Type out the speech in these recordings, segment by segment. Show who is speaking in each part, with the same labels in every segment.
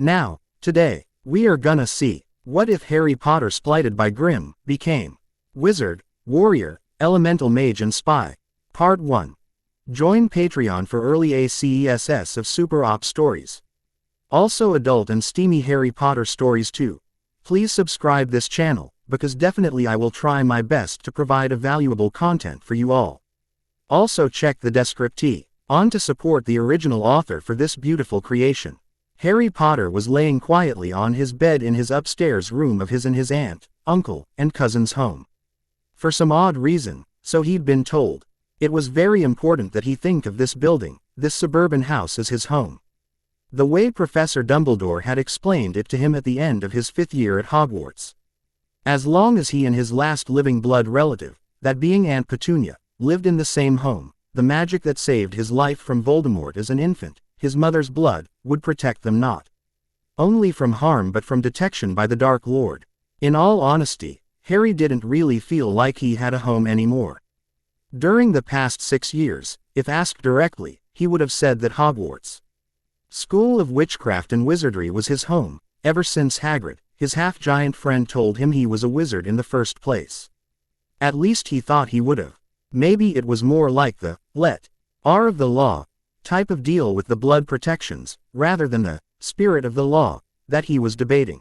Speaker 1: Now, today, we are gonna see, what if Harry Potter splited by Grimm, became wizard, warrior, elemental mage and spy. Part 1. Join Patreon for early ACESS of Super Op stories. Also adult and steamy Harry Potter stories too. Please subscribe this channel, because definitely I will try my best to provide a valuable content for you all. Also check the descriptee, on to support the original author for this beautiful creation. Harry Potter was laying quietly on his bed in his upstairs room of his and his aunt, uncle, and cousin's home. For some odd reason, so he'd been told, it was very important that he think of this building, this suburban house as his home. The way Professor Dumbledore had explained it to him at the end of his 5th year at Hogwarts. As long as he and his last living blood relative, that being Aunt Petunia, lived in the same home, the magic that saved his life from Voldemort as an infant, his mother's blood, would protect them not only from harm but from detection by the Dark Lord. In all honesty, Harry didn't really feel like he had a home anymore. During the past 6 years, if asked directly, he would have said that Hogwarts School of Witchcraft and Wizardry was his home, ever since Hagrid, his half-giant friend, told him he was a wizard in the first place. At least he thought he would have. Maybe it was more like the letter of the law type of deal with the blood protections, rather than the spirit of the law that he was debating.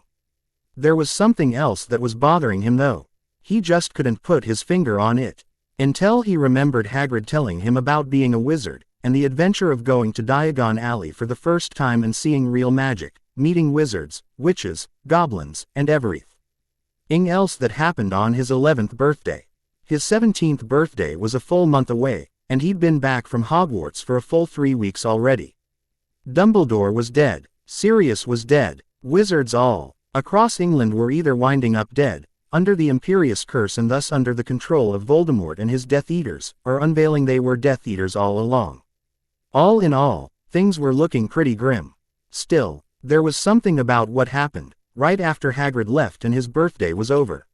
Speaker 1: There was something else that was bothering him though. He just couldn't put his finger on it. Until he remembered Hagrid telling him about being a wizard, and the adventure of going to Diagon Alley for the first time and seeing real magic, meeting wizards, witches, goblins, and everything else that happened on his 11th birthday. His 17th birthday was a full month away, and he'd been back from Hogwarts for a full 3 weeks already. Dumbledore was dead, Sirius was dead, wizards all across England were either winding up dead, under the Imperious Curse and thus under the control of Voldemort and his Death Eaters, or unveiling they were Death Eaters all along. All in all, things were looking pretty grim. Still, there was something about what happened, right after Hagrid left and his birthday was over.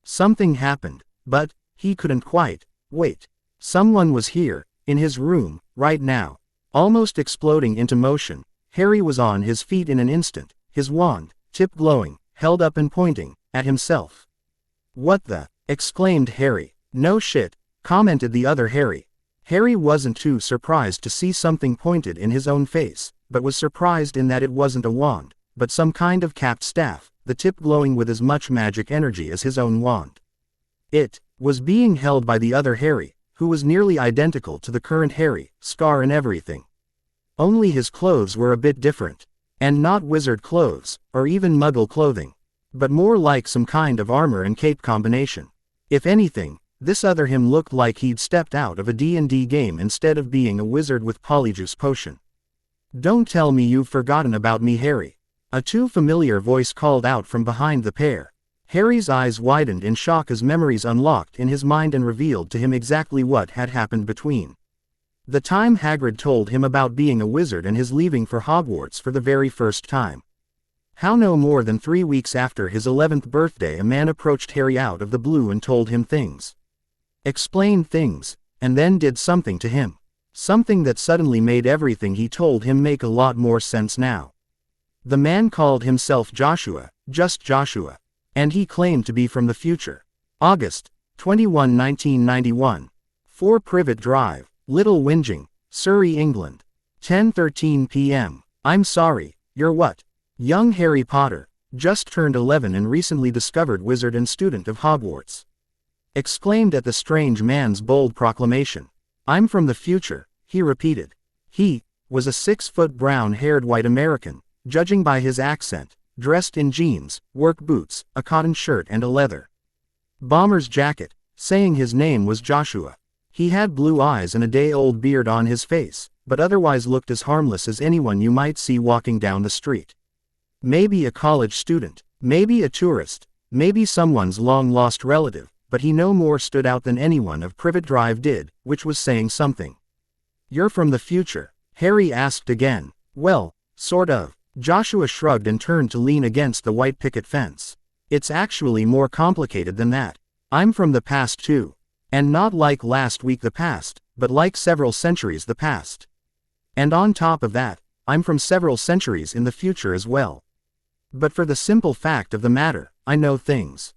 Speaker 1: Something happened, but he couldn't quite wait. Someone was here, in his room, right now. Almost exploding into motion, Harry was on his feet in an instant, his wand, tip glowing, held up and pointing at himself. "What the?" exclaimed Harry. "No shit," commented the other Harry. Harry wasn't too surprised to see something pointed in his own face, but was surprised in that it wasn't a wand, but some kind of capped staff, the tip glowing with as much magic energy as his own wand. It was being held by the other Harry, who was nearly identical to the current Harry, scar and everything. Only his clothes were a bit different. And not wizard clothes, or even muggle clothing, but more like some kind of armor and cape combination. If anything, this other him looked like he'd stepped out of a D&D game instead of being a wizard with polyjuice potion. "Don't tell me you've forgotten about me, Harry," a too familiar voice called out from behind the pair. Harry's eyes widened in shock as memories unlocked in his mind and revealed to him exactly what had happened between the time Hagrid told him about being a wizard and his leaving for Hogwarts for the very first time. How no more than 3 weeks after his 11th birthday a man approached Harry out of the blue and told him things. Explained things, and then did something to him. Something that suddenly made everything he told him make a lot more sense now. The man called himself Joshua, just Joshua. And he claimed to be from the future. August 21, 1991. 4 Privet Drive, Little Whinging, Surrey, England. 10:13 p.m. "I'm sorry, you're what?" Young Harry Potter, just turned 11 and recently discovered wizard and student of Hogwarts, exclaimed at the strange man's bold proclamation. "I'm from the future," he repeated. He was a 6-foot brown-haired white American, judging by his accent, dressed in jeans, work boots, a cotton shirt and a leather bomber's jacket, saying his name was Joshua. He had blue eyes and a day-old beard on his face, but otherwise looked as harmless as anyone you might see walking down the street. Maybe a college student, maybe a tourist, maybe someone's long-lost relative, but he no more stood out than anyone of Privet Drive did, which was saying something. "You're from the future?" Harry asked again. "Well, sort of." Joshua shrugged and turned to lean against the white picket fence. "It's actually more complicated than that. I'm from the past too. And not like last week the past, but like several centuries the past. And on top of that, I'm from several centuries in the future as well. But for the simple fact of the matter, I know things.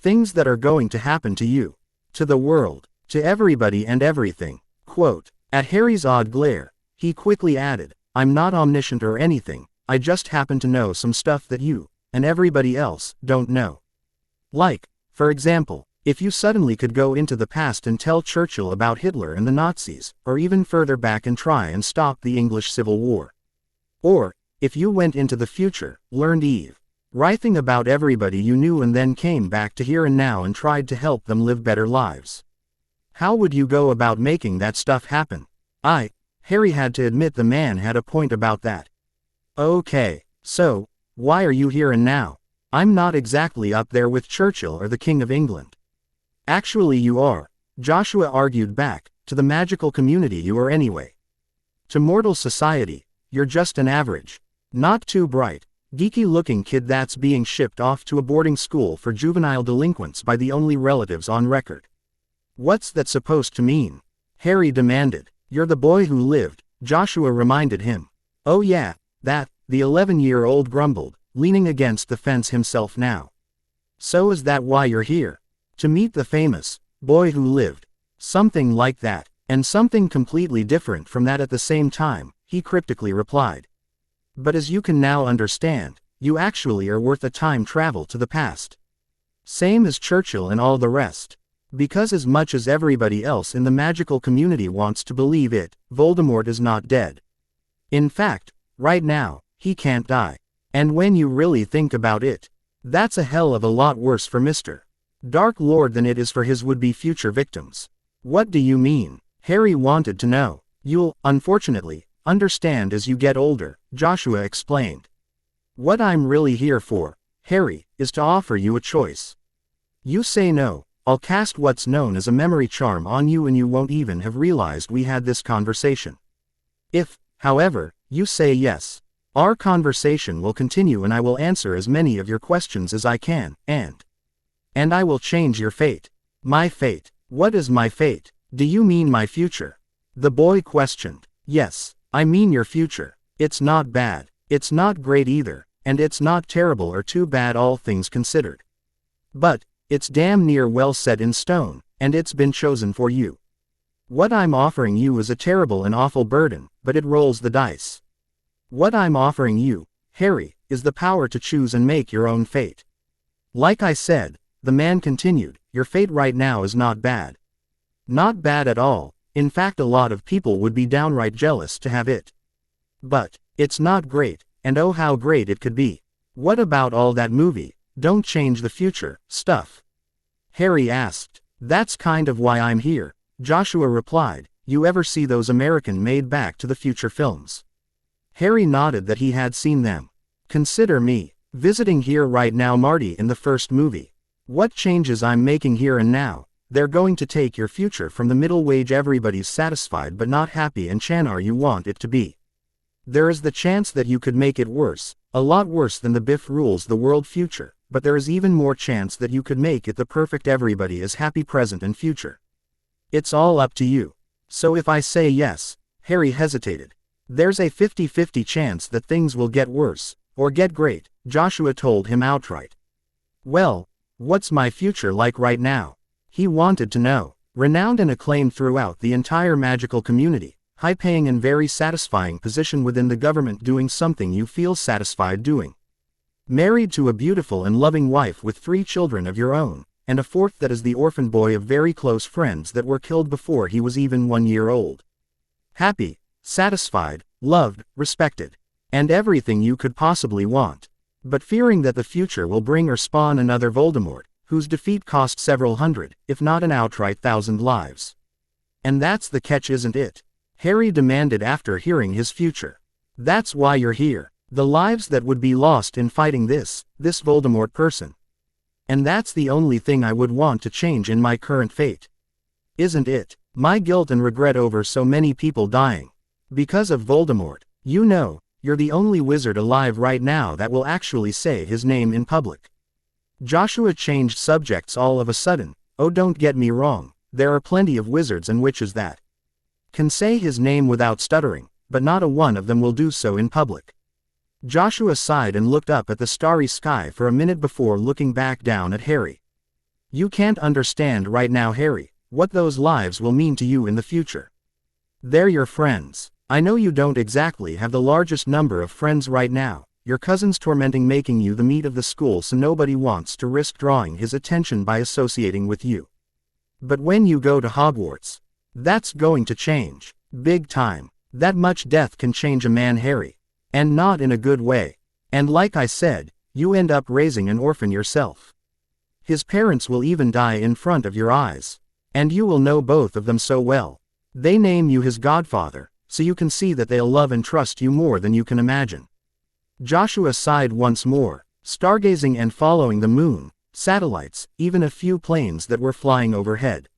Speaker 1: Things that are going to happen to you. To the world. To everybody and everything. Quote. At Harry's odd glare, he quickly added, I'm not omniscient or anything, I just happen to know some stuff that you, and everybody else, don't know. Like, for example, if you suddenly could go into the past and tell Churchill about Hitler and the Nazis, or even further back and try and stop the English Civil War. Or, if you went into the future, learned everything about everybody you knew and then came back to here and now and tried to help them live better lives. How would you go about making that stuff happen? Harry had to admit the man had a point about that. Okay, so, why are you here and now? I'm not exactly up there with Churchill or the King of England. Actually you are, Joshua argued back, to the magical community you are anyway. To mortal society, you're just an average, not too bright, geeky-looking kid that's being shipped off to a boarding school for juvenile delinquents by the only relatives on record. What's that supposed to mean? Harry demanded. You're the boy who lived, Joshua reminded him. Oh yeah, that, the 11-year-old grumbled, leaning against the fence himself now. So is that why you're here? To meet the famous boy who lived. Something like that, and something completely different from that at the same time, he cryptically replied. But as you can now understand, you actually are worth a time travel to the past. Same as Churchill and all the rest. Because as much as everybody else in the magical community wants to believe it, Voldemort is not dead. In fact, right now, he can't die. And when you really think about it, that's a hell of a lot worse for Mr. Dark Lord than it is for his would-be future victims. What do you mean? Harry wanted to know. You'll, unfortunately, understand as you get older, Joshua explained. What I'm really here for, Harry, is to offer you a choice. You say no, I'll cast what's known as a memory charm on you and you won't even have realized we had this conversation. If, however, you say yes, our conversation will continue and I will answer as many of your questions as I can, and I will change your fate. My fate? What is my fate? Do you mean my future? The boy questioned. Yes, I mean your future. It's not bad. It's not great either, and it's not terrible or too bad all things considered. But, it's damn near well set in stone, and it's been chosen for you. What I'm offering you is a terrible and awful burden, but it rolls the dice. What I'm offering you, Harry, is the power to choose and make your own fate. Like I said, the man continued, your fate right now is not bad. Not bad at all, in fact a lot of people would be downright jealous to have it. But, it's not great, and oh how great it could be. What about all that movie, don't change the future, stuff? Harry asked. That's kind of why I'm here, Joshua replied. You ever see those American-made Back to the Future films? Harry nodded that he had seen them. Consider me visiting here right now Marty in the first movie. What changes I'm making here and now, they're going to take your future from the middle wage everybody's satisfied but not happy and Chanar you want it to be. There is the chance that you could make it worse, a lot worse than the Biff rules the world future, but there is even more chance that you could make it the perfect everybody is happy present and future. It's all up to you. So if I say yes, Harry hesitated. There's a 50-50 chance that things will get worse, or get great, Joshua told him outright. Well, what's my future like right now? He wanted to know. Renowned and acclaimed throughout the entire magical community, high-paying and very satisfying position within the government doing something you feel satisfied doing. Married to a beautiful and loving wife with 3 children of your own, and a 4th that is the orphan boy of very close friends that were killed before he was even 1 year old. Happy, satisfied, loved, respected, and everything you could possibly want. But fearing that the future will bring or spawn another Voldemort, whose defeat cost several hundred, if not an outright 1,000 lives. And that's the catch, isn't it? Harry demanded after hearing his future. That's why you're here. The lives that would be lost in fighting this Voldemort person. And that's the only thing I would want to change in my current fate. Isn't it? My guilt and regret over so many people dying. Because of Voldemort. You know, you're the only wizard alive right now that will actually say his name in public. Joshua changed subjects all of a sudden. Oh, don't get me wrong, there are plenty of wizards and witches that can say his name without stuttering, but not a one of them will do so in public. Joshua sighed and looked up at the starry sky for a minute before looking back down at Harry. You can't understand right now, Harry, what those lives will mean to you in the future. They're your friends. I know you don't exactly have the largest number of friends right now, your cousin's tormenting making you the meat of the school, so nobody wants to risk drawing his attention by associating with you. But when you go to Hogwarts, that's going to change. Big time. That much death can change a man, Harry. And not in a good way. And like I said, you end up raising an orphan yourself. His parents will even die in front of your eyes. And you will know both of them so well. They name you his godfather, so you can see that they'll love and trust you more than you can imagine. Joshua sighed once more, stargazing and following the moon, satellites, even a few planes that were flying overhead.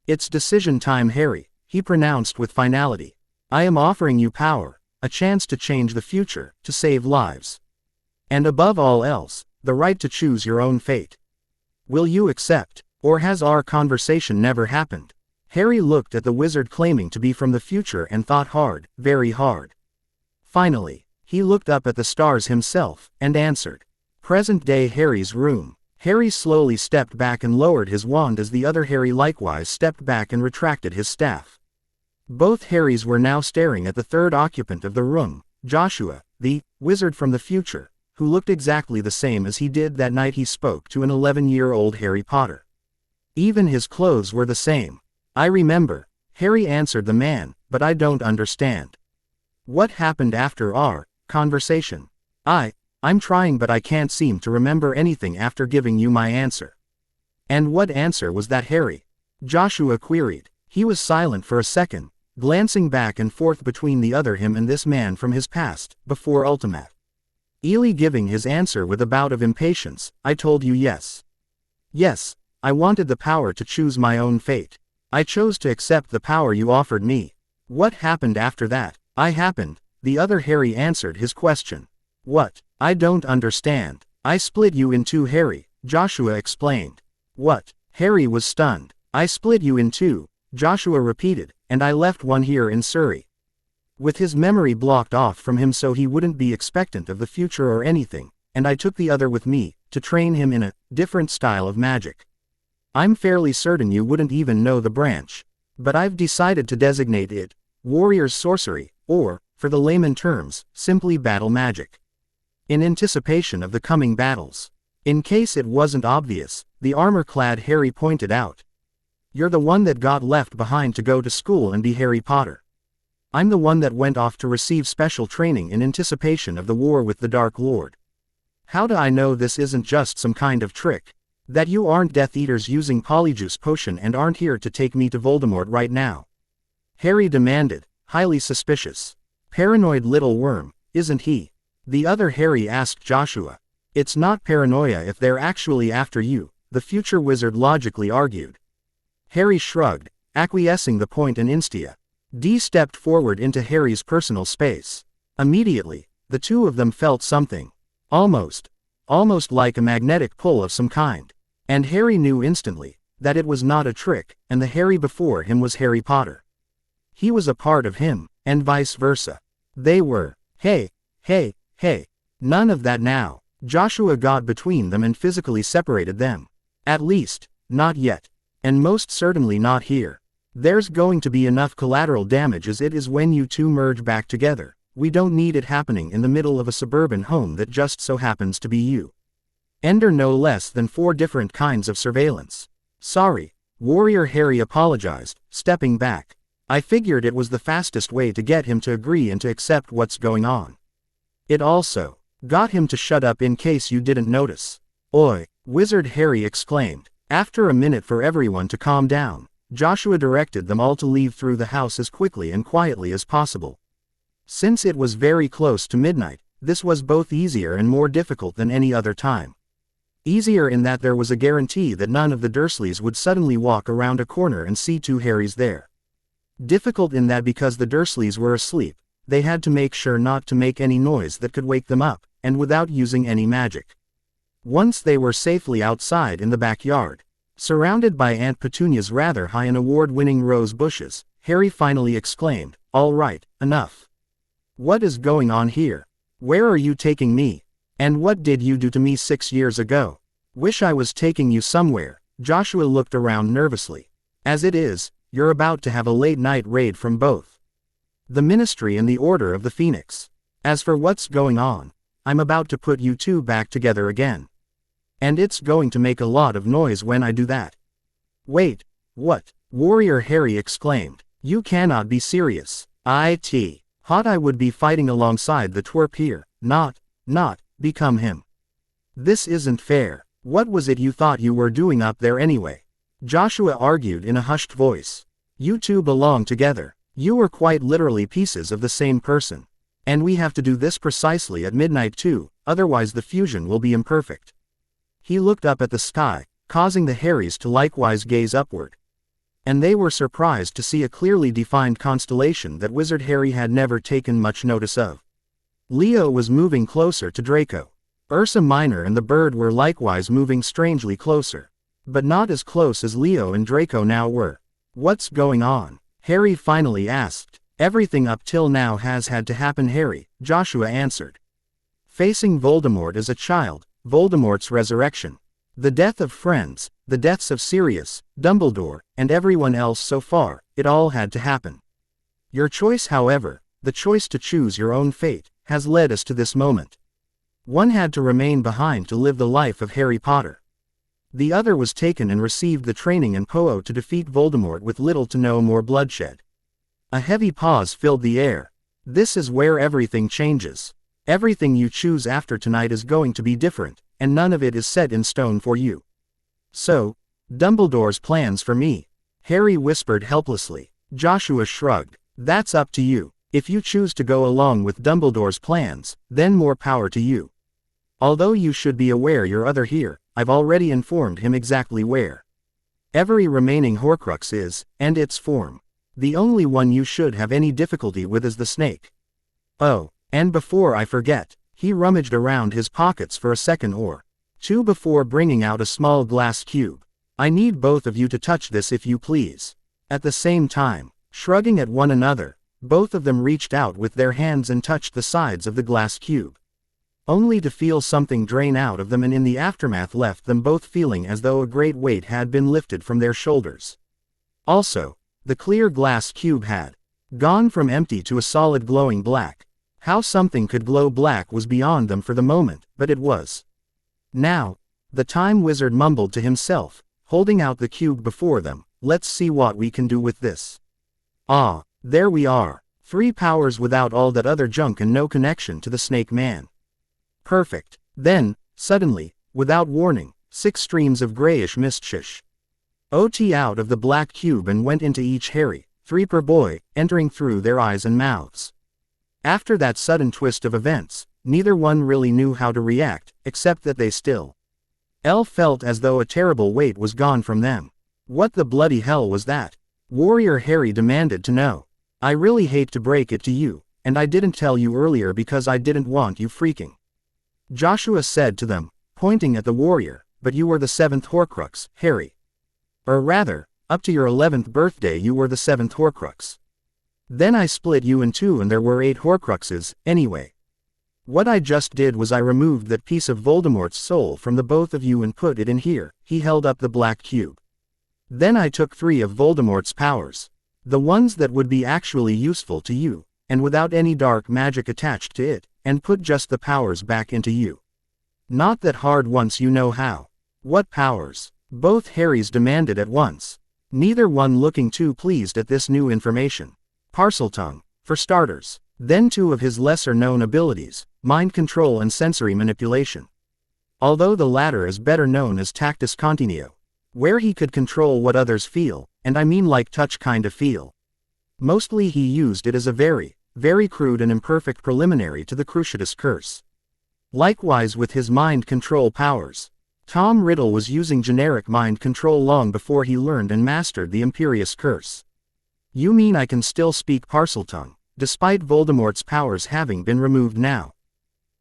Speaker 1: It's decision time, Harry, he pronounced with finality. I am offering you power, a chance to change the future, to save lives. And above all else, the right to choose your own fate. Will you accept, or has our conversation never happened? Harry looked at the wizard claiming to be from the future and thought hard, very hard. Finally, he looked up at the stars himself, and answered. Present-day Harry's room. Harry slowly stepped back and lowered his wand as the other Harry likewise stepped back and retracted his staff. Both Harrys were now staring at the third occupant of the room, Joshua, the wizard from the future, who looked exactly the same as he did that night he spoke to an 11-year-old Harry Potter. Even his clothes were the same. I remember, Harry answered the man, but I don't understand. What happened after our conversation? I'm trying, but I can't seem to remember anything after giving you my answer. And what answer was that, Harry? Joshua queried. He was silent for a second, glancing back and forth between the other him and this man from his past, before ultimate. Ely giving his answer with a bout of impatience. I told you yes. Yes, I wanted the power to choose my own fate. I chose to accept the power you offered me. What happened after that? The other Harry answered his question. What? I don't understand. I split you in two, Harry, Joshua explained. What? Harry was stunned. I split you in two, Joshua repeated, and I left one here in Surrey. With his memory blocked off from him so he wouldn't be expectant of the future or anything, and I took the other with me, to train him in a different style of magic. I'm fairly certain you wouldn't even know the branch. But I've decided to designate it warrior's sorcery, or, for the layman terms, simply battle magic. In anticipation of the coming battles. In case it wasn't obvious, the armor-clad Harry pointed out. You're the one that got left behind to go to school and be Harry Potter. I'm the one that went off to receive special training in anticipation of the war with the Dark Lord. How do I know this isn't just some kind of trick? That you aren't Death Eaters using Polyjuice Potion and aren't here to take me to Voldemort right now? Harry demanded, highly suspicious. Paranoid little worm, isn't he? The other Harry asked Joshua. It's not paranoia if they're actually after you, the future wizard logically argued. Harry shrugged, acquiescing the point an instia. Dee stepped forward into Harry's personal space. Immediately, the two of them felt something. Almost like a magnetic pull of some kind. And Harry knew instantly, that it was not a trick, and the Harry before him was Harry Potter. He was a part of him, and vice versa. They were. Hey. None of that now. Joshua got between them and physically separated them. At least, not yet. And most certainly not here. There's going to be enough collateral damage as it is when you two merge back together. We don't need it happening in the middle of a suburban home that just so happens to be you. Ender no less than 4 different kinds of surveillance. Sorry, Warrior Harry apologized, stepping back. I figured it was the fastest way to get him to agree and to accept what's going on. It also got him to shut up in case you didn't notice. Oi, Wizard Harry exclaimed. After a minute for everyone to calm down, Joshua directed them all to leave through the house as quickly and quietly as possible. Since it was very close to midnight, this was both easier and more difficult than any other time. Easier in that there was a guarantee that none of the Dursleys would suddenly walk around a corner and see 2 Harrys there. Difficult in that because the Dursleys were asleep, they had to make sure not to make any noise that could wake them up, and without using any magic. Once they were safely outside in the backyard, surrounded by Aunt Petunia's rather high and award-winning rose bushes, Harry finally exclaimed, "All right, enough. What is going on here? Where are you taking me? And what did you do to me 6 years ago? Wish I was taking you somewhere. Joshua looked around nervously. As it is, you're about to have a late-night raid from both the Ministry and the Order of the Phoenix. As for what's going on, I'm about to put you two back together again. And it's going to make a lot of noise when I do that. Wait, what? Warrior Harry exclaimed. You cannot be serious. Hot I would be fighting alongside the twerp here, not become him. This isn't fair. What was it you thought you were doing up there anyway? Joshua argued in a hushed voice. You two belong together. You are quite literally pieces of the same person. And we have to do this precisely at midnight too, otherwise the fusion will be imperfect. He looked up at the sky, causing the Harrys to likewise gaze upward. And they were surprised to see a clearly defined constellation that Wizard Harry had never taken much notice of. Leo was moving closer to Draco. Ursa Minor and the bird were likewise moving strangely closer. But not as close as Leo and Draco now were. What's going on? Harry finally asked. Everything up till now has had to happen, Harry, Joshua answered. Facing Voldemort as a child, Voldemort's resurrection, the death of friends, the deaths of Sirius, Dumbledore, and everyone else so far, it all had to happen. Your choice, however, the choice to choose your own fate, has led us to this moment. One had to remain behind to live the life of Harry Potter. The other was taken and received the training and power to defeat Voldemort with little to no more bloodshed. A heavy pause filled the air. This is where everything changes. Everything you choose after tonight is going to be different, and none of it is set in stone for you. So, Dumbledore's plans for me? Harry whispered helplessly. Joshua shrugged. That's up to you. If you choose to go along with Dumbledore's plans, then more power to you. Although you should be aware your other here, I've already informed him exactly where every remaining Horcrux is, and its form. The only one you should have any difficulty with is the snake. Oh, and before I forget, he rummaged around his pockets for a second or two before bringing out a small glass cube. I need both of you to touch this if you please. At the same time, shrugging at one another, both of them reached out with their hands and touched the sides of the glass cube. Only to feel something drain out of them, and in the aftermath left them both feeling as though a great weight had been lifted from their shoulders. Also, the clear glass cube had gone from empty to a solid glowing black. How something could glow black was beyond them for the moment, but it was. Now, the Time Wizard mumbled to himself, holding out the cube before them. Let's see what we can do with this. Ah, there we are. 3 powers without all that other junk and no connection to the Snake Man. Perfect. Then, suddenly, without warning, 6 streams of grayish mist OT out of the black cube and went into each Harry, 3 per boy, entering through their eyes and mouths. After that sudden twist of events, neither one really knew how to react, except that they still felt as though a terrible weight was gone from them. What the bloody hell was that? Warrior Harry demanded to know. I really hate to break it to you, and I didn't tell you earlier because I didn't want you freaking. Joshua said to them, pointing at the warrior, but you were the 7th Horcrux, Harry. Or rather, up to your 11th birthday you were the 7th Horcrux. Then I split you in 2 and there were 8 Horcruxes, anyway. What I just did was I removed that piece of Voldemort's soul from the both of you and put it in here. He held up the black cube. Then I took 3 of Voldemort's powers. The ones that would be actually useful to you, and without any dark magic attached to it, and put just the powers back into you. Not that hard once you know how. What powers? Both Harrys demanded at once, neither one looking too pleased at this new information. Parseltongue, for starters. Then 2 of his lesser-known abilities, mind control and sensory manipulation. Although the latter is better known as tactus contineo, where he could control what others feel, and I mean like touch kind of feel. Mostly he used it as a very, very crude and imperfect preliminary to the Cruciatus curse. Likewise with his mind control powers. Tom Riddle was using generic mind control long before he learned and mastered the Imperious Curse. You mean I can still speak Parseltongue, despite Voldemort's powers having been removed now?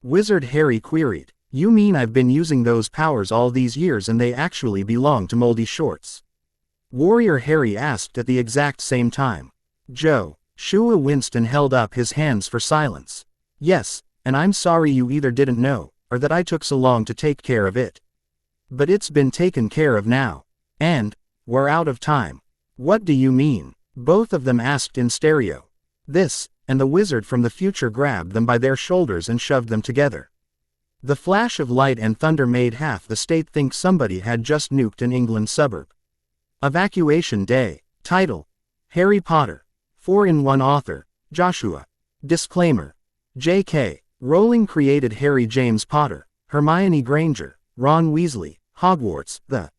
Speaker 1: Wizard Harry queried. You mean I've been using those powers all these years and they actually belong to Moldy Shorts? Warrior Harry asked at the exact same time. Joe, Shua winced and held up his hands for silence. Yes, and I'm sorry you either didn't know, or that I took so long to take care of it. But it's been taken care of now. And, we're out of time. What do you mean? Both of them asked in stereo. This, and the wizard from the future grabbed them by their shoulders and shoved them together. The flash of light and thunder made half the state think somebody had just nuked an England suburb. Evacuation Day. Title: Harry Potter. 4-in-1 Author: Joshua. Disclaimer. J.K. Rowling created Harry James Potter, Hermione Granger, Ron Weasley, Hogwarts, the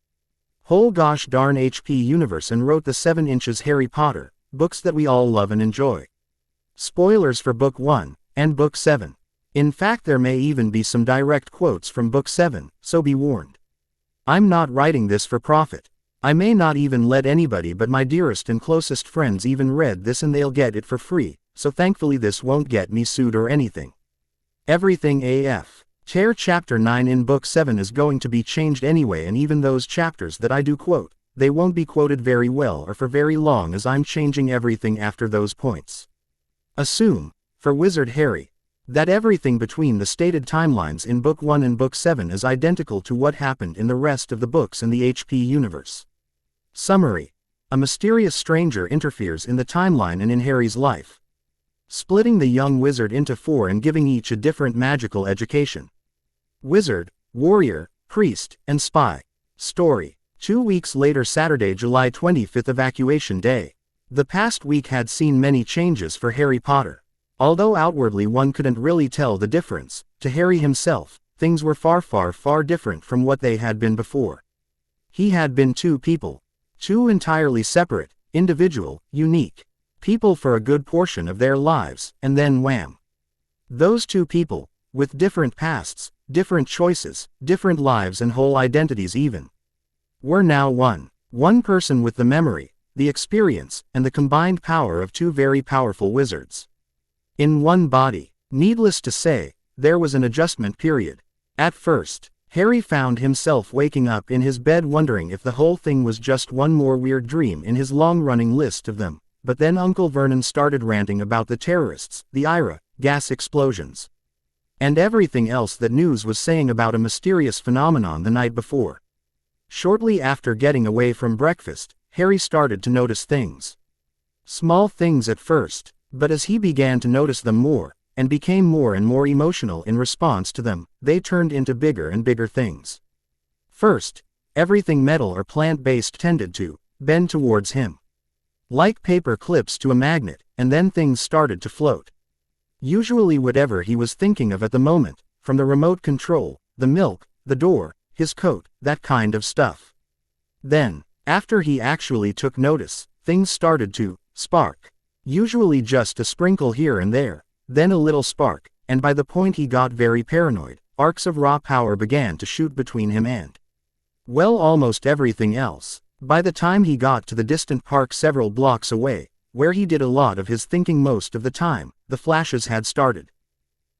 Speaker 1: whole gosh darn HP universe, and wrote the 7 inches Harry Potter, books that we all love and enjoy. Spoilers for Book 1, and Book 7. In fact, there may even be some direct quotes from Book 7, so be warned. I'm not writing this for profit. I may not even let anybody but my dearest and closest friends even read this, and they'll get it for free, so thankfully this won't get me sued or anything. Everything AF. Chapter 9 in Book 7 is going to be changed anyway, and even those chapters that I do quote, they won't be quoted very well or for very long, as I'm changing everything after those points. Assume, for Wizard Harry, that everything between the stated timelines in Book 1 and Book 7 is identical to what happened in the rest of the books in the HP universe. Summary. A mysterious stranger interferes in the timeline and in Harry's life, splitting the young wizard into 4 and giving each a different magical education. Wizard, Warrior, Priest, and Spy. Story. 2 weeks later, Saturday, July 25th, Evacuation Day. The past week had seen many changes for Harry Potter. Although outwardly one couldn't really tell the difference, to Harry himself, things were far different from what they had been before. He had been 2 people. 2 entirely separate, individual, unique people for a good portion of their lives, and then wham! Those 2 people, with different pasts, different choices, different lives and whole identities even, were now one. One person with the memory, the experience, and the combined power of 2 very powerful wizards. In one body. Needless to say, there was an adjustment period. At first, Harry found himself waking up in his bed wondering if the whole thing was just one more weird dream in his long-running list of them, but then Uncle Vernon started ranting about the terrorists, the IRA, gas explosions, and everything else that news was saying about a mysterious phenomenon the night before. Shortly after getting away from breakfast, Harry started to notice things. Small things at first, but as he began to notice them more, and became more and more emotional in response to them, they turned into bigger and bigger things. First, everything metal or plant-based tended to bend towards him, like paper clips to a magnet, and then things started to float. Usually whatever he was thinking of at the moment, from the remote control, the milk, the door, his coat, that kind of stuff. Then, after he actually took notice, things started to spark. Usually just a sprinkle here and there, then a little spark, and by the point he got very paranoid, arcs of raw power began to shoot between him and, well, almost everything else. By the time he got to the distant park several blocks away, where he did a lot of his thinking most of the time, the flashes had started.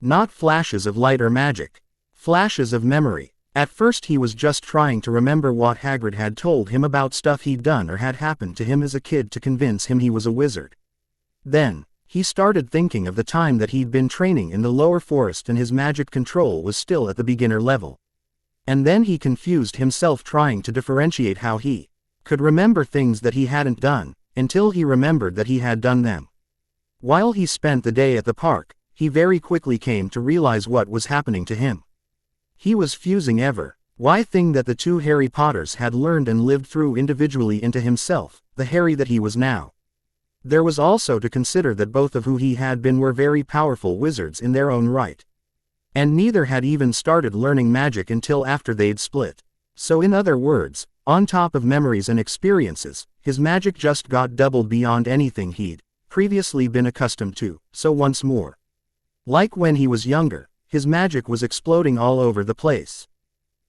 Speaker 1: Not flashes of light or magic. Flashes of memory. At first he was just trying to remember what Hagrid had told him about stuff he'd done or had happened to him as a kid to convince him he was a wizard. Then, he started thinking of the time that he'd been training in the lower forest and his magic control was still at the beginner level. And then he confused himself trying to differentiate how he could remember things that he hadn't done, until he remembered that he had done them. While he spent the day at the park, he very quickly came to realize what was happening to him. He was fusing every thing that the 2 Harry Potters had learned and lived through individually into himself, the Harry that he was now. There was also to consider that both of who he had been were very powerful wizards in their own right. And neither had even started learning magic until after they'd split. So in other words, on top of memories and experiences, his magic just got doubled beyond anything he'd previously been accustomed to, so once more, like when he was younger, his magic was exploding all over the place.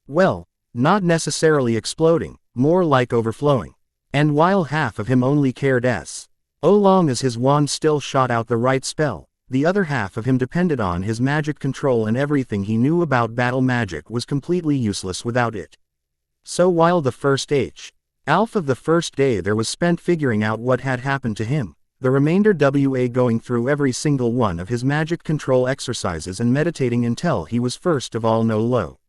Speaker 1: Well, not necessarily exploding, more like overflowing. And while half of him only cared so long as his wand still shot out the right spell, the other half of him depended on his magic control, and everything he knew about battle magic was completely useless without it. So while the first half of the first day there was spent figuring out what had happened to him, the remainder going through every single one of his magic control exercises and meditating until he was first of all no low.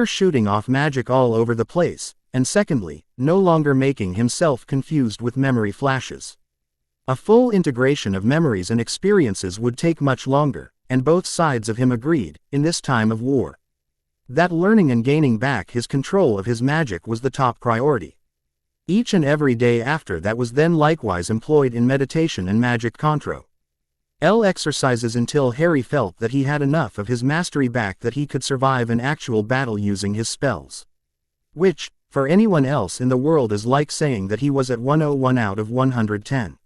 Speaker 1: Shooting off magic all over the place, and secondly, no longer making himself confused with memory flashes. A full integration of memories and experiences would take much longer, and both sides of him agreed, in this time of war, that learning and gaining back his control of his magic was the top priority. Each and every day after that was then likewise employed in meditation and magic control exercises until Harry felt that he had enough of his mastery back that he could survive an actual battle using his spells. Which, for anyone else in the world, is like saying that he was at 101 out of 110.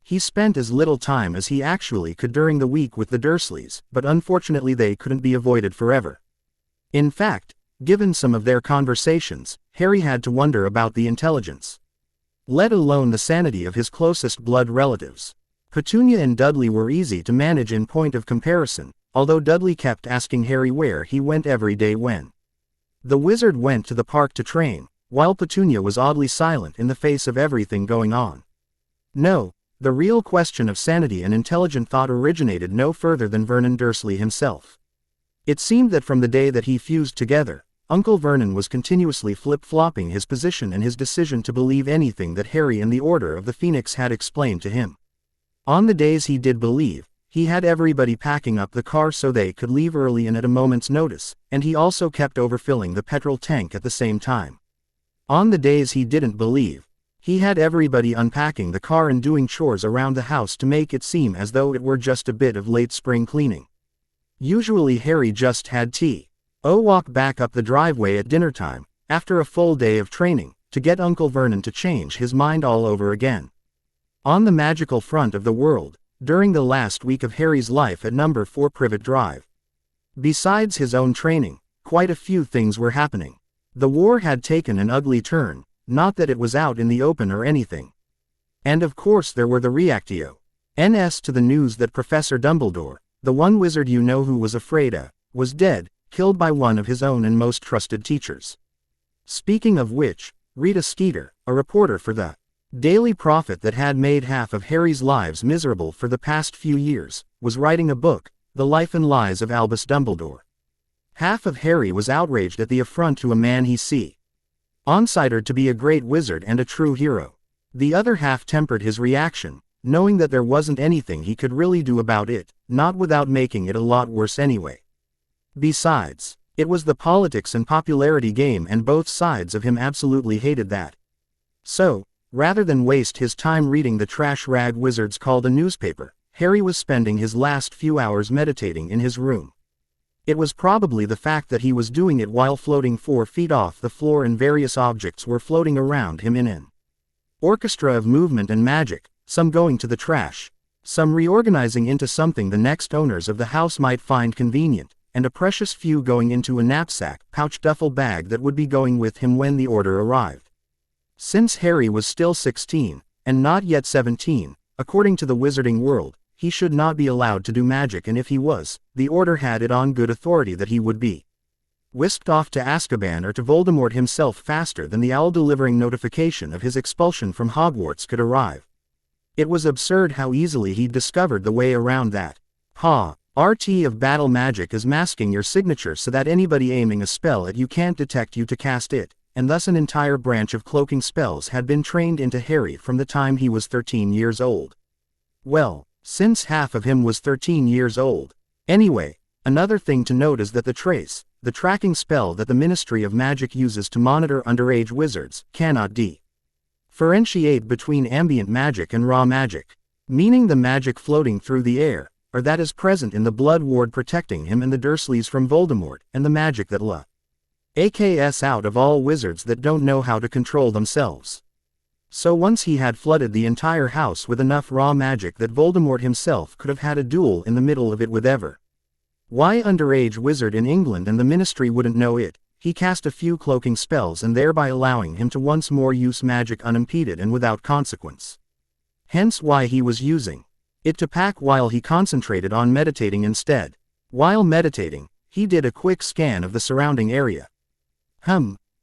Speaker 1: He spent as little time as he actually could during the week with the Dursleys, but unfortunately they couldn't be avoided forever. In fact, given some of their conversations, Harry had to wonder about the intelligence, let alone the sanity of his closest blood relatives. Petunia and Dudley were easy to manage in point of comparison, although Dudley kept asking Harry where he went every day when the wizard went to the park to train, while Petunia was oddly silent in the face of everything going on. No, the real question of sanity and intelligent thought originated no further than Vernon Dursley himself. It seemed that from the day that he fused together, Uncle Vernon was continuously flip-flopping his position and his decision to believe anything that Harry and the Order of the Phoenix had explained to him. On the days he did believe, he had everybody packing up the car so they could leave early and at a moment's notice, and he also kept overfilling the petrol tank at the same time. On the days he didn't believe, he had everybody unpacking the car and doing chores around the house to make it seem as though it were just a bit of late spring cleaning. Usually Harry just had walk back up the driveway at dinner time, after a full day of training, to get Uncle Vernon to change his mind all over again. On the magical front of the world, during the last week of Harry's life at number 4 Privet Drive, besides his own training, quite a few things were happening. The war had taken an ugly turn, not that it was out in the open or anything. And of course there were the reactions to the news that Professor Dumbledore, the one wizard you know who was afraid was dead, killed by one of his own and most trusted teachers. Speaking of which, Rita Skeeter, a reporter for the Daily Prophet that had made half of Harry's lives miserable for the past few years, was writing a book, The Life and Lies of Albus Dumbledore. Half of Harry was outraged at the affront to a man he considered to be a great wizard and a true hero. The other half tempered his reaction, knowing that there wasn't anything he could really do about it, not without making it a lot worse anyway. Besides, it was the politics and popularity game and both sides of him absolutely hated that. So, rather than waste his time reading the trash rag wizards called a newspaper, Harry was spending his last few hours meditating in his room. It was probably the fact that he was doing it while floating 4 feet off the floor and various objects were floating around him in an orchestra of movement and magic, some going to the trash, some reorganizing into something the next owners of the house might find convenient, and a precious few going into a knapsack, pouch duffel bag that would be going with him when the order arrived. Since Harry was still 16, and not yet 17, according to the wizarding world, he should not be allowed to do magic, and if he was, the order had it on good authority that he would be whisked off to Azkaban or to Voldemort himself faster than the owl delivering notification of his expulsion from Hogwarts could arrive. It was absurd how easily he'd discovered the way around that. RT of battle magic is masking your signature so that anybody aiming a spell at you can't detect you to cast it, and thus an entire branch of cloaking spells had been trained into Harry from the time he was 13 years old. Well, since half of him was 13 years old. Anyway, another thing to note is that the tracking spell that the Ministry of Magic uses to monitor underage wizards, cannot differentiate between ambient magic and raw magic, meaning the magic floating through the air, or that is present in the blood ward protecting him and the Dursleys from Voldemort, and the magic that AKS out of all wizards that don't know how to control themselves. So once he had flooded the entire house with enough raw magic that Voldemort himself could have had a duel in the middle of it with why underage wizard in England and the Ministry wouldn't know it, he cast a few cloaking spells and thereby allowing him to once more use magic unimpeded and without consequence. Hence why he was using it to pack while he concentrated on meditating instead. While meditating, he did a quick scan of the surrounding area.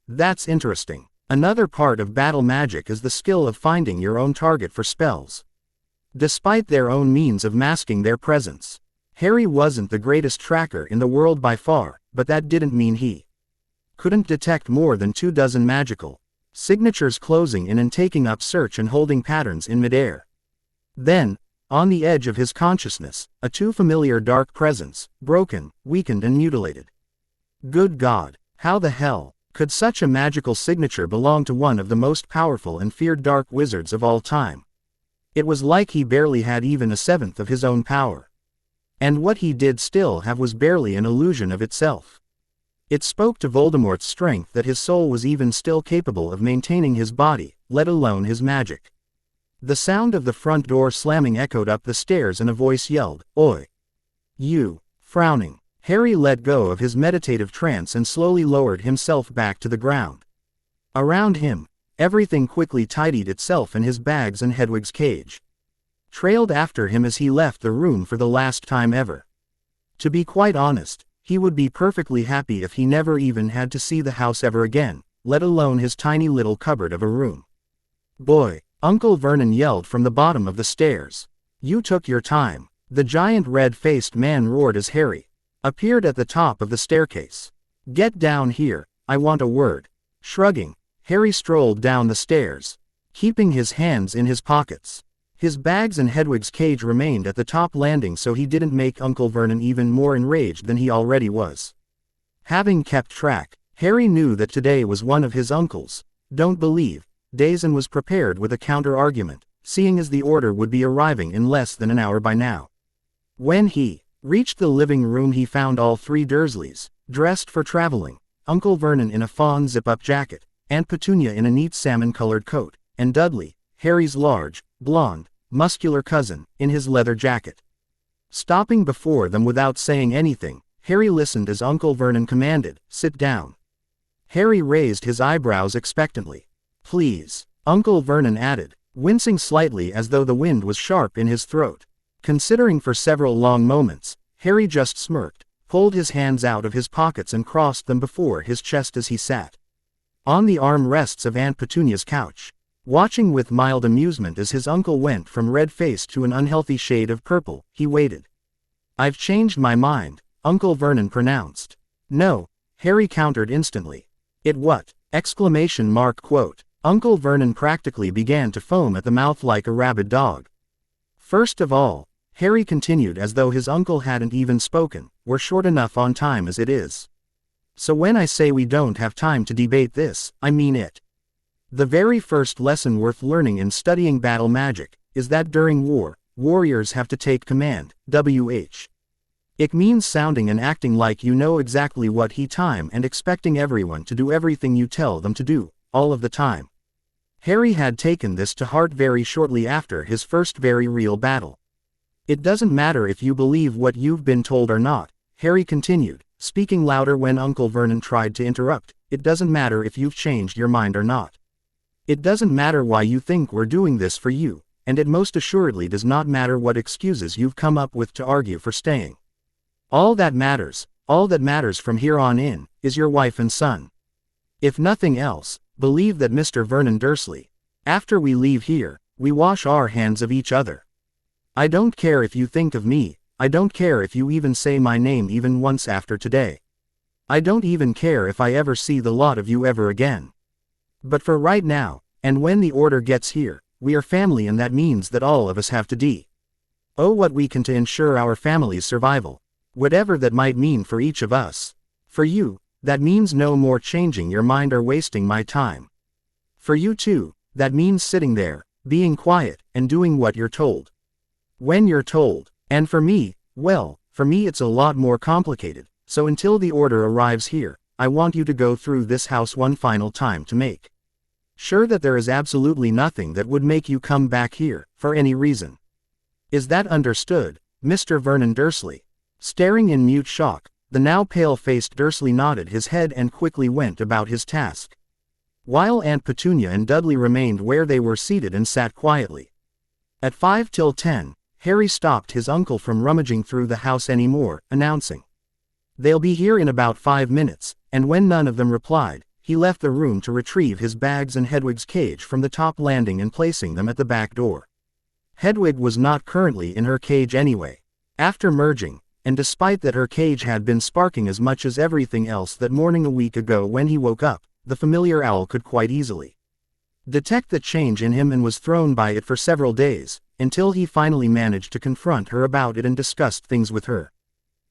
Speaker 1: That's interesting. Another part of battle magic is the skill of finding your own target for spells. despite their own means of masking their presence. Harry wasn't the greatest tracker in the world by far, but that didn't mean he couldn't detect more than 24 magical signatures closing in and taking up search and holding patterns in midair. Then, on the edge of his consciousness, a too familiar dark presence, broken, weakened and mutilated. Good God, how the hell could such a magical signature belong to one of the most powerful and feared dark wizards of all time? It was like he barely had even a seventh of his own power. And what he did still have was barely an illusion of itself. It spoke to Voldemort's strength that his soul was even still capable of maintaining his body, let alone his magic. The sound of the front door slamming echoed up the stairs and a voice yelled, "Oi! You!" Frowning, Harry let go of his meditative trance and slowly lowered himself back to the ground. Around him, everything quickly tidied itself and his bags and Hedwig's cage trailed after him as he left the room for the last time ever. To be quite honest, he would be perfectly happy if he never even had to see the house ever again, let alone his tiny little cupboard of a room. "Boy," Uncle Vernon yelled from the bottom of the stairs. "You took your time." The giant red-faced man roared as Harry appeared at the top of the staircase. "Get down here, I want a word." Shrugging, Harry strolled down the stairs, keeping his hands in his pockets. His bags and Hedwig's cage remained at the top landing so he didn't make Uncle Vernon even more enraged than he already was. Having kept track, Harry knew that today was one of his uncle's "don't believe" days and was prepared with a counter-argument, seeing as the order would be arriving in less than an hour by now. When he reached the living room he found all three Dursleys, dressed for traveling, Uncle Vernon in a fawn zip-up jacket, Aunt Petunia in a neat salmon-colored coat, and Dudley, Harry's large, blonde, muscular cousin, in his leather jacket. Stopping before them without saying anything, Harry listened as Uncle Vernon commanded, "Sit down." Harry raised his eyebrows expectantly. "Please," Uncle Vernon added, wincing slightly as though the wind was sharp in his throat. Considering for several long moments, Harry just smirked, pulled his hands out of his pockets and crossed them before his chest as he sat on the arm-rests of Aunt Petunia's couch, watching with mild amusement as his uncle went from red-faced to an unhealthy shade of purple. He waited. "I've changed my mind," Uncle Vernon pronounced. "No," Harry countered instantly. "It what?" Exclamation mark quote. Uncle Vernon practically began to foam at the mouth like a rabid dog. "First of all," Harry continued as though his uncle hadn't even spoken, "we're short enough on time as it is. So when I say we don't have time to debate this, I mean it. The very first lesson worth learning in studying battle magic is that during war, warriors have to take command, WH. It means sounding and acting like you know exactly what time and expecting everyone to do everything you tell them to do, all of the time." Harry had taken this to heart very shortly after his first very real battle. "It doesn't matter if you believe what you've been told or not," Harry continued, speaking louder when Uncle Vernon tried to interrupt. "It doesn't matter if you've changed your mind or not. It doesn't matter why you think we're doing this for you, and it most assuredly does not matter what excuses you've come up with to argue for staying. All that matters from here on in, is your wife and son. If nothing else, believe that Mr. Vernon Dursley. After we leave here, we wash our hands of each other. I don't care if you think of me, I don't care if you even say my name even once after today. I don't even care if I ever see the lot of you ever again. But for right now, and when the order gets here, we are family and that means that all of us have to do what we can to ensure our family's survival. Whatever that might mean for each of us. For you, that means no more changing your mind or wasting my time. For you too, that means sitting there, being quiet, and doing what you're told. When you're told. And for me, well, for me it's a lot more complicated, so until the order arrives here, I want you to go through this house one final time to make sure that there is absolutely nothing that would make you come back here, for any reason. Is that understood, Mr. Vernon Dursley?" Staring in mute shock, the now pale-faced Dursley nodded his head and quickly went about his task, while Aunt Petunia and Dudley remained where they were seated and sat quietly. At 5 till 10, Harry stopped his uncle from rummaging through the house anymore, announcing, "They'll be here in about 5 minutes," and when none of them replied, he left the room to retrieve his bags and Hedwig's cage from the top landing and placing them at the back door. Hedwig was not currently in her cage anyway. After merging, and despite that her cage had been sparking as much as everything else that morning a week ago when he woke up, the familiar owl could quite easily detect the change in him and was thrown by it for several days, until he finally managed to confront her about it and discussed things with her.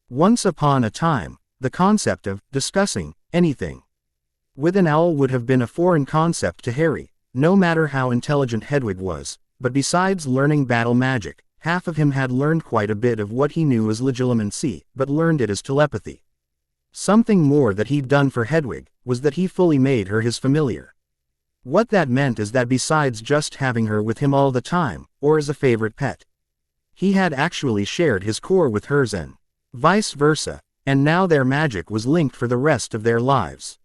Speaker 1: Once upon a time, the concept of discussing anything with an owl would have been a foreign concept to Harry, no matter how intelligent Hedwig was, but besides learning battle magic, half of him had learned quite a bit of what he knew as legilimency, but learned it as telepathy. Something more that he'd done for Hedwig was that he fully made her his familiar. What that meant is that besides just having her with him all the time, or as a favorite pet, he had actually shared his core with hers and vice versa, and now their magic was linked for the rest of their lives.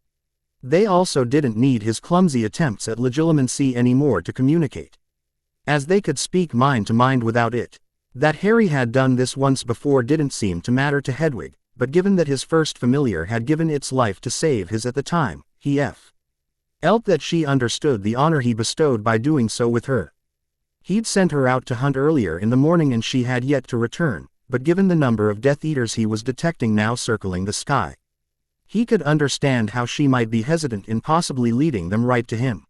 Speaker 1: They also didn't need his clumsy attempts at legilimency anymore to communicate, as they could speak mind to mind without it. That Harry had done this once before didn't seem to matter to Hedwig, but given that his first familiar had given its life to save his at the time, he felt that she understood the honor he bestowed by doing so with her. He'd sent her out to hunt earlier in the morning and she had yet to return, but given the number of Death Eaters he was detecting now circling the sky, he could understand how she might be hesitant in possibly leading them right to him.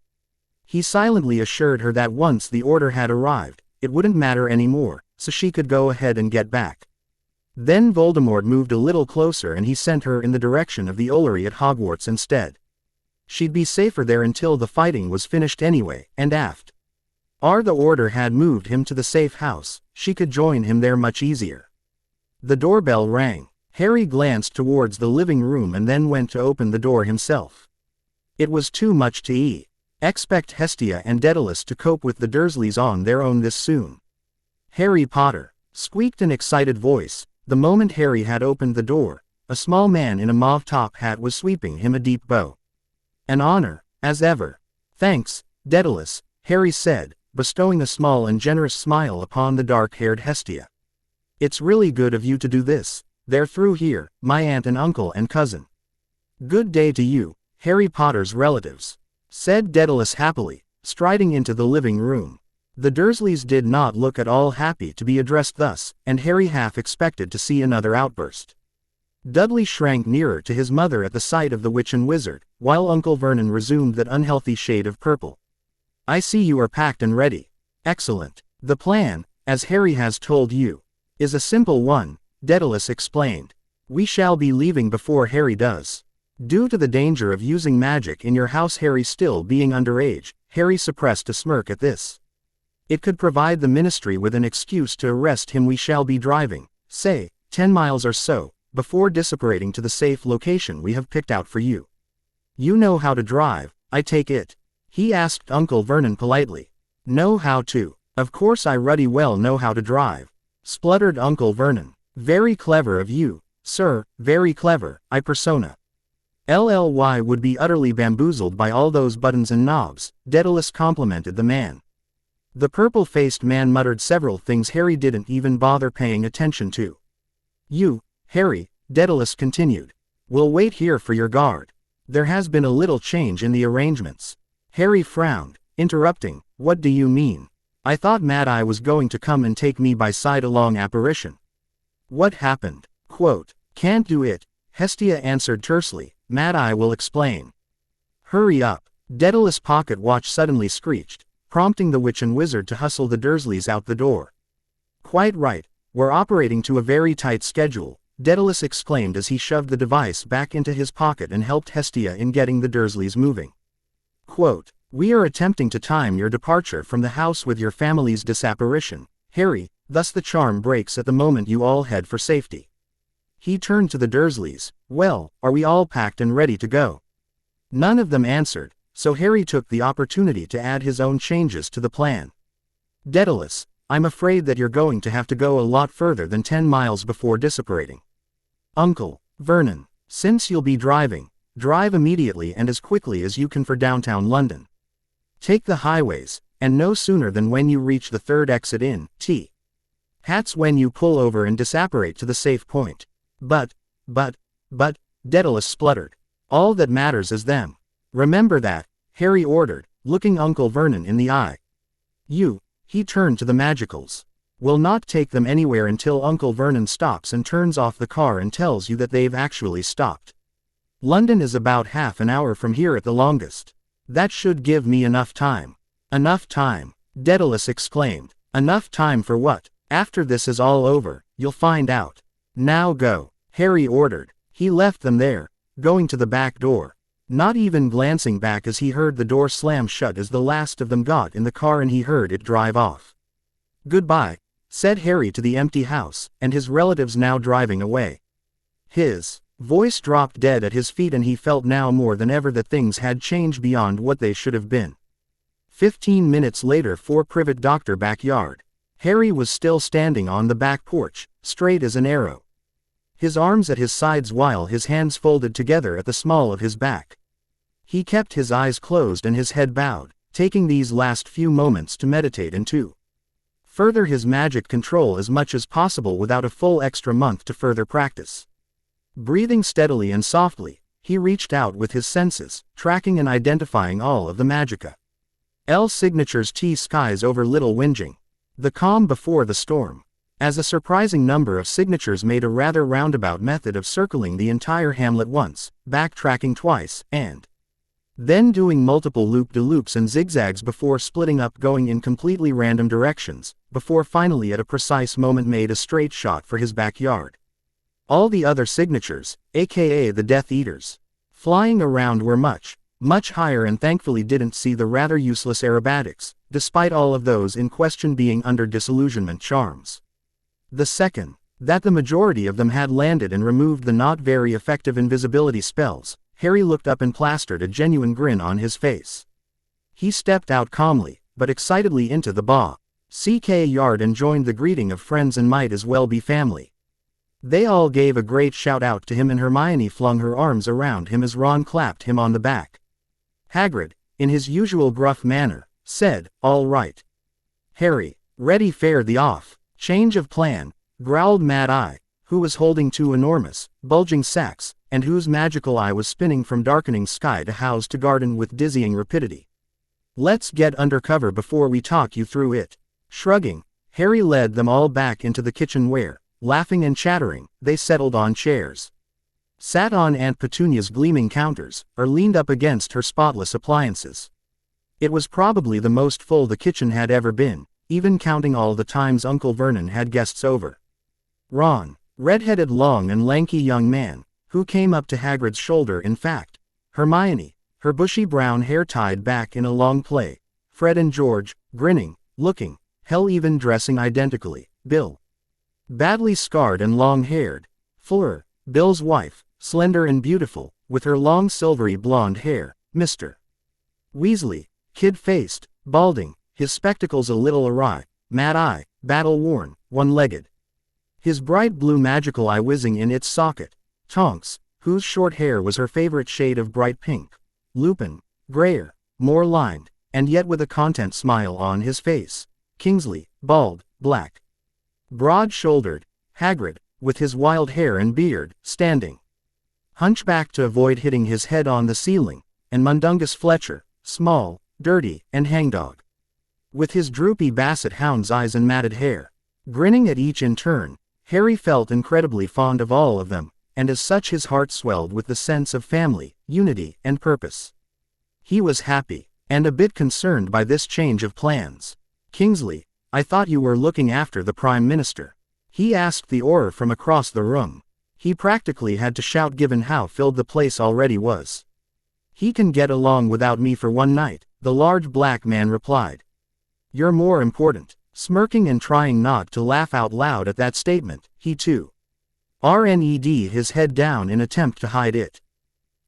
Speaker 1: He silently assured her that once the order had arrived, it wouldn't matter anymore, so she could go ahead and get back. Then Voldemort moved a little closer and he sent her in the direction of the Ollery at Hogwarts instead. She'd be safer there until the fighting was finished anyway, and after the order had moved him to the safe house, she could join him there much easier. The doorbell rang. Harry glanced towards the living room and then went to open the door himself. It was too much to expect Hestia and Daedalus to cope with the Dursleys on their own this soon. "Harry Potter," squeaked an excited voice. The moment Harry had opened the door, a small man in a mauve top hat was sweeping him a deep bow. "An honor, as ever." "Thanks, Daedalus," Harry said, bestowing a small and generous smile upon the dark-haired Hestia. "It's really good of you to do this. They're through here, my aunt and uncle and cousin." "Good day to you, Harry Potter's relatives," said Daedalus happily, striding into the living room. The Dursleys did not look at all happy to be addressed thus, and Harry half expected to see another outburst. Dudley shrank nearer to his mother at the sight of the witch and wizard, while Uncle Vernon resumed that unhealthy shade of purple. "I see you are packed and ready. Excellent. The plan, as Harry has told you, is a simple one," Daedalus explained. "We shall be leaving before Harry does. Due to the danger of using magic in your house, Harry still being underage," Harry suppressed a smirk at this. "It could provide the Ministry with an excuse to arrest him. We shall be driving, say, 10 miles or so, before disapparating to the safe location we have picked out for you. You know how to drive, I take it?" he asked Uncle Vernon politely. "Know how to? Of course I ruddy well know how to drive," spluttered Uncle Vernon. "Very clever of you, sir, very clever. I persona LLY would be utterly bamboozled by all those buttons and knobs," Daedalus complimented the man. The purple-faced man muttered several things Harry didn't even bother paying attention to. "You, Harry," Daedalus continued, "will wait here for your guard. There has been a little change in the arrangements." Harry frowned, interrupting, "What do you mean? I thought Mad Eye was going to come and take me by side-along apparition." "What happened?" Quote, "Can't do it," Hestia answered tersely. "Mad Eye will explain." "Hurry up," Daedalus' pocket watch suddenly screeched, prompting the witch and wizard to hustle the Dursleys out the door. "Quite right, we're operating to a very tight schedule," Daedalus exclaimed as he shoved the device back into his pocket and helped Hestia in getting the Dursleys moving. Quote, "We are attempting to time your departure from the house with your family's disapparition, Harry, thus the charm breaks at the moment you all head for safety." He turned to the Dursleys. "Well, are we all packed and ready to go?" None of them answered, so Harry took the opportunity to add his own changes to the plan. "Daedalus, I'm afraid that you're going to have to go a lot further than 10 miles before disapparating. Uncle Vernon, since you'll be driving, drive immediately and as quickly as you can for downtown London. Take the highways, and no sooner than when you reach the third exit in T. Hats when you pull over and disapparate to the safe point. But, Daedalus spluttered. All that matters is them. Remember that," Harry ordered, looking Uncle Vernon in the eye. He turned to the magicals. We'll not take them anywhere until Uncle Vernon stops and turns off the car and tells you that they've actually stopped. London is about half an hour from here at the longest. That should give me enough time. Enough time, Daedalus exclaimed. Enough time for what? After this is all over, you'll find out. Now go, Harry ordered. He left them there, going to the back door, not even glancing back as he heard the door slam shut as the last of them got in the car and he heard it drive off. Goodbye, said Harry to the empty house, and his relatives now driving away. His voice dropped dead at his feet and he felt now more than ever that things had changed beyond what they should have been. 15 minutes later, 4 Privet Doctor backyard. Harry was still standing on the back porch, straight as an arrow. His arms at his sides while his hands folded together at the small of his back. He kept his eyes closed and his head bowed, taking these last few moments to meditate and to further his magic control as much as possible without a full extra month to further practice. Breathing steadily and softly, he reached out with his senses, tracking and identifying all of the magicka. L signatures T skies over little whinging. The calm before the storm. As a surprising number of signatures made a rather roundabout method of circling the entire hamlet once, backtracking twice, and then doing multiple loop-de-loops and zigzags before splitting up going in completely random directions, before finally at a precise moment made a straight shot for his backyard. All the other signatures, aka the Death Eaters, flying around were much higher and thankfully didn't see the rather useless aerobatics, despite all of those in question being under disillusionment charms. The second, that the majority of them had landed and removed the not very effective invisibility spells, Harry looked up and plastered a genuine grin on his face. He stepped out calmly, but excitedly into the CK yard and joined the greeting of friends and might as well be family. They all gave a great shout out to him and Hermione flung her arms around him as Ron clapped him on the back. Hagrid, in his usual gruff manner, said, "All right. Harry, ready fare thee off." "Change of plan," growled Mad Eye, who was holding 2 enormous, bulging sacks, and whose magical eye was spinning from darkening sky to house to garden with dizzying rapidity. "Let's get under cover before we talk you through it." Shrugging, Harry led them all back into the kitchen where, laughing and chattering, they settled on chairs, sat on Aunt Petunia's gleaming counters, or leaned up against her spotless appliances. It was probably the most full the kitchen had ever been, even counting all the times Uncle Vernon had guests over. Ron, red-headed long and lanky young man, who came up to Hagrid's shoulder in fact. Hermione, her bushy brown hair tied back in a long plait. Fred and George, grinning, looking, hell even dressing identically. Bill, badly scarred and long-haired. Fleur, Bill's wife, slender and beautiful, with her long silvery blonde hair. Mr. Weasley, kid-faced, balding, his spectacles a little awry, Mad Eye, battle-worn, one-legged. His bright blue magical eye whizzing in its socket. Tonks, whose short hair was her favorite shade of bright pink. Lupin, grayer, more lined, and yet with a content smile on his face. Kingsley, bald, black, broad-shouldered. Hagrid, with his wild hair and beard, standing hunchback to avoid hitting his head on the ceiling, and Mundungus Fletcher, small, dirty, and hangdog, with his droopy basset hound's eyes and matted hair, grinning at each in turn. Harry felt incredibly fond of all of them, and as such his heart swelled with the sense of family, unity, and purpose. He was happy, and a bit concerned by this change of plans. "Kingsley, I thought you were looking after the Prime Minister," he asked the Auror from across the room. He practically had to shout given how filled the place already was. "He can get along without me for one night," the large black man replied. "You're more important." Smirking and trying not to laugh out loud at that statement, he too rned his head down in attempt to hide it.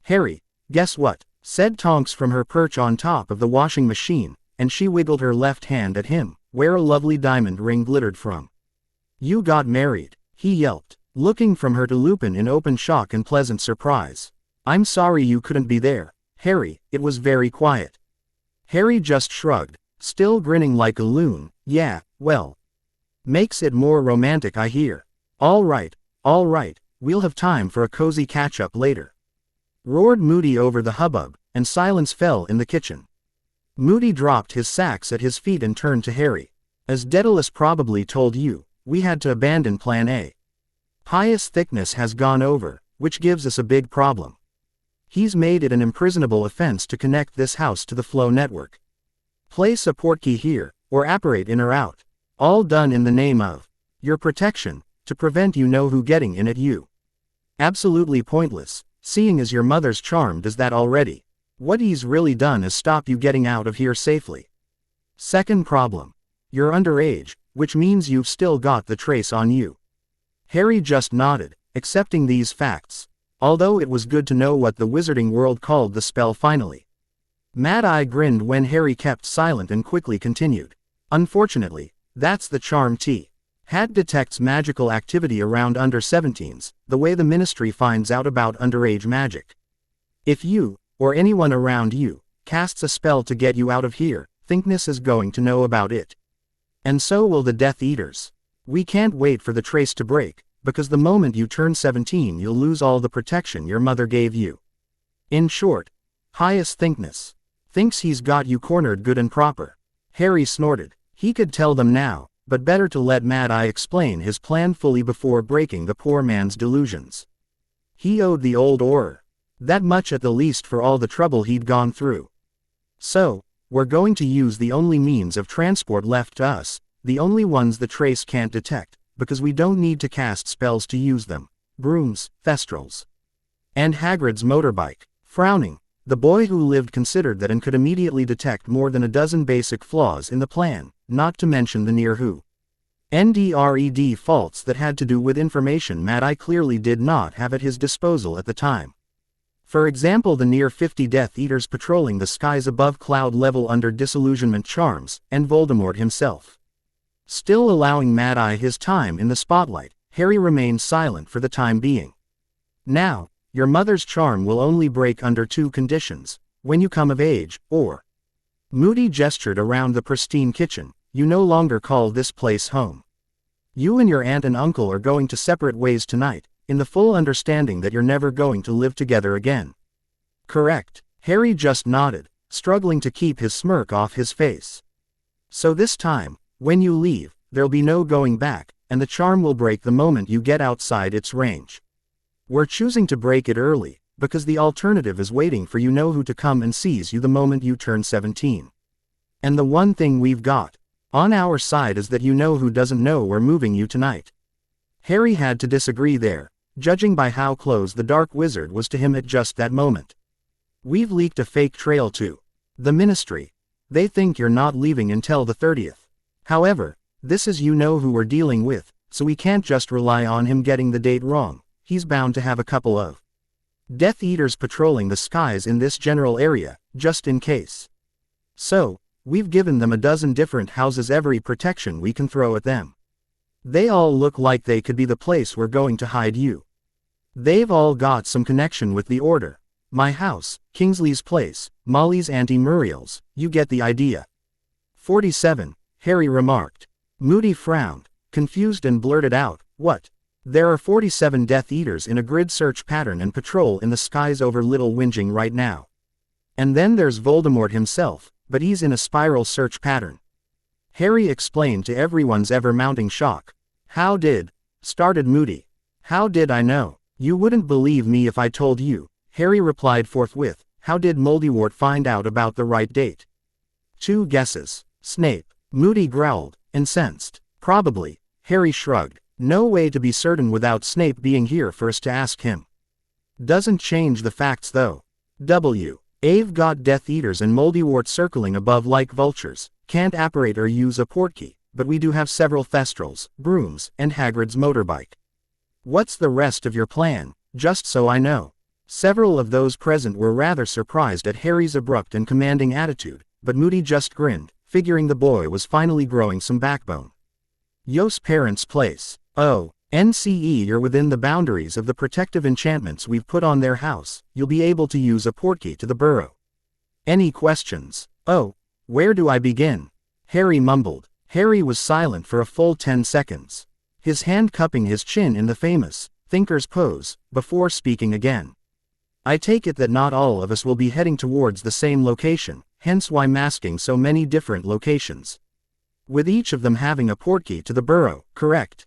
Speaker 1: "Harry, guess what?" said Tonks from her perch on top of the washing machine, and she wiggled her left hand at him, where a lovely diamond ring glittered from. "You got married," he yelped, looking from her to Lupin in open shock and pleasant surprise. "I'm sorry you couldn't be there, Harry, it was very quiet." Harry just shrugged, still grinning like a loon. "Yeah, well, makes it more romantic I hear." All right, we'll have time for a cozy catch-up later," roared Moody over the hubbub, and silence fell in the kitchen. Moody dropped his sacks at his feet and turned to Harry. As Daedalus probably told you, we had to abandon Plan A. Pious Thickness has gone over, which gives us a big problem. He's made it an imprisonable offense to connect this house to the flow network. Place a portkey here, or apparate in or out. All done in the name of your protection, to prevent you know who getting in at you. Absolutely pointless, seeing as your mother's charm does that already. What he's really done is stop you getting out of here safely. Second problem. You're underage, which means you've still got the trace on you. Harry just nodded, accepting these facts, although it was good to know what the wizarding world called the spell finally. Mad Eye grinned when Harry kept silent and quickly continued. Unfortunately, that's the charm T. Hat detects magical activity around under 17s, the way the Ministry finds out about underage magic. If you, or anyone around you, casts a spell to get you out of here, Thickness is going to know about it. And so will the Death Eaters. We can't wait for the trace to break, because the moment you turn 17 you'll lose all the protection your mother gave you. In short, Pious Thickness thinks he's got you cornered good and proper. Harry snorted. He could tell them now, but better to let Mad Eye explain his plan fully before breaking the poor man's delusions. He owed the old Auror that much at the least for all the trouble he'd gone through. So, we're going to use the only means of transport left to us, the only ones the trace can't detect, because we don't need to cast spells to use them. Brooms, Thestrals, and Hagrid's motorbike. Frowning, the boy who lived considered that and could immediately detect more than a dozen basic flaws in the plan, not to mention the near-who. NDRED faults that had to do with information Mad Eye clearly did not have at his disposal at the time. For example, the near 50 Death Eaters patrolling the skies above cloud level under disillusionment charms, and Voldemort himself. Still allowing Mad Eye his time in the spotlight, Harry remained silent for the time being. Now, your mother's charm will only break under two conditions: when you come of age, or Moody gestured around the pristine kitchen, you no longer call this place home. You and your aunt and uncle are going to separate ways tonight, in the full understanding that you're never going to live together again. Correct. Harry just nodded, struggling to keep his smirk off his face. So this time, when you leave, there'll be no going back, and the charm will break the moment you get outside its range. We're choosing to break it early, because the alternative is waiting for you know who to come and seize you the moment you turn 17. And the one thing we've got on our side is that you know who doesn't know we're moving you tonight. Harry had to disagree there, judging by how close the Dark Wizard was to him at just that moment. We've leaked a fake trail to the Ministry. They think you're not leaving until the 30th. However, this is you know who we're dealing with, so we can't just rely on him getting the date wrong. He's bound to have a couple of Death Eaters patrolling the skies in this general area, just in case. So, we've given them a dozen different houses every protection we can throw at them. They all look like they could be the place we're going to hide you. They've all got some connection with the Order. My house, Kingsley's place, Molly's Auntie Muriel's, you get the idea. 47, Harry remarked. Moody frowned, confused and blurted out, what? There are 47 Death Eaters in a grid search pattern and patrol in the skies over Little Whinging right now. And then there's Voldemort himself, but he's in a spiral search pattern. Harry explained to everyone's ever-mounting shock. How did? Started Moody. How did I know? You wouldn't believe me if I told you, Harry replied forthwith. How did Moldywort find out about the right date? 2 guesses. Snape. Moody growled, incensed. Probably. Harry shrugged. No way to be certain without Snape being here first to ask him. Doesn't change the facts though. I've got Death Eaters and Moldywort circling above like vultures. Can't apparate or use a portkey, but we do have several Thestrals, brooms, and Hagrid's motorbike. What's the rest of your plan, just so I know? Several of those present were rather surprised at Harry's abrupt and commanding attitude, but Moody just grinned, figuring the boy was finally growing some backbone. Yo's parents' place. Oh, NCE, you're within the boundaries of the protective enchantments we've put on their house. You'll be able to use a portkey to the Burrow. Any questions? Oh, where do I begin? Harry mumbled. Harry was silent for a full 10 seconds, his hand cupping his chin in the famous thinker's pose, before speaking again. I take it that not all of us will be heading towards the same location, hence why masking so many different locations. With each of them having a portkey to the burrow, correct?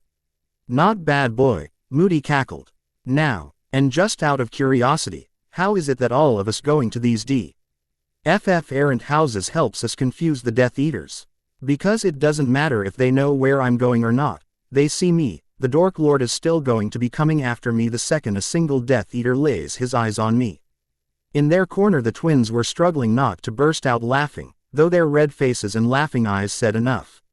Speaker 1: Not bad, boy, Moody cackled. Now, and just out of curiosity, how is it that all of us going to these D.F.F. errant houses helps us confuse the Death Eaters? Because it doesn't matter if they know where I'm going or not, they see me, the Dork Lord is still going to be coming after me the second a single Death Eater lays his eyes on me. In their corner the twins were struggling not to burst out laughing, though their red faces and laughing eyes said enough.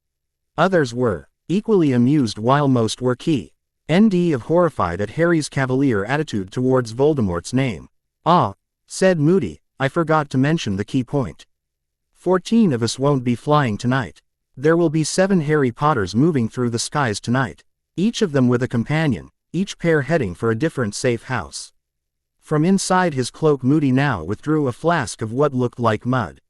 Speaker 1: Others were equally amused while most were K.N.D. of horrified at Harry's cavalier attitude towards Voldemort's name. Ah, said Moody, I forgot to mention the key point. 14 of us won't be flying tonight. There will be 7 Harry Potters moving through the skies tonight, each of them with a companion, each pair heading for a different safe house. From inside his cloak Moody now withdrew a flask of what looked like mud.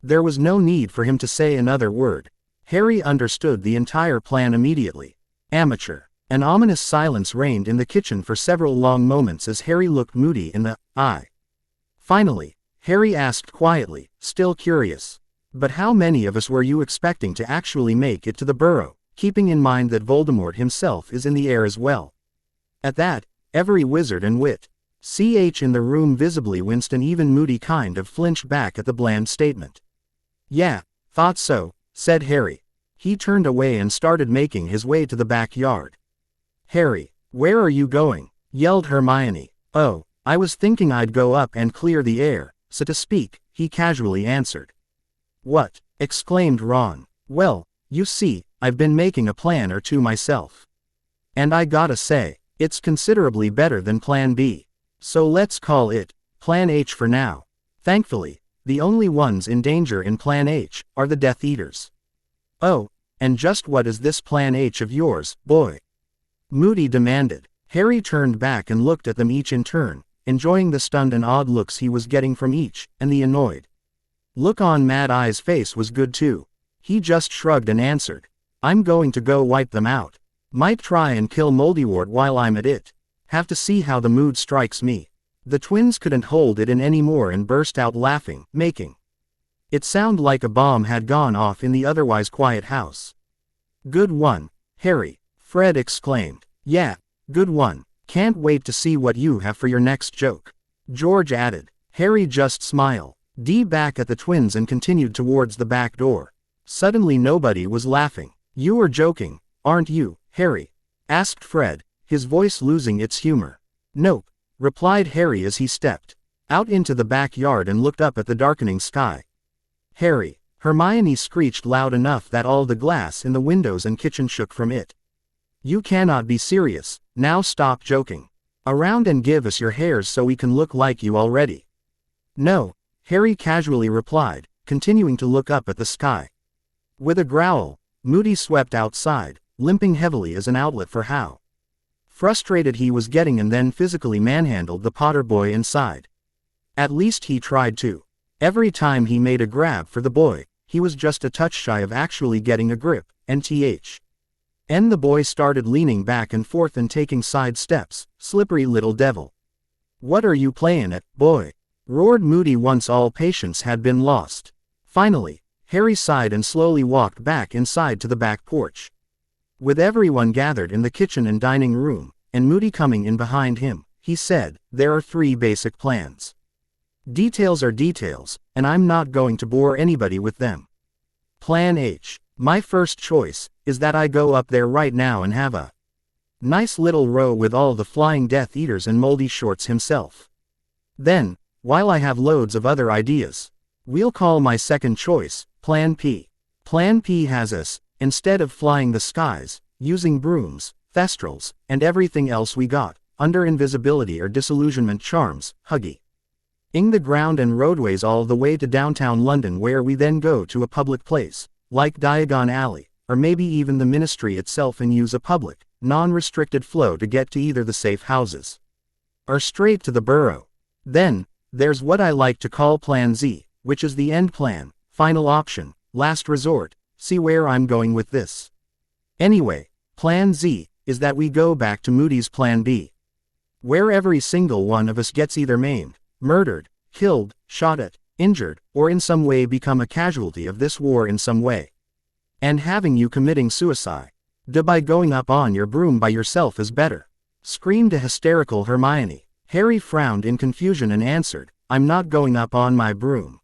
Speaker 1: There was no need for him to say another word. Harry understood the entire plan immediately. Amateur. An ominous silence reigned in the kitchen for several long moments as Harry looked Moody in the eye. Finally, Harry asked quietly, still curious. But how many of us were you expecting to actually make it to the burrow, keeping in mind that Voldemort himself is in the air as well? At that, every wizard and wit.ch in the room visibly winced and even Moody kind of flinched back at the bland statement. Yeah, thought so, said Harry. He turned away and started making his way to the backyard. Harry, where are you going? Yelled Hermione. Oh, I was thinking I'd go up and clear the air, so to speak, he casually answered. What? Exclaimed Ron. Well, you see, I've been making a plan or two myself. And I gotta say, it's considerably better than Plan B. So let's call it Plan H for now. Thankfully, the only ones in danger in Plan H are the Death Eaters. Oh, and just what is this Plan H of yours, boy? Moody demanded. Harry turned back and looked at them each in turn, enjoying the stunned and odd looks he was getting from each, and the annoyed look on Mad Eye's face was good too. He just shrugged and answered. I'm going to go wipe them out. Might try and kill Moldywort while I'm at it. Have to see how the mood strikes me. The twins couldn't hold it in any more and burst out laughing, making it sound like a bomb had gone off in the otherwise quiet house. Good one, Harry, Fred exclaimed. Yeah, good one. Can't wait to see what you have for your next joke. George added. Harry just smiled back at the twins and continued towards the back door. Suddenly nobody was laughing. You are joking, aren't you, Harry? Asked Fred, his voice losing its humor. Nope, replied Harry as he stepped out into the backyard and looked up at the darkening sky. Harry, Hermione screeched loud enough that all the glass in the windows and kitchen shook from it. You cannot be serious, now stop joking around and give us your hairs so we can look like you already. No, Harry casually replied, continuing to look up at the sky. With a growl, Moody swept outside, limping heavily as an outlet for how frustrated he was getting and then physically manhandled the Potter boy inside. At least he tried to. Every time he made a grab for the boy, he was just a touch shy of actually getting a grip, and the boy started leaning back and forth and taking side steps, slippery little devil. What are you playing at, boy? Roared Moody once all patience had been lost. Finally, Harry sighed and slowly walked back inside to the back porch. With everyone gathered in the kitchen and dining room, and Moody coming in behind him, he said, there are 3 basic plans. Details are details, and I'm not going to bore anybody with them. Plan H. My first choice is that I go up there right now and have a nice little row with all the flying Death Eaters and Moldy Shorts himself. Then, while I have loads of other ideas, we'll call my second choice Plan P. Plan P has us, instead of flying the skies, using brooms, thestrals, and everything else we got, under invisibility or disillusionment charms, hugging the ground and roadways all the way to downtown London, where we then go to a public place, like Diagon Alley, or maybe even the Ministry itself, and use a public, non-restricted flow to get to either the safe houses or straight to the burrow. Then, there's what I like to call Plan Z, which is the end plan, final option, last resort. See where I'm going with this? Anyway, Plan Z is that we go back to Moody's Plan B, where every single one of us gets either maimed, murdered, killed, shot at, injured, or in some way become a casualty of this war in some way. And having you committing suicide. By going up on your broom by yourself is better. Screamed a hysterical Hermione. Harry frowned in confusion and answered, I'm not going up on my broom.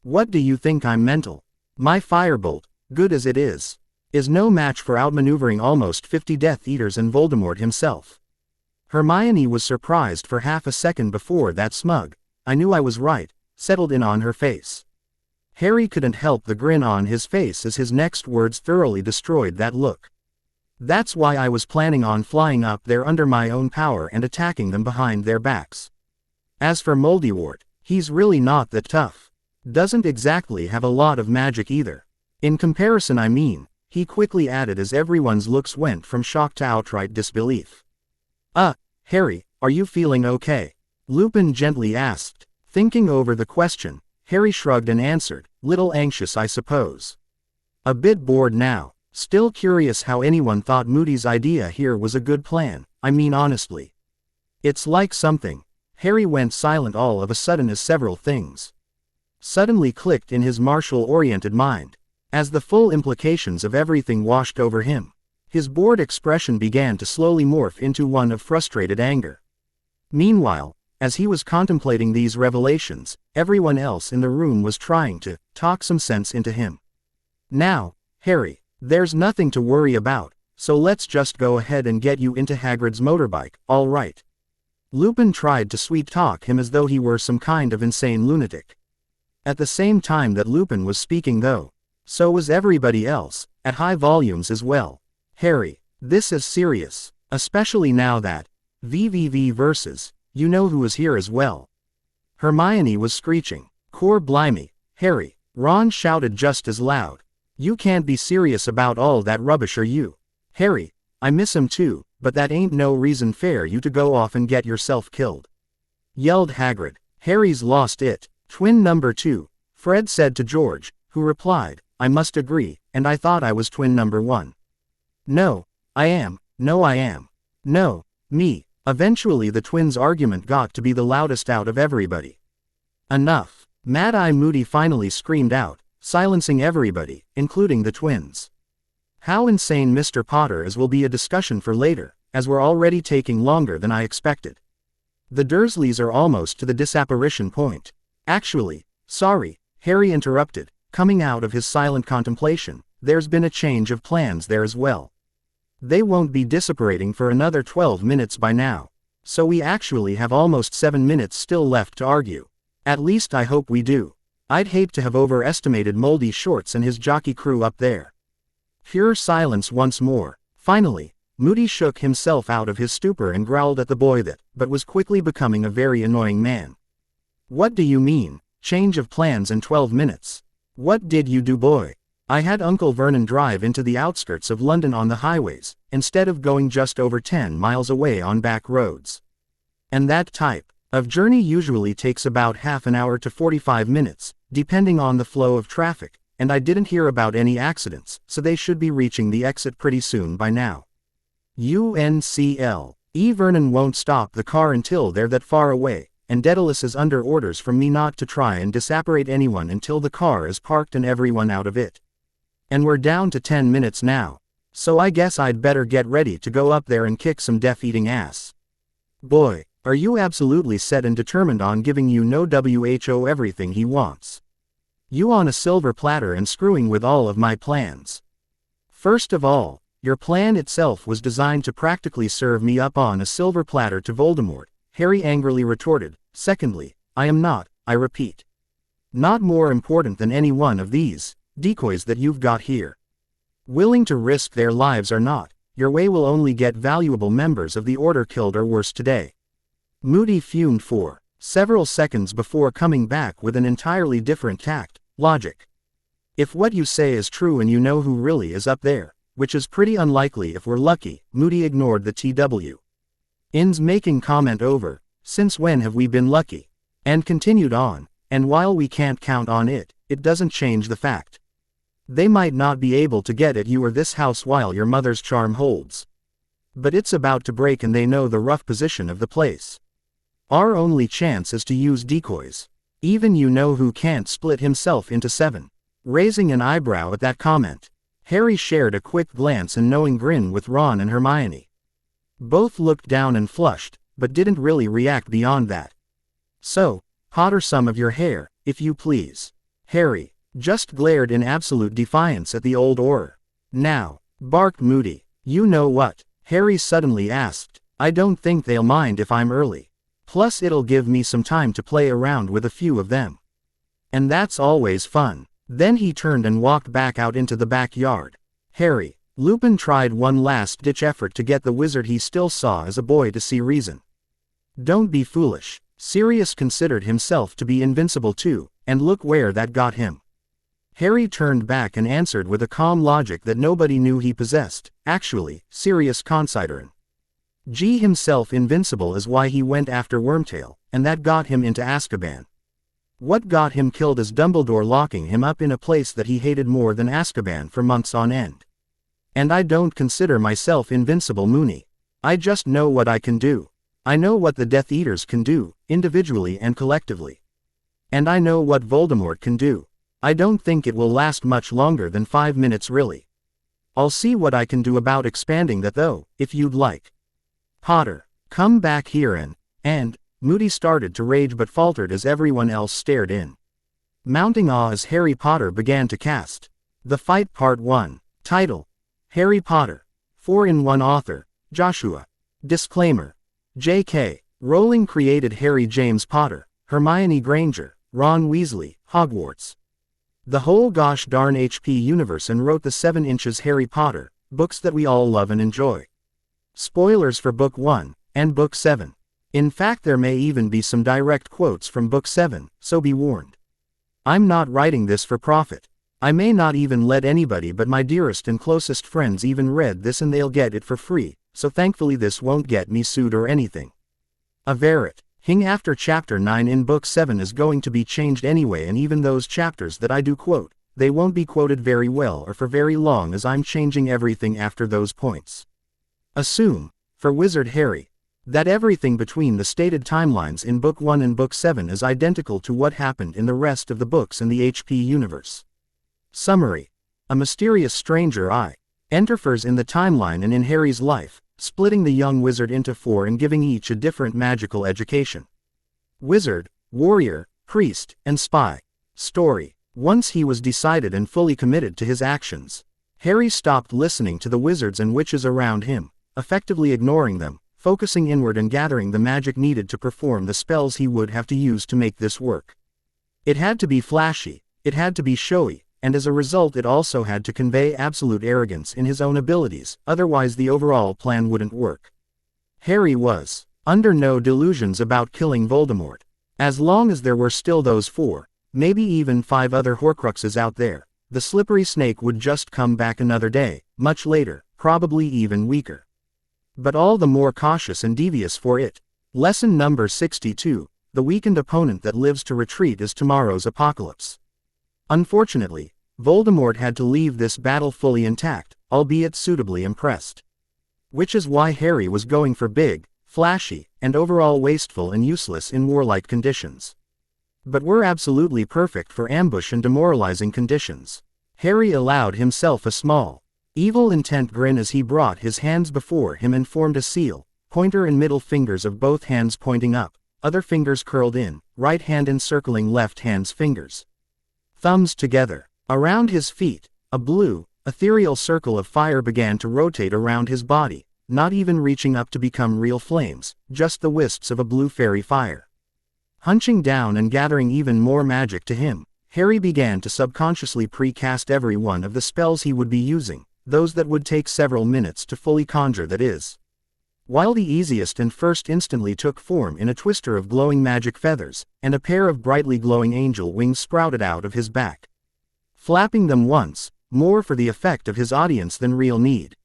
Speaker 1: What do you think, I'm mental? My firebolt, good as it is no match for outmaneuvering almost 50 Death Eaters and Voldemort himself. Hermione was surprised for half a second before that smug, I knew I was right, settled in on her face. Harry couldn't help the grin on his face as his next words thoroughly destroyed that look. That's why I was planning on flying up there under my own power and attacking them behind their backs. As for Moldywort, he's really not that tough. Doesn't exactly have a lot of magic either. In comparison, I mean, he quickly added as everyone's looks went from shock to outright disbelief. Harry, are you feeling okay? Lupin gently asked. Thinking over the question, Harry shrugged and answered, little anxious I suppose. A bit bored now, still curious how anyone thought Moody's idea here was a good plan, I mean honestly. It's like something. Harry went silent all of a sudden as several things suddenly clicked in his martial-oriented mind. As the full implications of everything washed over him, his bored expression began to slowly morph into one of frustrated anger. Meanwhile, as he was contemplating these revelations, everyone else in the room was trying to talk some sense into him. Now, Harry, there's nothing to worry about, so let's just go ahead and get you into Hagrid's motorbike, all right? Lupin tried to sweet-talk him as though he were some kind of insane lunatic. At the same time that Lupin was speaking though, so was everybody else, at high volumes as well. Harry, this is serious, especially now that, VVV versus, you know who is here as well. Hermione was screeching. Cor blimey, Harry, Ron shouted just as loud. You can't be serious about all that rubbish, are you? Harry, I miss him too, but that ain't no reason fair you to go off and get yourself killed. Yelled Hagrid. Harry's lost it. Twin number 2, Fred said to George, who replied, I must agree, and I thought I was twin number 1. No, I am, no I am. No, me. Eventually the twins' argument got to be the loudest out of everybody. Enough. Mad-Eye Moody finally screamed out, silencing everybody, including the twins. How insane Mr. Potter is will be a discussion for later, as we're already taking longer than I expected. The Dursleys are almost to the disapparition point. Actually, sorry, Harry interrupted, coming out of his silent contemplation, there's been a change of plans there as well. They won't be disapparating for another 12 minutes by now, so we actually have almost 7 minutes still left to argue. At least I hope we do. I'd hate to have overestimated Moldy Shorts and his jockey crew up there. Pure silence once more. Finally, Moody shook himself out of his stupor and growled at the boy but was quickly becoming a very annoying man. What do you mean, change of plans in 12 minutes? What did you do, boy? I had Uncle Vernon drive into the outskirts of London on the highways, instead of going just over 10 miles away on back roads. And that type of journey usually takes about half an hour to 45 minutes, depending on the flow of traffic, and I didn't hear about any accidents, so they should be reaching the exit pretty soon by now. UNCL. Vernon won't stop the car until they're that far away, and Daedalus is under orders from me not to try and disapparate anyone until the car is parked and everyone out of it. And we're down to 10 minutes now, so I guess I'd better get ready to go up there and kick some death-eating ass. Boy, are you absolutely set and determined on giving you no WHO everything he wants. You on a silver platter and screwing with all of my plans. First of all, your plan itself was designed to practically serve me up on a silver platter to Voldemort, Harry angrily retorted. Secondly, I am not, I repeat, not more important than any one of these decoys that you've got here. Willing to risk their lives or not, your way will only get valuable members of the Order killed or worse today. Moody fumed for several seconds before coming back with an entirely different tact, logic. If what you say is true and you know who really is up there, which is pretty unlikely if we're lucky, Moody ignored the TW.'s making comment over, since when have we been lucky? And continued on, and while we can't count on it, it doesn't change the fact. They might not be able to get at you or this house while your mother's charm holds. But it's about to break and they know the rough position of the place. Our only chance is to use decoys. Even you know who can't split himself into 7. Raising an eyebrow at that comment, Harry shared a quick glance and knowing grin with Ron and Hermione. Both looked down and flushed, but didn't really react beyond that. So, Potter, some of your hair, if you please. Harry just glared in absolute defiance at the old Auror. Now, barked Moody. You know what? Harry suddenly asked. I don't think they'll mind if I'm early. Plus it'll give me some time to play around with a few of them. And that's always fun. Then he turned and walked back out into the backyard. Harry, Lupin tried one last-ditch effort to get the wizard he still saw as a boy to see reason. Don't be foolish. Sirius considered himself to be invincible too, and look where that got him. Harry turned back and answered with a calm logic that nobody knew he possessed. Actually, Sirius considered G himself invincible is why he went after Wormtail, and that got him into Azkaban. What got him killed is Dumbledore locking him up in a place that he hated more than Azkaban for months on end. And I don't consider myself invincible, Moony. I just know what I can do. I know what the Death Eaters can do, individually and collectively. And I know what Voldemort can do. I don't think it will last much longer than 5 minutes really. I'll see what I can do about expanding that though, if you'd like. Potter, come back here and, Moody started to rage but faltered as everyone else stared in. Mounting awe as Harry Potter began to cast. The Fight Part 1. Title: Harry Potter. 4-in-1 Author: Joshua. Disclaimer. J.K. Rowling created Harry James Potter, Hermione Granger, Ron Weasley, Hogwarts. The whole gosh darn HP universe and wrote the 7 inches Harry Potter, books that we all love and enjoy. Spoilers for Book 1, and Book 7. In fact there may even be some direct quotes from Book 7, so be warned. I'm not writing this for profit. I may not even let anybody but my dearest and closest friends even read this and they'll get it for free, so thankfully this won't get me sued or anything. Averett. Hing after Chapter 9 in Book 7 is going to be changed anyway, and even those chapters that I do quote, they won't be quoted very well or for very long as I'm changing everything after those points. Assume, for Wizard Harry, that everything between the stated timelines in Book 1 and Book 7 is identical to what happened in the rest of the books in the HP universe. Summary. A mysterious stranger enters in the timeline and in Harry's life, splitting the young wizard into 4 and giving each a different magical education. Wizard, warrior, priest, and spy. Story. Once he was decided and fully committed to his actions, Harry stopped listening to the wizards and witches around him, effectively ignoring them, focusing inward and gathering the magic needed to perform the spells he would have to use to make this work. It had to be flashy, it had to be showy, and as a result it also had to convey absolute arrogance in his own abilities, otherwise the overall plan wouldn't work. Harry was under no delusions about killing Voldemort. As long as there were still those 4, maybe even 5 other Horcruxes out there, the slippery snake would just come back another day, much later, probably even weaker. But all the more cautious and devious for it. Lesson number 62, the weakened opponent that lives to retreat is tomorrow's apocalypse. Unfortunately, Voldemort had to leave this battle fully intact, albeit suitably impressed. Which is why Harry was going for big, flashy, and overall wasteful and useless in warlike conditions. But were absolutely perfect for ambush and demoralizing conditions. Harry allowed himself a small, evil intent grin as he brought his hands before him and formed a seal, pointer and middle fingers of both hands pointing up, other fingers curled in, right hand encircling left hand's fingers. Thumbs together. Around his feet, a blue, ethereal circle of fire began to rotate around his body, not even reaching up to become real flames, just the wisps of a blue fairy fire. Hunching down and gathering even more magic to him, Harry began to subconsciously pre-cast every one of the spells he would be using, those that would take several minutes to fully conjure, that is. While the easiest and first instantly took form in a twister of glowing magic feathers, and a pair of brightly glowing angel wings sprouted out of his back. Flapping them once, more for the effect of his audience than real need.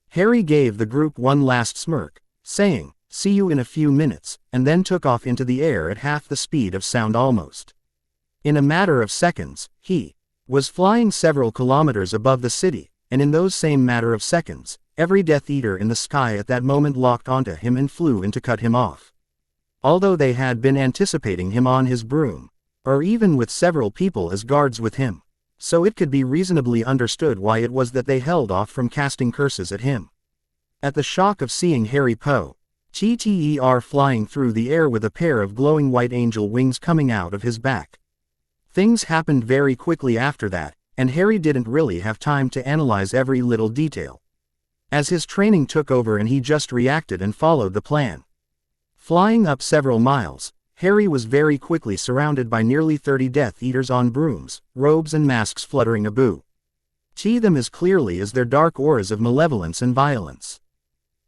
Speaker 1: Harry gave the group one last smirk, saying, "See you in a few minutes," and then took off into the air at half the speed of sound almost. In a matter of seconds, he was flying several kilometers above the city, and in those same matter of seconds, every Death Eater in the sky at that moment locked onto him and flew in to cut him off. Although they had been anticipating him on his broom, or even with several people as guards with him. so it could be reasonably understood why it was that they held off from casting curses at him. At the shock of seeing Harry Potter flying through the air with a pair of glowing white angel wings coming out of his back. Things happened very quickly after that, and Harry didn't really have time to analyze every little detail. As his training took over and he just reacted and followed the plan. Flying up several miles, Harry was very quickly surrounded by nearly 30 Death Eaters on brooms, robes and masks fluttering about them as clearly as their dark auras of malevolence and violence.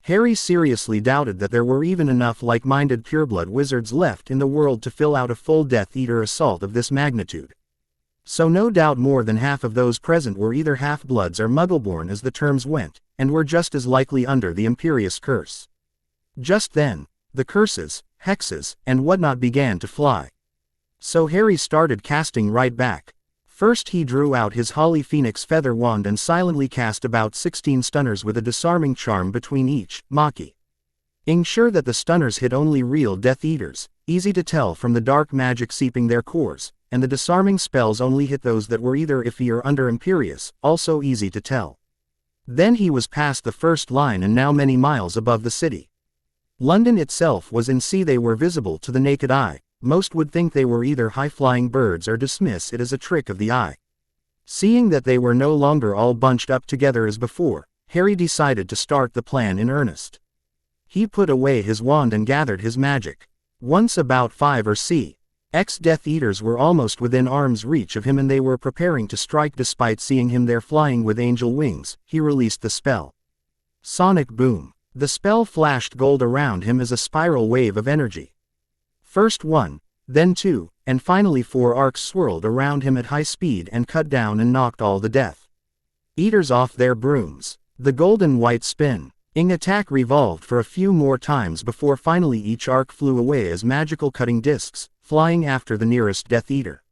Speaker 1: Harry seriously doubted that there were even enough like-minded pureblood wizards left in the world to fill out a full Death Eater assault of this magnitude. So no doubt more than half of those present were either half-bloods or Muggleborn as the terms went, and were just as likely under the Imperious curse. Just then, the curses, hexes, and whatnot began to fly. So Harry started casting right back. First he drew out his Holly Phoenix feather wand and silently cast about 16 stunners with a disarming charm between each, making sure that the stunners hit only real Death Eaters, easy to tell from the dark magic seeping their cores, and the disarming spells only hit those that were either iffy or under Imperious, also easy to tell. Then he was past the first line and now many miles above the city. London itself was in sea. They were visible to the naked eye. Most would think they were either high-flying birds or dismiss it as a trick of the eye. Seeing that they were no longer all bunched up together as before, Harry decided to start the plan in earnest. He put away his wand and gathered his magic. Once about 5 or 6 Death Eaters were almost within arm's reach of him and they were preparing to strike. Despite seeing him there flying with angel wings, he released the spell. Sonic Boom. The spell flashed gold around him as a spiral wave of energy. First 1, then 2, and finally 4 arcs swirled around him at high speed and cut down and knocked all the Death Eaters off their brooms. The golden white spinning attack revolved for a few more times before finally each arc flew away as magical cutting discs, flying after the nearest Death Eater.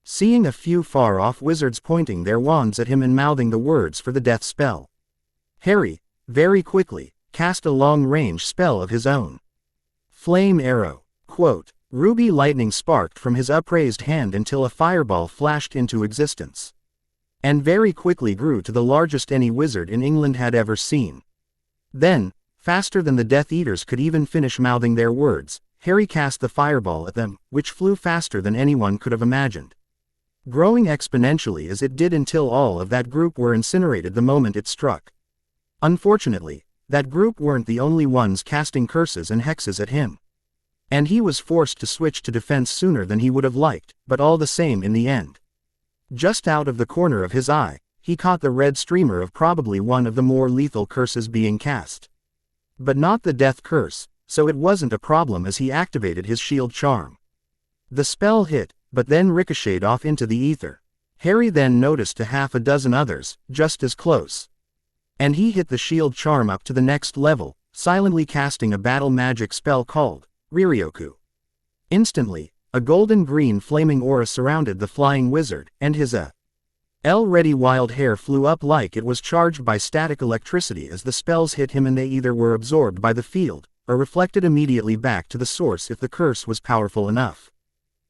Speaker 1: Seeing a few far-off wizards pointing their wands at him and mouthing the words for the death spell, Harry, very quickly, cast a long-range spell of his own. Flame Arrow. Quote, ruby lightning sparked from his upraised hand until a fireball flashed into existence. And very quickly grew to the largest any wizard in England had ever seen. Then, faster than the Death Eaters could even finish mouthing their words, Harry cast the fireball at them, which flew faster than anyone could have imagined. Growing exponentially as it did until all of that group were incinerated the moment it struck. Unfortunately, that group weren't the only ones casting curses and hexes at him. And he was forced to switch to defense sooner than he would have liked, but all the same in the end. Just out of the corner of his eye, he caught the red streamer of probably one of the more lethal curses being cast. But not the death curse, so it wasn't a problem as he activated his shield charm. The spell hit, but then ricocheted off into the ether. Harry then noticed a half a dozen others, just as close. And he hit the shield charm up to the next level, silently casting a battle magic spell called Riryoku. Instantly, a golden-green flaming aura surrounded the flying wizard, and his already wild hair flew up like it was charged by static electricity as the spells hit him, and they either were absorbed by the field, or reflected immediately back to the source if the curse was powerful enough.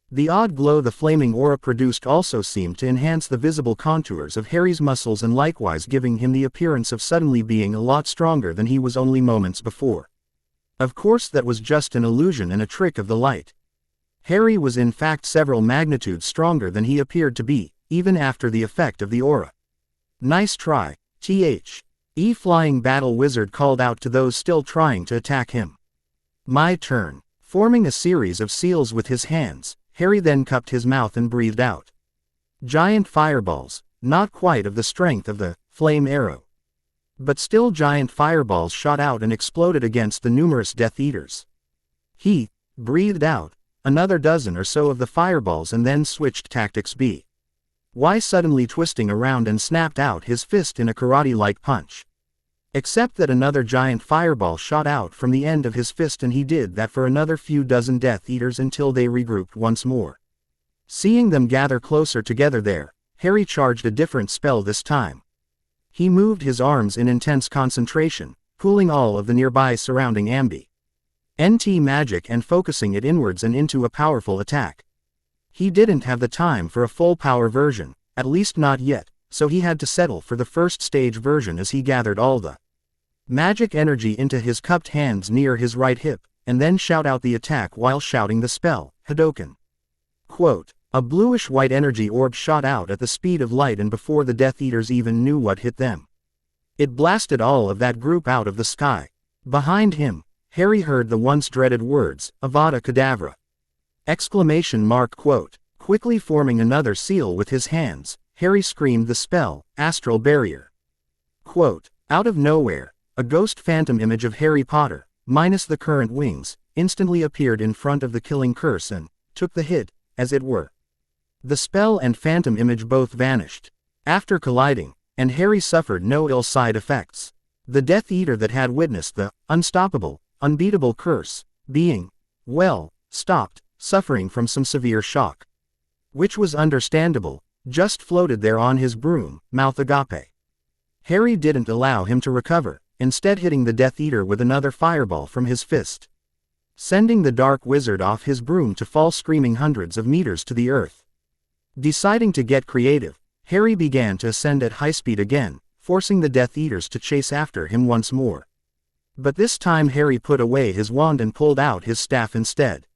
Speaker 1: The odd glow the flaming aura produced also seemed to enhance the visible contours of Harry's muscles and likewise giving him the appearance of suddenly being a lot stronger than he was only moments before. Of course that was just an illusion and a trick of the light. Harry was in fact several magnitudes stronger than he appeared to be, even after the effect of the aura. Nice try, The flying battle wizard called out to those still trying to attack him. My turn. Forming a series of seals with his hands, Harry then cupped his mouth and breathed out. Giant fireballs, not quite of the strength of the flame arrow. But still giant fireballs shot out and exploded against the numerous Death Eaters. He breathed out another dozen or so of the fireballs and then switched tactics suddenly twisting around and snapped out his fist in a karate-like punch. Except that another giant fireball shot out from the end of his fist and he did that for another few dozen Death Eaters until they regrouped once more. Seeing them gather closer together there, Harry charged a different spell this time. He moved his arms in intense concentration, pulling all of the nearby surrounding NT magic and focusing it inwards and into a powerful attack. He didn't have the time for a full power version, at least not yet, so he had to settle for the first stage version as he gathered all the magic energy into his cupped hands near his right hip, and then shout out the attack while shouting the spell, Hadoken. Quote, a bluish-white energy orb shot out at the speed of light, and before the Death Eaters even knew what hit them, it blasted all of that group out of the sky. Behind him, Harry heard the once dreaded words, Avada Kedavra! Exclamation mark quote. Quickly forming another seal with his hands, Harry screamed the spell, Astral Barrier. Quote, out of nowhere, a ghost phantom image of Harry Potter, minus the current wings, instantly appeared in front of the killing curse and took the hit, as it were. The spell and phantom image both vanished after colliding, and Harry suffered no ill side effects. The Death Eater that had witnessed the unstoppable, unbeatable curse, being, well, stopped, suffering from some severe shock. Which was understandable, just floated there on his broom, mouth agape. Harry didn't allow him to recover, instead hitting the Death Eater with another fireball from his fist, sending the dark wizard off his broom to fall screaming hundreds of meters to the earth. Deciding to get creative, Harry began to ascend at high speed again, forcing the Death Eaters to chase after him once more. But this time Harry put away his wand and pulled out his staff instead.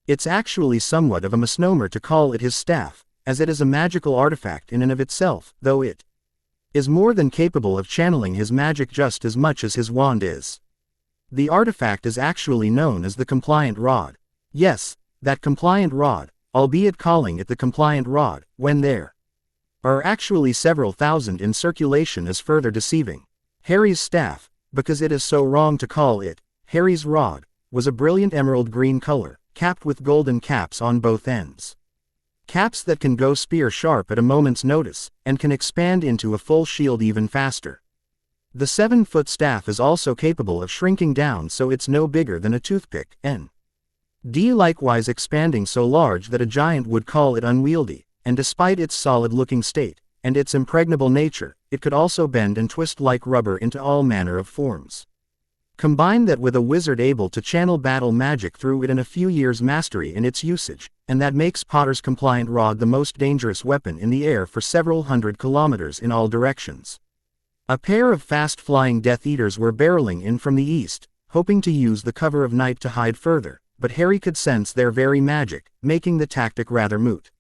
Speaker 1: It's actually somewhat of a misnomer to call it his staff, as it is a magical artifact in and of itself, though it is more than capable of channeling his magic just as much as his wand is. The artifact is actually known as the Compliant Rod. Yes, that Compliant Rod, albeit calling it the Compliant Rod, when there are actually several thousand in circulation, is further deceiving. Harry's staff, because it is so wrong to call it Harry's Rod, was a brilliant emerald green color, capped with golden caps on both ends. Caps that can go spear sharp at a moment's notice, and can expand into a full shield even faster. The 7-foot staff is also capable of shrinking down so it's no bigger than a toothpick, and likewise expanding so large that a giant would call it unwieldy, and despite its solid-looking state, and its impregnable nature, it could also bend and twist like rubber into all manner of forms. Combine that with a wizard able to channel battle magic through it and a few years' mastery in its usage, and that makes Potter's Compliant Rod the most dangerous weapon in the air for several hundred kilometers in all directions. A pair of fast-flying Death Eaters were barreling in from the east, hoping to use the cover of night to hide further, but Harry could sense their very magic, making the tactic rather moot.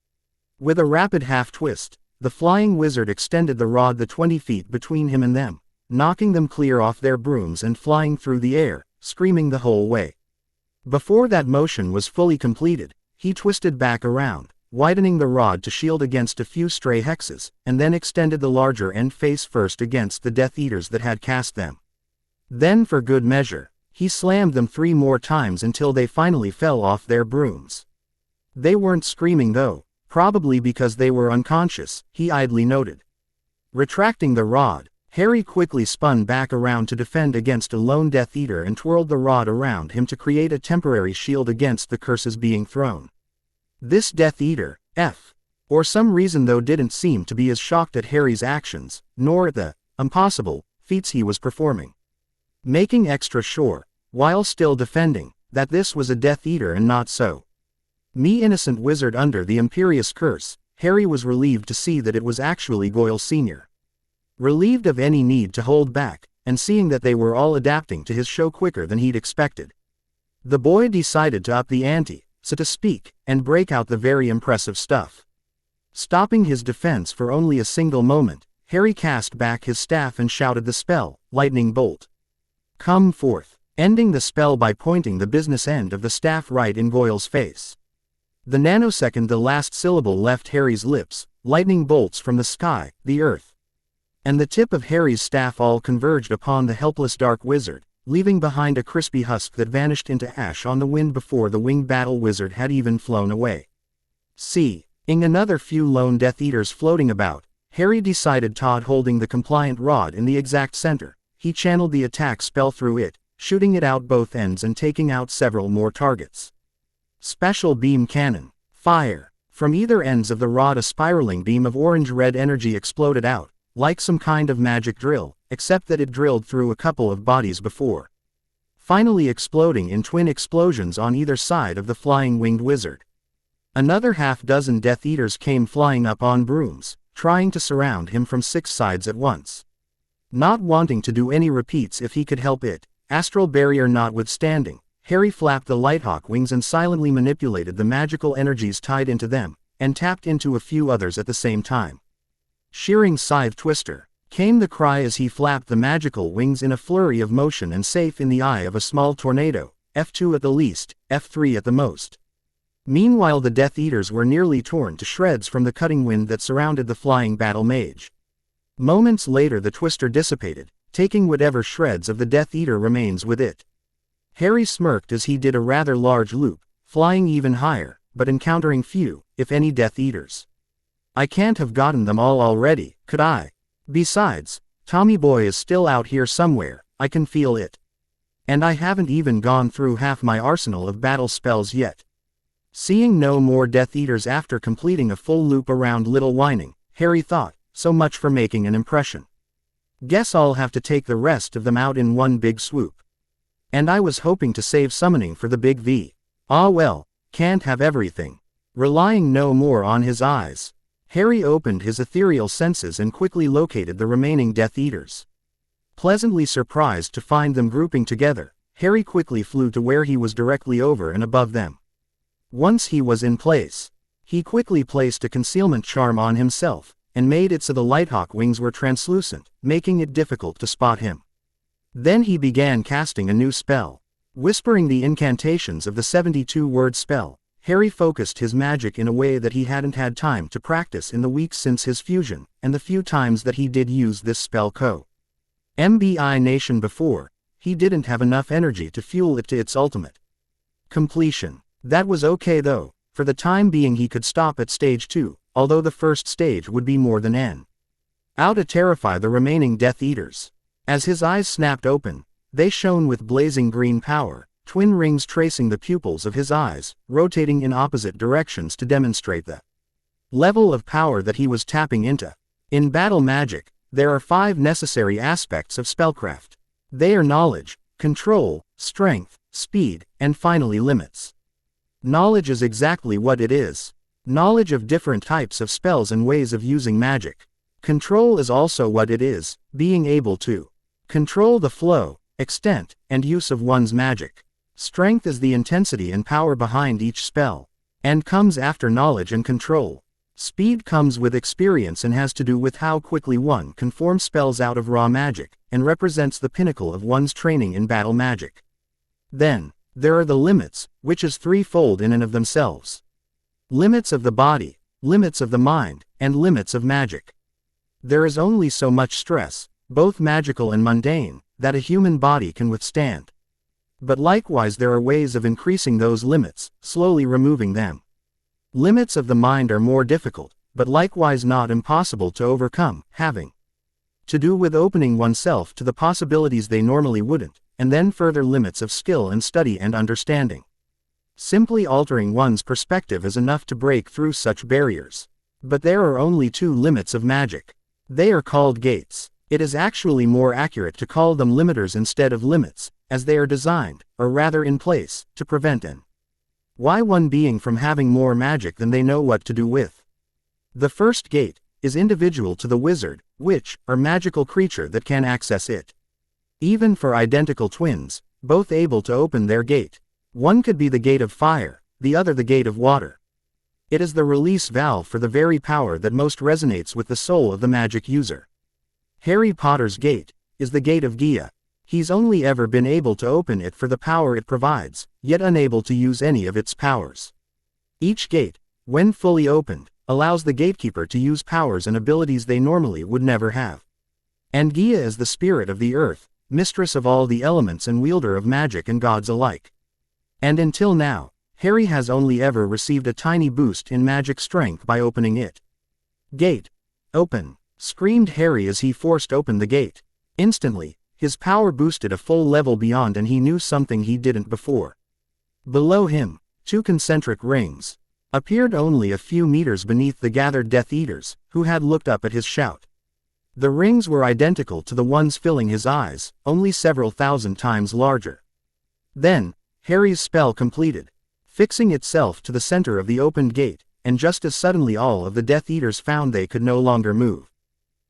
Speaker 1: With a rapid half-twist, the flying wizard extended the rod the 20 feet between him and them, knocking them clear off their brooms and flying through the air, screaming the whole way. Before that motion was fully completed, he twisted back around, widening the rod to shield against a few stray hexes, and then extended the larger end face first against the Death Eaters that had cast them. Then for good measure, he slammed them 3 more times until they finally fell off their brooms. They weren't screaming though, probably because they were unconscious, he idly noted. Retracting the rod, Harry quickly spun back around to defend against a lone Death Eater and twirled the rod around him to create a temporary shield against the curses being thrown. This Death Eater, for some reason though, didn't seem to be as shocked at Harry's actions, nor at the impossible feats he was performing. Making extra sure, while still defending, that this was a Death Eater and not so me innocent wizard under the imperious curse, Harry was relieved to see that it was actually Goyle Sr. Relieved of any need to hold back, and seeing that they were all adapting to his show quicker than he'd expected, the boy decided to up the ante, so to speak, and break out the very impressive stuff. Stopping his defense for only a single moment, Harry cast back his staff and shouted the spell, Lightning Bolt. Come forth, ending the spell by pointing the business end of the staff right in Goyle's face. The nanosecond the last syllable left Harry's lips, lightning bolts from the sky, the earth, and the tip of Harry's staff all converged upon the helpless dark wizard, leaving behind a crispy husk that vanished into ash on the wind before the winged battle wizard had even flown away. Seeing another few lone Death Eaters floating about, Harry decided Todd holding the Compliant Rod in the exact center, he channeled the attack spell through it, shooting it out both ends and taking out several more targets. Special Beam Cannon. Fire. From either ends of the rod a spiraling beam of orange-red energy exploded out, like some kind of magic drill, except that it drilled through a couple of bodies before finally exploding in twin explosions on either side of the flying winged wizard. Another half-dozen Death Eaters came flying up on brooms, trying to surround him from 6 sides at once. Not wanting to do any repeats if he could help it, astral barrier notwithstanding, Harry flapped the Lighthawk wings and silently manipulated the magical energies tied into them, and tapped into a few others at the same time. Shearing Scythe Twister, came the cry as he flapped the magical wings in a flurry of motion and safe in the eye of a small tornado, F2 at the least, F3 at the most. Meanwhile the Death Eaters were nearly torn to shreds from the cutting wind that surrounded the flying battle mage. Moments later the twister dissipated, taking whatever shreds of the Death Eater remains with it. Harry smirked as he did a rather large loop, flying even higher, but encountering few, if any, Death Eaters. I can't have gotten them all already, could I? Besides, Tommy Boy is still out here somewhere, I can feel it. And I haven't even gone through half my arsenal of battle spells yet. Seeing no more Death Eaters after completing a full loop around Little Whining, Harry thought, so much for making an impression. Guess I'll have to take the rest of them out in one big swoop. And I was hoping to save summoning for the big V. Ah well, can't have everything. Relying no more on his eyes, Harry opened his ethereal senses and quickly located the remaining Death Eaters. Pleasantly surprised to find them grouping together, Harry quickly flew to where he was directly over and above them. Once he was in place, he quickly placed a concealment charm on himself, and made it so the Lighthawk wings were translucent, making it difficult to spot him. Then he began casting a new spell. Whispering the incantations of the 72-word spell, Harry focused his magic in a way that he hadn't had time to practice in the weeks since his fusion, and the few times that he did use this spell MBI Nation before, he didn't have enough energy to fuel it to its ultimate completion. That was okay though, for the time being he could stop at stage 2, although the first stage would be more than N. Out to terrify the remaining Death Eaters. As his eyes snapped open, they shone with blazing green power, twin rings tracing the pupils of his eyes, rotating in opposite directions to demonstrate the level of power that he was tapping into. In battle magic, there are 5 necessary aspects of spellcraft. They are knowledge, control, strength, speed, and finally limits. Knowledge is exactly what it is. Knowledge of different types of spells and ways of using magic. Control is also what it is, being able to control the flow, extent, and use of one's magic. Strength is the intensity and power behind each spell, and comes after knowledge and control. Speed comes with experience and has to do with how quickly one can form spells out of raw magic, and represents the pinnacle of one's training in battle magic. Then, there are the limits, which is threefold in and of themselves. Limits of the body, limits of the mind, and limits of magic. There is only so much stress, both magical and mundane, that a human body can withstand. But likewise there are ways of increasing those limits, slowly removing them. Limits of the mind are more difficult, but likewise not impossible to overcome, having to do with opening oneself to the possibilities they normally wouldn't, and then further limits of skill and study and understanding. Simply altering one's perspective is enough to break through such barriers. But there are only 2 limits of magic. They are called gates. It is actually more accurate to call them limiters instead of limits, as they are designed, or rather in place, to prevent one being from having more magic than they know what to do with. The first gate is individual to the wizard, witch, or magical creature that can access it. Even for identical twins, both able to open their gate. One could be the gate of fire, the other the gate of water. It is the release valve for the very power that most resonates with the soul of the magic user. Harry Potter's gate is the gate of Gia. He's only ever been able to open it for the power it provides, yet unable to use any of its powers. Each gate, when fully opened, allows the gatekeeper to use powers and abilities they normally would never have. And Gia is the spirit of the earth, mistress of all the elements and wielder of magic and gods alike. And until now, Harry has only ever received a tiny boost in magic strength by opening it. Gate. Open, screamed Harry as he forced open the gate. Instantly, his power boosted a full level beyond and he knew something he didn't before. Below him, 2 concentric rings appeared only a few meters beneath the gathered Death Eaters, who had looked up at his shout. The rings were identical to the ones filling his eyes, only several thousand times larger. Then, Harry's spell completed, fixing itself to the center of the opened gate, and just as suddenly all of the Death Eaters found they could no longer move.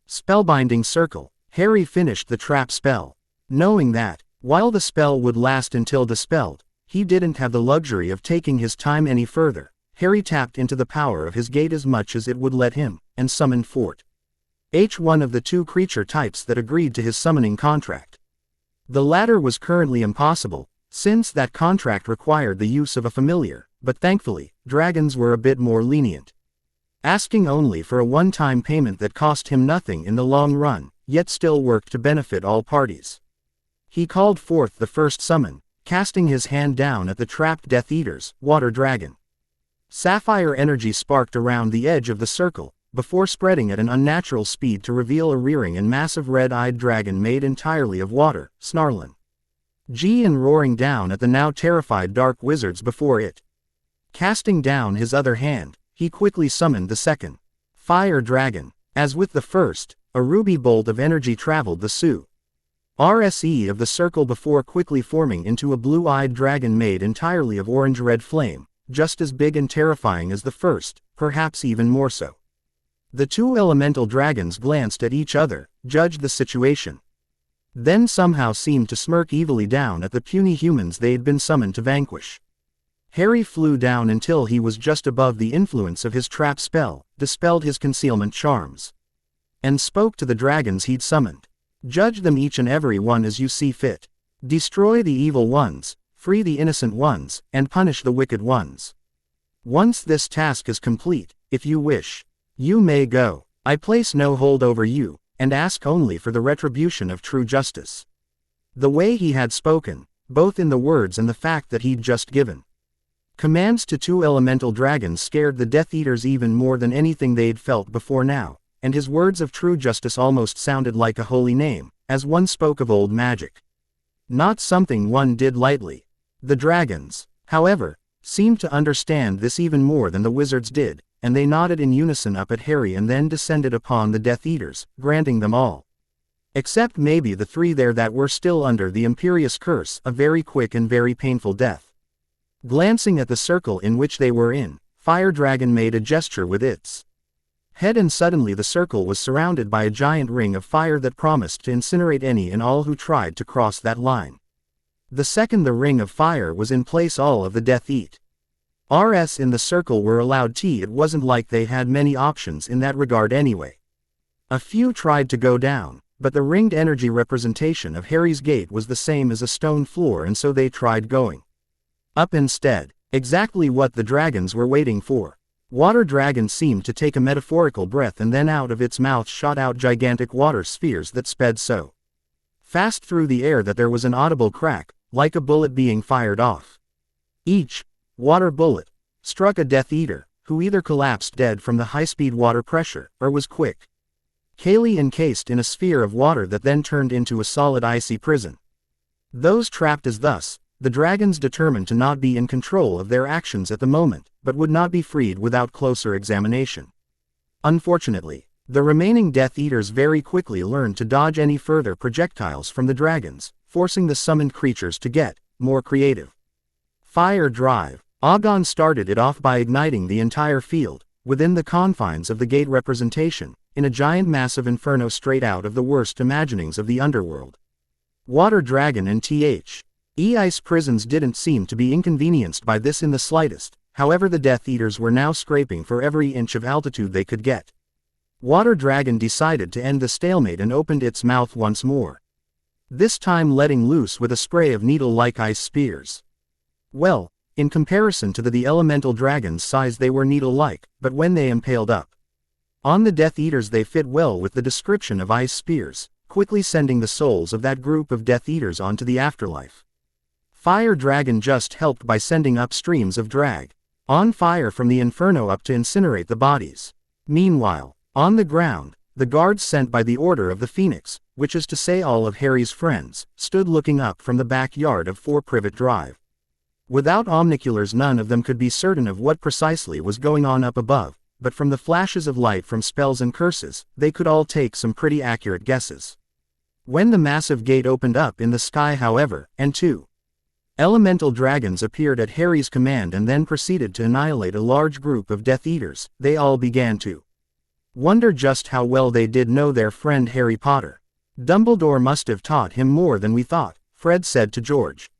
Speaker 1: Spellbinding Circle. Harry finished the trap spell. Knowing that, while the spell would last until dispelled, he didn't have the luxury of taking his time any further. Harry tapped into the power of his gate as much as it would let him, and summoned Fort H, one of the two creature types that agreed to his summoning contract. The latter was currently impossible, since that contract required the use of a familiar, but thankfully, dragons were a bit more lenient, asking only for a one-time payment that cost him nothing in the long run, yet still worked to benefit all parties. He called forth the first summon, casting his hand down at the trapped Death Eaters, Water Dragon. Sapphire energy sparked around the edge of the circle, before spreading at an unnatural speed to reveal a rearing and massive red-eyed dragon made entirely of water, snarling G and roaring down at the now terrified dark wizards before it. Casting down his other hand, he quickly summoned the second Fire Dragon. As with the first, a ruby bolt of energy traveled the RSE of the circle before quickly forming into a blue-eyed dragon made entirely of orange-red flame, just as big and terrifying as the first, perhaps even more so. The two elemental dragons glanced at each other, judged the situation, then somehow seemed to smirk evilly down at the puny humans they'd been summoned to vanquish. Harry flew down until he was just above the influence of his trap spell, dispelled his concealment charms, and spoke to the dragons he'd summoned. Judge them each and every one as you see fit. Destroy the evil ones, free the innocent ones, and punish the wicked ones. Once this task is complete, if you wish, you may go. I place no hold over you, and ask only for the retribution of true justice. The way he had spoken, both in the words and the fact that he'd just given commands to two elemental dragons, scared the Death Eaters even more than anything they'd felt before now, and his words of true justice almost sounded like a holy name, as one spoke of old magic. Not something one did lightly. The dragons, however, seemed to understand this even more than the wizards did, and they nodded in unison up at Harry and then descended upon the Death Eaters, granting them all, except maybe the three there that were still under the imperious curse, a very quick and very painful death. Glancing at the circle in which they were in, Fire Dragon made a gesture with its head, and suddenly the circle was surrounded by a giant ring of fire that promised to incinerate any and all who tried to cross that line. The second the ring of fire was in place, all of the Death Eaters in the circle were allowed tea. It wasn't like they had many options in that regard anyway. A few tried to go down, but the ringed energy representation of Harry's gate was the same as a stone floor, and so they tried going up instead. Exactly what the dragons were waiting for. Water Dragon seemed to take a metaphorical breath, and then out of its mouth shot out gigantic water spheres that sped so fast through the air that there was an audible crack, like a bullet being fired off. Each water bullet struck a Death Eater, who either collapsed dead from the high-speed water pressure, or was quickly encased in a sphere of water that then turned into a solid icy prison. Those trapped as thus, the dragons determined to not be in control of their actions at the moment, but would not be freed without closer examination. Unfortunately, the remaining Death Eaters very quickly learned to dodge any further projectiles from the dragons, forcing the summoned creatures to get more creative. Fire Drive. Ogon started it off by igniting the entire field, within the confines of the gate representation, in a giant massive inferno straight out of the worst imaginings of the underworld. Water Dragon and ice prisons didn't seem to be inconvenienced by this in the slightest. However, the Death Eaters were now scraping for every inch of altitude they could get. Water Dragon decided to end the stalemate and opened its mouth once more, this time letting loose with a spray of needle-like ice spears. Well, in comparison to the elemental dragon's size, they were needle-like, but when they impaled up on the Death Eaters, they fit well with the description of ice spears, quickly sending the souls of that group of Death Eaters onto the afterlife. Fire Dragon just helped by sending up streams of drag on fire from the inferno up to incinerate the bodies. Meanwhile, on the ground, the guards sent by the Order of the Phoenix, which is to say all of Harry's friends, stood looking up from the backyard of 4 Privet Drive. Without omniculars, none of them could be certain of what precisely was going on up above, but from the flashes of light from spells and curses, they could all take some pretty accurate guesses. When the massive gate opened up in the sky, however, and 2 Elemental dragons appeared at Harry's command and then proceeded to annihilate a large group of Death Eaters. They all began to wonder just how well they did know their friend Harry Potter. Dumbledore must have taught him more than we thought, Fred said to George.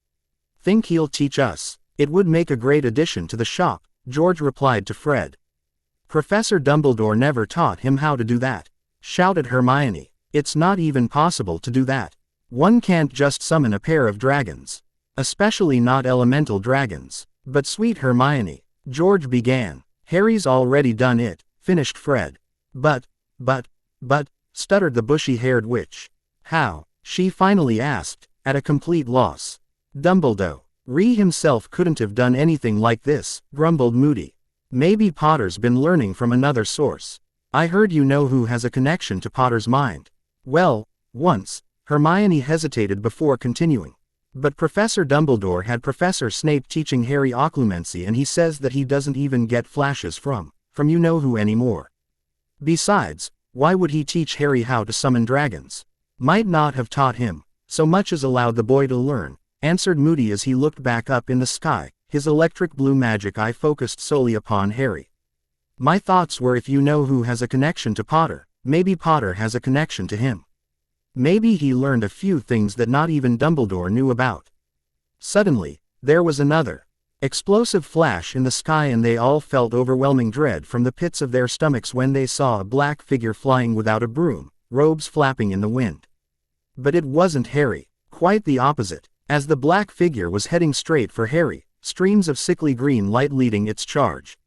Speaker 1: Think he'll teach us? It would make a great addition to the shop, George replied to Fred. Professor Dumbledore never taught him how to do that, shouted Hermione. It's not even possible to do that. One can't just summon a pair of dragons. Especially not elemental dragons. But sweet Hermione, George began. Harry's already done it, finished Fred. But, stuttered the bushy-haired witch. How? She finally asked, at a complete loss. Dumbledore himself couldn't have done anything like this, grumbled Moody. Maybe Potter's been learning from another source. I heard you know who has a connection to Potter's mind. Well, once, Hermione hesitated before continuing. But Professor Dumbledore had Professor Snape teaching Harry occlumency, and he says that he doesn't even get flashes from you-know-who anymore. Besides, why would he teach Harry how to summon dragons? Might not have taught him, so much as allowed the boy to learn, answered Moody as he looked back up in the sky, his electric blue magic eye focused solely upon Harry. My thoughts were, if you-know-who has a connection to Potter, maybe Potter has a connection to him. Maybe he learned a few things that not even Dumbledore knew about. Suddenly, there was another explosive flash in the sky, and they all felt overwhelming dread from the pits of their stomachs when they saw a black figure flying without a broom, robes flapping in the wind. But it wasn't Harry, quite the opposite. As the black figure was heading straight for Harry, streams of sickly green light leading its charge.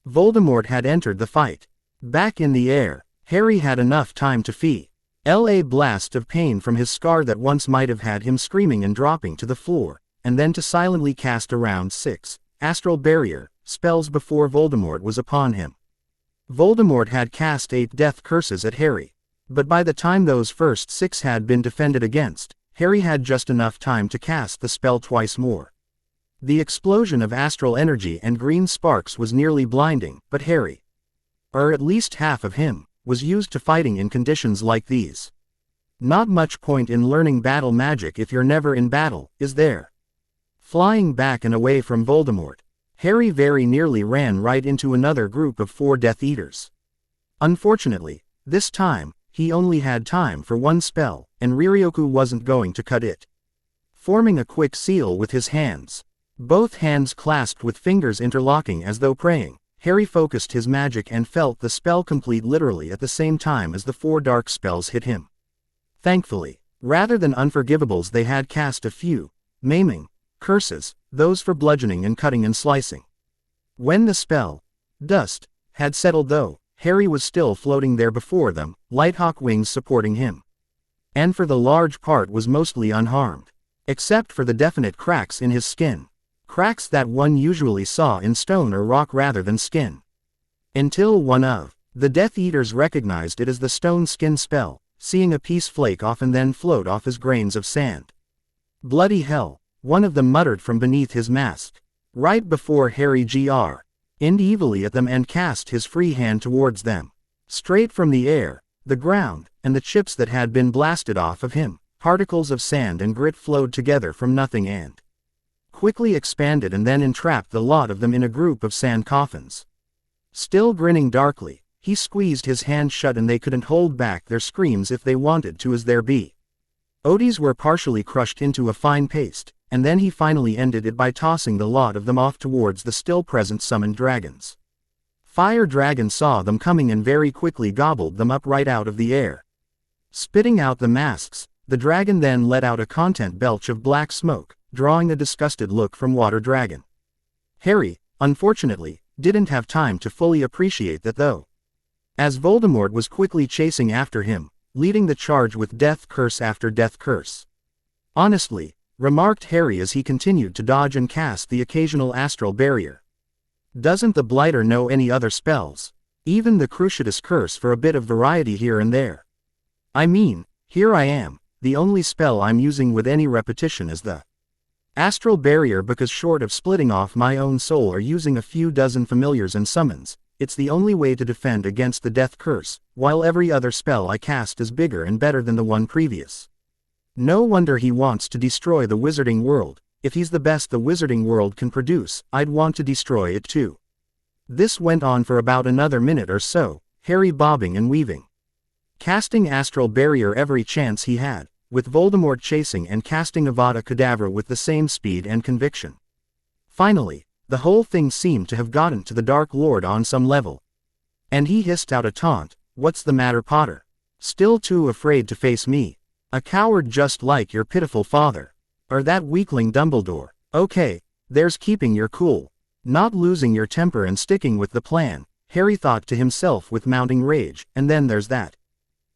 Speaker 1: Voldemort had entered the fight. Back in the air, Harry had enough time to feel a blast of pain from his scar that once might have had him screaming and dropping to the floor, and then to silently cast around 6 astral barrier spells before Voldemort was upon him. Voldemort had cast 8 death curses at Harry, but by the time those first 6 had been defended against, Harry had just enough time to cast the spell twice more. The explosion of astral energy and green sparks was nearly blinding, but Harry, or at least half of him, was used to fighting in conditions like these. Not much point in learning battle magic if you're never in battle, is there? Flying back and away from Voldemort, Harry very nearly ran right into another group of 4 Death Eaters. Unfortunately, this time, he only had time for one spell, and Ririoku wasn't going to cut it. Forming a quick seal with his hands, both hands clasped with fingers interlocking as though praying, Harry focused his magic and felt the spell complete literally at the same time as the 4 dark spells hit him. Thankfully, rather than unforgivables, they had cast a few maiming curses, those for bludgeoning and cutting and slicing. When the spell dust had settled, though, Harry was still floating there before them, Lighthawk wings supporting him. And for the large part was mostly unharmed, except for the definite cracks in his skin. Cracks that one usually saw in stone or rock rather than skin. Until one of the Death Eaters recognized it as the stone skin spell, seeing a piece flake off and then float off as grains of sand. Bloody hell, one of them muttered from beneath his mask. Right before Harry gr. aimed evilly at them and cast his free hand towards them. Straight from the air, the ground, and the chips that had been blasted off of him, particles of sand and grit flowed together from nothing and quickly expanded and then entrapped the lot of them in a group of sand coffins. Still grinning darkly, he squeezed his hand shut and they couldn't hold back their screams if they wanted to, as their bodies were partially crushed into a fine paste, and then he finally ended it by tossing the lot of them off towards the still present summoned dragons. Fire Dragon saw them coming and very quickly gobbled them up right out of the air. Spitting out the masks, the dragon then let out a content belch of black smoke, drawing a disgusted look from Water Dragon. Harry, unfortunately, didn't have time to fully appreciate that, though. As Voldemort was quickly chasing after him, leading the charge with death curse after death curse. Honestly, remarked Harry as he continued to dodge and cast the occasional astral barrier. Doesn't the Blighter know any other spells? Even the Cruciatus curse for a bit of variety here and there. I mean, here I am, the only spell I'm using with any repetition is the astral barrier, because short of splitting off my own soul or using a few dozen familiars and summons, it's the only way to defend against the death curse, while every other spell I cast is bigger and better than the one previous. No wonder he wants to destroy the wizarding world, if he's the best the wizarding world can produce, I'd want to destroy it too. This went on for about another minute or so, Harry bobbing and weaving, casting astral barrier every chance he had, with Voldemort chasing and casting Avada Kedavra with the same speed and conviction. Finally, the whole thing seemed to have gotten to the Dark Lord on some level. And he hissed out a taunt, "What's the matter, Potter? Still too afraid to face me? A coward just like your pitiful father. Or that weakling Dumbledore. Okay, there's keeping your cool. Not losing your temper and sticking with the plan," Harry thought to himself with mounting rage, and then there's that.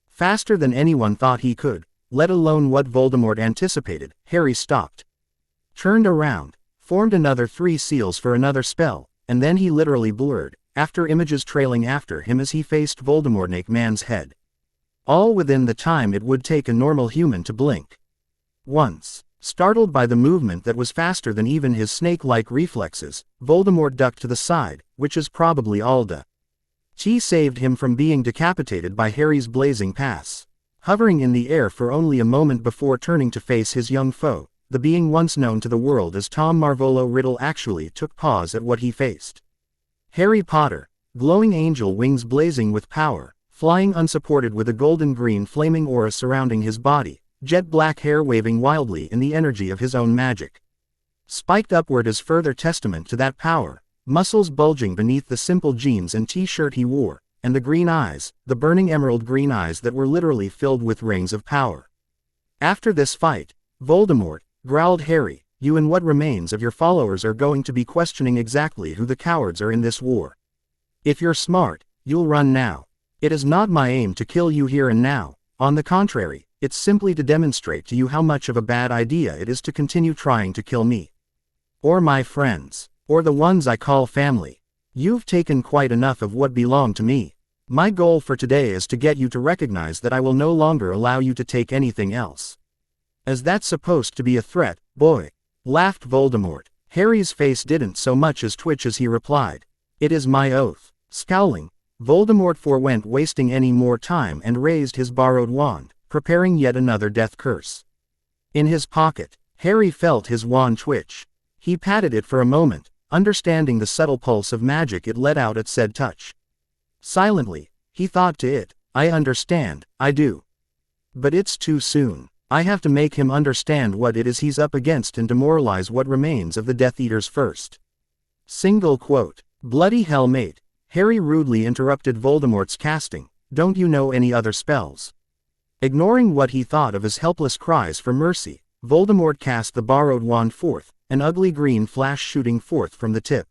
Speaker 1: Faster than anyone thought he could, let alone what Voldemort anticipated, Harry stopped. Turned around, formed another 3 seals for another spell, and then he literally blurred, after images trailing after him as he faced Voldemort man's head. All within the time it would take a normal human to blink. Once, startled by the movement that was faster than even his snake-like reflexes, Voldemort ducked to the side, which is probably Alda. She saved him from being decapitated by Harry's blazing pass. Hovering in the air for only a moment before turning to face his young foe, the being once known to the world as Tom Marvolo Riddle actually took pause at what he faced. Harry Potter, glowing angel wings blazing with power, flying unsupported with a golden-green flaming aura surrounding his body, jet-black hair waving wildly in the energy of his own magic. Spiked upward as further testament to that power, muscles bulging beneath the simple jeans and t-shirt he wore, and the green eyes, the burning emerald green eyes that were literally filled with rings of power. "After this fight, Voldemort," growled Harry, "you and what remains of your followers are going to be questioning exactly who the cowards are in this war. If you're smart, you'll run now. It is not my aim to kill you here and now, on the contrary, it's simply to demonstrate to you how much of a bad idea it is to continue trying to kill me. Or my friends. Or the ones I call family. You've taken quite enough of what belonged to me. My goal for today is to get you to recognize that I will no longer allow you to take anything else." "Is that supposed to be a threat, boy?" laughed Voldemort. Harry's face didn't so much as twitch as he replied, "It is my oath." Scowling, Voldemort forewent wasting any more time and raised his borrowed wand, preparing yet another death curse. In his pocket, Harry felt his wand twitch. He patted it for a moment, understanding the subtle pulse of magic it let out at said touch. Silently, he thought to it, "I understand, I do. But it's too soon. I have to make him understand what it is he's up against and demoralize what remains of the Death Eaters first." Single quote. "Bloody hell, mate," Harry rudely interrupted Voldemort's casting, "don't you know any other spells?" Ignoring what he thought of as helpless cries for mercy, Voldemort cast the borrowed wand forth, an ugly green flash shooting forth from the tip.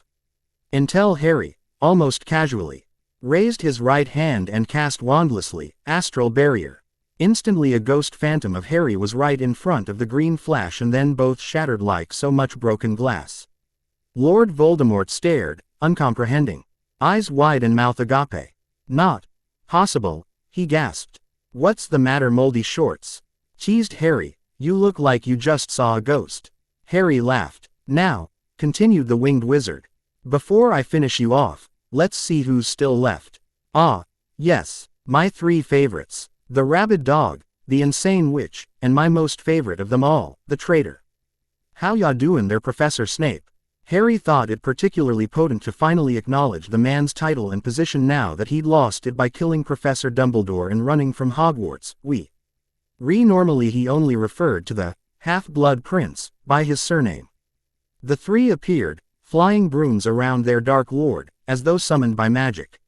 Speaker 1: Until Harry, almost casually, raised his right hand and cast wandlessly, Astral Barrier. Instantly a ghost phantom of Harry was right in front of the green flash and then both shattered like so much broken glass. Lord Voldemort stared, uncomprehending. Eyes wide and mouth agape. "Not possible," he gasped. "What's the matter, moldy shorts?" cheesed Harry. "You look like you just saw a ghost." Harry laughed. "Now," continued the winged wizard, "before I finish you off, let's see who's still left. Ah, yes, my 3 favorites. The rabid dog, the insane witch, and my most favorite of them all, the traitor. How ya doin' there, Professor Snape?" Harry thought it particularly potent to finally acknowledge the man's title and position now that he'd lost it by killing Professor Dumbledore and running from Hogwarts. Normally he only referred to the half-blood prince by his surname. The 3 appeared, flying brooms around their Dark Lord, as though summoned by magic.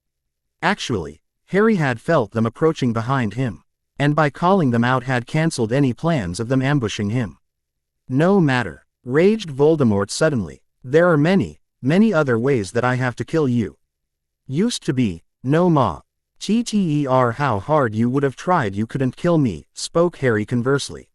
Speaker 1: Actually, Harry had felt them approaching behind him, and by calling them out had cancelled any plans of them ambushing him. "No matter," raged Voldemort suddenly. "There are many, many other ways that I have to kill you. Used to be, no ma. Gter how hard you would have tried you couldn't kill me," spoke Harry conversely.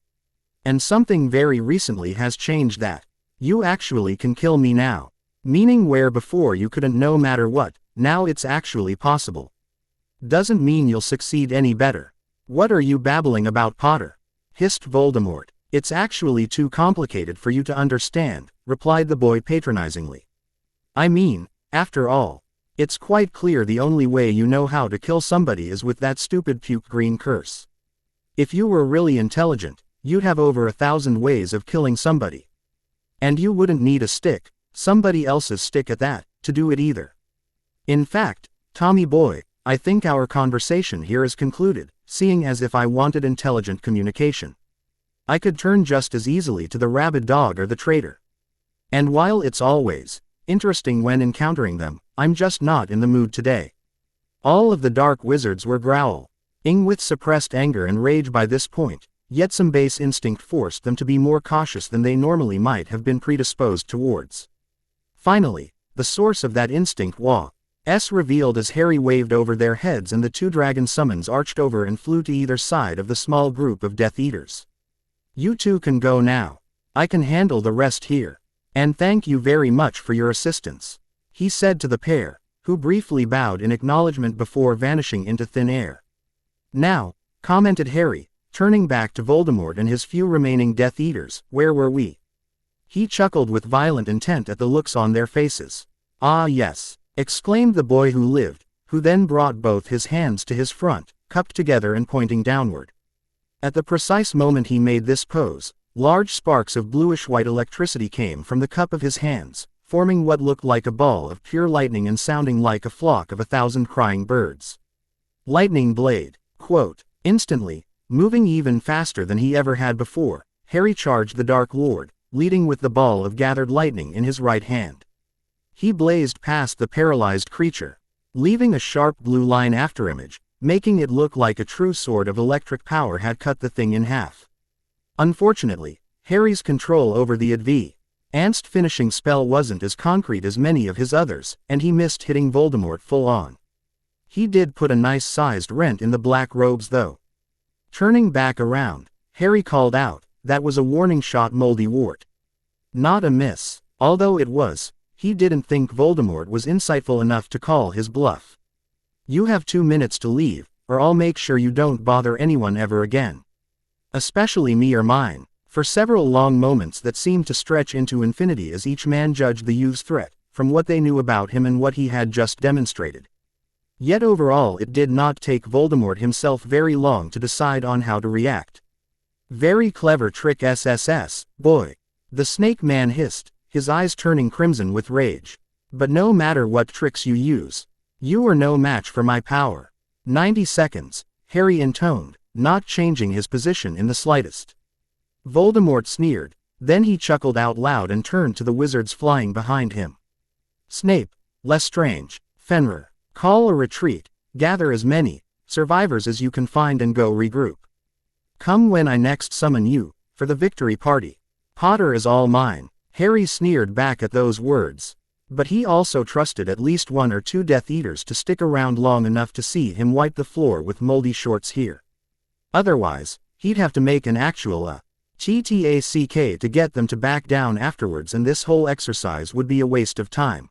Speaker 1: "And something very recently has changed that. You actually can kill me now. Meaning where before you couldn't no matter what, now it's actually possible. Doesn't mean you'll succeed any better." "What are you babbling about, Potter?" hissed Voldemort. "It's actually too complicated for you to understand," replied the boy patronizingly. "I mean, after all, it's quite clear the only way you know how to kill somebody is with that stupid puke green curse. If you were really intelligent, you'd have over 1,000 ways of killing somebody." And you wouldn't need a stick, somebody else's stick at that, to do it either. In fact, Tommy boy, I think our conversation here is concluded, seeing as if I wanted intelligent communication. I could turn just as easily to the rabid dog or the traitor. And while it's always interesting when encountering them, I'm just not in the mood today. All of the dark wizards were growling with suppressed anger and rage by this point, yet some base instinct forced them to be more cautious than they normally might have been predisposed towards. Finally, the source of that instinct was revealed as Harry waved over their heads and the two dragon summons arched over and flew to either side of the small group of Death Eaters. You two can go now. I can handle the rest here. And thank you very much for your assistance, he said to the pair, who briefly bowed in acknowledgement before vanishing into thin air. Now, commented Harry, turning back to Voldemort and his few remaining Death Eaters, where were we? He chuckled with violent intent at the looks on their faces. Ah yes, exclaimed the boy who lived, who then brought both his hands to his front, cupped together and pointing downward. At the precise moment he made this pose, large sparks of bluish-white electricity came from the cup of his hands, forming what looked like a ball of pure lightning and sounding like a flock of 1,000 crying birds. Lightning blade. Quote. Instantly, moving even faster than he ever had before, Harry charged the Dark Lord, leading with the ball of gathered lightning in his right hand. He blazed past the paralyzed creature, leaving a sharp blue line afterimage, making it look like a true sword of electric power had cut the thing in half. Unfortunately, Harry's control over the advanced finishing spell wasn't as concrete as many of his others, and he missed hitting Voldemort full on. He did put a nice-sized rent in the black robes though. Turning back around, Harry called out, "That was a warning shot, Moldy Wart." Not a miss, although it was. He didn't think Voldemort was insightful enough to call his bluff. You have 2 minutes to leave, or I'll make sure you don't bother anyone ever again. Especially me or mine. For several long moments that seemed to stretch into infinity as each man judged the youth's threat, from what they knew about him and what he had just demonstrated. Yet overall it did not take Voldemort himself very long to decide on how to react. Very clever trick SSS, boy. The snake man hissed, his eyes turning crimson with rage. But no matter what tricks you use, you are no match for my power. 90 seconds, Harry intoned, not changing his position in the slightest. Voldemort sneered, then he chuckled out loud and turned to the wizards flying behind him. Snape, Lestrange, Fenrir, call a retreat, gather as many survivors as you can find and go regroup. Come when I next summon you, for the victory party. Potter is all mine. Harry sneered back at those words. But he also trusted at least 1 or 2 Death Eaters to stick around long enough to see him wipe the floor with moldy shorts here. Otherwise, he'd have to make an actual TTACK to get them to back down afterwards, and this whole exercise would be a waste of time.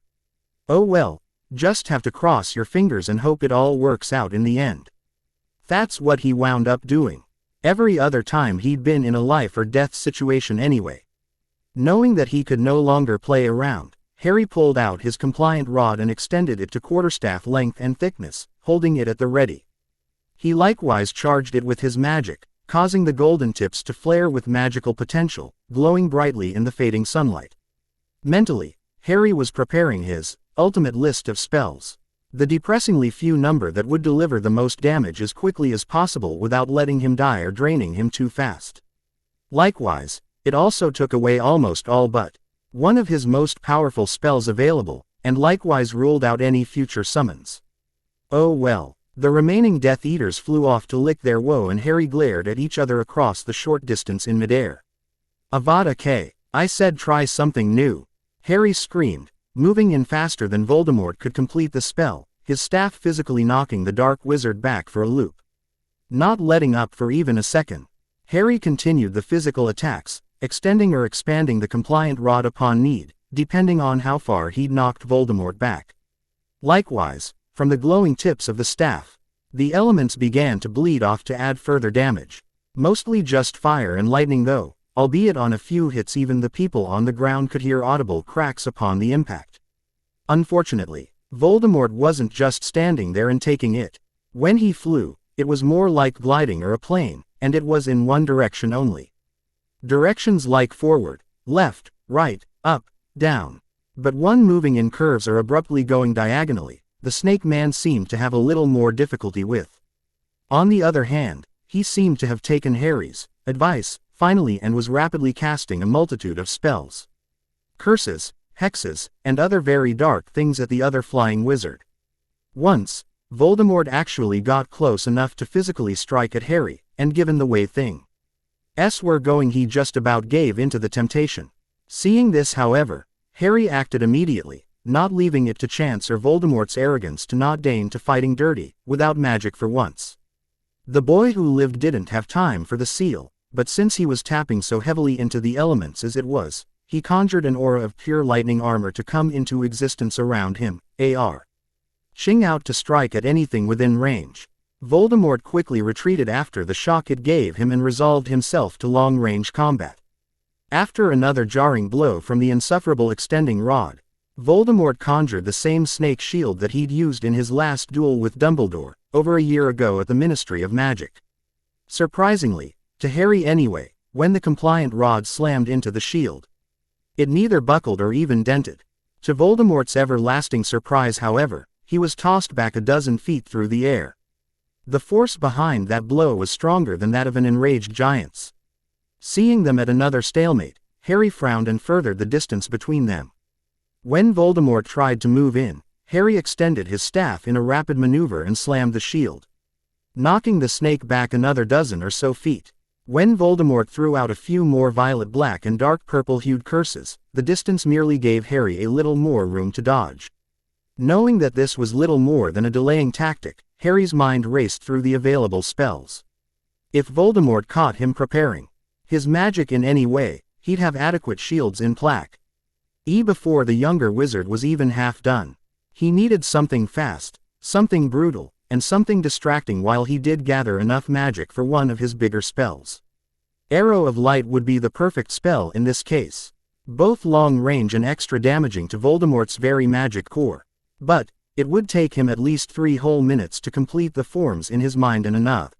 Speaker 1: Oh well, just have to cross your fingers and hope it all works out in the end. That's what he wound up doing every other time he'd been in a life or death situation anyway. Knowing that he could no longer play around, Harry pulled out his compliant rod and extended it to quarterstaff length and thickness, holding it at the ready. He likewise charged it with his magic, causing the golden tips to flare with magical potential, glowing brightly in the fading sunlight. Mentally, Harry was preparing his ultimate list of spells. The depressingly few number that would deliver the most damage as quickly as possible without letting him die or draining him too fast. Likewise, it also took away almost all but one of his most powerful spells available, and likewise ruled out any future summons. Oh well, the remaining Death Eaters flew off to lick their woe, and Harry glared at each other across the short distance in midair. Avada K, I said try something new. Harry screamed, moving in faster than Voldemort could complete the spell, his staff physically knocking the dark wizard back for a loop. Not letting up for even a second, Harry continued the physical attacks, extending or expanding the compliant rod upon need, depending on how far he'd knocked Voldemort back. Likewise, from the glowing tips of the staff, the elements began to bleed off to add further damage. Mostly just fire and lightning though, albeit on a few hits even the people on the ground could hear audible cracks upon the impact. Unfortunately, Voldemort wasn't just standing there and taking it. When he flew, it was more like gliding or a plane, and it was in one direction only. Directions like forward, left, right, up, down. But one moving in curves or abruptly going diagonally, the Snake Man seemed to have a little more difficulty with. On the other hand, he seemed to have taken Harry's advice, finally, and was rapidly casting a multitude of spells. Curses, hexes, and other very dark things at the other flying wizard. Once, Voldemort actually got close enough to physically strike at Harry, and given the way things were going, he just about gave into the temptation. Seeing this, however, Harry acted immediately, not leaving it to chance or Voldemort's arrogance to not deign to fighting dirty, without magic for once. The boy who lived didn't have time for the seal, but since he was tapping so heavily into the elements as it was, he conjured an aura of pure lightning armor to come into existence around him, reaching out to strike at anything within range. Voldemort quickly retreated after the shock it gave him and resolved himself to long-range combat. After another jarring blow from the insufferable extending rod, Voldemort conjured the same snake shield that he'd used in his last duel with Dumbledore, over a year ago at the Ministry of Magic. Surprisingly, to Harry anyway, when the compliant rod slammed into the shield, it neither buckled or even dented. To Voldemort's everlasting surprise, however, he was tossed back a dozen feet through the air. The force behind that blow was stronger than that of an enraged giant's. Seeing them at another stalemate, Harry frowned and furthered the distance between them. When Voldemort tried to move in, Harry extended his staff in a rapid maneuver and slammed the shield, knocking the snake back another dozen or so feet. When Voldemort threw out a few more violet black and dark purple-hued curses, the distance merely gave Harry a little more room to dodge. Knowing that this was little more than a delaying tactic, Harry's mind raced through the available spells. If Voldemort caught him preparing his magic in any way, he'd have adequate shields in plaque. Before the younger wizard was even half done. He needed something fast, something brutal, and something distracting while he did gather enough magic for one of his bigger spells. Arrow of Light would be the perfect spell in this case. Both long range and extra damaging to Voldemort's very magic core. But it would take him at least 3 whole minutes to complete the forms in his mind and another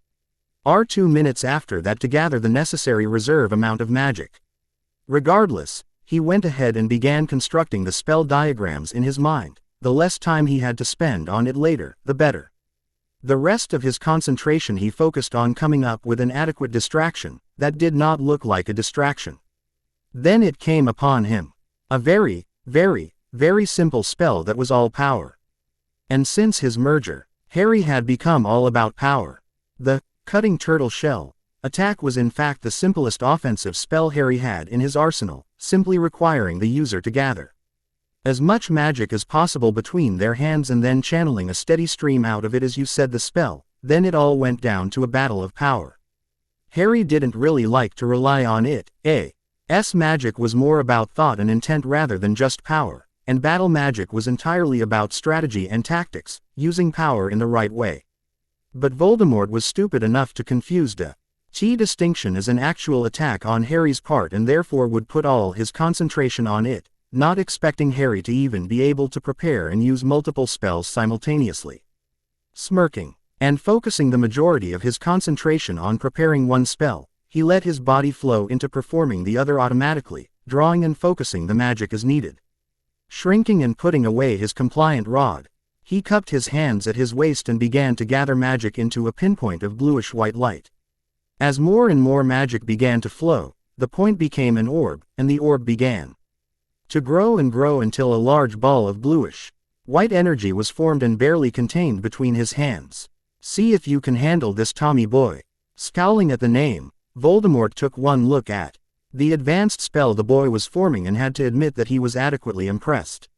Speaker 1: 2 minutes after that to gather the necessary reserve amount of magic. Regardless, he went ahead and began constructing the spell diagrams in his mind. The less time he had to spend on it later, the better. The rest of his concentration he focused on coming up with an adequate distraction that did not look like a distraction. Then it came upon him. A very, very, very simple spell that was all power. And since his merger, Harry had become all about power. The cutting turtle shell attack was in fact the simplest offensive spell Harry had in his arsenal, simply requiring the user to gather as much magic as possible between their hands and then channeling a steady stream out of it as you said the spell. Then it all went down to a battle of power. Harry didn't really like to rely on it. Magic was more about thought and intent rather than just power, and battle magic was entirely about strategy and tactics, using power in the right way. But Voldemort was stupid enough to confuse the distinction as an actual attack on Harry's part and therefore would put all his concentration on it, not expecting Harry to even be able to prepare and use multiple spells simultaneously. Smirking, and focusing the majority of his concentration on preparing one spell, he let his body flow into performing the other automatically, drawing and focusing the magic as needed. Shrinking and putting away his compliant rod, he cupped his hands at his waist and began to gather magic into a pinpoint of bluish-white light. As more and more magic began to flow, the point became an orb, and the orb began to grow and grow until a large ball of bluish white energy was formed and barely contained between his hands. "See if you can handle this, Tommy boy." Scowling at the name, Voldemort took one look at the advanced spell the boy was forming and had to admit that he was adequately impressed.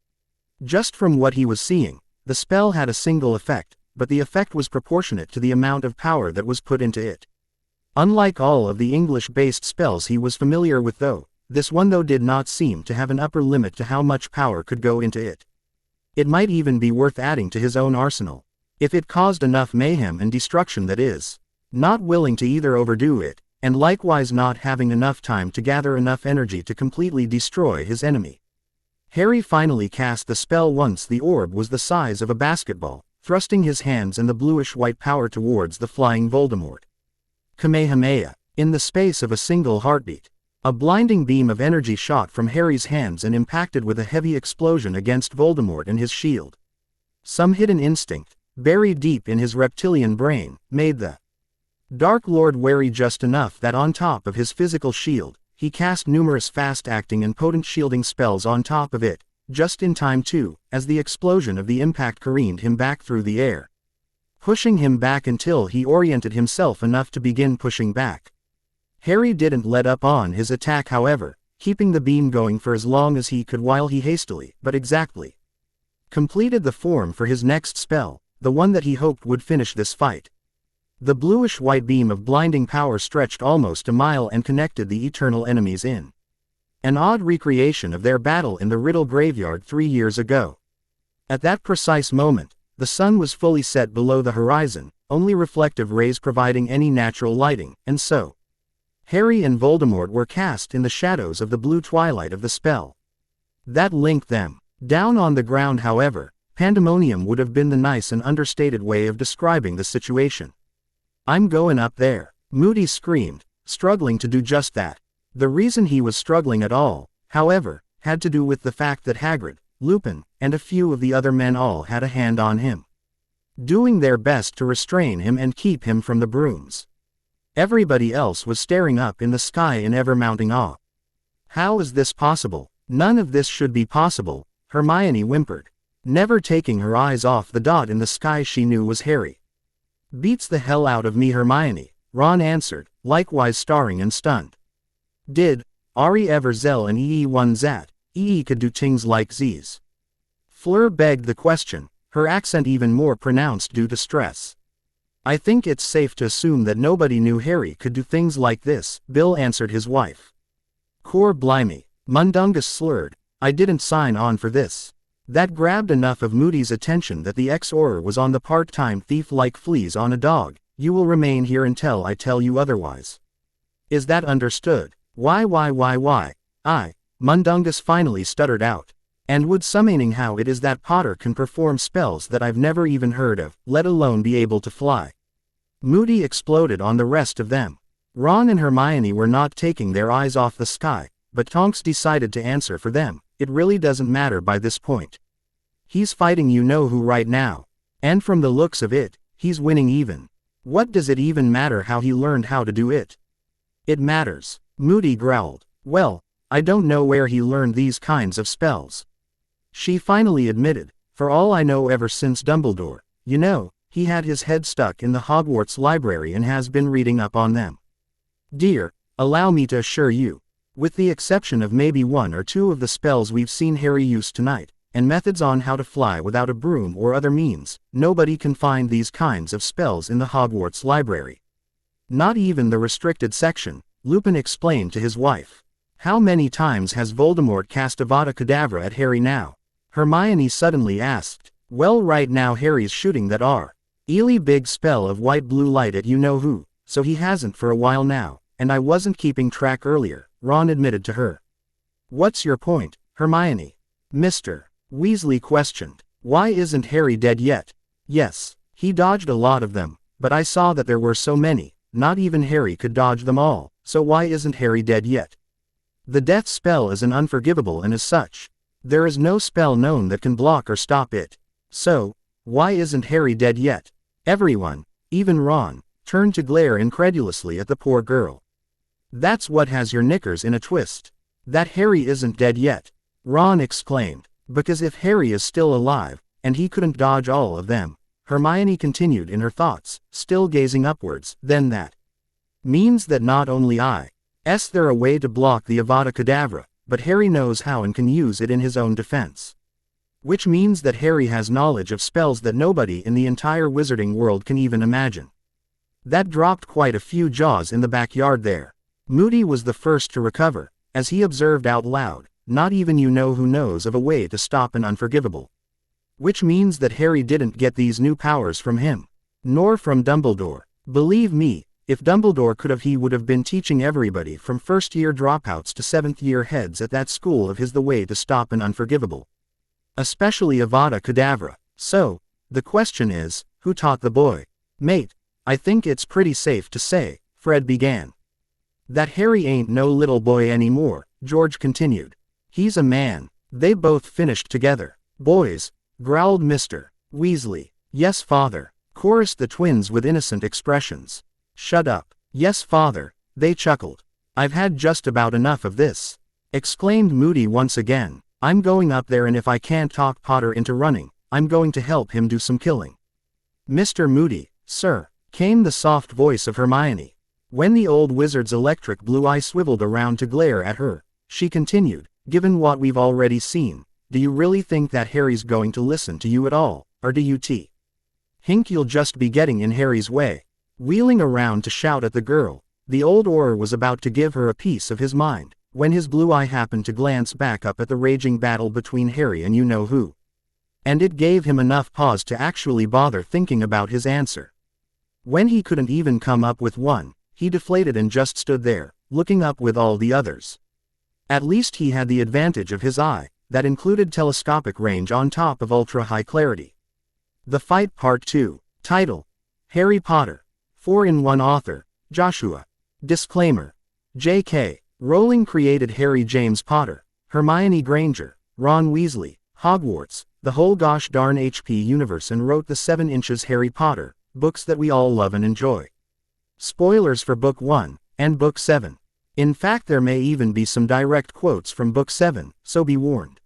Speaker 1: Just from what he was seeing, the spell had a single effect, but the effect was proportionate to the amount of power that was put into it. Unlike all of the English-based spells he was familiar with though, this one did not seem to have an upper limit to how much power could go into it. It might even be worth adding to his own arsenal, if it caused enough mayhem and destruction, that is. Not willing to either overdo it, and likewise not having enough time to gather enough energy to completely destroy his enemy, Harry finally cast the spell once the orb was the size of a basketball, thrusting his hands and the bluish-white power towards the flying Voldemort. Kamehameha. In the space of a single heartbeat, A blinding beam of energy shot from Harry's hands and impacted with a heavy explosion against Voldemort and his shield. Some hidden instinct, buried deep in his reptilian brain, made the Dark Lord wary just enough that on top of his physical shield, he cast numerous fast-acting and potent shielding spells on top of it, just in time too, as the explosion of the impact careened him back through the air, pushing him back until he oriented himself enough to begin pushing back. Harry didn't let up on his attack however, keeping the beam going for as long as he could while he hastily, but exactly, completed the form for his next spell, the one that he hoped would finish this fight. The bluish-white beam of blinding power stretched almost a mile and connected the eternal enemies in an odd recreation of their battle in the Riddle Graveyard 3 years ago. At that precise moment, the sun was fully set below the horizon, only reflective rays providing any natural lighting, and so Harry and Voldemort were cast in the shadows of the blue twilight of the spell that linked them. Down on the ground however, pandemonium would have been the nice and understated way of describing the situation. "I'm going up there," Moody screamed, struggling to do just that. The reason he was struggling at all, however, had to do with the fact that Hagrid, Lupin, and a few of the other men all had a hand on him, doing their best to restrain him and keep him from the brooms. Everybody else was staring up in the sky in ever-mounting awe. "How is this possible? None of this should be possible," Hermione whimpered, never taking her eyes off the dot in the sky she knew was Harry. "Beats the hell out of me, Hermione," Ron answered, likewise staring and stunned. "Did Ari ever zell an one zat, could do things like z's?" Fleur begged the question, her accent even more pronounced due to stress. "I think it's safe to assume that nobody knew Harry could do things like this," Bill answered his wife. "Cor blimey," Mundungus slurred, "I didn't sign on for this." That grabbed enough of Moody's attention that the ex-Auror was on the part-time thief like fleas on a dog. "You will remain here until I tell you otherwise. Is that understood?" Why, Mundungus finally stuttered out. "And would summoning how it is that Potter can perform spells that I've never even heard of, let alone be able to fly." Moody exploded on the rest of them. Ron and Hermione were not taking their eyes off the sky, but Tonks decided to answer for them. "It really doesn't matter by this point. He's fighting you-know-who right now. And from the looks of it, he's winning even. What does it even matter how he learned how to do it?" "It matters," Moody growled. "Well, I don't know where he learned these kinds of spells," she finally admitted. "For all I know ever since Dumbledore, you know, he had his head stuck in the Hogwarts library and has been reading up on them. Dear, allow me to assure you, with the exception of maybe 1 or 2 of the spells we've seen Harry use tonight, and methods on how to fly without a broom or other means, nobody can find these kinds of spells in the Hogwarts library. Not even the restricted section," Lupin explained to his wife. "How many times has Voldemort cast Avada Kedavra at Harry now?" Hermione suddenly asked. "Well, right now Harry's shooting that really big spell of white-blue light at you-know-who, so he hasn't for a while now, and I wasn't keeping track earlier," Ron admitted to her. "What's your point, Hermione?" Mr. Weasley questioned. "Why isn't Harry dead yet?" "Yes, he dodged a lot of them, but I saw that there were so many, not even Harry could dodge them all, so why isn't Harry dead yet? The death spell is an unforgivable and as such, there is no spell known that can block or stop it. So, why isn't Harry dead yet?" Everyone, even Ron, turned to glare incredulously at the poor girl. "That's what has your knickers in a twist. That Harry isn't dead yet," Ron exclaimed. "Because if Harry is still alive, and he couldn't dodge all of them," Hermione continued in her thoughts, still gazing upwards, "then that means that not only is there a way to block the Avada Kedavra, but Harry knows how and can use it in his own defense. Which means that Harry has knowledge of spells that nobody in the entire wizarding world can even imagine." That dropped quite a few jaws in the backyard there. Moody was the first to recover, as he observed out loud, "Not even you-know-who knows of a way to stop an unforgivable. Which means that Harry didn't get these new powers from him. Nor from Dumbledore. Believe me, if Dumbledore could have, he would have been teaching everybody from first-year dropouts to seventh-year heads at that school of his the way to stop an unforgivable. Especially Avada Kedavra. So, the question is, who taught the boy?" "Mate, I think it's pretty safe to say," Fred began. That Harry ain't no little boy anymore, George continued. He's a man. They both finished together. Boys, growled Mr. Weasley. Yes, father, chorused the twins with innocent expressions. Shut up. Yes, father, they chuckled. I've had just about enough of this, exclaimed Moody once again. I'm going up there, and if I can't talk Potter into running, I'm going to help him do some killing. Mr. Moody, sir, came the soft voice of Hermione. When the old wizard's electric blue eye swiveled around to glare at her, she continued, given what we've already seen, do you really think that Harry's going to listen to you at all, or do you think you'll just be getting in Harry's way? Wheeling around to shout at the girl, the old Auror was about to give her a piece of his mind, when his blue eye happened to glance back up at the raging battle between Harry and you-know-who. And it gave him enough pause to actually bother thinking about his answer. When he couldn't even come up with one, he deflated and just stood there, looking up with all the others. At least he had the advantage of his eye, that included telescopic range on top of ultra-high clarity. The Fight Part 2. Title: Harry Potter. 4-in-1 Author: Joshua. Disclaimer. J.K. Rowling created Harry James Potter, Hermione Granger, Ron Weasley, Hogwarts, the whole gosh darn HP universe, and wrote the 7 inches Harry Potter books that we all love and enjoy. Spoilers for Book 1 and Book 7. In fact, there may even be some direct quotes from Book 7, so be warned.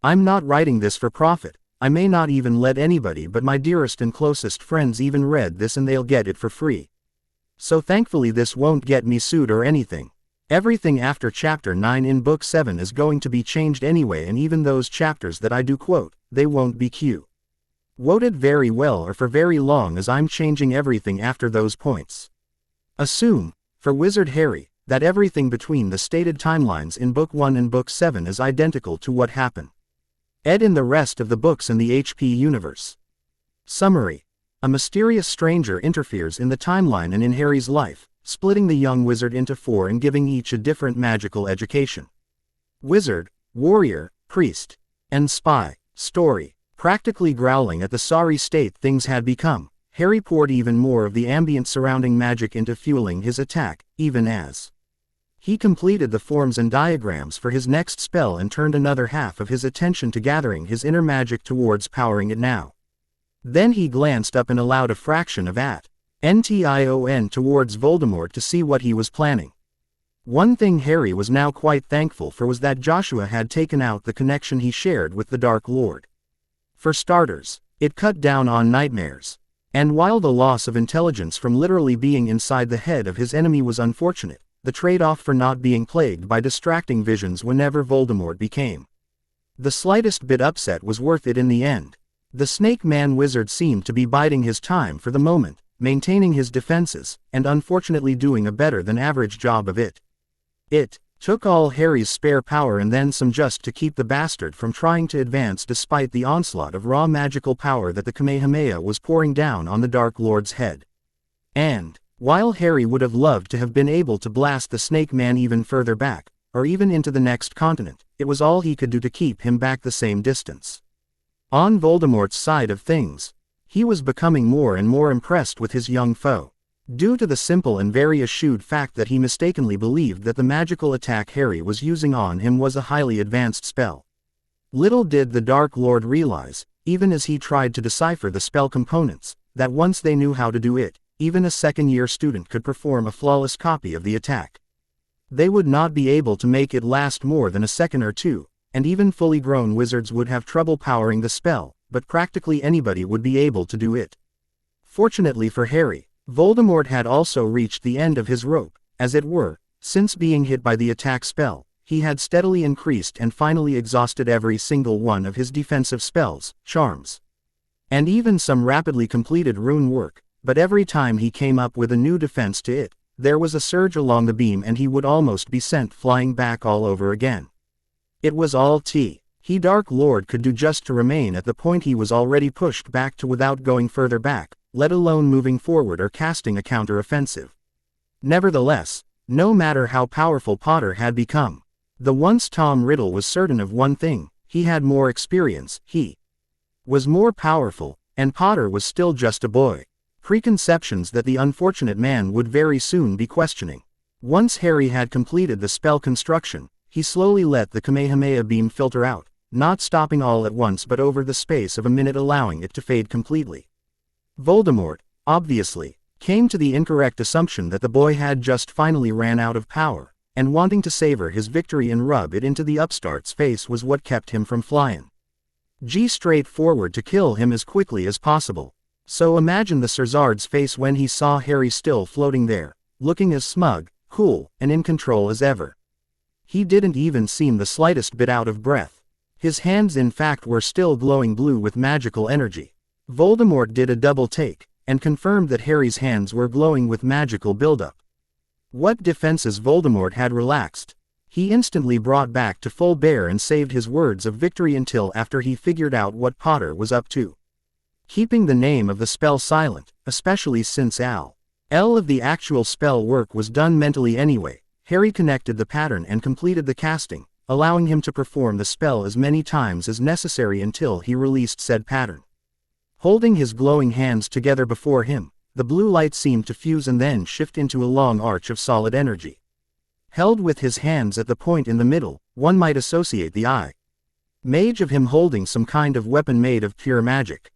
Speaker 1: I'm not writing this for profit. I may not even let anybody but my dearest and closest friends even read this, and they'll get it for free. So thankfully this won't get me sued or anything. Everything after Chapter 9 in Book 7 is going to be changed anyway, and even those chapters that I do quote, they won't be quoted very well or for very long, as I'm changing everything after those points. Assume, for Wizard Harry, that everything between the stated timelines in Book 1 and Book 7 is identical to what happened in the rest of the books in the HP universe. Summary. A mysterious stranger interferes in the timeline and in Harry's life, splitting the young wizard into 4 and giving each a different magical education. Wizard, warrior, priest, and spy. Story. Practically growling at the sorry state things had become, Harry poured even more of the ambient surrounding magic into fueling his attack, even as he completed the forms and diagrams for his next spell and turned another half of his attention to gathering his inner magic towards powering it now. Then he glanced up and allowed a fraction of attention towards Voldemort to see what he was planning. One thing Harry was now quite thankful for was that Joshua had taken out the connection he shared with the Dark Lord. For starters, it cut down on nightmares. And while the loss of intelligence from literally being inside the head of his enemy was unfortunate, the trade-off for not being plagued by distracting visions whenever Voldemort became the slightest bit upset was worth it in the end. The Snake Man wizard seemed to be biding his time for the moment, maintaining his defenses, and unfortunately doing a better than average job of it. It took all Harry's spare power and then some just to keep the bastard from trying to advance despite the onslaught of raw magical power that the Kamehameha was pouring down on the Dark Lord's head. And while Harry would have loved to have been able to blast the Snake Man even further back, or even into the next continent, it was all he could do to keep him back the same distance. On Voldemort's side of things, he was becoming more and more impressed with his young foe, due to the simple and very eschewed fact that he mistakenly believed that the magical attack Harry was using on him was a highly advanced spell. Little did the Dark Lord realize, even as he tried to decipher the spell components, that once they knew how to do it, even a second-year student could perform a flawless copy of the attack. They would not be able to make it last more than a second or two, and even fully grown wizards would have trouble powering the spell, but practically anybody would be able to do it. Fortunately for Harry, Voldemort had also reached the end of his rope, as it were. Since being hit by the attack spell, he had steadily increased and finally exhausted every single one of his defensive spells, charms, and even some rapidly completed rune work. But every time he came up with a new defense to it, there was a surge along the beam and he would almost be sent flying back all over again. It was all he Dark Lord could do just to remain at the point he was already pushed back to without going further back, let alone moving forward or casting a counter-offensive. Nevertheless, no matter how powerful Potter had become, the once Tom Riddle was certain of one thing: he had more experience, he was more powerful, and Potter was still just a boy. Preconceptions that the unfortunate man would very soon be questioning. Once Harry had completed the spell construction, he slowly let the Kamehameha beam filter out, not stopping all at once but over the space of a minute, allowing it to fade completely. Voldemort, obviously, came to the incorrect assumption that the boy had just finally ran out of power, and wanting to savor his victory and rub it into the upstart's face was what kept him from flying straight forward to kill him as quickly as possible. So imagine the Sirzard's face when he saw Harry still floating there, looking as smug, cool, and in control as ever. He didn't even seem the slightest bit out of breath. His hands in fact were still glowing blue with magical energy. Voldemort did a double take, and confirmed that Harry's hands were glowing with magical buildup. What defenses Voldemort had relaxed, he instantly brought back to full bear and saved his words of victory until after he figured out what Potter was up to. Keeping the name of the spell silent, especially since L of the actual spell work was done mentally anyway, Harry connected the pattern and completed the casting, allowing him to perform the spell as many times as necessary until he released said pattern. Holding his glowing hands together before him, the blue light seemed to fuse and then shift into a long arch of solid energy. Held with his hands at the point in the middle, one might associate the Mage of him holding some kind of weapon made of pure magic.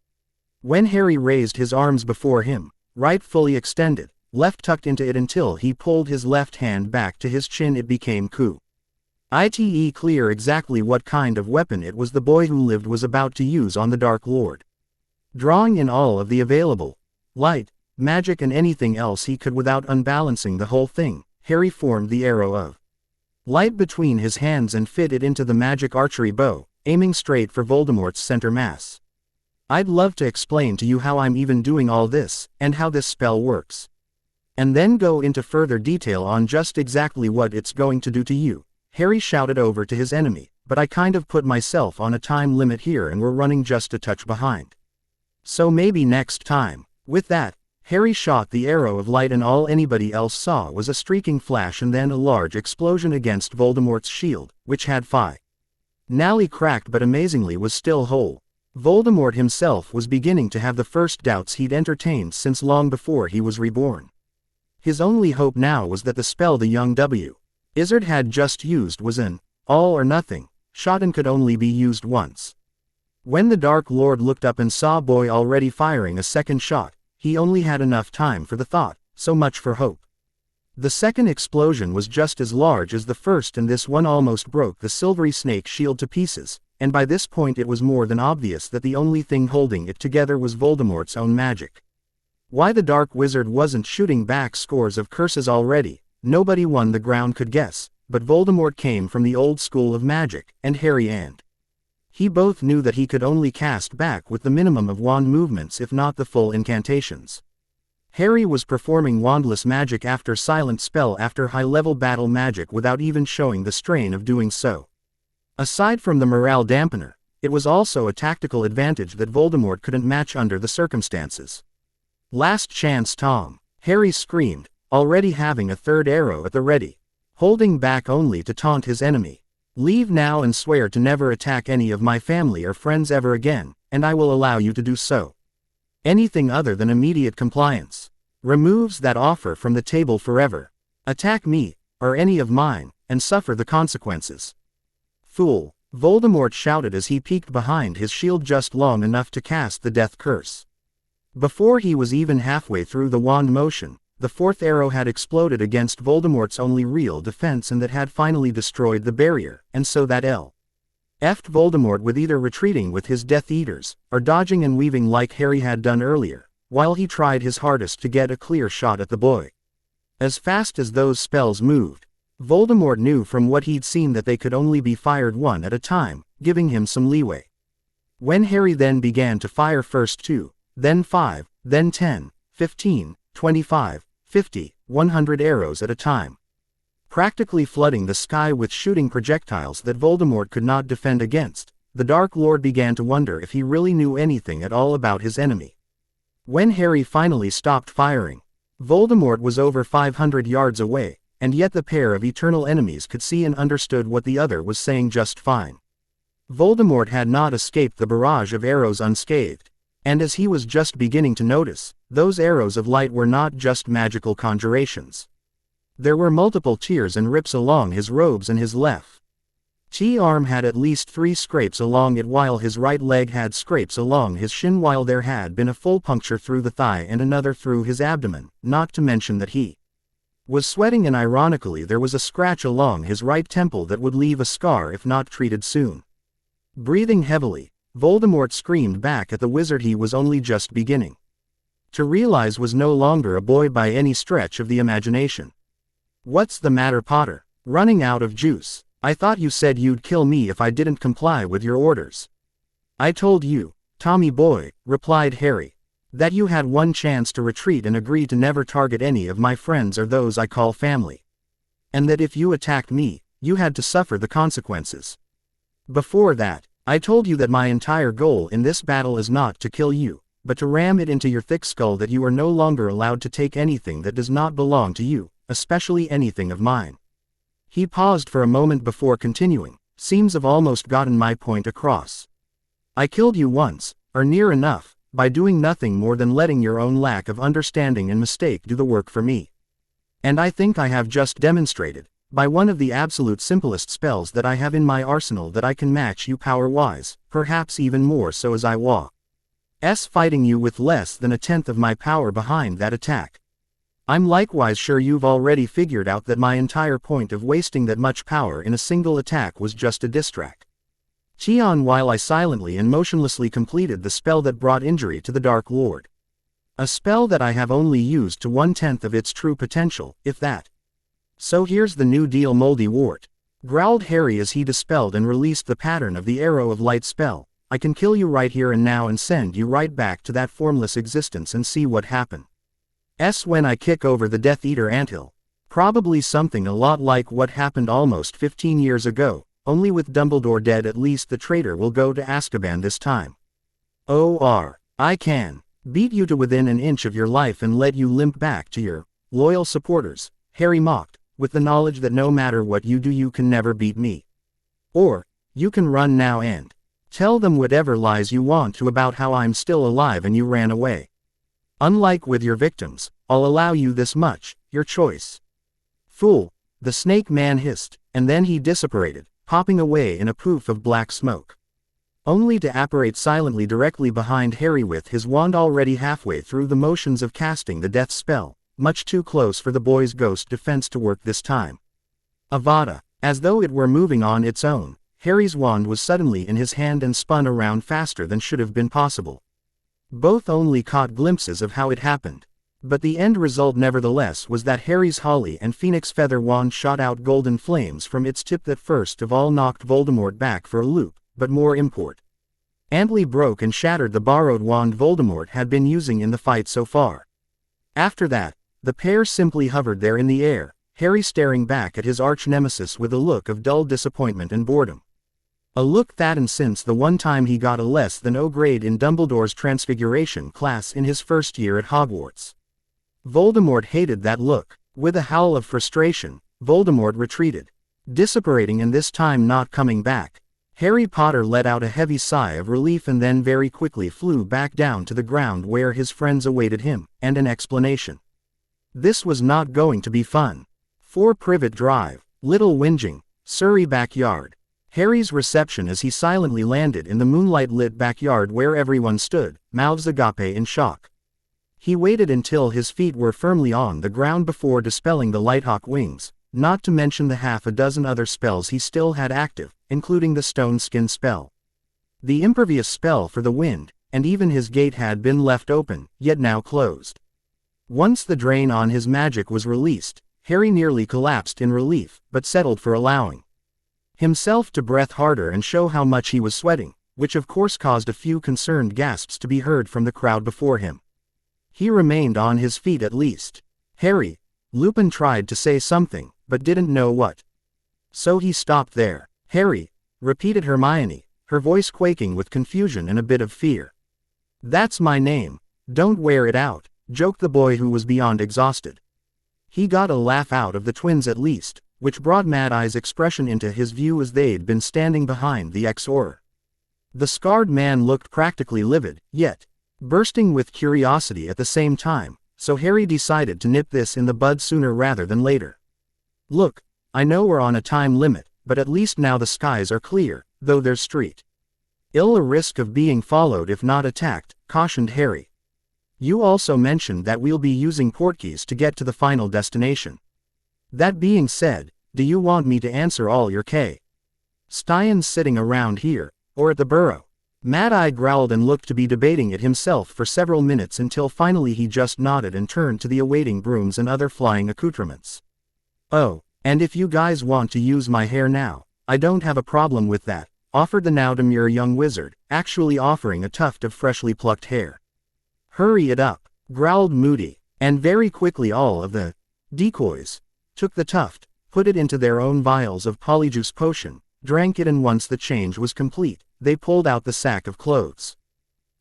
Speaker 1: When Harry raised his arms before him, right fully extended, left tucked into it until he pulled his left hand back to his chin, it became clear exactly what kind of weapon it was the boy who lived was about to use on the Dark Lord. Drawing in all of the available light, magic and anything else he could without unbalancing the whole thing, Harry formed the arrow of light between his hands and fit it into the magic archery bow, aiming straight for Voldemort's center mass. I'd love to explain to you how I'm even doing all this, and how this spell works. And then go into further detail on just exactly what it's going to do to you, Harry shouted over to his enemy, but I kind of put myself on a time limit here and we're running just a touch behind. So maybe next time. With that, Harry shot the arrow of light and all anybody else saw was a streaking flash and then a large explosion against Voldemort's shield, which had finally cracked but amazingly was still whole. Voldemort himself was beginning to have the first doubts he'd entertained since long before he was reborn. His only hope now was that the spell the young wizard had just used was an all-or-nothing shot and could only be used once. When the Dark Lord looked up and saw Boy already firing a second shot, he only had enough time for the thought, so much for hope. The second explosion was just as large as the first and this one almost broke the silvery snake shield to pieces, and by this point it was more than obvious that the only thing holding it together was Voldemort's own magic. Why the Dark Wizard wasn't shooting back scores of curses already, nobody on the ground could guess, but Voldemort came from the old school of magic, and Harry and he both knew that he could only cast back with the minimum of wand movements if not the full incantations. Harry was performing wandless magic after silent spell after high-level battle magic without even showing the strain of doing so. Aside from the morale dampener, it was also a tactical advantage that Voldemort couldn't match under the circumstances. Last chance, Tom! Harry screamed, already having a third arrow at the ready. Holding back only to taunt his enemy. Leave now and swear to never attack any of my family or friends ever again, and I will allow you to do so. Anything other than immediate compliance removes that offer from the table forever. Attack me, or any of mine, and suffer the consequences. Fool! Voldemort shouted as he peeked behind his shield just long enough to cast the death curse. Before he was even halfway through the wand motion, the fourth arrow had exploded against Voldemort's only real defense and that had finally destroyed the barrier, and so that left Voldemort with either retreating with his Death Eaters, or dodging and weaving like Harry had done earlier, while he tried his hardest to get a clear shot at the boy. As fast as those spells moved, Voldemort knew from what he'd seen that they could only be fired one at a time, giving him some leeway. When Harry then began to fire first 2, then 5, then 10, 15, 25, 50, 100 arrows at a time, practically flooding the sky with shooting projectiles that Voldemort could not defend against, the Dark Lord began to wonder if he really knew anything at all about his enemy. When Harry finally stopped firing, Voldemort was over 500 yards away, and yet the pair of eternal enemies could see and understood what the other was saying just fine. Voldemort had not escaped the barrage of arrows unscathed, and as he was just beginning to notice, those arrows of light were not just magical conjurations. There were multiple tears and rips along his robes, and his left arm had at least 3 scrapes along it, while his right leg had scrapes along his shin, while there had been a full puncture through the thigh and another through his abdomen, not to mention that he was sweating, and ironically there was a scratch along his right temple that would leave a scar if not treated soon. Breathing heavily, Voldemort screamed back at the wizard he was only just beginning to realize was no longer a boy by any stretch of the imagination. "What's the matter, Potter? Running out of juice? I thought you said you'd kill me if I didn't comply with your orders." "I told you, Tommy boy," replied Harry, "that you had one chance to retreat and agree to never target any of my friends or those I call family. And that if you attacked me, you had to suffer the consequences. Before that, I told you that my entire goal in this battle is not to kill you, but to ram it into your thick skull that you are no longer allowed to take anything that does not belong to you, especially anything of mine." He paused for a moment before continuing, "Seems I've almost gotten my point across. I killed you once, or near enough, by doing nothing more than letting your own lack of understanding and mistake do the work for me. And I think I have just demonstrated, by one of the absolute simplest spells that I have in my arsenal, that I can match you power-wise, perhaps even more so, as I was fighting you with less than 1/10 of my power behind that attack. I'm likewise sure you've already figured out that my entire point of wasting that much power in a single attack was just a distract while I silently and motionlessly completed the spell that brought injury to the Dark Lord. A spell that I have only used to 1/10 of its true potential, if that. So here's the new deal, Moldy Wart," growled Harry as he dispelled and released the pattern of the Arrow of Light spell. "I can kill you right here and now and send you right back to that formless existence and see what happens when I kick over the Death Eater anthill. Probably something a lot like what happened almost 15 years ago, only with Dumbledore dead. At least the traitor will go to Azkaban this time. I can beat you to within an inch of your life and let you limp back to your loyal supporters," Harry mocked, "with the knowledge that no matter what you do you can never beat me. Or, you can run now and tell them whatever lies you want to about how I'm still alive and you ran away. Unlike with your victims, I'll allow you this much, your choice." "Fool," the Snake Man hissed, and then he dissipated, popping away in a poof of black smoke. Only to apparate silently directly behind Harry with his wand already halfway through the motions of casting the death spell, much too close for the boy's ghost defense to work this time. Avada! As though it were moving on its own, Harry's wand was suddenly in his hand and spun around faster than should have been possible. Both only caught glimpses of how it happened. But the end result nevertheless was that Harry's holly and phoenix feather wand shot out golden flames from its tip that first of all knocked Voldemort back for a loop, but more importantly broke and shattered the borrowed wand Voldemort had been using in the fight so far. After that, the pair simply hovered there in the air, Harry staring back at his arch-nemesis with a look of dull disappointment and boredom. A look that, and since the one time he got a less than O grade in Dumbledore's Transfiguration class in his first year at Hogwarts. Voldemort hated that look. With a howl of frustration, Voldemort retreated, dissipating and this time not coming back. Harry Potter let out a heavy sigh of relief and then very quickly flew back down to the ground where his friends awaited him, and an explanation. This was not going to be fun. 4 Privet Drive, Little Whinging, Surrey backyard. Harry's reception as he silently landed in the moonlight-lit backyard where everyone stood, mouths agape in shock. He waited until his feet were firmly on the ground before dispelling the Lighthawk wings, not to mention the half a dozen other spells he still had active, including the Stone Skin spell, the Impervious spell for the wind, and even his gate had been left open, yet now closed. Once the drain on his magic was released, Harry nearly collapsed in relief, but settled for allowing himself to breathe harder and show how much he was sweating, which of course caused a few concerned gasps to be heard from the crowd before him. He remained on his feet at least. "Harry," Lupin tried to say something, but didn't know what. So he stopped there. "Harry," repeated Hermione, her voice quaking with confusion and a bit of fear. "That's my name. Don't wear it out," joked the boy who was beyond exhausted. He got a laugh out of the twins at least, which brought Mad Eye's expression into his view as they'd been standing behind the X-Or. The scarred man looked practically livid, yet bursting with curiosity at the same time, so Harry decided to nip this in the bud sooner rather than later. Look, I know we're on a time limit, but at least now the skies are clear, though there's street. Ill a risk of being followed if not attacked, cautioned Harry. You also mentioned that we'll be using portkeys to get to the final destination. That being said, do you want me to answer all your questions sitting around here, or at the Burrow? Mad-Eye growled and looked to be debating it himself for several minutes until finally he just nodded and turned to the awaiting brooms and other flying accoutrements. Oh, and if you guys want to use my hair now, I don't have a problem with that, offered the now demure young wizard, actually offering a tuft of freshly plucked hair. Hurry it up, growled Moody, and very quickly all of the decoys took the tuft, put it into their own vials of polyjuice potion, drank it, and once the change was complete, they pulled out the sack of clothes.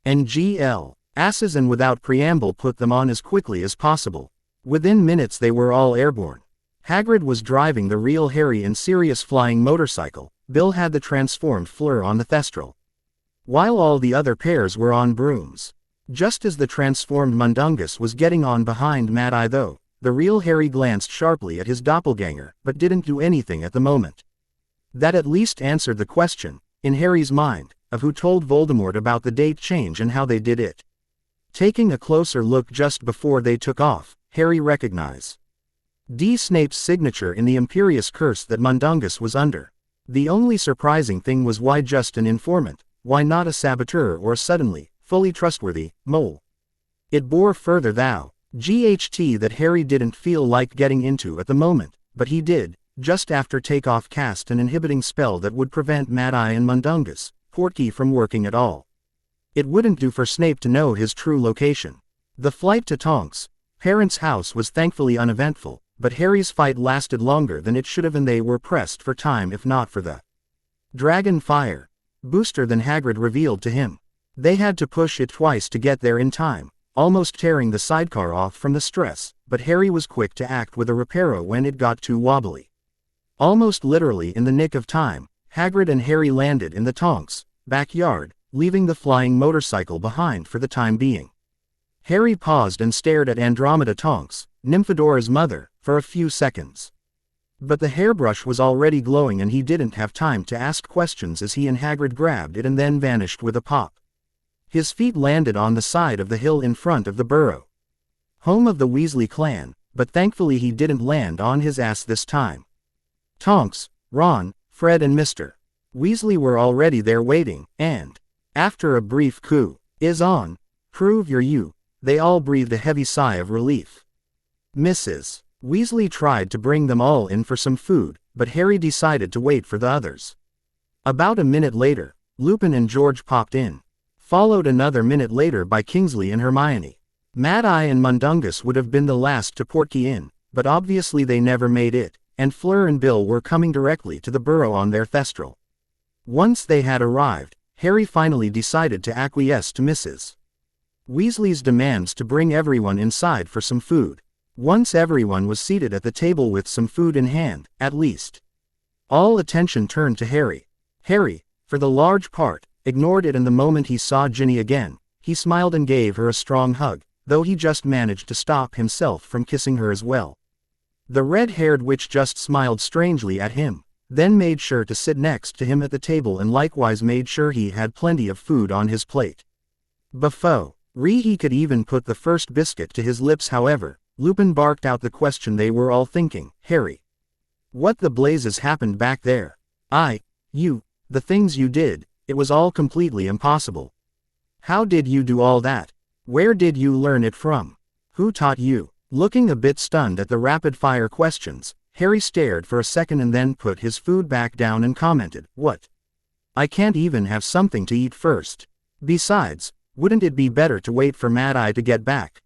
Speaker 1: NGL, asses, and without preamble put them on as quickly as possible. Within minutes they were all airborne. Hagrid was driving the real Harry and Sirius flying motorcycle, Bill had the transformed Fleur on the Thestral, while all the other pairs were on brooms. Just as the transformed Mundungus was getting on behind Mad-Eye though, the real Harry glanced sharply at his doppelganger but didn't do anything at the moment. That at least answered the question, in Harry's mind, of who told Voldemort about the date change and how they did it. Taking a closer look just before they took off, Harry recognized Snape's signature in the Imperious curse that Mundungus was under. The only surprising thing was why just an informant, why not a saboteur or a suddenly, fully trustworthy, mole? It bore further GHT that Harry didn't feel like getting into at the moment, but he did, just after takeoff, cast an inhibiting spell that would prevent Mad-Eye and Mundungus, Portkey, from working at all. It wouldn't do for Snape to know his true location. The flight to Tonks' parents' house was thankfully uneventful, but Harry's fight lasted longer than it should have, and they were pressed for time if not for the Dragon Fire booster than Hagrid revealed to him. They had to push it twice to get there in time, almost tearing the sidecar off from the stress, but Harry was quick to act with a reparo when it got too wobbly. Almost literally in the nick of time, Hagrid and Harry landed in the Tonks' backyard, leaving the flying motorcycle behind for the time being. Harry paused and stared at Andromeda Tonks, Nymphadora's mother, for a few seconds. But the hairbrush was already glowing and he didn't have time to ask questions as he and Hagrid grabbed it and then vanished with a pop. His feet landed on the side of the hill in front of the Burrow, home of the Weasley clan, but thankfully he didn't land on his ass this time. Tonks, Ron, Fred and Mr. Weasley were already there waiting, and, after a brief coup is on, prove you're you, they all breathed a heavy sigh of relief. Mrs. Weasley tried to bring them all in for some food, but Harry decided to wait for the others. About a minute later, Lupin and George popped in, followed another minute later by Kingsley and Hermione. Mad-Eye and Mundungus would have been the last to Portkey in, but obviously they never made it, and Fleur and Bill were coming directly to the Burrow on their Thestral. Once they had arrived, Harry finally decided to acquiesce to Mrs. Weasley's demands to bring everyone inside for some food. Once everyone was seated at the table with some food in hand, at least, all attention turned to Harry. Harry, for the large part, ignored it, and the moment he saw Ginny again, he smiled and gave her a strong hug, though he just managed to stop himself from kissing her as well. The red-haired witch just smiled strangely at him, then made sure to sit next to him at the table and likewise made sure he had plenty of food on his plate. Before he could even put the first biscuit to his lips, however, Lupin barked out the question they were all thinking. Harry, what the blazes happened back there? The things you did, it was all completely impossible. How did you do all that? Where did you learn it from? Who taught you? Looking a bit stunned at the rapid-fire questions, Harry stared for a second and then put his food back down and commented, "What? I can't even have something to eat first. Besides, wouldn't it be better to wait for Mad-Eye to get back?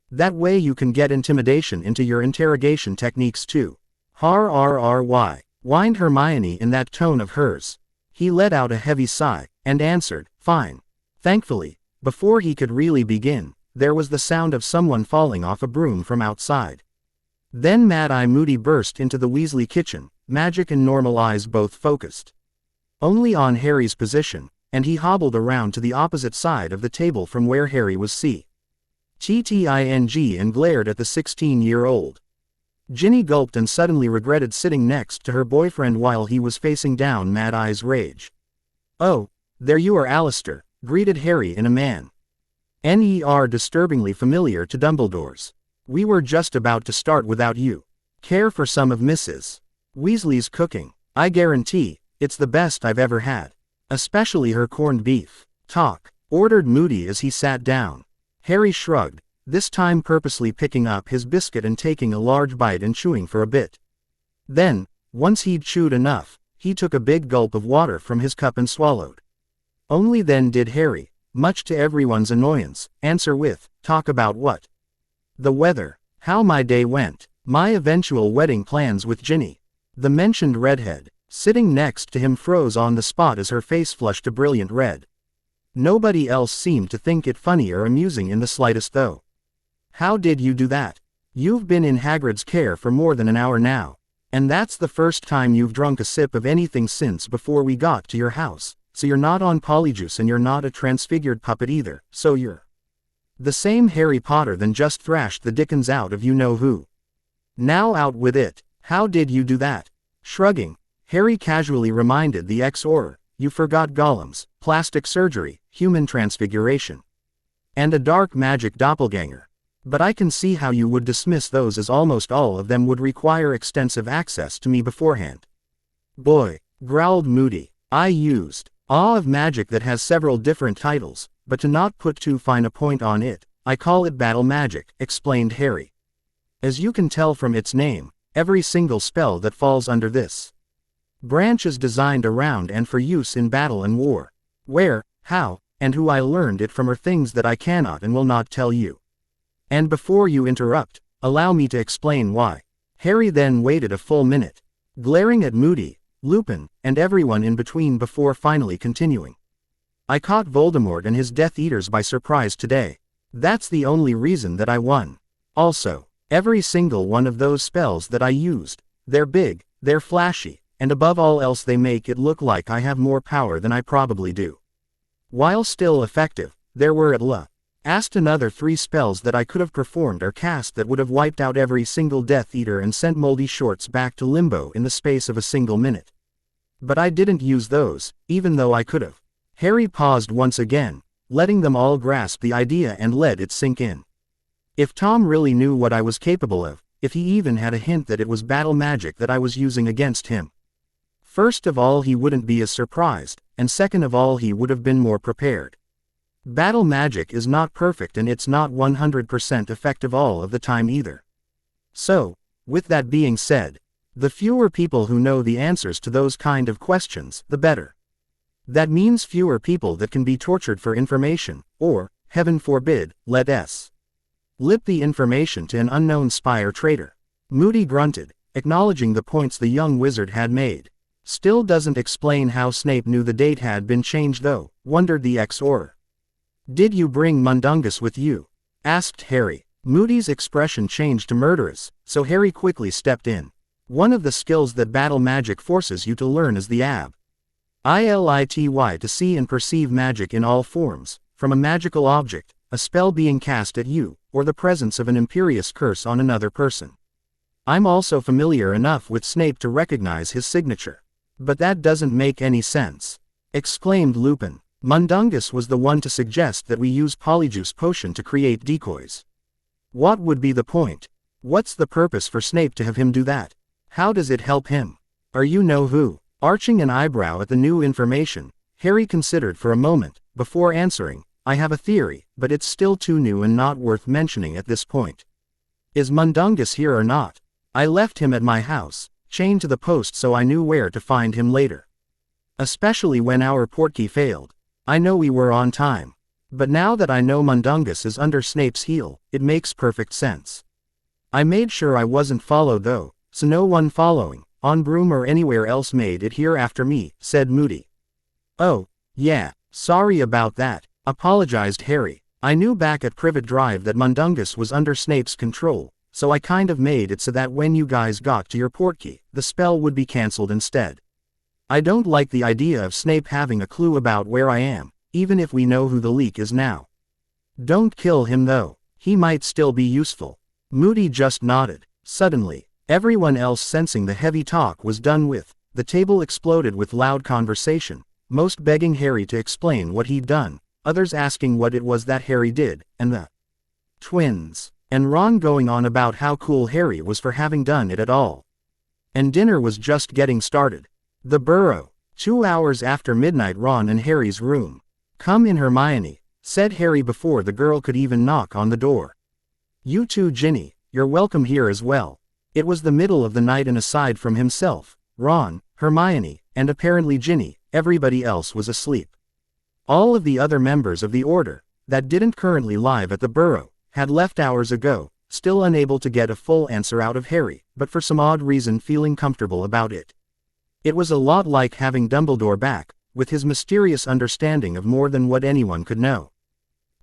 Speaker 1: That way you can get intimidation into your interrogation techniques too." "Why?" whined Hermione in that tone of hers. He let out a heavy sigh, and answered, "Fine." Thankfully, before he could really begin, there was the sound of someone falling off a broom from outside. Then Mad-Eye Moody burst into the Weasley kitchen, magic and normal eyes both focused only on Harry's position, and he hobbled around to the opposite side of the table from where Harry was sitting and glared at the 16-year-old. Ginny gulped and suddenly regretted sitting next to her boyfriend while he was facing down Mad Eye's rage. "Oh, there you are, Alistair," greeted Harry in a manner disturbingly familiar to Dumbledore's. "We were just about to start without you. Care for some of Mrs. Weasley's cooking? I guarantee it's the best I've ever had. Especially her corned beef." "Talk," ordered Moody as he sat down. Harry shrugged, this time purposely picking up his biscuit and taking a large bite and chewing for a bit. Then, once he'd chewed enough, he took a big gulp of water from his cup and swallowed. Only then did Harry, much to everyone's annoyance, answer with, "Talk about what?" "The weather, how my day went, my eventual wedding plans with Ginny." The mentioned redhead, sitting next to him, froze on the spot as her face flushed a brilliant red. Nobody else seemed to think it funny or amusing in the slightest though. "How did you do that? You've been in Hagrid's care for more than an hour now. And that's the first time you've drunk a sip of anything since before we got to your house, so you're not on polyjuice and you're not a transfigured puppet either, so you're the same Harry Potter then just thrashed the dickens out of you-know-who. Now out with it, how did you do that?" Shrugging, Harry casually reminded the ex-Auror, "You forgot golems, plastic surgery, human transfiguration, and a dark magic doppelganger. But I can see how you would dismiss those, as almost all of them would require extensive access to me beforehand." "Boy," growled Moody, "I used awe of magic that has several different titles, but to not put too fine a point on it, I call it battle magic," explained Harry. "As you can tell from its name, every single spell that falls under this branch is designed around and for use in battle and war. Where, how, and who I learned it from are things that I cannot and will not tell you. And before you interrupt, allow me to explain why." Harry then waited a full minute, glaring at Moody, Lupin, and everyone in between before finally continuing. "I caught Voldemort and his Death Eaters by surprise today. That's the only reason that I won. Also, every single one of those spells that I used, they're big, they're flashy, and above all else they make it look like I have more power than I probably do. While still effective, there were at least another 3 spells that I could have performed or cast that would have wiped out every single Death Eater and sent Moldy Shorts back to limbo in the space of a single minute. But I didn't use those, even though I could have." Harry paused once again, letting them all grasp the idea and let it sink in. If Tom really knew what I was capable of, if he even had a hint that it was battle magic that I was using against him, first of all he wouldn't be as surprised, and second of all he would have been more prepared. Battle magic is not perfect and it's not 100% effective all of the time either. So, with that being said, the fewer people who know the answers to those kind of questions, the better. That means fewer people that can be tortured for information, or, heaven forbid, let us lip the information to an unknown spy or traitor." Moody grunted, acknowledging the points the young wizard had made. "Still doesn't explain how Snape knew the date had been changed though," wondered the ex-Auror. "Did you bring Mundungus with you?" asked Harry. Moody's expression changed to murderous, so Harry quickly stepped in. "One of the skills that battle magic forces you to learn is the ability to see and perceive magic in all forms, from a magical object, a spell being cast at you, or the presence of an imperious curse on another person. I'm also familiar enough with Snape to recognize his signature." "But that doesn't make any sense," exclaimed Lupin. "Mundungus was the one to suggest that we use Polyjuice Potion to create decoys. What would be the point? What's the purpose for Snape to have him do that? How does it help him? Are you know who?" Arching an eyebrow at the new information, Harry considered for a moment, before answering, "I have a theory, but it's still too new and not worth mentioning at this point. Is Mundungus here or not? I left him at my house, chained to the post so I knew where to find him later. Especially when our portkey failed. I know we were on time. But now that I know Mundungus is under Snape's heel, it makes perfect sense. I made sure I wasn't followed though, so no one following, on broom or anywhere else made it here after me," said Moody. "Oh, yeah, sorry about that," apologized Harry. "I knew back at Privet Drive that Mundungus was under Snape's control, so I kind of made it so that when you guys got to your portkey, the spell would be cancelled instead. I don't like the idea of Snape having a clue about where I am, even if we know who the leak is now. Don't kill him though, he might still be useful." Moody just nodded. Suddenly, Everyone else sensing the heavy talk was done with, the table exploded with loud conversation, most begging Harry to explain what he'd done, others asking what it was that Harry did, and the twins, and Ron going on about how cool Harry was for having done it at all. And dinner was just getting started. The Burrow. 2 hours after midnight. Ron in Harry's room. "Come in, Hermione," said Harry before the girl could even knock on the door. "You too, Ginny, you're welcome here as well." It was the middle of the night, and aside from himself, Ron, Hermione, and apparently Ginny, everybody else was asleep. All of the other members of the Order, that didn't currently live at the Burrow, had left hours ago, still unable to get a full answer out of Harry, but for some odd reason feeling comfortable about it. It was a lot like having Dumbledore back, with his mysterious understanding of more than what anyone could know.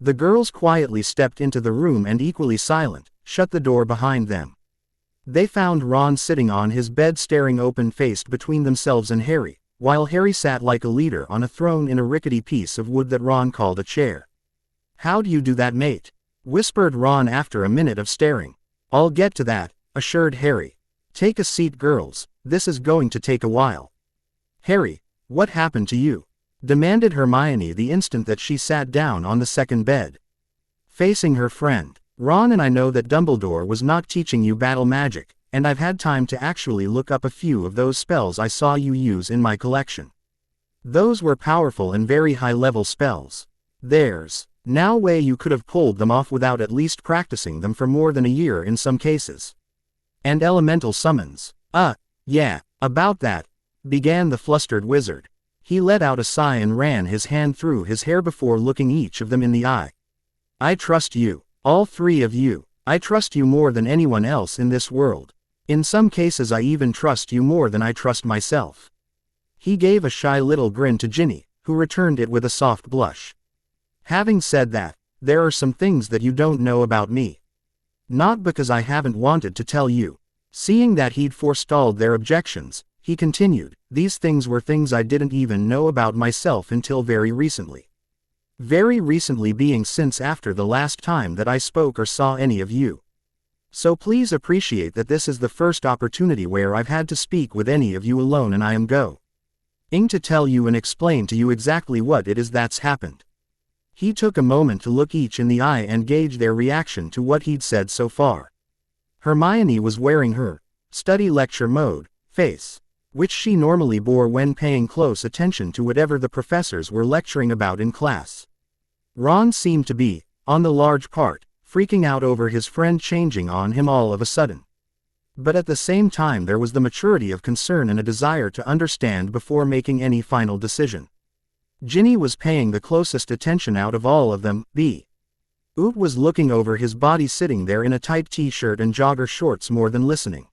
Speaker 1: The girls quietly stepped into the room and, equally silent, shut the door behind them. They found Ron sitting on his bed, staring open-faced between themselves and Harry, while Harry sat like a leader on a throne in a rickety piece of wood that Ron called a chair. "How do you do that, mate?" whispered Ron after a minute of staring. "I'll get to that," assured Harry. "Take a seat, girls, this is going to take a while." "Harry, what happened to you?" demanded Hermione the instant that she sat down on the second bed. Facing her friend, "Ron and I know that Dumbledore was not teaching you battle magic, and I've had time to actually look up a few of those spells I saw you use in my collection. Those were powerful and very high-level spells. There's no way you could have pulled them off without at least practicing them for more than a year in some cases. And elemental summons." Yeah, about that," began the flustered wizard. He let out a sigh and ran his hand through his hair before looking each of them in the eye. "I trust you, all three of you. I trust you more than anyone else in this world. In some cases I even trust you more than I trust myself." He gave a shy little grin to Ginny, who returned it with a soft blush. "Having said that, there are some things that you don't know about me. Not because I haven't wanted to tell you." Seeing that he'd forestalled their objections, he continued, "These things were things I didn't even know about myself until very recently. Very recently being since after the last time that I spoke or saw any of you. So please appreciate that this is the first opportunity where I've had to speak with any of you alone, and I am going to tell you and explain to you exactly what it is that's happened." He took a moment to look each in the eye and gauge their reaction to what he'd said so far. Hermione was wearing her study lecture mode face, which she normally bore when paying close attention to whatever the professors were lecturing about in class. Ron seemed to be, on the large part, freaking out over his friend changing on him all of a sudden. But at the same time there was the maturity of concern and a desire to understand before making any final decision. Ginny was paying the closest attention out of all of them. Oot was looking over his body, sitting there in a tight t-shirt and jogger shorts, more than listening.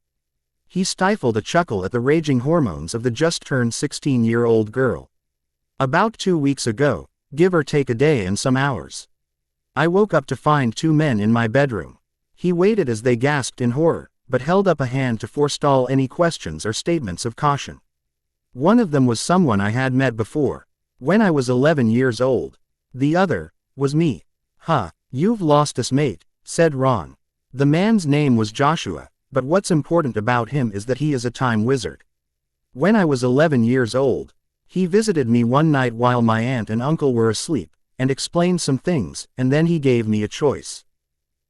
Speaker 1: He stifled a chuckle at the raging hormones of the just-turned 16-year-old girl. "About 2 weeks ago, give or take a day and some hours, I woke up to find 2 men in my bedroom." He waited as they gasped in horror, but held up a hand to forestall any questions or statements of caution. "One of them was someone I had met before, when I was 11 years old. The other was me." "You've lost us, mate," said Ron. "The man's name was Joshua, but what's important about him is that he is a time wizard. When I was 11 years old, he visited me one night while my aunt and uncle were asleep, and explained some things, and then he gave me a choice.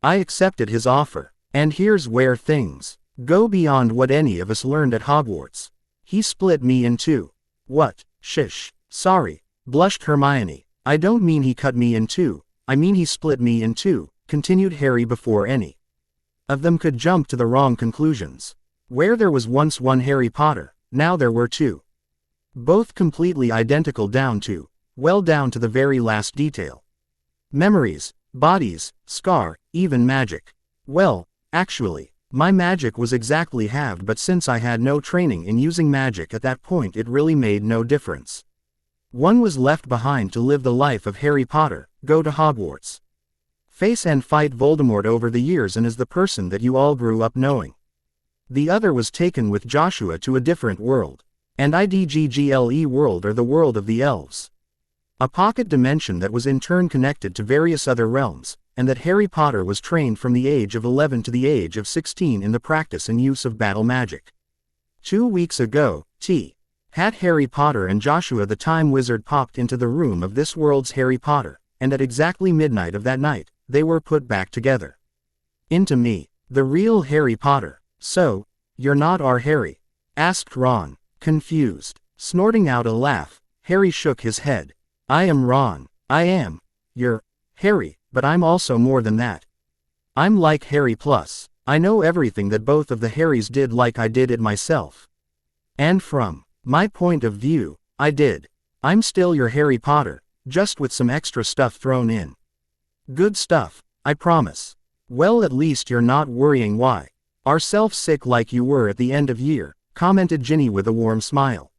Speaker 1: I accepted his offer, and here's where things go beyond what any of us learned at Hogwarts. He split me in two." "What? Shish. Sorry," blushed Hermione. "I don't mean he cut me in two, I mean he split me in two," continued Harry before any of them could jump to the wrong conclusions. "Where there was once one Harry Potter, now there were two. Both completely identical down to the very last detail. Memories, bodies, scar, even magic. Well, actually, my magic was exactly halved, but since I had no training in using magic at that point, it really made no difference. One was left behind to live the life of Harry Potter, go to Hogwarts, face and fight Voldemort over the years, and is the person that you all grew up knowing. The other was taken with Joshua to a different world, an IDGGLE world, or the world of the elves. A pocket dimension that was in turn connected to various other realms, and that Harry Potter was trained from the age of 11 to the age of 16 in the practice and use of battle magic. 2 weeks ago, had Harry Potter and Joshua the Time Wizard popped into the room of this world's Harry Potter, and at exactly midnight of that night, they were put back together. Into me, the real Harry Potter. So, you're not our Harry? Asked Ron, confused. Snorting out a laugh, Harry shook his head. I am Ron. I am. You're Harry, but I'm also more than that. I'm like Harry plus. I know everything that both of the Harrys did like I did it myself. And from my point of view, I did. I'm still your Harry Potter, just with some extra stuff thrown in. Good stuff, I promise. Well, at least you're not worrying why. Ourself sick like you were at the end of year, commented Ginny with a warm smile.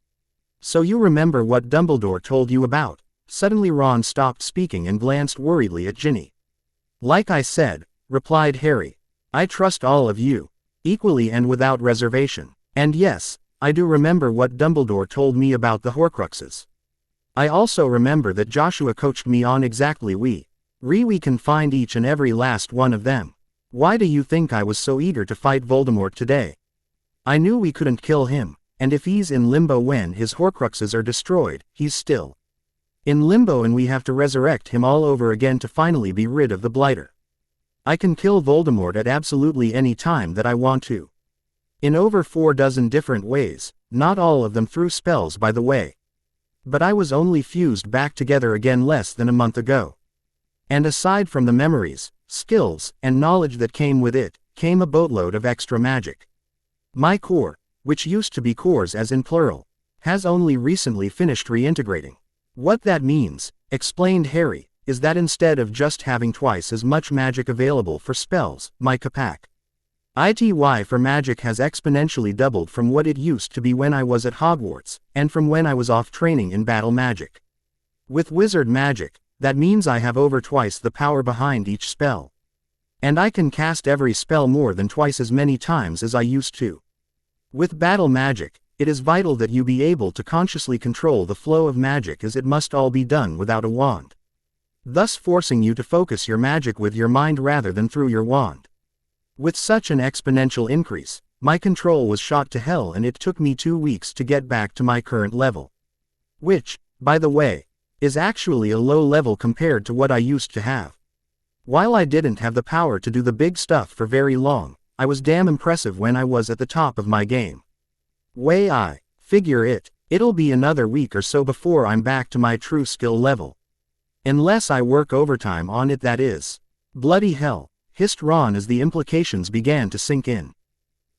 Speaker 1: So you remember what Dumbledore told you about? Suddenly Ron stopped speaking and glanced worriedly at Ginny. Like I said, replied Harry. I trust all of you, equally and without reservation. And yes, I do remember what Dumbledore told me about the Horcruxes. I also remember that Joshua coached me on exactly we can find each and every last one of them. Why do you think I was so eager to fight Voldemort today? I knew we couldn't kill him, and if he's in limbo when his Horcruxes are destroyed, he's still in limbo and we have to resurrect him all over again to finally be rid of the Blighter. I can kill Voldemort at absolutely any time that I want to. In over 4 dozen different ways, not all of them through spells by the way. But I was only fused back together again less than a month ago. And aside from the memories, skills, and knowledge that came with it, came a boatload of extra magic. My core, which used to be cores as in plural, has only recently finished reintegrating. What that means, explained Harry, is that instead of just having twice as much magic available for spells, my capac ITY for magic has exponentially doubled from what it used to be when I was at Hogwarts, and from when I was off training in battle magic. With wizard magic, that means I have over twice the power behind each spell. And I can cast every spell more than twice as many times as I used to. With battle magic, it is vital that you be able to consciously control the flow of magic as it must all be done without a wand. Thus forcing you to focus your magic with your mind rather than through your wand. With such an exponential increase, my control was shot to hell and it took me 2 weeks to get back to my current level. Which, by the way, is actually a low level compared to what I used to have. While I didn't have the power to do the big stuff for very long, I was damn impressive when I was at the top of my game. I figure it'll be another week or so before I'm back to my true skill level. Unless I work overtime on it, that is. Bloody hell, hissed Ron as the implications began to sink in.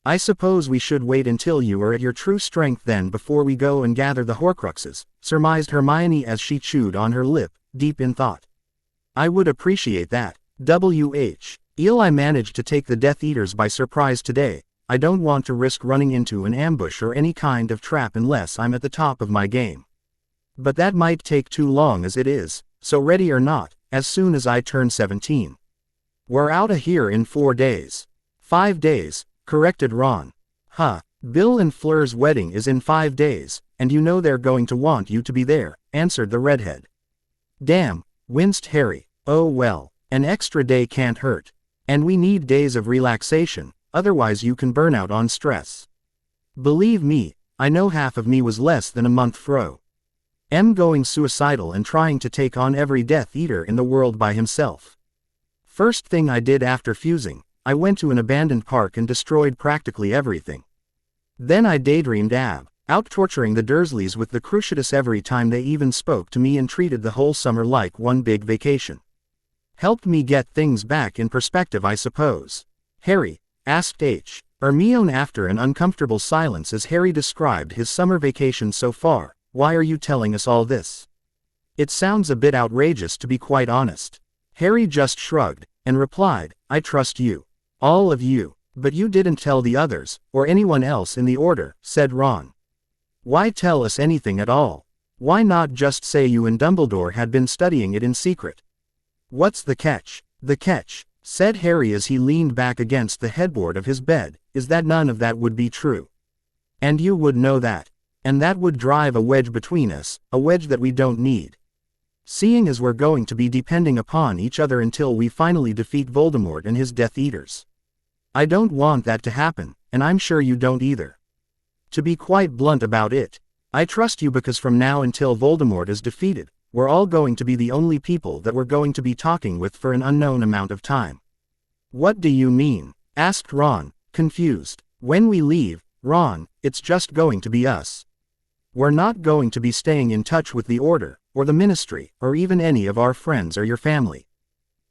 Speaker 1: I suppose we should wait until you are at your true strength then before we go and gather the Horcruxes, surmised Hermione as she chewed on her lip, deep in thought. I would appreciate that. I managed to take the Death Eaters by surprise today. I don't want to risk running into an ambush or any kind of trap unless I'm at the top of my game. But that might take too long as it is, so ready or not, as soon as I turn 17. We're outta here in 4 days. 5 days, corrected Ron. Bill and Fleur's wedding is in 5 days, and you know they're going to want you to be there, answered the redhead. Damn, winced Harry. Oh well, an extra day can't hurt. And we need days of relaxation, otherwise you can burn out on stress. Believe me, I know half of me was less than a month fro. Going suicidal and trying to take on every Death Eater in the world by himself. First thing I did after fusing, I went to an abandoned park and destroyed practically everything. Then I daydreamed out torturing the Dursleys with the Cruciatus every time they even spoke to me and treated the whole summer like one big vacation. Helped me get things back in perspective, I suppose. Harry, asked Hermione after an uncomfortable silence as Harry described his summer vacation so far. Why are you telling us all this? It sounds a bit outrageous to be quite honest. Harry just shrugged, and replied, I trust you. All of you. But you didn't tell the others, or anyone else in the order, said Ron. Why tell us anything at all? Why not just say you and Dumbledore had been studying it in secret? What's the catch? The catch, said Harry as he leaned back against the headboard of his bed, is that none of that would be true. And you would know that. And that would drive a wedge between us, a wedge that we don't need. Seeing as we're going to be depending upon each other until we finally defeat Voldemort and his Death Eaters. I don't want that to happen, and I'm sure you don't either. To be quite blunt about it, I trust you because from now until Voldemort is defeated, we're all going to be the only people that we're going to be talking with for an unknown amount of time. What do you mean? Asked Ron, confused. When we leave, Ron, it's just going to be us. We're not going to be staying in touch with the Order, or the Ministry, or even any of our friends or your family.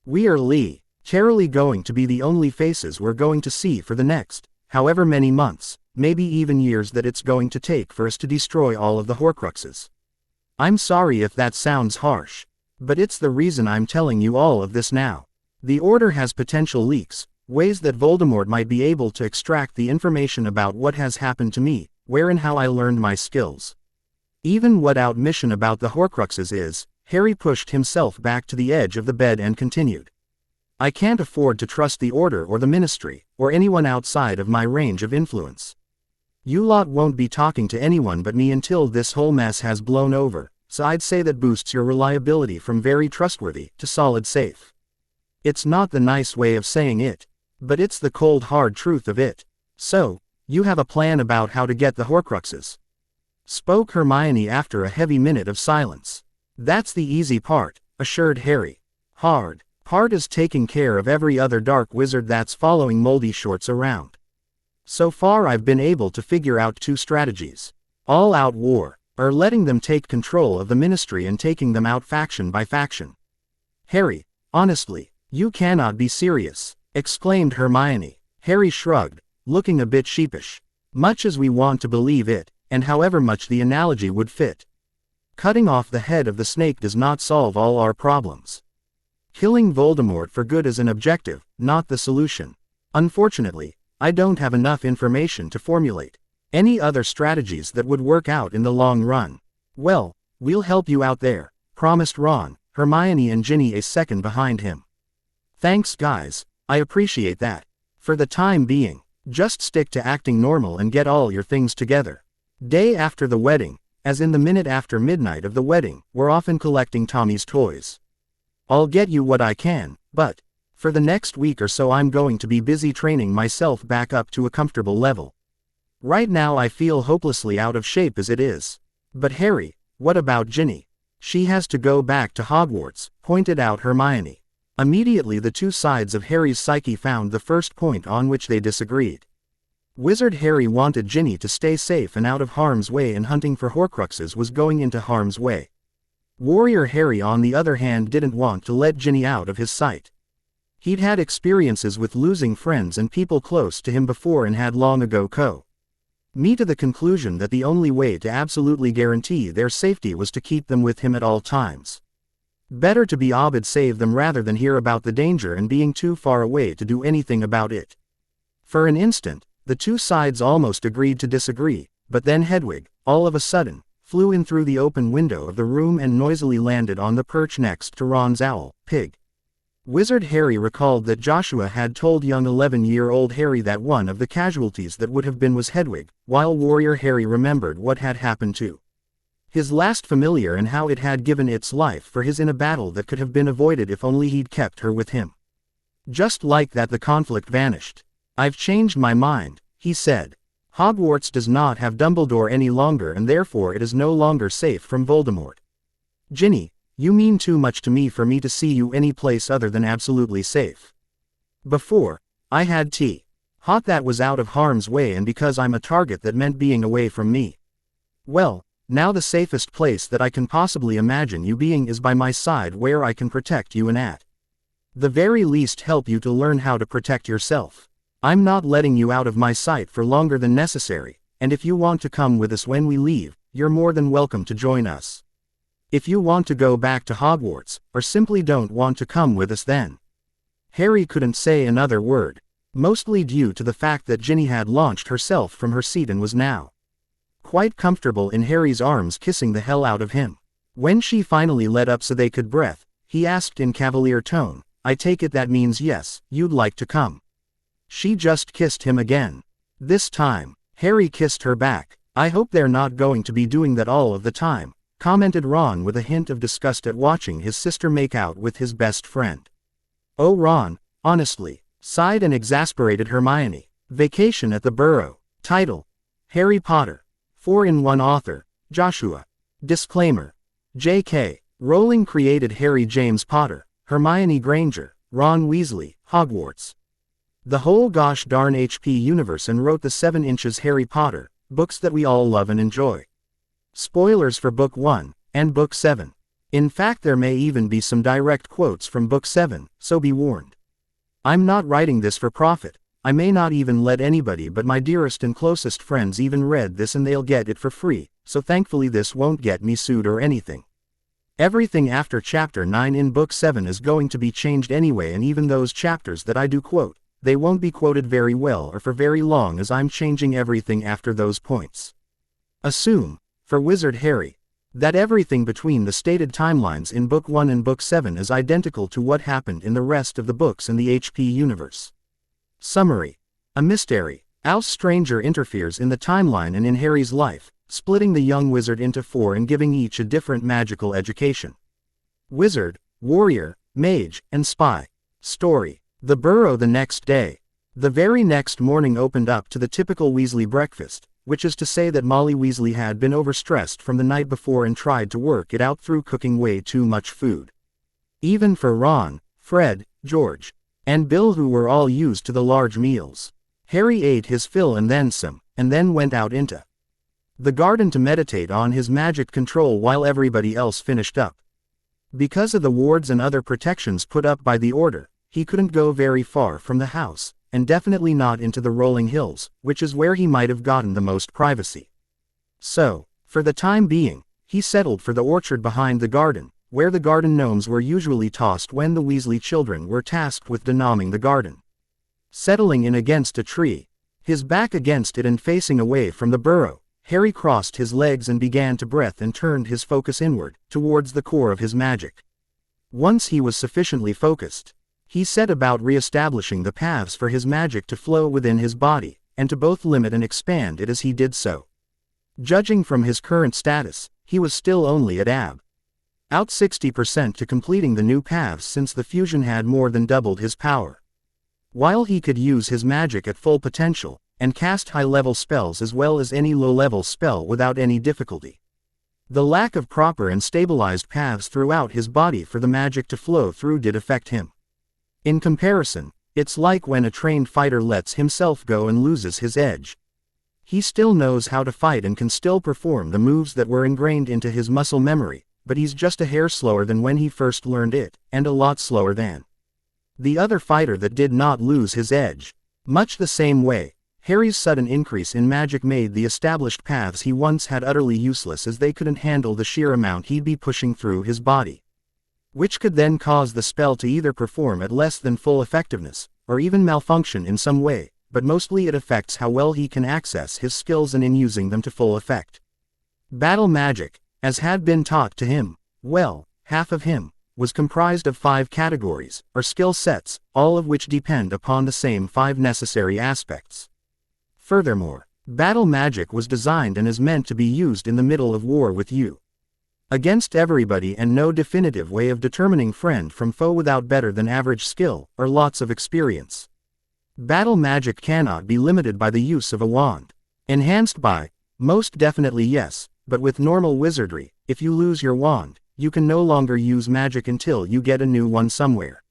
Speaker 1: We are literally going to be the only faces we're going to see for the next, however many months, maybe even years that it's going to take for us to destroy all of the Horcruxes. I'm sorry if that sounds harsh, but it's the reason I'm telling you all of this now. The Order has potential leaks, ways that Voldemort might be able to extract the information about what has happened to me, where and how I learned my skills. Even without mission about the Horcruxes is, Harry pushed himself back to the edge of the bed and continued. I can't afford to trust the Order or the Ministry, or anyone outside of my range of influence. You lot won't be talking to anyone but me until this whole mess has blown over, so I'd say that boosts your reliability from very trustworthy to solid safe. It's not the nice way of saying it, but it's the cold hard truth of it. So, you have a plan about how to get the Horcruxes? Spoke Hermione after a heavy minute of silence. That's the easy part, assured Harry. Hard part is taking care of every other dark wizard that's following Moldy Shorts around. So far I've been able to figure out two strategies. All-out war, or letting them take control of the Ministry and taking them out faction by faction. Harry, honestly, you cannot be serious, exclaimed Hermione. Harry shrugged, looking a bit sheepish. Much as we want to believe it, and however much the analogy would fit. Cutting off the head of the snake does not solve all our problems. Killing Voldemort for good is an objective, not the solution. Unfortunately, I don't have enough information to formulate any other strategies that would work out in the long run. Well, we'll help you out there, promised Ron, Hermione and Ginny a second behind him. Thanks guys, I appreciate that. For the time being, just stick to acting normal and get all your things together. Day after the wedding, as in the minute after midnight of the wedding, we're often collecting Tommy's toys. I'll get you what I can, but for the next week or so I'm going to be busy training myself back up to a comfortable level. Right now I feel hopelessly out of shape as it is. But Harry, what about Ginny? She has to go back to Hogwarts, pointed out Hermione. Immediately the two sides of Harry's psyche found the first point on which they disagreed. Wizard Harry wanted Ginny to stay safe and out of harm's way, and hunting for Horcruxes was going into harm's way. Warrior Harry on the other hand didn't want to let Ginny out of his sight. He'd had experiences with losing friends and people close to him before and had long ago come to the conclusion that the only way to absolutely guarantee their safety was to keep them with him at all times. Better to be Abed save them rather than hear about the danger and being too far away to do anything about it. For an instant, the two sides almost agreed to disagree, but then Hedwig, all of a sudden, flew in through the open window of the room and noisily landed on the perch next to Ron's owl, Pig. Wizard Harry recalled that Joshua had told young 11-year-old Harry that one of the casualties that would have been was Hedwig, while Warrior Harry remembered what had happened to his last familiar and how it had given its life for his in a battle that could have been avoided if only he'd kept her with him. Just like that the conflict vanished. I've changed my mind, he said. Hogwarts does not have Dumbledore any longer and therefore it is no longer safe from Voldemort. Ginny, you mean too much to me for me to see you any place other than absolutely safe. Before, I had Hot that was out of harm's way and because I'm a target that meant being away from me. Well, now the safest place that I can possibly imagine you being is by my side where I can protect you and at the very least help you to learn how to protect yourself. I'm not letting you out of my sight for longer than necessary, and if you want to come with us when we leave, you're more than welcome to join us. If you want to go back to Hogwarts, or simply don't want to come with us then. Harry couldn't say another word, mostly due to the fact that Ginny had launched herself from her seat and was now quite comfortable in Harry's arms kissing the hell out of him. When she finally let up so they could breathe, he asked in cavalier tone, I take it that means yes, you'd like to come. She just kissed him again. This time, Harry kissed her back. I hope they're not going to be doing that all of the time, commented Ron with a hint of disgust at watching his sister make out with his best friend. Oh Ron, honestly, sighed an exasperated Hermione. Vacation at the Burrow. Title: Harry Potter. 4-in-1 author, Joshua. Disclaimer. J.K. Rowling created Harry James Potter, Hermione Granger, Ron Weasley, Hogwarts. The whole gosh darn HP universe, and wrote the 7 inches Harry Potter, books that we all love and enjoy. Spoilers for Book 1, and Book 7. In fact, there may even be some direct quotes from Book 7, so be warned. I'm not writing this for profit. I may not even let anybody but my dearest and closest friends even read this, and they'll get it for free, so thankfully this won't get me sued or anything. Everything after Chapter 9 in Book 7 is going to be changed anyway, and even those chapters that I do quote, they won't be quoted very well or for very long, as I'm changing everything after those points. Assume, for Wizard Harry, that everything between the stated timelines in Book 1 and Book 7 is identical to what happened in the rest of the books in the HP universe. Summary. A mystery, House Stranger interferes in the timeline and in Harry's life, splitting the young wizard into 4 and giving each a different magical education. Wizard, Warrior, Mage, and Spy. Story. The Burrow the next day. The very next morning opened up to the typical Weasley breakfast, which is to say that Molly Weasley had been overstressed from the night before and tried to work it out through cooking way too much food. Even for Ron, Fred, George, and Bill, who were all used to the large meals. Harry ate his fill and then some, and then went out into the garden to meditate on his magic control while everybody else finished up. Because of the wards and other protections put up by the Order, he couldn't go very far from the house, and definitely not into the rolling hills, which is where he might have gotten the most privacy. So, for the time being, he settled for the orchard behind the garden, where the garden gnomes were usually tossed when the Weasley children were tasked with denaming the garden. Settling in against a tree, his back against it and facing away from the Burrow, Harry crossed his legs and began to breathe and turned his focus inward, towards the core of his magic. Once he was sufficiently focused, he set about re-establishing the paths for his magic to flow within his body, and to both limit and expand it as he did so. Judging from his current status, he was still only at out 60% to completing the new paths, since the fusion had more than doubled his power. While he could use his magic at full potential, and cast high-level spells as well as any low-level spell without any difficulty, the lack of proper and stabilized paths throughout his body for the magic to flow through did affect him. In comparison, it's like when a trained fighter lets himself go and loses his edge. He still knows how to fight and can still perform the moves that were ingrained into his muscle memory, but he's just a hair slower than when he first learned it, and a lot slower than the other fighter that did not lose his edge. Much the same way, Harry's sudden increase in magic made the established paths he once had utterly useless, as they couldn't handle the sheer amount he'd be pushing through his body, which could then cause the spell to either perform at less than full effectiveness, or even malfunction in some way, but mostly it affects how well he can access his skills and in using them to full effect. Battle magic, as had been taught to him, well, half of him, was comprised of 5 categories, or skill sets, all of which depend upon the same 5 necessary aspects. Furthermore, battle magic was designed and is meant to be used in the middle of war with you against everybody, and no definitive way of determining friend from foe without better than average skill, or lots of experience. Battle magic cannot be limited by the use of a wand. Enhanced by? Most definitely yes, but with normal wizardry, if you lose your wand, you can no longer use magic until you get a new one somewhere.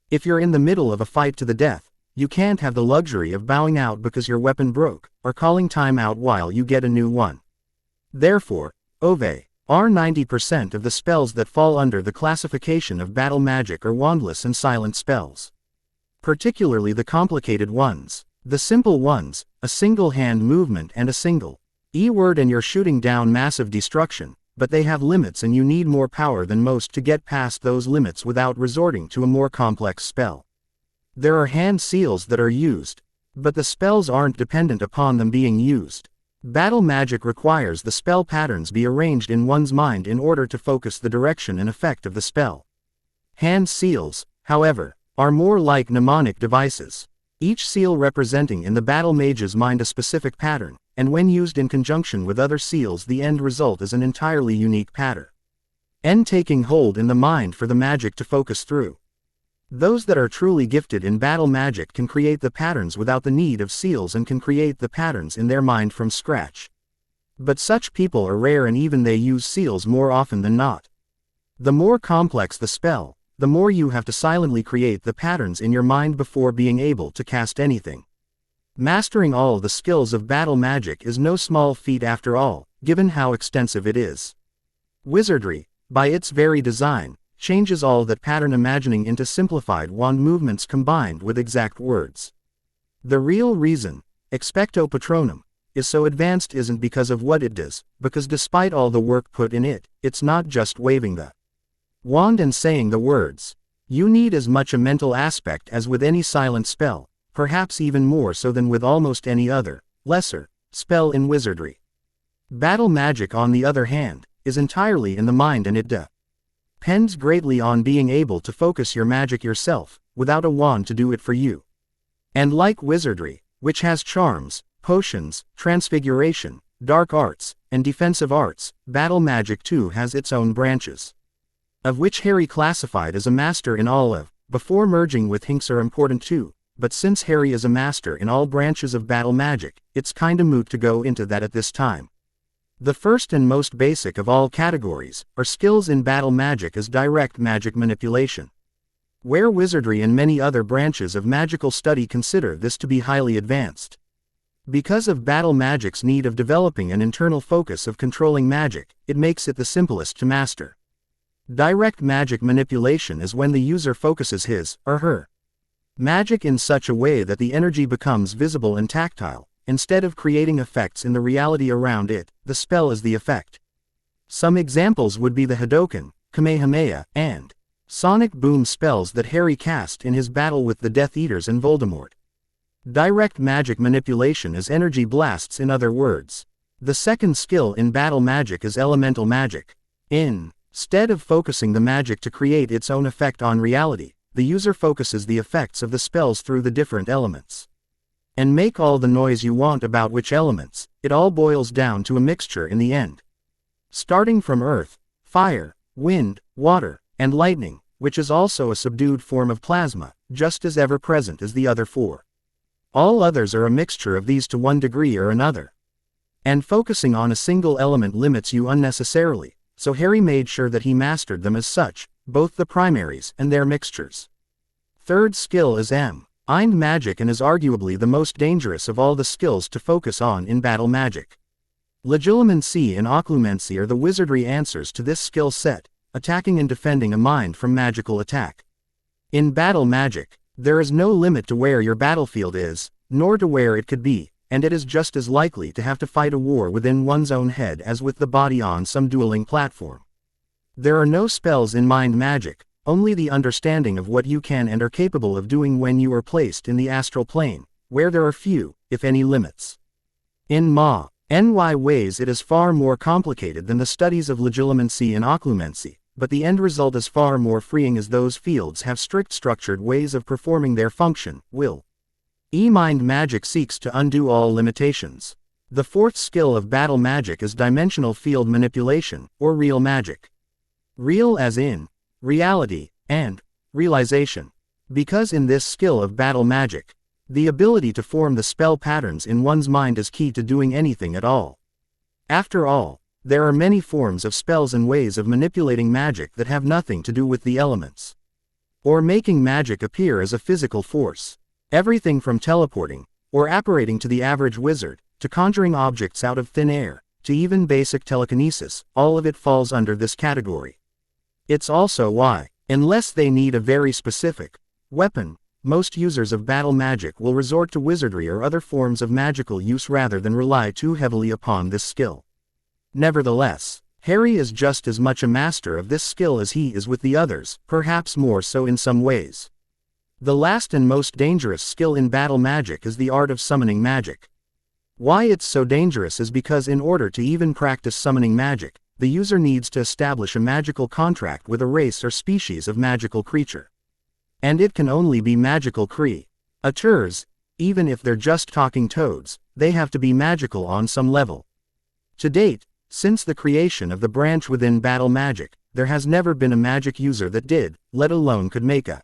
Speaker 1: If you're in the middle of a fight to the death, you can't have the luxury of bowing out because your weapon broke, or calling time out while you get a new one. Therefore, are 90% of the spells that fall under the classification of battle magic are wandless and silent spells. Particularly the complicated ones. The simple ones, a single hand movement and a single E-word and you're shooting down massive destruction, but they have limits and you need more power than most to get past those limits without resorting to a more complex spell. There are hand seals that are used, but the spells aren't dependent upon them being used. Battle magic requires the spell patterns be arranged in one's mind in order to focus the direction and effect of the spell. Hand seals, however, are more like mnemonic devices, each seal representing in the battle mage's mind a specific pattern, and when used in conjunction with other seals the end result is an entirely unique pattern. And taking hold in the mind for the magic to focus through. Those that are truly gifted in battle magic can create the patterns without the need of seals and can create the patterns in their mind from scratch. But such people are rare and even they use seals more often than not. The more complex the spell, the more you have to silently create the patterns in your mind before being able to cast anything. Mastering all the skills of battle magic is no small feat after all, given how extensive it is. Wizardry, by its very design, changes all that pattern imagining into simplified wand movements combined with exact words. The real reason, expecto patronum, is so advanced isn't because of what it does, because despite all the work put in it, it's not just waving the wand and saying the words. You need as much a mental aspect as with any silent spell, perhaps even more so than with almost any other, lesser, spell in wizardry. Battle magic on the other hand, is entirely in the mind and it depends greatly on being able to focus your magic yourself, without a wand to do it for you. And like wizardry, which has charms, potions, transfiguration, dark arts, and defensive arts, battle magic too has its own branches. Of which Harry classified as a master in all of, before merging with Hinks are important too, but since Harry is a master in all branches of battle magic, it's kinda moot to go into that at this time. The first and most basic of all categories, or skills in battle magic is direct magic manipulation. Where wizardry and many other branches of magical study consider this to be highly advanced. Because of battle magic's need of developing an internal focus of controlling magic, it makes it the simplest to master. Direct magic manipulation is when the user focuses his, or her, magic in such a way that the energy becomes visible and tactile. Instead of creating effects in the reality around it, the spell is the effect. Some examples would be the Hadoken, Kamehameha, and Sonic Boom spells that Harry cast in his battle with the Death Eaters and Voldemort. Direct magic manipulation is energy blasts, in other words. The second skill in battle magic is elemental magic. Instead of focusing the magic to create its own effect on reality, the user focuses the effects of the spells through the different elements. And make all the noise you want about which elements, it all boils down to a mixture in the end. Starting from earth, fire, wind, water, and lightning, which is also a subdued form of plasma, just as ever present as the other four. All others are a mixture of these to one degree or another. And focusing on a single element limits you unnecessarily, so Harry made sure that he mastered them as such, both the primaries and their mixtures. Third skill is Mind magic and is arguably the most dangerous of all the skills to focus on in battle magic. Legilimency and occlumency are the wizardry answers to this skill set, attacking and defending a mind from magical attack. In battle magic, there is no limit to where your battlefield is, nor to where it could be, and it is just as likely to have to fight a war within one's own head as with the body on some dueling platform. There are no spells in mind magic, only the understanding of what you can and are capable of doing when you are placed in the astral plane, where there are few, if any, limits. In NY ways it is far more complicated than the studies of legilimency and occlumency, but the end result is far more freeing as those fields have strict structured ways of performing their function, will. Mind magic seeks to undo all limitations. The fourth skill of battle magic is dimensional field manipulation, or real magic. Real as in reality, and realization. Because in this skill of battle magic, the ability to form the spell patterns in one's mind is key to doing anything at all. After all, there are many forms of spells and ways of manipulating magic that have nothing to do with the elements. Or making magic appear as a physical force. Everything from teleporting, or apparating to the average wizard, to conjuring objects out of thin air, to even basic telekinesis, all of it falls under this category. It's also why, unless they need a very specific weapon, most users of battle magic will resort to wizardry or other forms of magical use rather than rely too heavily upon this skill. Nevertheless, Harry is just as much a master of this skill as he is with the others, perhaps more so in some ways. The last and most dangerous skill in battle magic is the art of summoning magic. Why it's so dangerous is because in order to even practice summoning magic, the user needs to establish a magical contract with a race or species of magical creature. And it can only be magical creatures, even if they're just talking toads, they have to be magical on some level. To date, since the creation of the branch within battle magic, there has never been a magic user that did, let alone could make a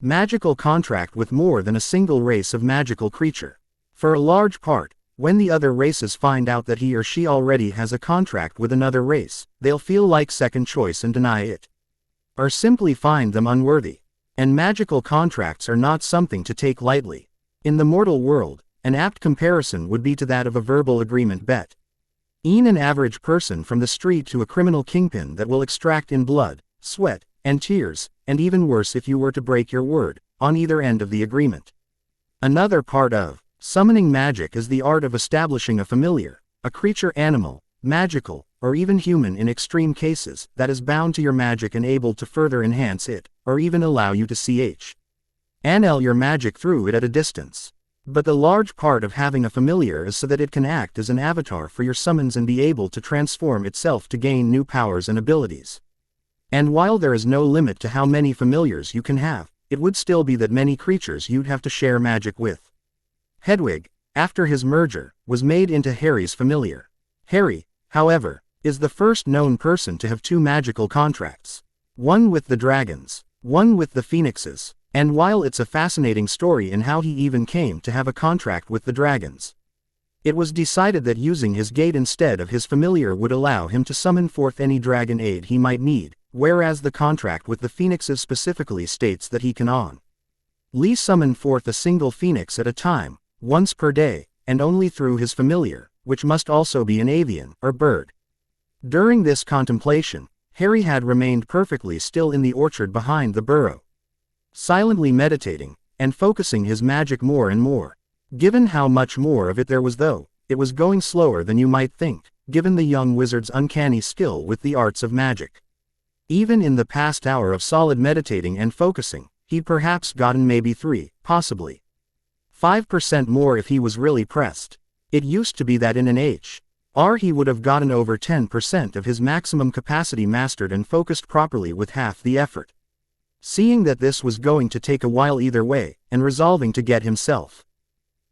Speaker 1: magical contract with more than a single race of magical creature. For a large part, when the other races find out that he or she already has a contract with another race, they'll feel like second choice and deny it. Or simply find them unworthy. And magical contracts are not something to take lightly. In the mortal world, an apt comparison would be to that of a verbal agreement bet. E'en an average person from the street to a criminal kingpin that will extract in blood, sweat, and tears, and even worse if you were to break your word, on either end of the agreement. Another part of summoning magic is the art of establishing a familiar, a creature animal, magical, or even human in extreme cases, that is bound to your magic and able to further enhance it, or even allow you to channel your magic through it at a distance. But the large part of having a familiar is so that it can act as an avatar for your summons and be able to transform itself to gain new powers and abilities. And while there is no limit to how many familiars you can have, it would still be that many creatures you'd have to share magic with. Hedwig, after his merger, was made into Harry's familiar. Harry, however, is the first known person to have two magical contracts. One with the dragons, one with the phoenixes, and while it's a fascinating story in how he even came to have a contract with the dragons, it was decided that using his gate instead of his familiar would allow him to summon forth any dragon aid he might need, whereas the contract with the phoenixes specifically states that he can only summon forth a single phoenix at a time, once per day, and only through his familiar, which must also be an avian, or bird. During this contemplation, Harry had remained perfectly still in the orchard behind the burrow, silently meditating, and focusing his magic more and more. Given how much more of it there was though, it was going slower than you might think, given the young wizard's uncanny skill with the arts of magic. Even in the past hour of solid meditating and focusing, he'd perhaps gotten maybe 3, possibly 5% more if he was really pressed. It used to be that in an HR he would have gotten over 10% of his maximum capacity mastered and focused properly with half the effort. Seeing that this was going to take a while either way, and resolving to get himself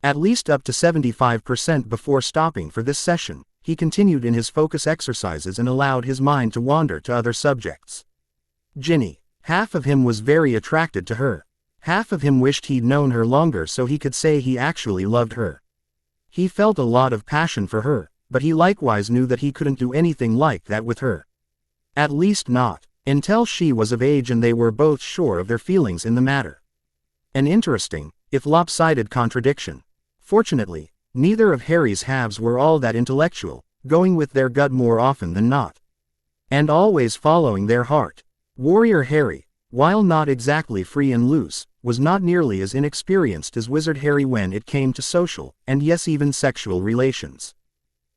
Speaker 1: at least up to 75% before stopping for this session, he continued in his focus exercises and allowed his mind to wander to other subjects. Ginny. Half of him was very attracted to her. Half of him wished he'd known her longer so he could say he actually loved her. He felt a lot of passion for her, but he likewise knew that he couldn't do anything like that with her. At least not until she was of age and they were both sure of their feelings in the matter. An interesting, if lopsided contradiction. Fortunately, neither of Harry's halves were all that intellectual, going with their gut more often than not, and always following their heart. Warrior Harry, while not exactly free and loose, was not nearly as inexperienced as Wizard Harry when it came to social, and yes even sexual relations.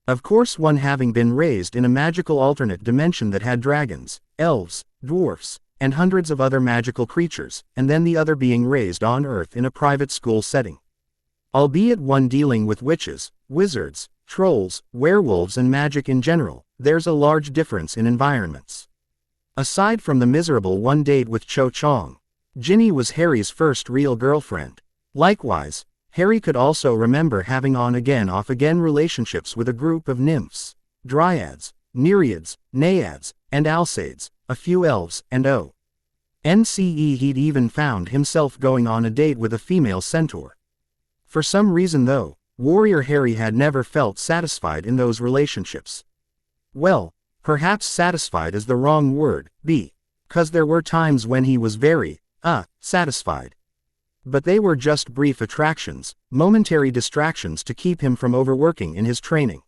Speaker 1: Of course, one having been raised in a magical alternate dimension that had dragons, elves, dwarfs, and hundreds of other magical creatures, and then the other being raised on Earth in a private school setting. Albeit one dealing with witches, wizards, trolls, werewolves and magic in general, there's a large difference in environments. Aside from the miserable one date with Cho Chang, Ginny was Harry's first real girlfriend. Likewise, Harry could also remember having on-again off-again relationships with a group of nymphs, dryads, nereids, naiads, and alcaides, a few elves, and he'd even found himself going on a date with a female centaur. For some reason though, Warrior Harry had never felt satisfied in those relationships. Well, perhaps satisfied is the wrong word, because there were times when he was very, satisfied. But they were just brief attractions, momentary distractions to keep him from overworking in his training.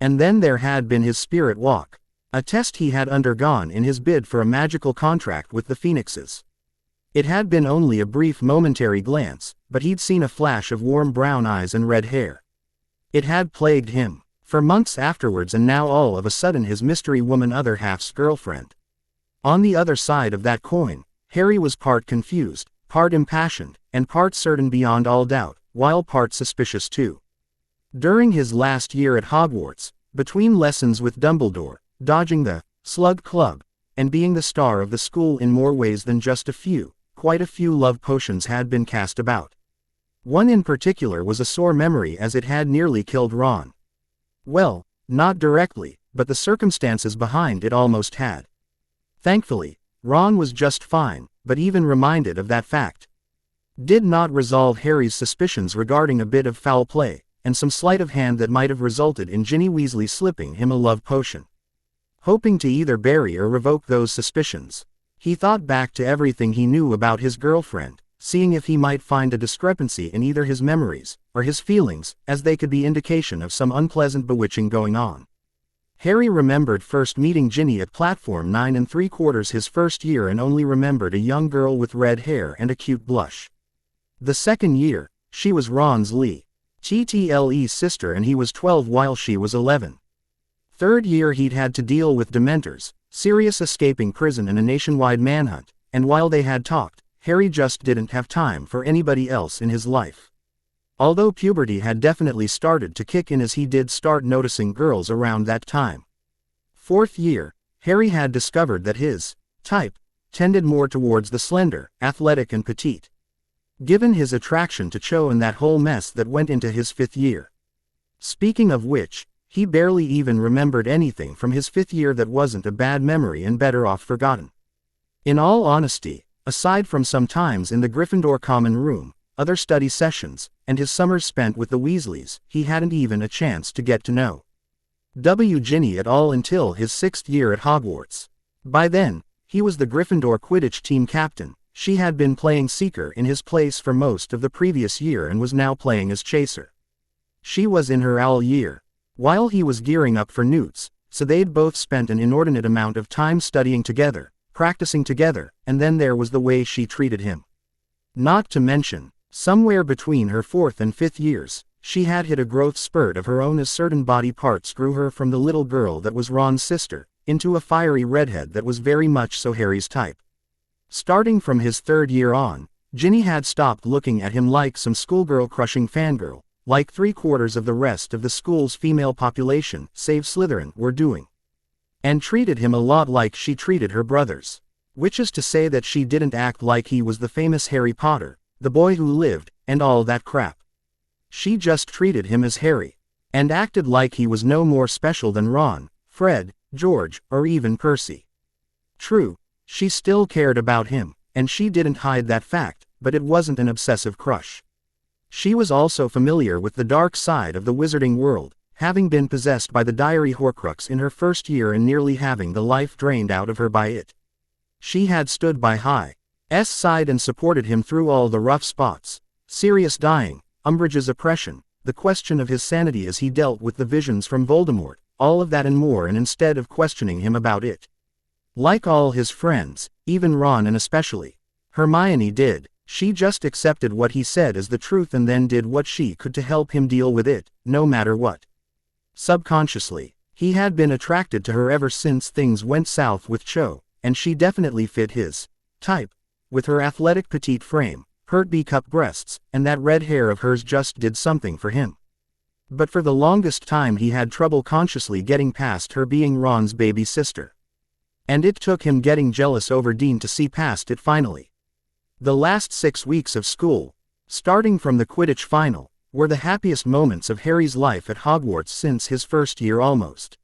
Speaker 1: And then there had been his spirit walk, a test he had undergone in his bid for a magical contract with the Phoenixes. It had been only a brief momentary glance, but he'd seen a flash of warm brown eyes and red hair. It had plagued him for months afterwards, and now all of a sudden his mystery woman other half's girlfriend. On the other side of that coin, Harry was part confused, part impassioned, and part certain beyond all doubt, while part suspicious too. During his last year at Hogwarts, between lessons with Dumbledore, dodging the Slug Club, and being the star of the school in more ways than just a few, quite a few love potions had been cast about. One in particular was a sore memory as it had nearly killed Ron. Well, not directly, but the circumstances behind it almost had. Thankfully, Ron was just fine, but even reminded of that fact did not resolve Harry's suspicions regarding a bit of foul play, and some sleight of hand that might have resulted in Ginny Weasley slipping him a love potion. Hoping to either bury or revoke those suspicions, he thought back to everything he knew about his girlfriend, seeing if he might find a discrepancy in either his memories or his feelings, as they could be indication of some unpleasant bewitching going on. Harry remembered first meeting Ginny at platform 9 3/4 his first year and only remembered a young girl with red hair and a cute blush. The second year, she was Ron's Lee's sister and he was 12 while she was 11. Third year he'd had to deal with Dementors, Sirius escaping prison and a nationwide manhunt, and while they had talked, Harry just didn't have time for anybody else in his life. Although puberty had definitely started to kick in as he did start noticing girls around that time. Fourth year, Harry had discovered that his type tended more towards the slender, athletic and petite. Given his attraction to Cho and that whole mess that went into his fifth year. Speaking of which, he barely even remembered anything from his fifth year that wasn't a bad memory and better off forgotten. In all honesty, aside from some times in the Gryffindor common room, other study sessions, and his summers spent with the Weasleys, he hadn't even a chance to get to know Ginny at all until his sixth year at Hogwarts. By then, he was the Gryffindor Quidditch team captain. She had been playing Seeker in his place for most of the previous year and was now playing as Chaser. She was in her owl year, while he was gearing up for Newts, so they'd both spent an inordinate amount of time studying together, practicing together, and then there was the way she treated him. Not to mention, somewhere between her fourth and fifth years, she had hit a growth spurt of her own as certain body parts grew her from the little girl that was Ron's sister, into a fiery redhead that was very much so Harry's type. Starting from his third year on, Ginny had stopped looking at him like some schoolgirl-crushing fangirl, like 3/4 of the rest of the school's female population, save Slytherin, were doing. And treated him a lot like she treated her brothers. Which is to say that she didn't act like he was the famous Harry Potter, the boy who lived, and all that crap. She just treated him as Harry, and acted like he was no more special than Ron, Fred, George, or even Percy. True, she still cared about him, and she didn't hide that fact, but it wasn't an obsessive crush. She was also familiar with the dark side of the wizarding world, having been possessed by the Diary Horcrux in her first year and nearly having the life drained out of her by it. She had stood by High's side and supported him through all the rough spots, Sirius dying, Umbridge's oppression, the question of his sanity as he dealt with the visions from Voldemort, all of that and more, and instead of questioning him about it, like all his friends, even Ron and especially Hermione did, she just accepted what he said as the truth and then did what she could to help him deal with it, no matter what. Subconsciously, he had been attracted to her ever since things went south with Cho, and she definitely fit his type, with her athletic petite frame, pert B-cup breasts, and that red hair of hers just did something for him. But for the longest time he had trouble consciously getting past her being Ron's baby sister. And it took him getting jealous over Dean to see past it finally. The last 6 weeks of school, starting from the Quidditch final, were the happiest moments of Harry's life at Hogwarts since his first year almost.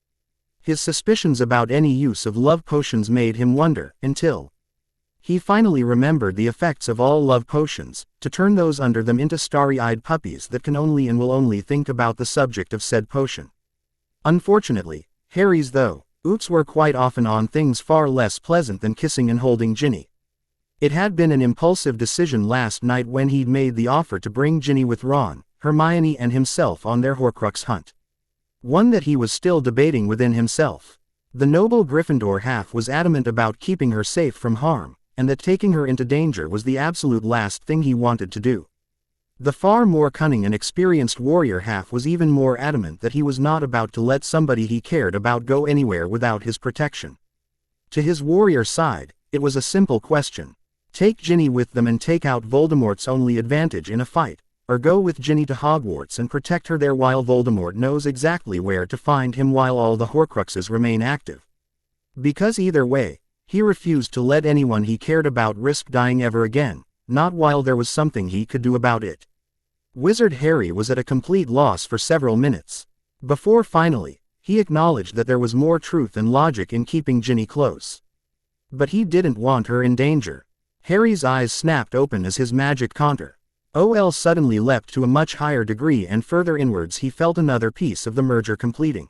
Speaker 1: His suspicions about any use of love potions made him wonder, until he finally remembered the effects of all love potions, to turn those under them into starry-eyed puppies that can only and will only think about the subject of said potion. Unfortunately, Harry's thoughts were quite often on things far less pleasant than kissing and holding Ginny. It had been an impulsive decision last night when he'd made the offer to bring Ginny with Ron, Hermione and himself on their Horcrux hunt. One that he was still debating within himself. The noble Gryffindor half was adamant about keeping her safe from harm, and that taking her into danger was the absolute last thing he wanted to do. The far more cunning and experienced warrior half was even more adamant that he was not about to let somebody he cared about go anywhere without his protection. To his warrior side, it was a simple question. Take Ginny with them and take out Voldemort's only advantage in a fight, or go with Ginny to Hogwarts and protect her there while Voldemort knows exactly where to find him while all the Horcruxes remain active. Because either way, he refused to let anyone he cared about risk dying ever again, not while there was something he could do about it. Wizard Harry was at a complete loss for several minutes. Before finally, he acknowledged that there was more truth and logic in keeping Ginny close. But he didn't want her in danger. Harry's eyes snapped open as his magic contour suddenly leapt to a much higher degree, and further inwards he felt another piece of the merger completing.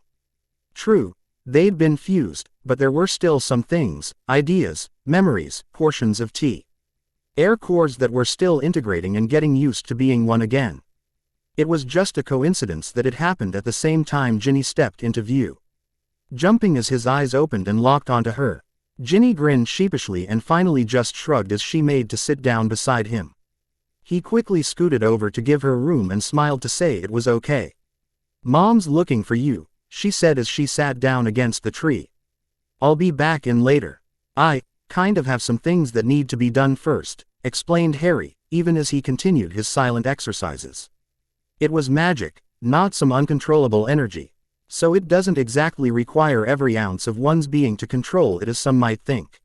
Speaker 1: True, they'd been fused, but there were still some things, ideas, memories, portions of air cores that were still integrating and getting used to being one again. It was just a coincidence that it happened at the same time Ginny stepped into view. Jumping as his eyes opened and locked onto her, Ginny grinned sheepishly and finally just shrugged as she made to sit down beside him. He quickly scooted over to give her room and smiled to say it was okay. "Mom's looking for you," she said as she sat down against the tree. "I'll be back in later. I kind of have some things that need to be done first," explained Harry, even as he continued his silent exercises. It was magic, not some uncontrollable energy. So it doesn't exactly require every ounce of one's being to control it as some might think.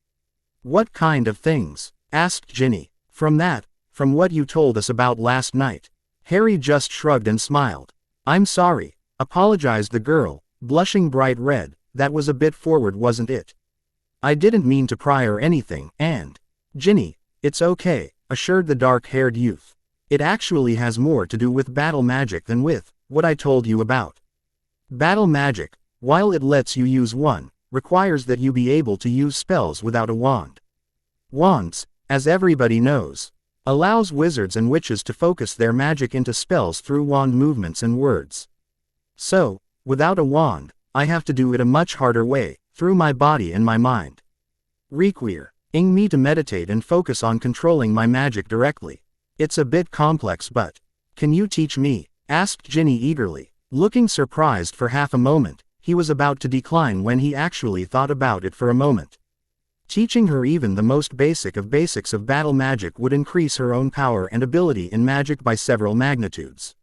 Speaker 1: "What kind of things?" asked Ginny. From what you told us about last night." Harry just shrugged and smiled. "I'm sorry," apologized the girl, blushing bright red. "That was a bit forward, wasn't it? I didn't mean to pry or anything, and—" "Ginny, it's okay," assured the dark-haired youth. "It actually has more to do with battle magic than with what I told you about. Battle magic, while it lets you use one, requires that you be able to use spells without a wand. Wands, as everybody knows, allows wizards and witches to focus their magic into spells through wand movements and words. So, without a wand, I have to do it a much harder way, through my body and my mind. Requiring me to meditate and focus on controlling my magic directly. It's a bit complex, but can you teach me?" asked Ginny eagerly. Looking surprised for half a moment, he was about to decline when he actually thought about it for a moment. Teaching her even the most basics of battle magic would increase her own power and ability in magic by several magnitudes.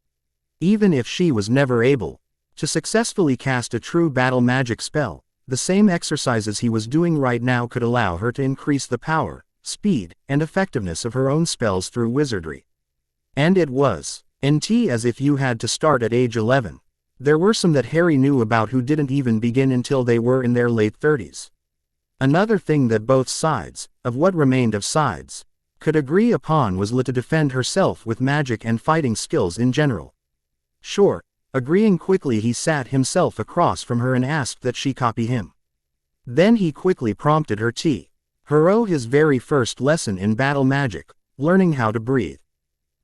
Speaker 1: Even if she was never able to successfully cast a true battle magic spell, the same exercises he was doing right now could allow her to increase the power, speed, and effectiveness of her own spells through wizardry. And it was as if you had to start at age 11. There were some that Harry knew about who didn't even begin until they were in their late 30s. Another thing that both sides, of what remained of sides, could agree upon was to defend herself with magic and fighting skills in general. Sure, agreeing quickly, he sat himself across from her and asked that she copy him. Then he quickly prompted her his very first lesson in battle magic, learning how to breathe.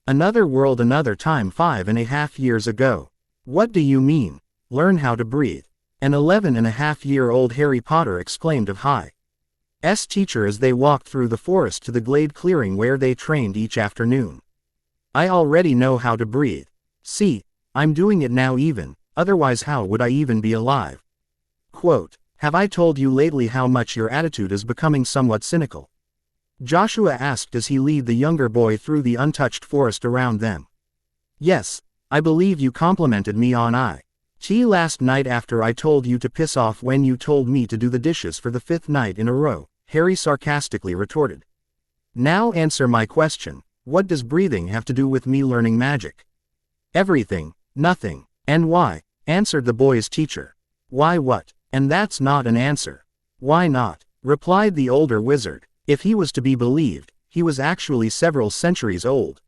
Speaker 1: Another world, another time, 5.5 years ago. "What do you mean, learn how to breathe?" An 11.5-year-old Harry Potter exclaimed of Hi's teacher as they walked through the forest to the glade clearing where they trained each afternoon. "I already know how to breathe. See, I'm doing it now even, otherwise how would I even be alive?" Quote, "Have I told you lately how much your attitude is becoming somewhat cynical?" Joshua asked as he led the younger boy through the untouched forest around them. "Yes, I believe you complimented me on last night after I told you to piss off when you told me to do the dishes for the 5th night in a row," Harry sarcastically retorted. "Now answer my question, what does breathing have to do with me learning magic?" "Everything, nothing, and why?" answered the boy's teacher. "Why what? And that's not an answer." "Why not?" replied the older wizard. If he was to be believed, he was actually several centuries old.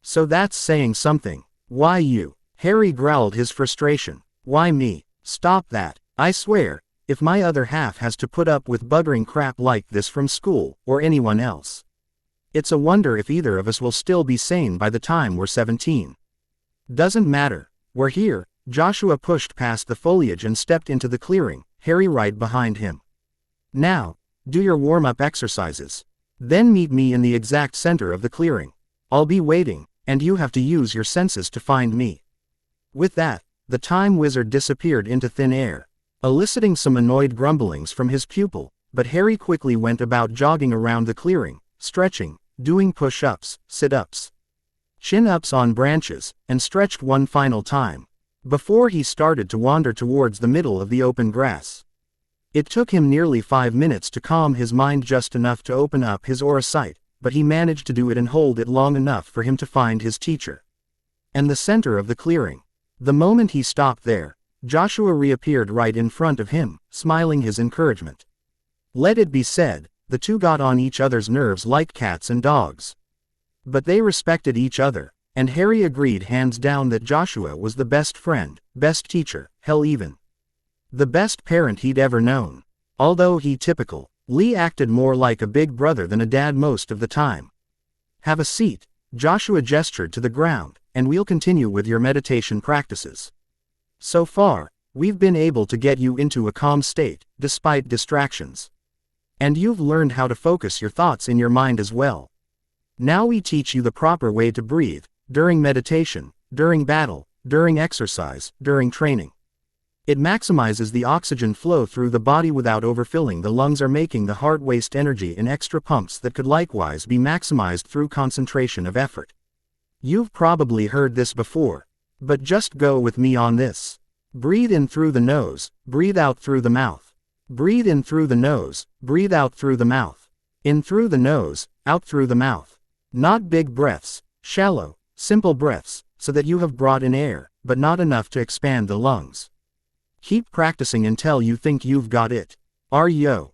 Speaker 1: "So that's saying something. Why you?" Harry growled his frustration. "Why me? Stop that. I swear, if my other half has to put up with buggering crap like this from school, or anyone else. It's a wonder if either of us will still be sane by the time we're 17. Doesn't matter. We're here." Joshua pushed past the foliage and stepped into the clearing, Harry right behind him. "Now, do your warm-up exercises. Then meet me in the exact center of the clearing. I'll be waiting, and you have to use your senses to find me." With that, the time wizard disappeared into thin air, eliciting some annoyed grumblings from his pupil, but Harry quickly went about jogging around the clearing, stretching, doing push-ups, sit-ups, chin-ups on branches, and stretched one final time, before he started to wander towards the middle of the open grass. It took him nearly 5 minutes to calm his mind, just enough to open up his aura sight, but he managed to do it and hold it long enough for him to find his teacher. and the center of the clearing. The moment he stopped there, Joshua reappeared right in front of him, smiling his encouragement. Let it be said, the two got on each other's nerves like cats and dogs. But they respected each other, and Harry agreed hands down that Joshua was the best friend, best teacher, hell even the best parent he'd ever known. Although Lee acted more like a big brother than a dad most of the time. Have a seat, Joshua gestured to the ground, and we'll continue with your meditation practices. So far, we've been able to get you into a calm state, despite distractions. And you've learned how to focus your thoughts in your mind as well. Now we teach you the proper way to breathe, during meditation, during battle, during exercise, during training. It maximizes the oxygen flow through the body without overfilling the lungs or making the heart waste energy in extra pumps that could likewise be maximized through concentration of effort. You've probably heard this before, but just go with me on this. Breathe in through the nose, breathe out through the mouth. Breathe in through the nose, breathe out through the mouth. In through the nose, out through the mouth. Not big breaths, shallow, simple breaths, so that you have brought in air, but not enough to expand the lungs. Keep practicing until you think you've got it. Are you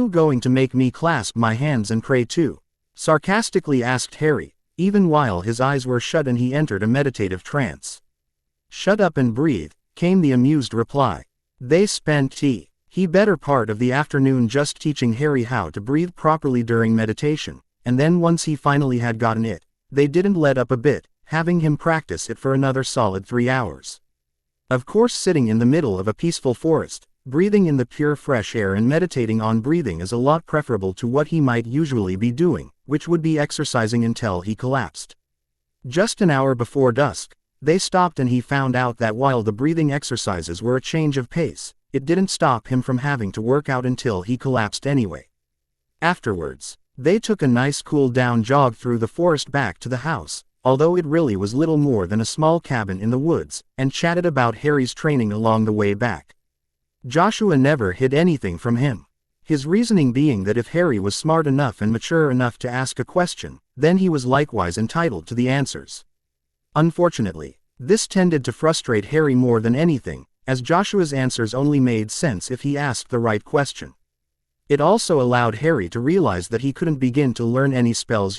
Speaker 1: going to make me clasp my hands and pray too? Sarcastically asked Harry, even while his eyes were shut and he entered a meditative trance. Shut up and breathe, came the amused reply. They spent the better part of the afternoon just teaching Harry how to breathe properly during meditation, and then once he finally had gotten it, they didn't let up a bit, having him practice it for another solid 3 hours. Of course, sitting in the middle of a peaceful forest, breathing in the pure fresh air and meditating on breathing is a lot preferable to what he might usually be doing, which would be exercising until he collapsed. Just an hour before dusk, they stopped and he found out that while the breathing exercises were a change of pace, it didn't stop him from having to work out until he collapsed anyway. Afterwards, they took a nice cool down jog through the forest back to the house, although it really was little more than a small cabin in the woods, and chatted about Harry's training along the way back. Joshua never hid anything from him. His reasoning being that if Harry was smart enough and mature enough to ask a question, then he was likewise entitled to the answers. Unfortunately, this tended to frustrate Harry more than anything, as Joshua's answers only made sense if he asked the right question. It also allowed Harry to realize that he couldn't begin to learn any spells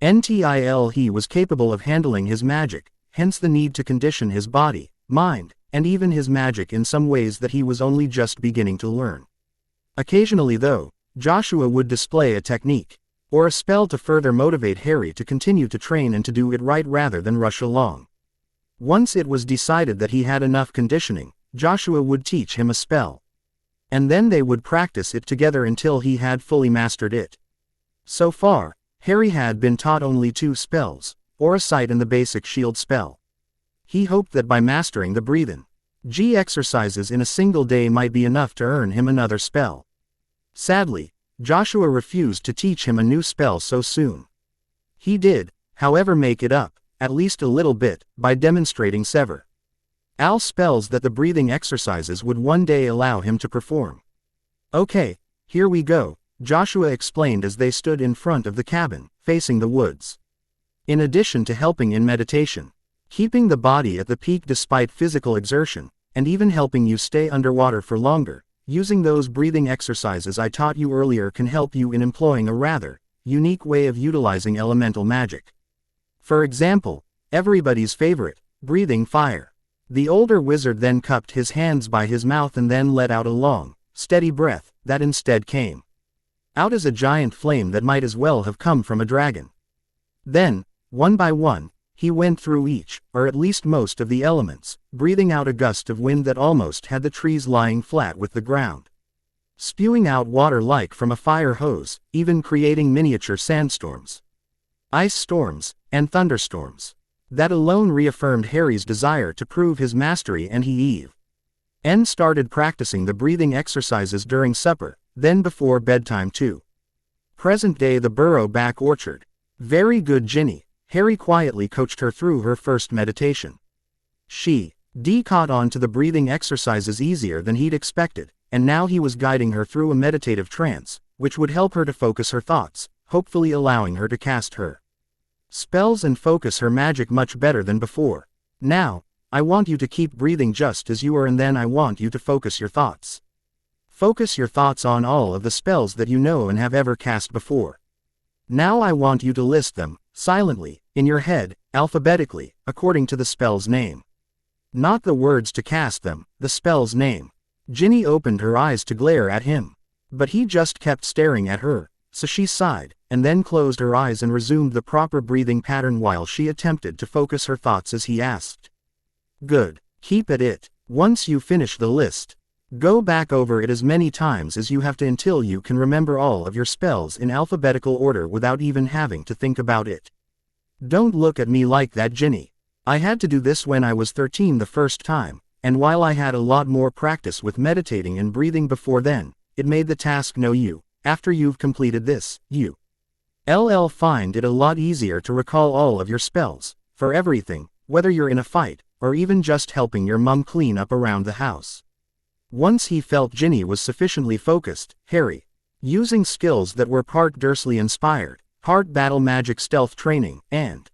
Speaker 1: until he was capable of handling his magic, hence the need to condition his body, mind, and even his magic in some ways that he was only just beginning to learn. Occasionally though, Joshua would display a technique, or a spell to further motivate Harry to continue to train and to do it right rather than rush along. Once it was decided that he had enough conditioning, Joshua would teach him a spell. And then they would practice it together until he had fully mastered it. So far, Harry had been taught only 2 spells, Aura Sight and the basic shield spell. He hoped that by mastering the breathe-in exercises in a single day might be enough to earn him another spell. Sadly, Joshua refused to teach him a new spell so soon. He did, however, make it up, at least a little bit, by demonstrating several spells that the breathing exercises would one day allow him to perform. Okay, here we go, Joshua explained as they stood in front of the cabin, facing the woods. In addition to helping in meditation, keeping the body at the peak despite physical exertion, and even helping you stay underwater for longer, using those breathing exercises I taught you earlier can help you in employing a rather unique way of utilizing elemental magic. For example, everybody's favorite, breathing fire. The older wizard then cupped his hands by his mouth and then let out a long, steady breath, that instead came out as a giant flame that might as well have come from a dragon. Then, one by one, he went through each, or at least most of the elements, breathing out a gust of wind that almost had the trees lying flat with the ground. Spewing out water like from a fire hose, even creating miniature sandstorms, ice storms, and thunderstorms. That alone reaffirmed Harry's desire to prove his mastery, and he started practicing the breathing exercises during supper, then before bedtime too. Present day the Burrow back orchard. Very good, Ginny, Harry quietly coached her through her first meditation. She caught on to the breathing exercises easier than he'd expected, and now he was guiding her through a meditative trance, which would help her to focus her thoughts, hopefully allowing her to cast her spells and focus her magic much better than before. Now, I want you to keep breathing just as you are, and then I want you to focus your thoughts. Focus your thoughts on all of the spells that you know and have ever cast before. Now I want you to list them, silently, in your head, alphabetically, according to the spell's name. Not the words to cast them, the spell's name. Ginny opened her eyes to glare at him. But he just kept staring at her, so she sighed, and then closed her eyes and resumed the proper breathing pattern while she attempted to focus her thoughts as he asked. Good. Keep at it. Once you finish the list, go back over it as many times as you have to until you can remember all of your spells in alphabetical order without even having to think about it. Don't look at me like that, Ginny. I had to do this when I was 13 the first time, and while I had a lot more practice with meditating and breathing before then, it made the task no you. After you've completed this, you'll find it a lot easier to recall all of your spells, for everything, whether you're in a fight, or even just helping your mum clean up around the house. Once he felt Ginny was sufficiently focused, Harry, using skills that were part Dursley inspired, part battle magic stealth training, and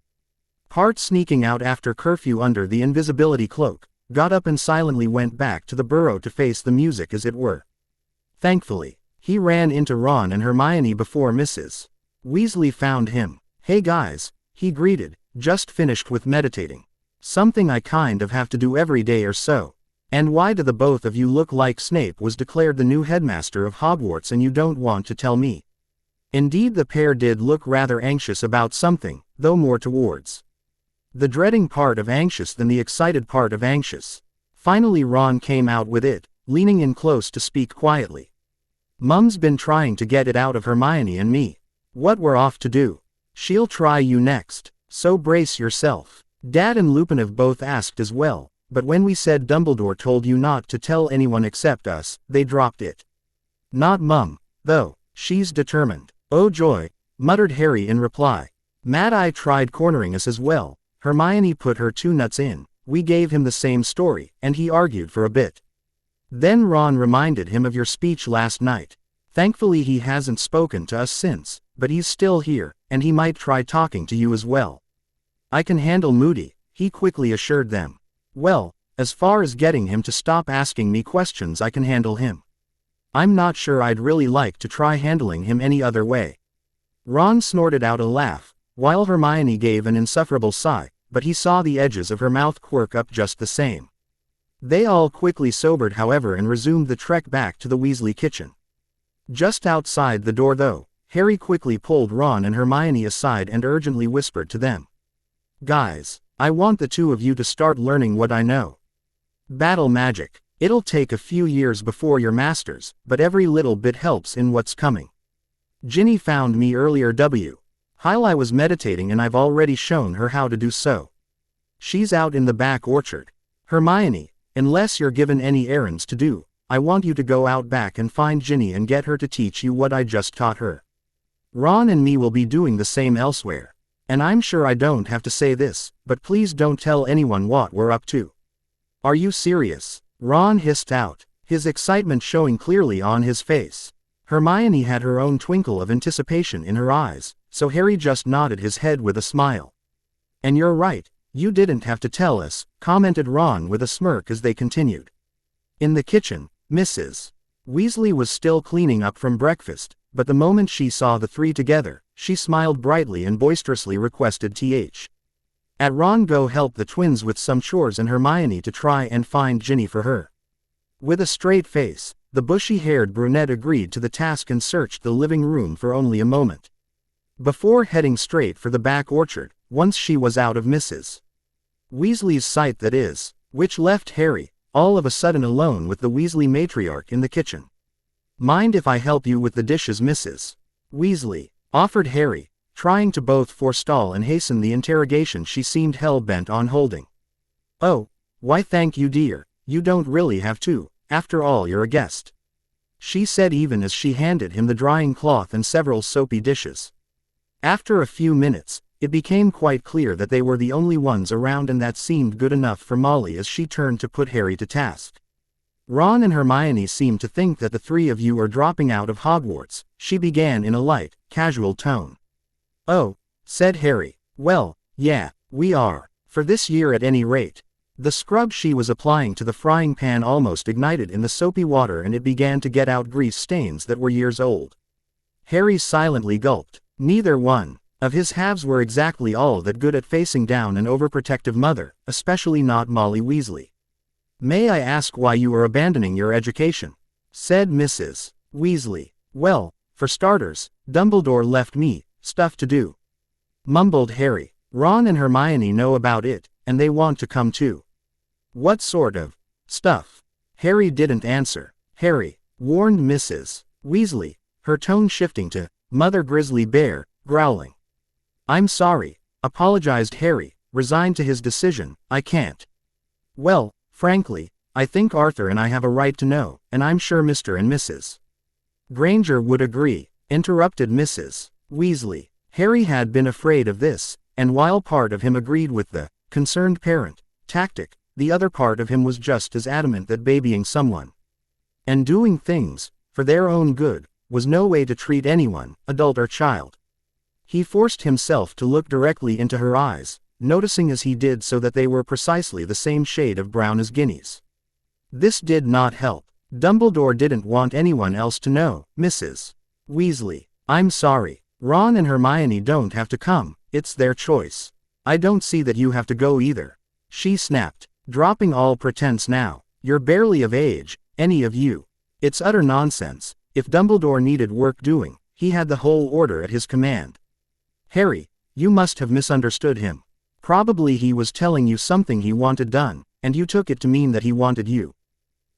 Speaker 1: part sneaking out after curfew under the invisibility cloak, got up and silently went back to the burrow to face the music as it were. Thankfully, he ran into Ron and Hermione before Mrs. Weasley found him. Hey guys, he greeted, just finished with meditating. Something I kind of have to do every day or so. And why do the both of you look like Snape was declared the new headmaster of Hogwarts and you don't want to tell me? Indeed, the pair did look rather anxious about something, though more towards the dreading part of anxious than the excited part of anxious. Finally Ron came out with it, leaning in close to speak quietly. Mum's been trying to get it out of Hermione and me. What we're off to do. She'll try you next, so brace yourself. Dad and Lupin have both asked as well, but when we said Dumbledore told you not to tell anyone except us, they dropped it. Not Mum, though, she's determined. Oh joy, muttered Harry in reply. Mad Eye tried cornering us as well. Hermione put her two nuts in, we gave him the same story, and he argued for a bit. Then Ron reminded him of your speech last night. Thankfully he hasn't spoken to us since, but he's still here, and he might try talking to you as well. I can handle Moody, he quickly assured them. Well, as far as getting him to stop asking me questions, I can handle him. I'm not sure I'd really like to try handling him any other way. Ron snorted out a laugh, while Hermione gave an insufferable sigh, but he saw the edges of her mouth quirk up just the same. They all quickly sobered however and resumed the trek back to the Weasley kitchen. Just outside the door though, Harry quickly pulled Ron and Hermione aside and urgently whispered to them. Guys, I want the two of you to start learning what I know. Battle magic. It'll take a few years before you're masters, but every little bit helps in what's coming. Ginny found me earlier while I was meditating and I've already shown her how to do so. She's out in the back orchard. Hermione, unless you're given any errands to do, I want you to go out back and find Ginny and get her to teach you what I just taught her. Ron and me will be doing the same elsewhere. And I'm sure I don't have to say this, but please don't tell anyone what we're up to. Are you serious? Ron hissed out, his excitement showing clearly on his face. Hermione had her own twinkle of anticipation in her eyes, so Harry just nodded his head with a smile. And you're right, you didn't have to tell us, commented Ron with a smirk as they continued. In the kitchen, Mrs. Weasley was still cleaning up from breakfast, but the moment she saw the three together, she smiled brightly and boisterously requested at Ron go help the twins with some chores and Hermione to try and find Ginny for her. With a straight face, the bushy-haired brunette agreed to the task and searched the living room for only a moment. Before heading straight for the back orchard, once she was out of Mrs. Weasley's sight that is, which left Harry, all of a sudden alone with the Weasley matriarch in the kitchen. Mind if I help you with the dishes, Mrs. Weasley? Offered Harry, trying to both forestall and hasten the interrogation she seemed hell-bent on holding. Oh, why thank you dear, you don't really have to, after all you're a guest. She said even as she handed him the drying cloth and several soapy dishes. After a few minutes, it became quite clear that they were the only ones around and that seemed good enough for Molly as she turned to put Harry to task. Ron and Hermione seem to think that the three of you are dropping out of Hogwarts, she began in a light, casual tone. Oh, said Harry, Well, yeah, we are. For this year at any rate. The scrub she was applying to the frying pan almost ignited in the soapy water and it began to get out grease stains that were years old. Harry silently gulped. Neither one of his halves were exactly all that good at facing down an overprotective mother, especially not Molly Weasley. "May I ask why you are abandoning your education?" said Mrs. Weasley. "Well, for starters, Dumbledore left me stuff to do," mumbled Harry. "Ron and Hermione know about it, and they want to come too." "What sort of stuff?" Harry didn't answer. "Harry," warned Mrs. Weasley, her tone shifting to Mother Grizzly Bear, growling. "I'm sorry," apologized Harry, resigned to his decision. "I can't." "Well, frankly, I think Arthur and I have a right to know, and I'm sure Mr. and Mrs. Granger would agree," interrupted Mrs. Weasley. Harry had been afraid of this, and while part of him agreed with the concerned parent tactic, the other part of him was just as adamant that babying someone and doing things for their own good was no way to treat anyone, adult or child. He forced himself to look directly into her eyes, noticing as he did so that they were precisely the same shade of brown as Ginny's. This did not help. Dumbledore didn't want anyone else to know. "Mrs. Weasley, I'm sorry. Ron and Hermione don't have to come, it's their choice. I don't see that you have to go either," she snapped, dropping all pretense now. "You're barely of age, any of you. It's utter nonsense. If Dumbledore needed work doing, he had the whole order at his command." "Harry, you must have misunderstood him. Probably he was telling you something he wanted done, and you took it to mean that he wanted you."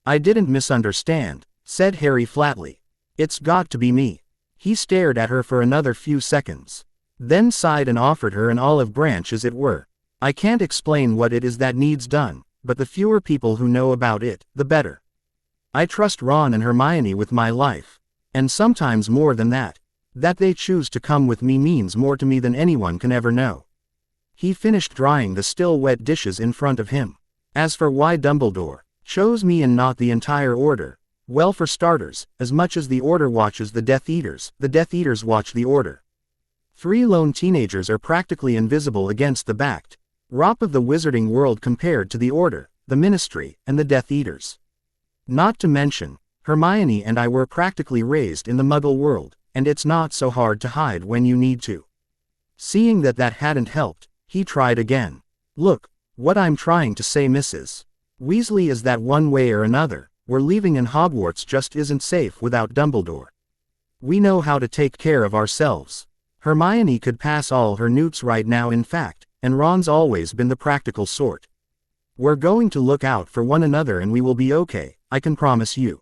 Speaker 1: "I didn't misunderstand," said Harry flatly. "It's got to be me." He stared at her for another few seconds, then sighed and offered her an olive branch as it were. "I can't explain what it is that needs done, but the fewer people who know about it, the better. I trust Ron and Hermione with my life. And sometimes more than that. That they choose to come with me means more to me than anyone can ever know." He finished drying the still wet dishes in front of him. "As for why Dumbledore chose me and not the entire Order, well, for starters, as much as the Order watches the Death Eaters watch the Order. 3 lone teenagers are practically invisible against the backdrop of the wizarding world compared to the Order, the Ministry, and the Death Eaters. Not to mention, Hermione and I were practically raised in the Muggle world, and it's not so hard to hide when you need to." Seeing that hadn't helped, he tried again. "Look, what I'm trying to say, Mrs. Weasley, is that one way or another, we're leaving and Hogwarts just isn't safe without Dumbledore. We know how to take care of ourselves. Hermione could pass all her newts right now in fact, and Ron's always been the practical sort. We're going to look out for one another and we will be okay, I can promise you."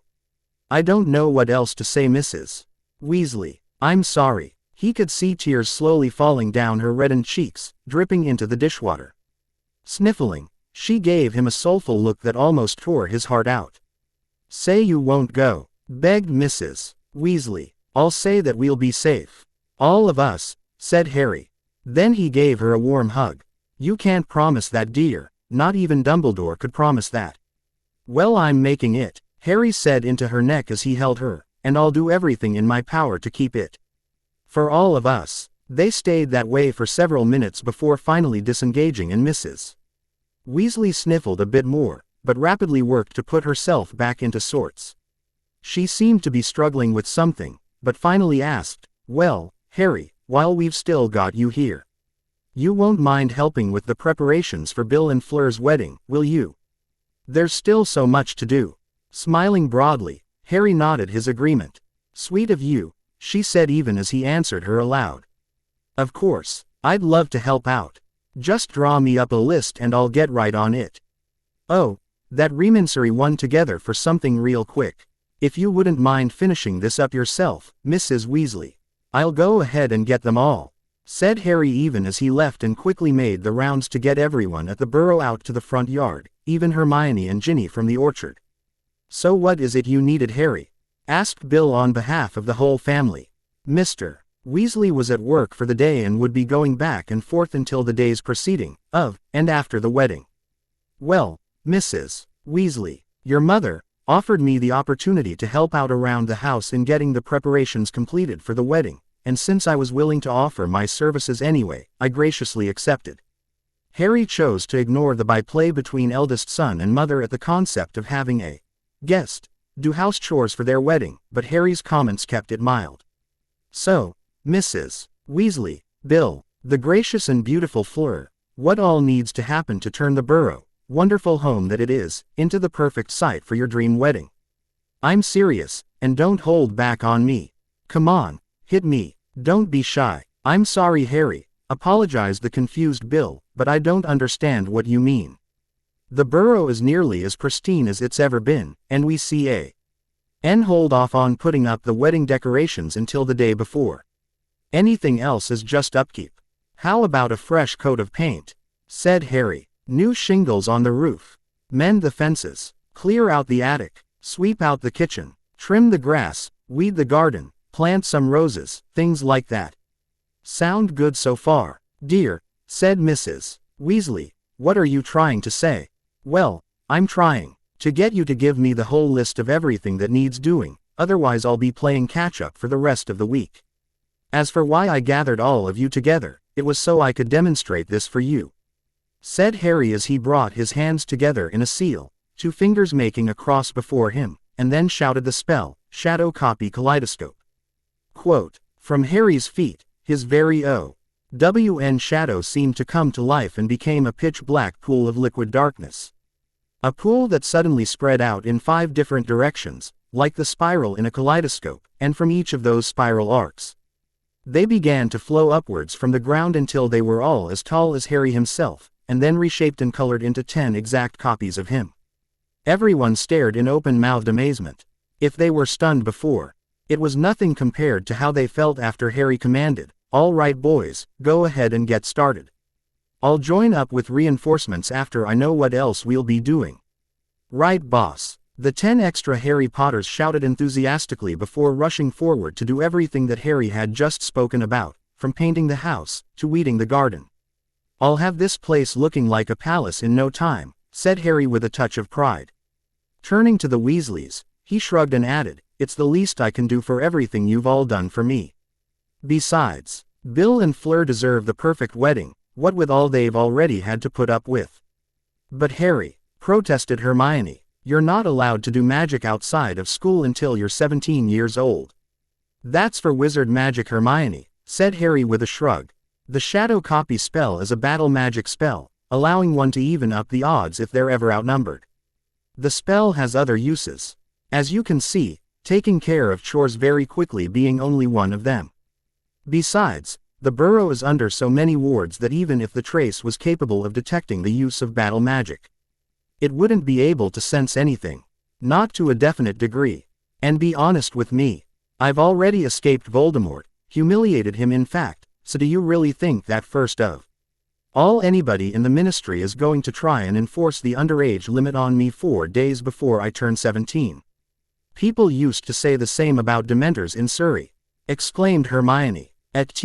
Speaker 1: "I don't know what else to say, Mrs. Weasley. I'm sorry." He could see tears slowly falling down her reddened cheeks, dripping into the dishwater. Sniffling, she gave him a soulful look that almost tore his heart out. "Say you won't go," begged Mrs. Weasley. "I'll say that we'll be safe. All of us," said Harry. Then he gave her a warm hug. "You can't promise that, dear. Not even Dumbledore could promise that." "Well, I'm making it," Harry said into her neck as he held her, "and I'll do everything in my power to keep it. For all of us." They stayed that way for several minutes before finally disengaging, and Mrs. Weasley sniffled a bit more, but rapidly worked to put herself back into sorts. She seemed to be struggling with something, but finally asked, "Well, Harry, while we've still got you here, you won't mind helping with the preparations for Bill and Fleur's wedding, will you? There's still so much to do." Smiling broadly, Harry nodded his agreement. "Sweet of you," she said even as he answered her aloud. "Of course, I'd love to help out. Just draw me up a list and I'll get right on it. Oh, that reminsory one together for something real quick. If you wouldn't mind finishing this up yourself, Mrs. Weasley. I'll go ahead and get them all," said Harry even as he left and quickly made the rounds to get everyone at the Burrow out to the front yard, even Hermione and Ginny from the orchard. "So what is it you needed, Harry?" asked Bill on behalf of the whole family. Mr. Weasley was at work for the day and would be going back and forth until the days preceding, of, and after the wedding. "Well, Mrs. Weasley, your mother offered me the opportunity to help out around the house in getting the preparations completed for the wedding, and since I was willing to offer my services anyway, I graciously accepted. Harry chose to ignore the byplay between eldest son and mother at the concept of having a guest do house chores for their wedding, but Harry's comments kept it mild. So, Mrs. Weasley, Bill, the gracious and beautiful Fleur, what all needs to happen to turn the Burrow, wonderful home that it is, into the perfect site for your dream wedding? I'm serious, and don't hold back on me. Come on, hit me, don't be shy. I'm sorry, Harry, apologized the confused Bill, but I don't understand what you mean. The Burrow is nearly as pristine as it's ever been, and we hold off on putting up the wedding decorations until the day before. Anything else is just upkeep. How about a fresh coat of paint? Said Harry. New shingles on the roof. Mend the fences. Clear out the attic. Sweep out the kitchen. Trim the grass. Weed the garden. Plant some roses. Things like that. Sound good so far, dear, said Mrs. Weasley. What are you trying to say? Well, I'm trying to get you to give me the whole list of everything that needs doing, otherwise I'll be playing catch-up for the rest of the week. As for why I gathered all of you together, it was so I could demonstrate this for you, said Harry as he brought his hands together in a seal, 2 fingers making a cross before him, and then shouted the spell, Shadow Copy Kaleidoscope. Quote, from Harry's feet, his very O.W.N. shadow seemed to come to life and became a pitch-black pool of liquid darkness. A pool that suddenly spread out in 5 different directions, like the spiral in a kaleidoscope, and from each of those spiral arcs, they began to flow upwards from the ground until they were all as tall as Harry himself, and then reshaped and colored into 10 exact copies of him. Everyone stared in open-mouthed amazement. If they were stunned before, it was nothing compared to how they felt after Harry commanded, all right boys, go ahead and get started. I'll join up with reinforcements after I know what else we'll be doing. Right, boss. The 10 extra Harry Potters shouted enthusiastically before rushing forward to do everything that Harry had just spoken about, from painting the house, to weeding the garden. I'll have this place looking like a palace in no time, said Harry with a touch of pride. Turning to the Weasleys, he shrugged and added, it's the least I can do for everything you've all done for me. Besides, Bill and Fleur deserve the perfect wedding, what with all they've already had to put up with. But Harry, protested Hermione, you're not allowed to do magic outside of school until you're 17 years old. That's for wizard magic, Hermione, said Harry with a shrug. The shadow copy spell is a battle magic spell, allowing one to even up the odds if they're ever outnumbered. The spell has other uses. As you can see, taking care of chores very quickly being only one of them. Besides, the Burrow is under so many wards that even if the trace was capable of detecting the use of battle magic, it wouldn't be able to sense anything. Not to a definite degree. And be honest with me. I've already escaped Voldemort, humiliated him in fact, so do you really think that first of all anybody in the ministry is going to try and enforce the underage limit on me 4 days before I turn 17? People used to say the same about Dementors in Surrey, exclaimed Hermione. At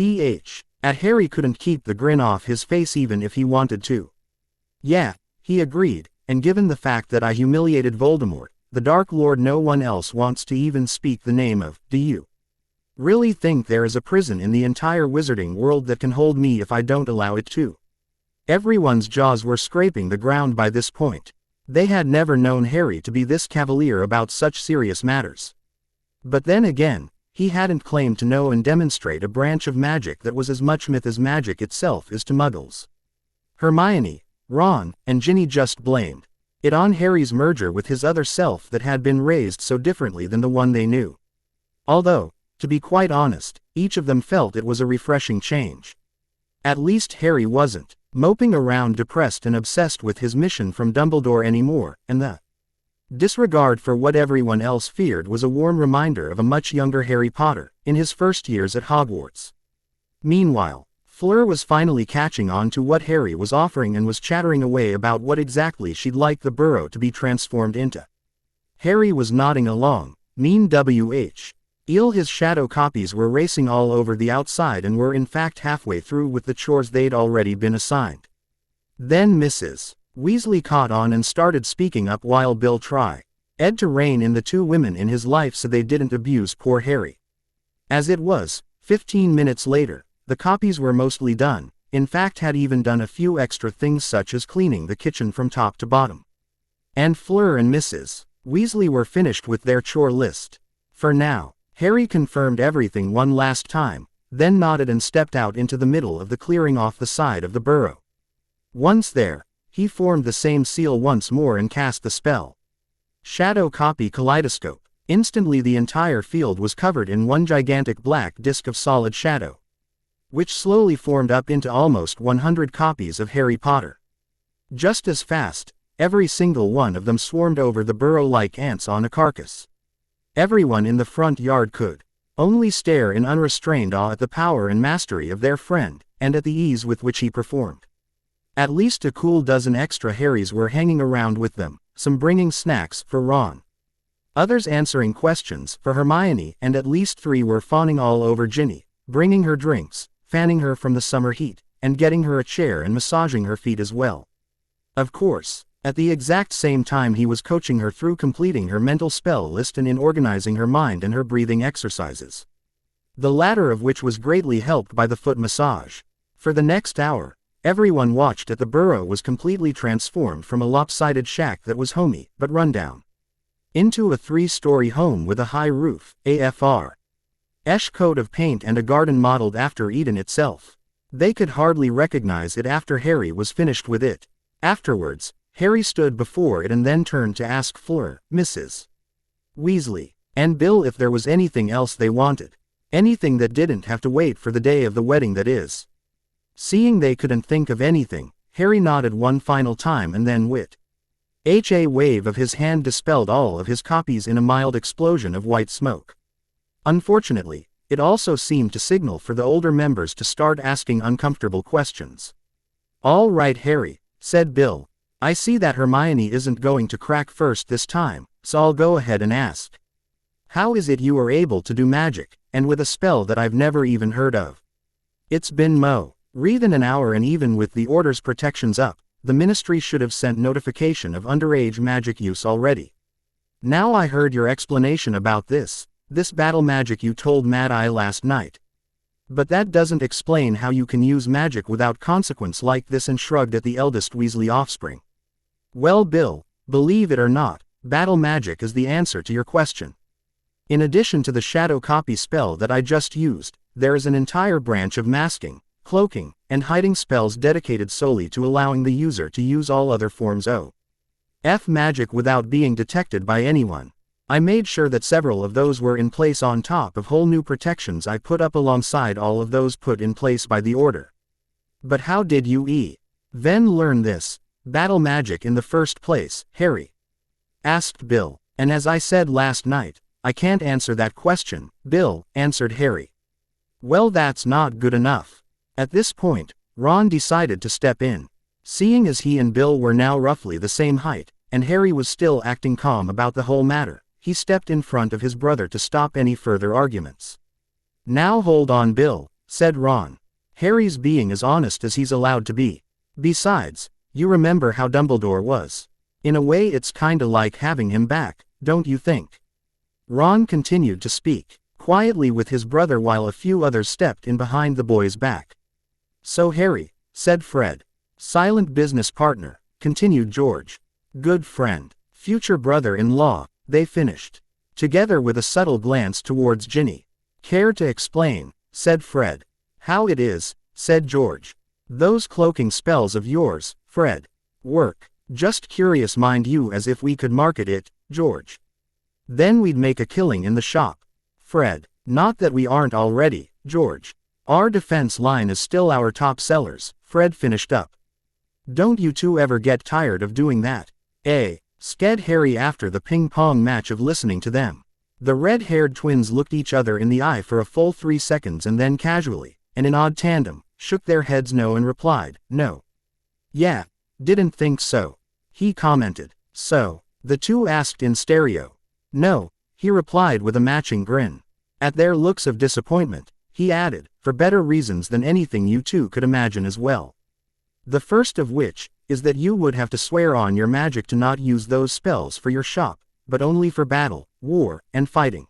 Speaker 1: Harry couldn't keep the grin off his face even if he wanted to. Yeah, he agreed, and given the fact that I humiliated Voldemort, the Dark Lord, no one else wants to even speak the name of. Do you really think there is a prison in the entire wizarding world that can hold me if I don't allow it to? Everyone's jaws were scraping the ground by this point. They had never known Harry to be this cavalier about such serious matters. But then again, he hadn't claimed to know and demonstrate a branch of magic that was as much myth as magic itself is to muggles. Hermione, Ron, and Ginny just blamed it on Harry's merger with his other self that had been raised so differently than the one they knew. Although, to be quite honest, each of them felt it was a refreshing change. At least Harry wasn't moping around depressed and obsessed with his mission from Dumbledore anymore, and the disregard for what everyone else feared was a warm reminder of a much younger Harry Potter, in his first years at Hogwarts. Meanwhile, Fleur was finally catching on to what Harry was offering and was chattering away about what exactly she'd like the Burrow to be transformed into. Harry was nodding along, mean his shadow copies were racing all over the outside and were in fact halfway through with the chores they'd already been assigned. Then Mrs. Weasley caught on and started speaking up while Bill tried to rein in the 2 women in his life so they didn't abuse poor Harry. As it was, 15 minutes later, the copies were mostly done, in fact had even done a few extra things such as cleaning the kitchen from top to bottom. And Fleur and Mrs. Weasley were finished with their chore list. For now, Harry confirmed everything one last time, then nodded and stepped out into the middle of the clearing off the side of the burrow. Once there, he formed the same seal once more and cast the spell. Shadow Copy Kaleidoscope. Instantly the entire field was covered in one gigantic black disk of solid shadow, which slowly formed up into almost 100 copies of Harry Potter. Just as fast, every single one of them swarmed over the burrow like ants on a carcass. Everyone in the front yard could only stare in unrestrained awe at the power and mastery of their friend, and at the ease with which he performed. At least a cool dozen extra Harrys were hanging around with them, some bringing snacks for Ron, others answering questions for Hermione, and at least 3 were fawning all over Ginny, bringing her drinks, fanning her from the summer heat, and getting her a chair and massaging her feet as well. Of course, at the exact same time he was coaching her through completing her mental spell list and in organizing her mind and her breathing exercises, the latter of which was greatly helped by the foot massage. For the next hour, everyone watched as the burrow was completely transformed from a lopsided shack that was homey but rundown into a 3-story home with a high roof, AFR-esh coat of paint and a garden modeled after Eden itself. They could hardly recognize it after Harry was finished with it. Afterwards, Harry stood before it and then turned to ask Fleur, Mrs. Weasley, and Bill if there was anything else they wanted. Anything that didn't have to wait for the day of the wedding, that is. Seeing they couldn't think of anything, Harry nodded one final time and then a wave of his hand dispelled all of his copies in a mild explosion of white smoke. Unfortunately, it also seemed to signal for the older members to start asking uncomfortable questions. "All right, Harry," said Bill. "I see that Hermione isn't going to crack first this time, so I'll go ahead and ask. How is it you are able to do magic, and with a spell that I've never even heard of?" "It's been more than an hour, and even with the Order's protections up, the Ministry should have sent notification of underage magic use already. Now I heard your explanation about this battle magic you told Mad Eye last night. But that doesn't explain how you can use magic without consequence like this," and shrugged at the eldest Weasley offspring. "Well, Bill, believe it or not, battle magic is the answer to your question. In addition to the shadow copy spell that I just used, there is an entire branch of masking, cloaking, and hiding spells dedicated solely to allowing the user to use all other forms of magic without being detected by anyone. I made sure that several of those were in place on top of whole new protections I put up alongside all of those put in place by the Order." "But how did you then learn this battle magic in the first place, Harry?" asked Bill. "And as I said last night, I can't answer that question, Bill," answered Harry. "Well, that's not good enough." At this point, Ron decided to step in. Seeing as he and Bill were now roughly the same height, and Harry was still acting calm about the whole matter, he stepped in front of his brother to stop any further arguments. "Now hold on, Bill," said Ron. "Harry's being as honest as he's allowed to be. Besides, you remember how Dumbledore was. In a way it's kinda like having him back, don't you think?" Ron continued to speak quietly with his brother while a few others stepped in behind the boy's back. "So Harry," said Fred. "Silent business partner," continued George. "Good friend, future brother-in-law," they finished, together with a subtle glance towards Ginny. "Care to explain?" said Fred. "How it is," said George. "Those cloaking spells of yours, Fred, work. Just curious, mind you, as if we could market it, George. Then we'd make a killing in the shop." Fred. "Not that we aren't already, George. Our defense line is still our top sellers," Fred finished up. "Don't you two ever get tired of doing that?" Sked Harry after the ping-pong match of listening to them. The red-haired twins looked each other in the eye for a full 3 seconds and then casually, and in odd tandem, shook their heads no and replied, "No." "Yeah, didn't think so," he commented. "So?" the two asked in stereo. "No," he replied with a matching grin. At their looks of disappointment, he added, "For better reasons than anything you two could imagine as well. The first of which is that you would have to swear on your magic to not use those spells for your shop, but only for battle, war, and fighting."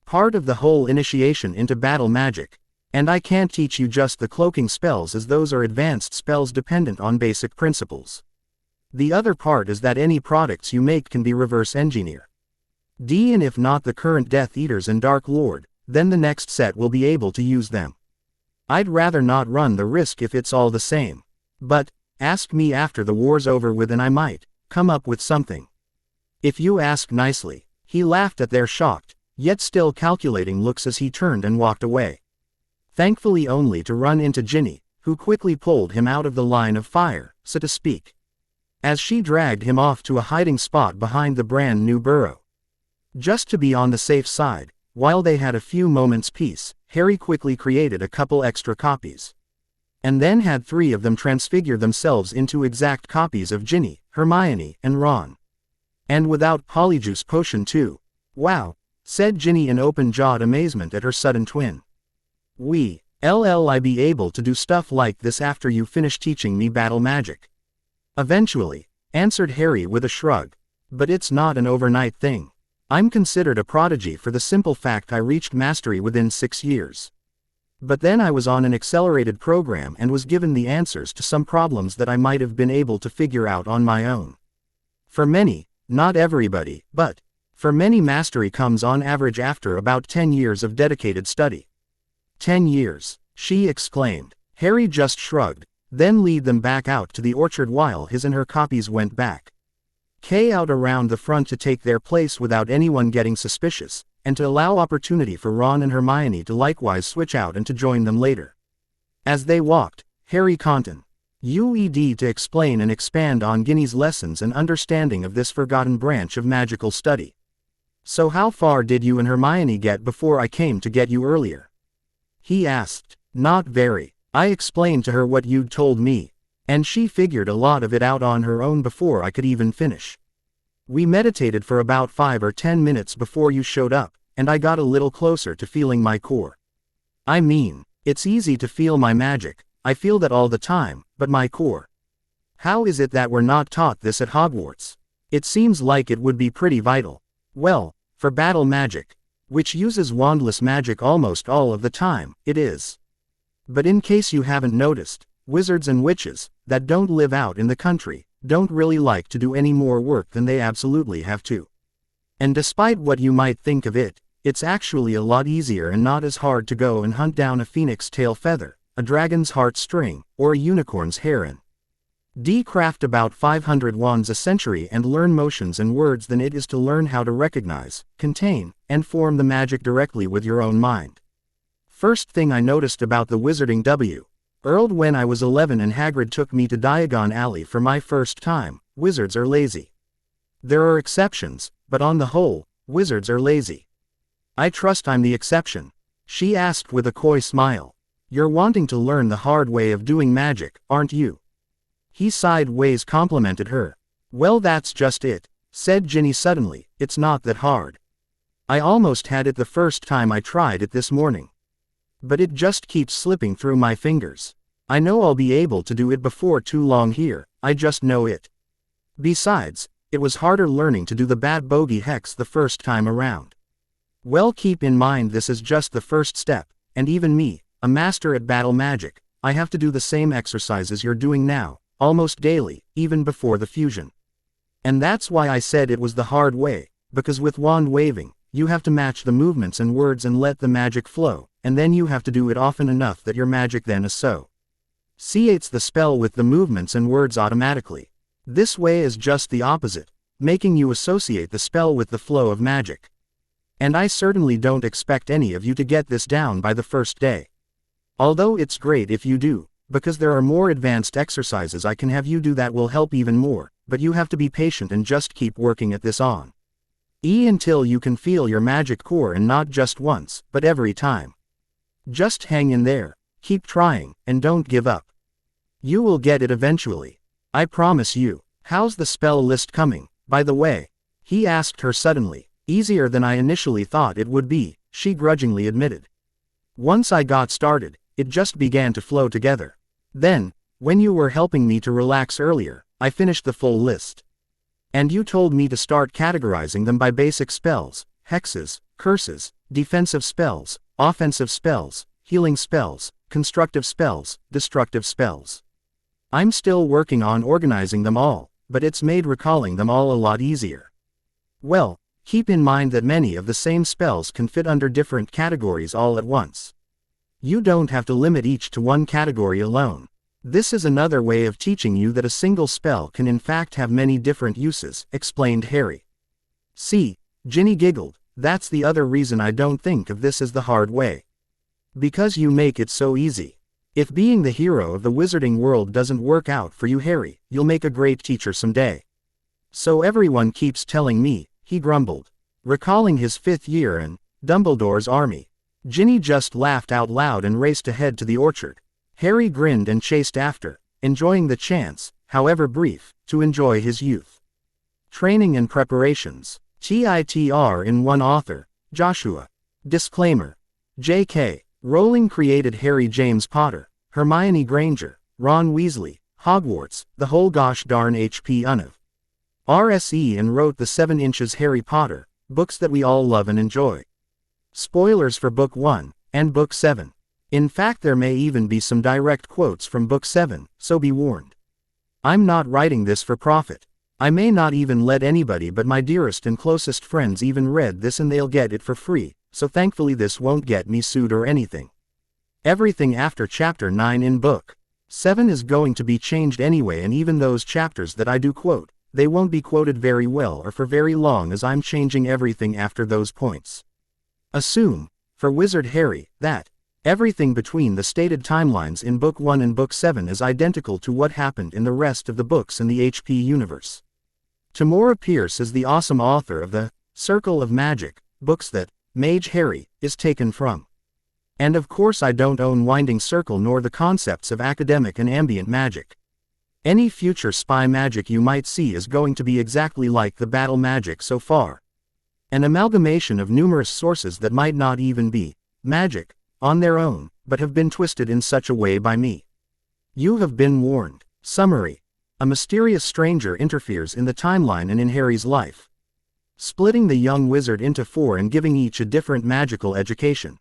Speaker 1: Part of the whole initiation into battle magic. And I can't teach you just the cloaking spells, as those are advanced spells dependent on basic principles. The other part is that any products you make can be reverse engineer. And if not the current Death Eaters and Dark Lord, then the next set will be able to use them. I'd rather not run the risk if it's all the same. But, ask me after the war's over with and I might come up with something. If you ask nicely. He laughed at their shocked, yet still calculating looks as he turned and walked away. Thankfully only to run into Ginny, who quickly pulled him out of the line of fire, so to speak, as she dragged him off to a hiding spot behind the brand new burrow. Just to be on the safe side, while they had a few moments' peace, Harry quickly created a couple extra copies. And then had 3 of them transfigure themselves into exact copies of Ginny, Hermione, and Ron. And without Polyjuice Potion too. Wow, said Ginny in open-jawed amazement at her sudden twin. I'll be able to do stuff like this after you finish teaching me battle magic. Eventually, answered Harry with a shrug. But it's not an overnight thing. I'm considered a prodigy for the simple fact I reached mastery within 6 years. But then I was on an accelerated program and was given the answers to some problems that I might have been able to figure out on my own. For many, not everybody, but for many, mastery comes on average after about 10 years of dedicated study. 10 years, she exclaimed. Harry just shrugged, then lead them back out to the orchard while his and her copies went back out around the front to take their place without anyone getting suspicious, and to allow opportunity for Ron and Hermione to likewise switch out and to join them later. As they walked, Harry continued to explain and expand on Ginny's lessons and understanding of this forgotten branch of magical study. So how far did you and Hermione get before I came to get you earlier? He asked. Not very. I explained to her what you'd told me, and she figured a lot of it out on her own before I could even finish. We meditated for about 5 or 10 minutes before you showed up, and I got a little closer to feeling my core. I mean, it's easy to feel my magic, I feel that all the time, but my core. How is it that we're not taught this at Hogwarts? It seems like it would be pretty vital. Well, for battle magic, which uses wandless magic almost all of the time, it is. But in case you haven't noticed, wizards and witches, that don't live out in the country, don't really like to do any more work than they absolutely have to. And despite what you might think of it, it's actually a lot easier and not as hard to go and hunt down a phoenix tail feather, a dragon's heart string, or a unicorn's hair and craft about 500 wands a century and learn motions and words than it is to learn how to recognize, contain, and form the magic directly with your own mind. First thing I noticed about the wizarding world when I was 11 and Hagrid took me to Diagon Alley for my first time, wizards are lazy. There are exceptions, but on the whole, wizards are lazy. I trust I'm the exception, she asked with a coy smile. You're wanting to learn the hard way of doing magic, aren't you? He sideways complimented her. Well, that's just it, said Ginny suddenly, it's not that hard. I almost had it the first time I tried it this morning. But it just keeps slipping through my fingers. I know I'll be able to do it before too long here, I just know it. Besides, it was harder learning to do the bad bogey hex the first time around. Well, keep in mind this is just the first step, and even me, a master at battle magic, I have to do the same exercises you're doing now, almost daily, even before the fusion. And that's why I said it was the hard way, because with wand waving, you have to match the movements and words and let the magic flow, and then you have to do it often enough that your magic then associates the spell with the movements and words automatically. This way is just the opposite, making you associate the spell with the flow of magic. And I certainly don't expect any of you to get this down by the first day. Although it's great if you do, because there are more advanced exercises I can have you do that will help even more, but you have to be patient and just keep working at this until you can feel your magic core, and not just once, but every time. Just hang in there, keep trying, and don't give up. You will get it eventually. I promise you. How's the spell list coming, by the way? He asked her suddenly. Easier than I initially thought it would be, she grudgingly admitted. Once I got started, it just began to flow together. Then, when you were helping me to relax earlier, I finished the full list. And you told me to start categorizing them by basic spells, hexes, curses, defensive spells, offensive spells, healing spells, constructive spells, destructive spells. I'm still working on organizing them all, but it's made recalling them all a lot easier. Well, keep in mind that many of the same spells can fit under different categories all at once. You don't have to limit each to one category alone. This is another way of teaching you that a single spell can in fact have many different uses, explained Harry. See, Ginny giggled, that's the other reason I don't think of this as the hard way. Because you make it so easy. If being the hero of the wizarding world doesn't work out for you, Harry, you'll make a great teacher someday. So everyone keeps telling me, he grumbled, recalling his 5th year in Dumbledore's army. Ginny just laughed out loud and raced ahead to the orchard. Harry grinned and chased after, enjoying the chance, however brief, to enjoy his youth. Training and preparations. TITR in one author, Joshua. Disclaimer. J.K. Rowling created Harry James Potter, Hermione Granger, Ron Weasley, Hogwarts, the whole gosh darn HP Unav. RSE and wrote the 7 inches Harry Potter, books that we all love and enjoy. Spoilers for Book 1, and Book 7. In fact, there may even be some direct quotes from Book 7, so be warned. I'm not writing this for profit. I may not even let anybody but my dearest and closest friends even read this and they'll get it for free, so thankfully this won't get me sued or anything. Everything after Chapter 9 in Book 7 is going to be changed anyway, and even those chapters that I do quote, they won't be quoted very well or for very long, as I'm changing everything after those points. Assume, for Wizard Harry, that everything between the stated timelines in Book 1 and Book 7 is identical to what happened in the rest of the books in the HP universe. Tamora Pierce is the awesome author of the Circle of Magic books that Mage Harry is taken from. And of course I don't own Winding Circle nor the concepts of academic and ambient magic. Any future spy magic you might see is going to be exactly like the battle magic so far. An amalgamation of numerous sources that might not even be magic on their own, but have been twisted in such a way by me. You have been warned. Summary. A mysterious stranger interferes in the timeline and in Harry's life, splitting the young wizard into 4 and giving each a different magical education.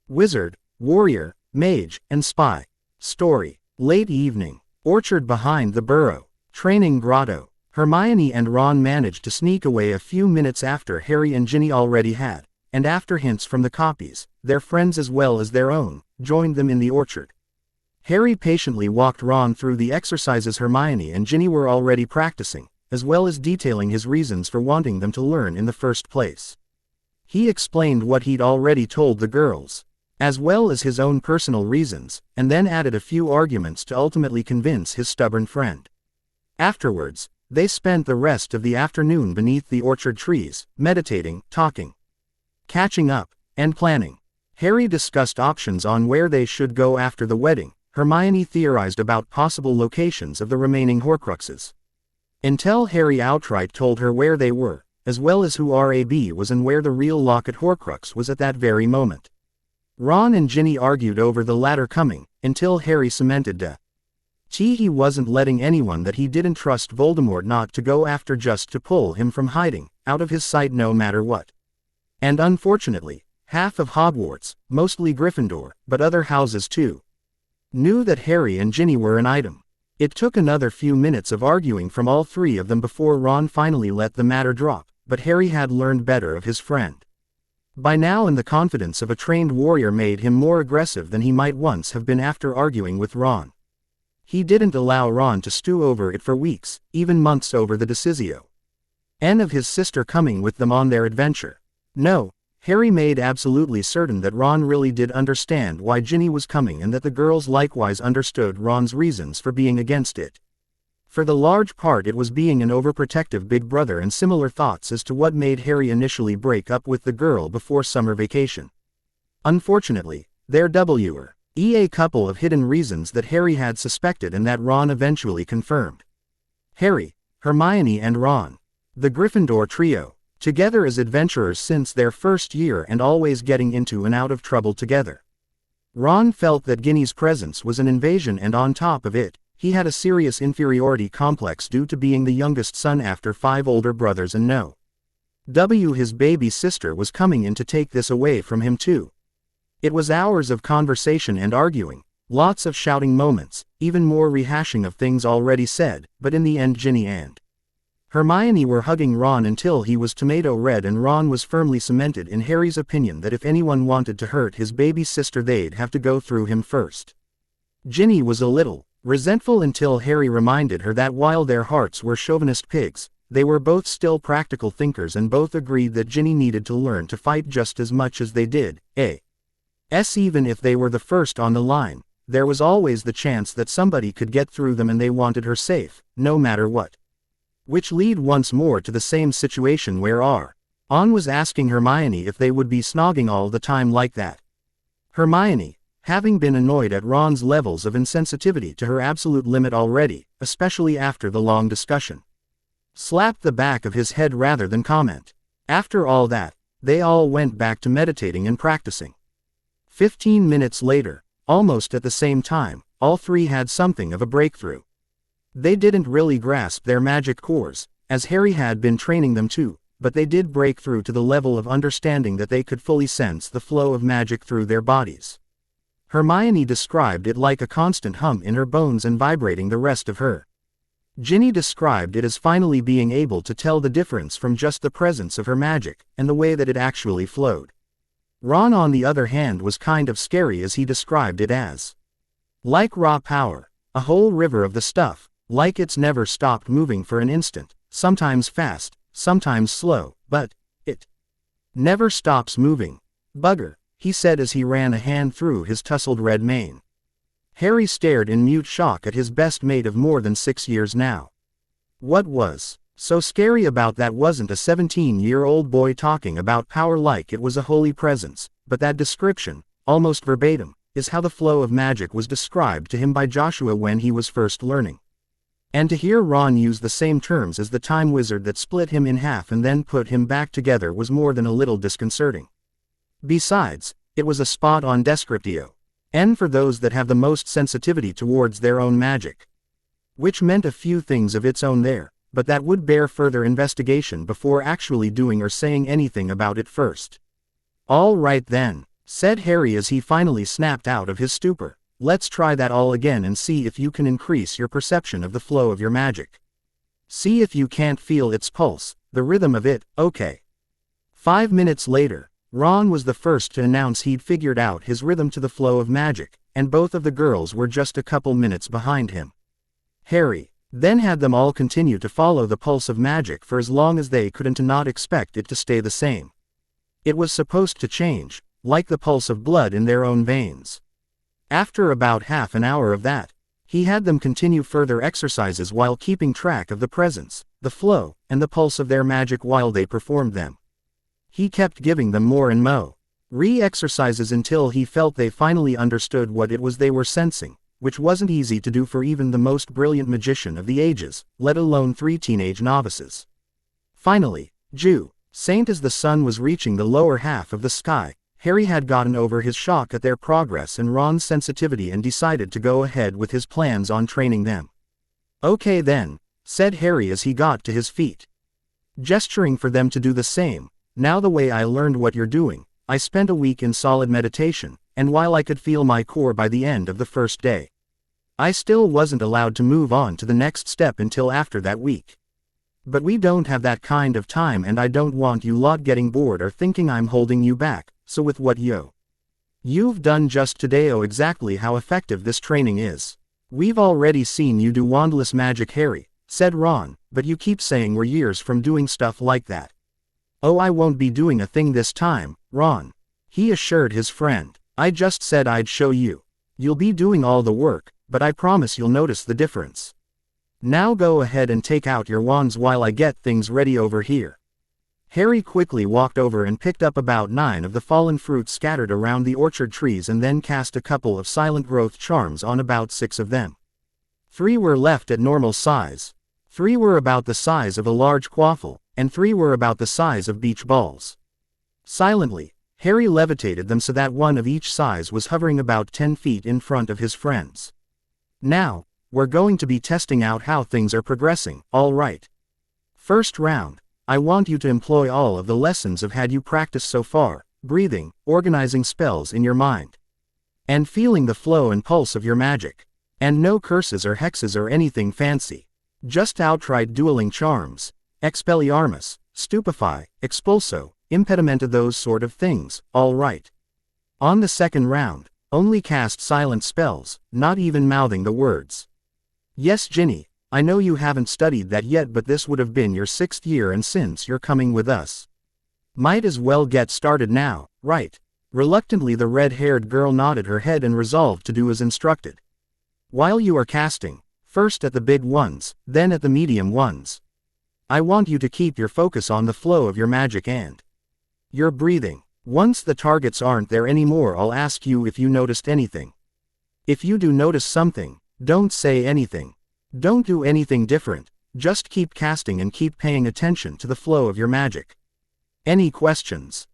Speaker 1: Wizard, warrior, mage, and spy. Story. Late evening. Orchard behind the Burrow. Training grotto. Hermione and Ron managed to sneak away a few minutes after Harry and Ginny already had, and after hints from the copies, their friends as well as their own, joined them in the orchard. Harry patiently walked Ron through the exercises Hermione and Ginny were already practicing, as well as detailing his reasons for wanting them to learn in the first place. He explained what he'd already told the girls, as well as his own personal reasons, and then added a few arguments to ultimately convince his stubborn friend. Afterwards, they spent the rest of the afternoon beneath the orchard trees, meditating, talking, catching up, and planning. Harry discussed options on where they should go after the wedding. Hermione theorized about possible locations of the remaining Horcruxes, until Harry outright told her where they were, as well as who RAB was and where the real Locket Horcrux was at that very moment. Ron and Ginny argued over the latter coming, until Harry cemented he wasn't letting anyone that he didn't trust Voldemort not to go after just to pull him from hiding, out of his sight no matter what. And unfortunately, half of Hogwarts, mostly Gryffindor, but other houses too, knew that Harry and Ginny were an item. It took another few minutes of arguing from all 3 of them before Ron finally let the matter drop, but Harry had learned better of his friend by now, and the confidence of a trained warrior made him more aggressive than he might once have been after arguing with Ron. He didn't allow Ron to stew over it for weeks, even months over the decisio of his sister coming with them on their adventure. No, Harry made absolutely certain that Ron really did understand why Ginny was coming and that the girls likewise understood Ron's reasons for being against it. For the large part it was being an overprotective big brother and similar thoughts as to what made Harry initially break up with the girl before summer vacation. Unfortunately, there were a couple of hidden reasons that Harry had suspected and that Ron eventually confirmed. Harry, Hermione and Ron, the Gryffindor trio, together as adventurers since their first year and always getting into and out of trouble together. Ron felt that Ginny's presence was an invasion, and on top of it, he had a serious inferiority complex due to being the youngest son after 5 older brothers and no His baby sister was coming in to take this away from him too. It was hours of conversation and arguing, lots of shouting moments, even more rehashing of things already said, but in the end Ginny and Hermione were hugging Ron until he was tomato red, and Ron was firmly cemented in Harry's opinion that if anyone wanted to hurt his baby sister they'd have to go through him first. Ginny was a little resentful until Harry reminded her that while their hearts were chauvinist pigs, they were both still practical thinkers, and both agreed that Ginny needed to learn to fight just as much as they did. Even if they were the first on the line, there was always the chance that somebody could get through them, and they wanted her safe, no matter what. Which lead once more to the same situation where Ron was asking Hermione if they would be snogging all the time like that. Hermione, having been annoyed at Ron's levels of insensitivity to her absolute limit already, especially after the long discussion, slapped the back of his head rather than comment. After all that, they all went back to meditating and practicing. 15 minutes later, almost at the same time, all three had something of a breakthrough. They didn't really grasp their magic cores, as Harry had been training them to, but they did break through to the level of understanding that they could fully sense the flow of magic through their bodies. Hermione described it like a constant hum in her bones and vibrating the rest of her. Ginny described it as finally being able to tell the difference from just the presence of her magic, and the way that it actually flowed. Ron, on the other hand, was kind of scary, as he described it as like raw power, a whole river of the stuff, like it's never stopped moving for an instant, sometimes fast, sometimes slow, but it never stops moving. Bugger, he said as he ran a hand through his tousled red mane. Harry stared in mute shock at his best mate of more than 6 years now. What was so scary about that wasn't a 17-year-old boy talking about power like it was a holy presence, but that description, almost verbatim, is how the flow of magic was described to him by Joshua when he was first learning. And to hear Ron use the same terms as the time wizard that split him in half and then put him back together was more than a little disconcerting. Besides, it was a spot-on descriptio. And for those that have the most sensitivity towards their own magic. Which meant a few things of its own there, but that would bear further investigation before actually doing or saying anything about it first. All right then, said Harry as he finally snapped out of his stupor. Let's try that all again and see if you can increase your perception of the flow of your magic. See if you can't feel its pulse, the rhythm of it, okay. 5 minutes later, Ron was the first to announce he'd figured out his rhythm to the flow of magic, and both of the girls were just a couple minutes behind him. Harry then had them all continue to follow the pulse of magic for as long as they could and to not expect it to stay the same. It was supposed to change, like the pulse of blood in their own veins. After about half an hour of that, he had them continue further exercises while keeping track of the presence, the flow, and the pulse of their magic while they performed them. He kept giving them more and more re-exercises until he felt they finally understood what it was they were sensing, which wasn't easy to do for even the most brilliant magician of the ages, let alone 3 teenage novices. Finally, Saint as the sun was reaching the lower half of the sky, Harry had gotten over his shock at their progress and Ron's sensitivity and decided to go ahead with his plans on training them. Okay then, said Harry as he got to his feet, gesturing for them to do the same. Now the way I learned what you're doing, I spent a week in solid meditation, and while I could feel my core by the end of the first day, I still wasn't allowed to move on to the next step until after that week. But we don't have that kind of time, and I don't want you lot getting bored or thinking I'm holding you back, so with what you've done just today, exactly how effective this training is. We've already seen you do wandless magic, Harry, said Ron, but you keep saying we're years from doing stuff like that. Oh, I won't be doing a thing this time, Ron, he assured his friend. I just said I'd show you. You'll be doing all the work, but I promise you'll notice the difference. Now go ahead and take out your wands while I get things ready over here. Harry quickly walked over and picked up about 9 of the fallen fruit scattered around the orchard trees and then cast a couple of silent growth charms on about 6 of them. 3 were left at normal size. 3 were about the size of a large quaffle, and 3 were about the size of beach balls. Silently, Harry levitated them so that 1 of each size was hovering about 10 feet in front of his friends. Now, we're going to be testing out how things are progressing, all right. First round, I want you to employ all of the lessons I've had you practice so far, breathing, organizing spells in your mind, and feeling the flow and pulse of your magic. And no curses or hexes or anything fancy. Just outright dueling charms, Expelliarmus, Stupefy, Expulso, Impedimenta, those sort of things, all right. On the second round, only cast silent spells, not even mouthing the words. Yes, Ginny, I know you haven't studied that yet, but this would have been your 6th year, and since you're coming with us, might as well get started now, right? Reluctantly the red-haired girl nodded her head and resolved to do as instructed. While you are casting, first at the big ones, then at the medium ones, I want you to keep your focus on the flow of your magic and your breathing. Once the targets aren't there anymore, I'll ask you if you noticed anything. If you do notice something, don't say anything. Don't do anything different, just keep casting and keep paying attention to the flow of your magic. Any questions?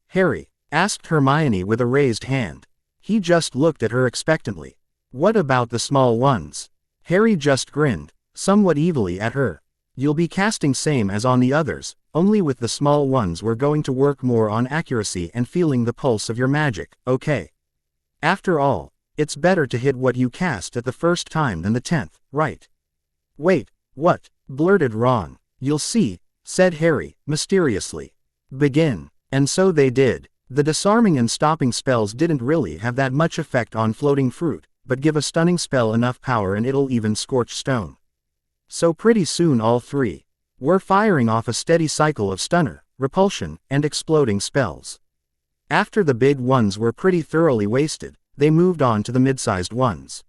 Speaker 1: Harry, asked Hermione with a raised hand. He just looked at her expectantly. What about the small ones? Harry just grinned, somewhat evilly at her. You'll be casting same as on the others, only with the small ones we're going to work more on accuracy and feeling the pulse of your magic, okay? After all, it's better to hit what you cast at the first time than the 10th, right? Wait, what? Blurted Ron. You'll see, said Harry, mysteriously. Begin. And so they did. The disarming and stopping spells didn't really have that much effect on floating fruit, but give a stunning spell enough power and it'll even scorch stone. So pretty soon all three were firing off a steady cycle of stunner, repulsion, and exploding spells. After the big ones were pretty thoroughly wasted, they moved on to the mid-sized ones.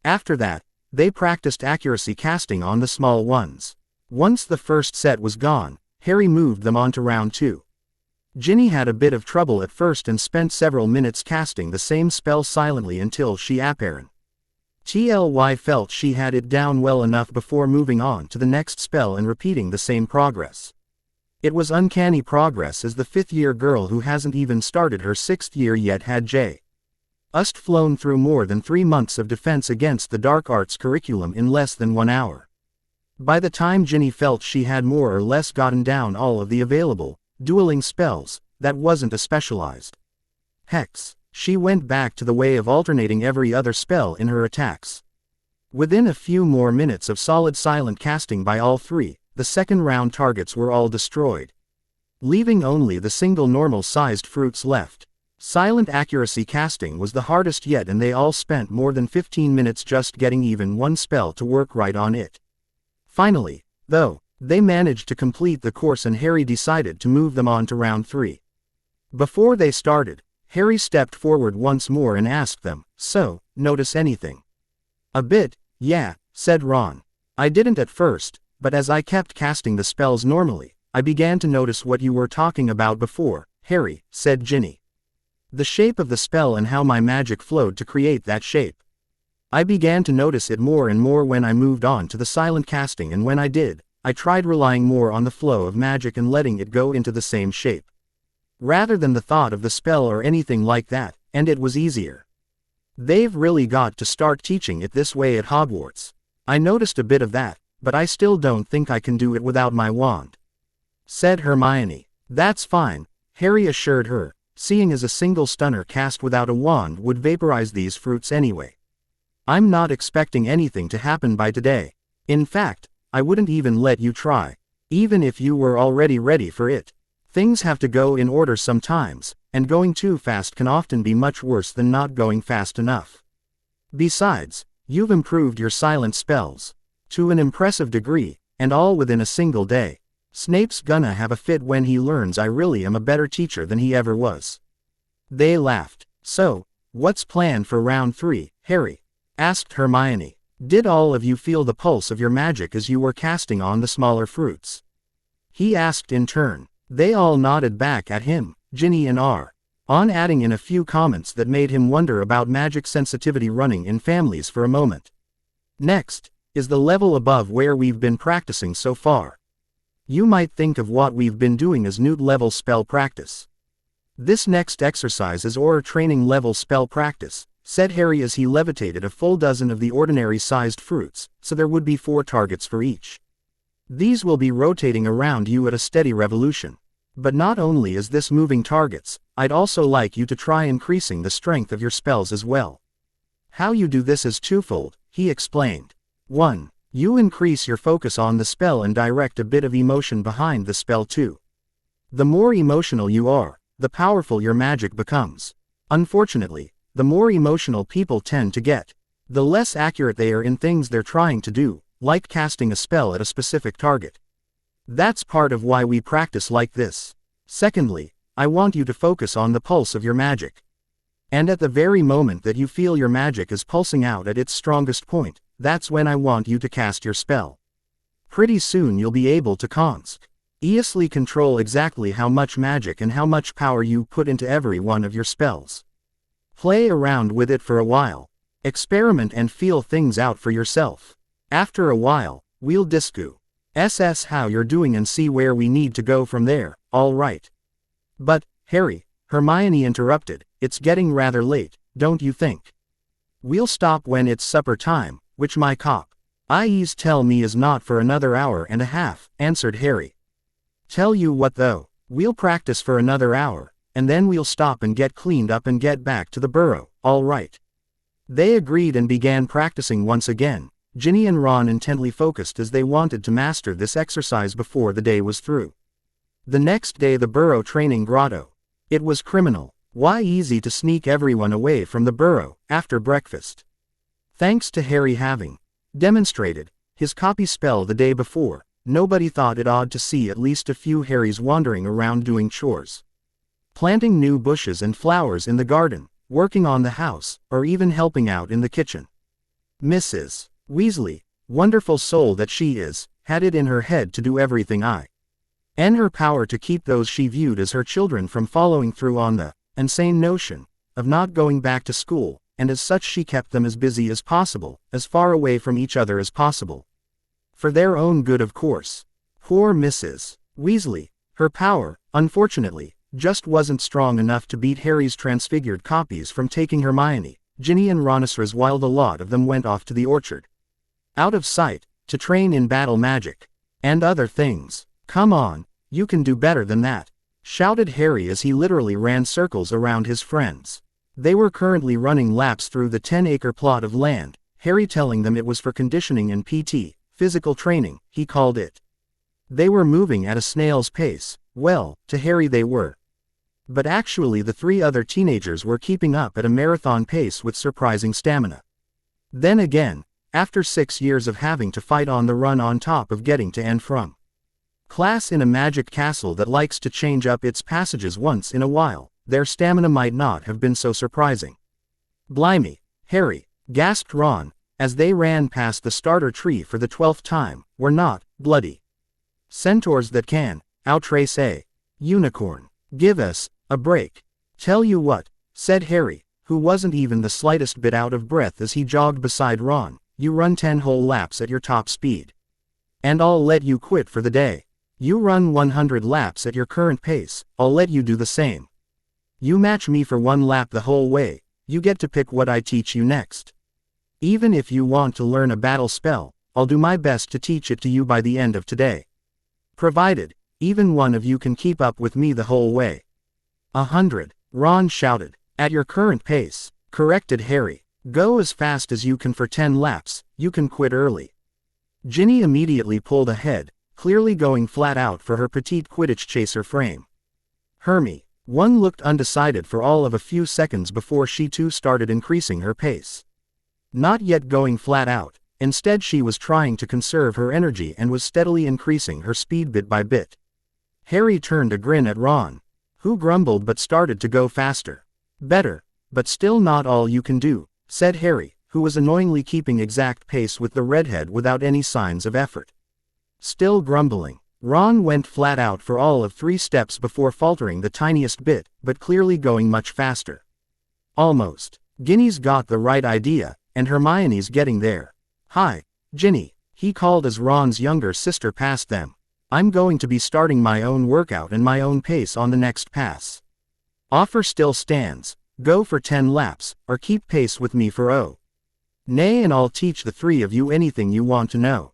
Speaker 1: After that, they practiced accuracy casting on the small ones. Once the first set was gone, Harry moved them on to round 2. Ginny had a bit of trouble at first and spent several minutes casting the same spell silently until she apparently felt she had it down well enough before moving on to the next spell and repeating the same progress. It was uncanny progress, as the 5th-year girl who hasn't even started her 6th year yet had just flown through more than 3 months of defense against the dark arts curriculum in less than 1 hour. By the time Ginny felt she had more or less gotten down all of the available dueling spells, that wasn't a specialized hex, she went back to the way of alternating every other spell in her attacks. Within a few more minutes of solid silent casting by all three, the second round targets were all destroyed, leaving only the single normal-sized fruits left. Silent accuracy casting was the hardest yet, and they all spent more than 15 minutes just getting even one spell to work right on it. Finally, though, they managed to complete the course, and Harry decided to move them on to round 3. Before they started, Harry stepped forward once more and asked them, "So, notice anything?" "A bit, yeah," said Ron. "I didn't at first, but as I kept casting the spells normally, I began to notice what you were talking about before, Harry," said Ginny. "The shape of the spell and how my magic flowed to create that shape. I began to notice it more and more when I moved on to the silent casting, and when I did, I tried relying more on the flow of magic and letting it go into the same shape, rather than the thought of the spell or anything like that, and it was easier. They've really got to start teaching it this way at Hogwarts. I noticed a bit of that, but I still don't think I can do it without my wand," said Hermione. "That's fine," Harry assured her, seeing as a single stunner cast without a wand would vaporize these fruits anyway. "I'm not expecting anything to happen by today. In fact, I wouldn't even let you try, even if you were already ready for it. Things have to go in order sometimes, and going too fast can often be much worse than not going fast enough. Besides, you've improved your silent spells to an impressive degree, and all within a single day. Snape's gonna have a fit when he learns I really am a better teacher than he ever was." They laughed. "So, what's planned for round 3, Harry?" asked Hermione. "Did all of you feel the pulse of your magic as you were casting on the smaller fruits?" he asked in turn. They all nodded back at him, Ginny and Ron adding in a few comments that made him wonder about magic sensitivity running in families for a moment. "Next is the level above where we've been practicing so far. You might think of what we've been doing as Newt-level spell practice. This next exercise is Aura training level spell practice," said Harry as he levitated a full dozen of the ordinary-sized fruits, so there would be 4 targets for each. These will be rotating around you at a steady revolution. But not only is this moving targets, I'd also like you to try increasing the strength of your spells as well. How you do this is twofold, he explained. 1. You increase your focus on the spell and direct a bit of emotion behind the spell too. The more emotional you are, the powerful your magic becomes. Unfortunately, the more emotional people tend to get, the less accurate they are in things they're trying to do, like casting a spell at a specific target. That's part of why we practice like this. Secondly, I want you to focus on the pulse of your magic. And at the very moment that you feel your magic is pulsing out at its strongest point, that's when I want you to cast your spell. Pretty soon you'll be able to easily control exactly how much magic and how much power you put into every one of your spells. Play around with it for a while. Experiment and feel things out for yourself. After a while, we'll discuss how you're doing and see where we need to go from there, alright? But, Harry, Hermione interrupted, it's getting rather late, don't you think? We'll stop when it's supper time, which my eyes tell me is not for another hour and a half, answered Harry. Tell you what though, we'll practice for another hour, and then we'll stop and get cleaned up and get back to the Burrow, alright? They agreed and began practicing once again, Ginny and Ron intently focused as they wanted to master this exercise before the day was through. The next day the Burrow training grotto. It was criminal. Why easy to sneak everyone away from the Burrow, after breakfast. Thanks to Harry having demonstrated his copy spell the day before, nobody thought it odd to see at least a few Harrys wandering around doing chores. Planting new bushes and flowers in the garden, working on the house, or even helping out in the kitchen. Mrs. Weasley, wonderful soul that she is, had it in her head to do everything in her power to keep those she viewed as her children from following through on the insane notion of not going back to school, and as such she kept them as busy as possible, as far away from each other as possible. For their own good, of course. Poor Mrs. Weasley, her power, unfortunately, just wasn't strong enough to beat Harry's transfigured copies from taking Hermione, Ginny and Ronasras while the lot of them went off to the orchard. Out of sight, to train in battle magic. And other things. Come on, you can do better than that, shouted Harry as he literally ran circles around his friends. They were currently running laps through the 10-acre plot of land, Harry telling them it was for conditioning and PT, physical training, he called it. They were moving at a snail's pace, well, to Harry they were. But actually the three other teenagers were keeping up at a marathon pace with surprising stamina. Then again, after 6 years of having to fight on the run on top of getting to and from class in a magic castle that likes to change up its passages once in a while, their stamina might not have been so surprising. Blimey, Harry, gasped Ron, as they ran past the starter tree for the 12th time, we're not bloody centaurs that can outrace a unicorn. Give us a break. Tell you what, said Harry, who wasn't even the slightest bit out of breath as he jogged beside Ron, you run 10 whole laps at your top speed. And I'll let you quit for the day. You run 100 laps at your current pace, I'll let you do the same. You match me for 1 lap the whole way, you get to pick what I teach you next. Even if you want to learn a battle spell, I'll do my best to teach it to you by the end of today. Provided, even one of you can keep up with me the whole way. 100, Ron shouted. At your current pace, corrected Harry. Go as fast as you can for 10 laps, you can quit early. Ginny immediately pulled ahead, clearly going flat out for her petite Quidditch chaser frame. Hermione, one looked undecided for all of a few seconds before she too started increasing her pace. Not yet going flat out, instead she was trying to conserve her energy and was steadily increasing her speed bit by bit. Harry turned a grin at Ron, who grumbled but started to go faster. Better, but still not all you can do, said Harry, who was annoyingly keeping exact pace with the redhead without any signs of effort. Still grumbling, Ron went flat out for all of 3 steps before faltering the tiniest bit, but clearly going much faster. Almost. Ginny's got the right idea, and Hermione's getting there. Hi, Ginny, he called as Ron's younger sister passed them. I'm going to be starting my own workout and my own pace on the next pass. Offer still stands, go for 10 laps, or keep pace with me for nay, and I'll teach the 3 of you anything you want to know.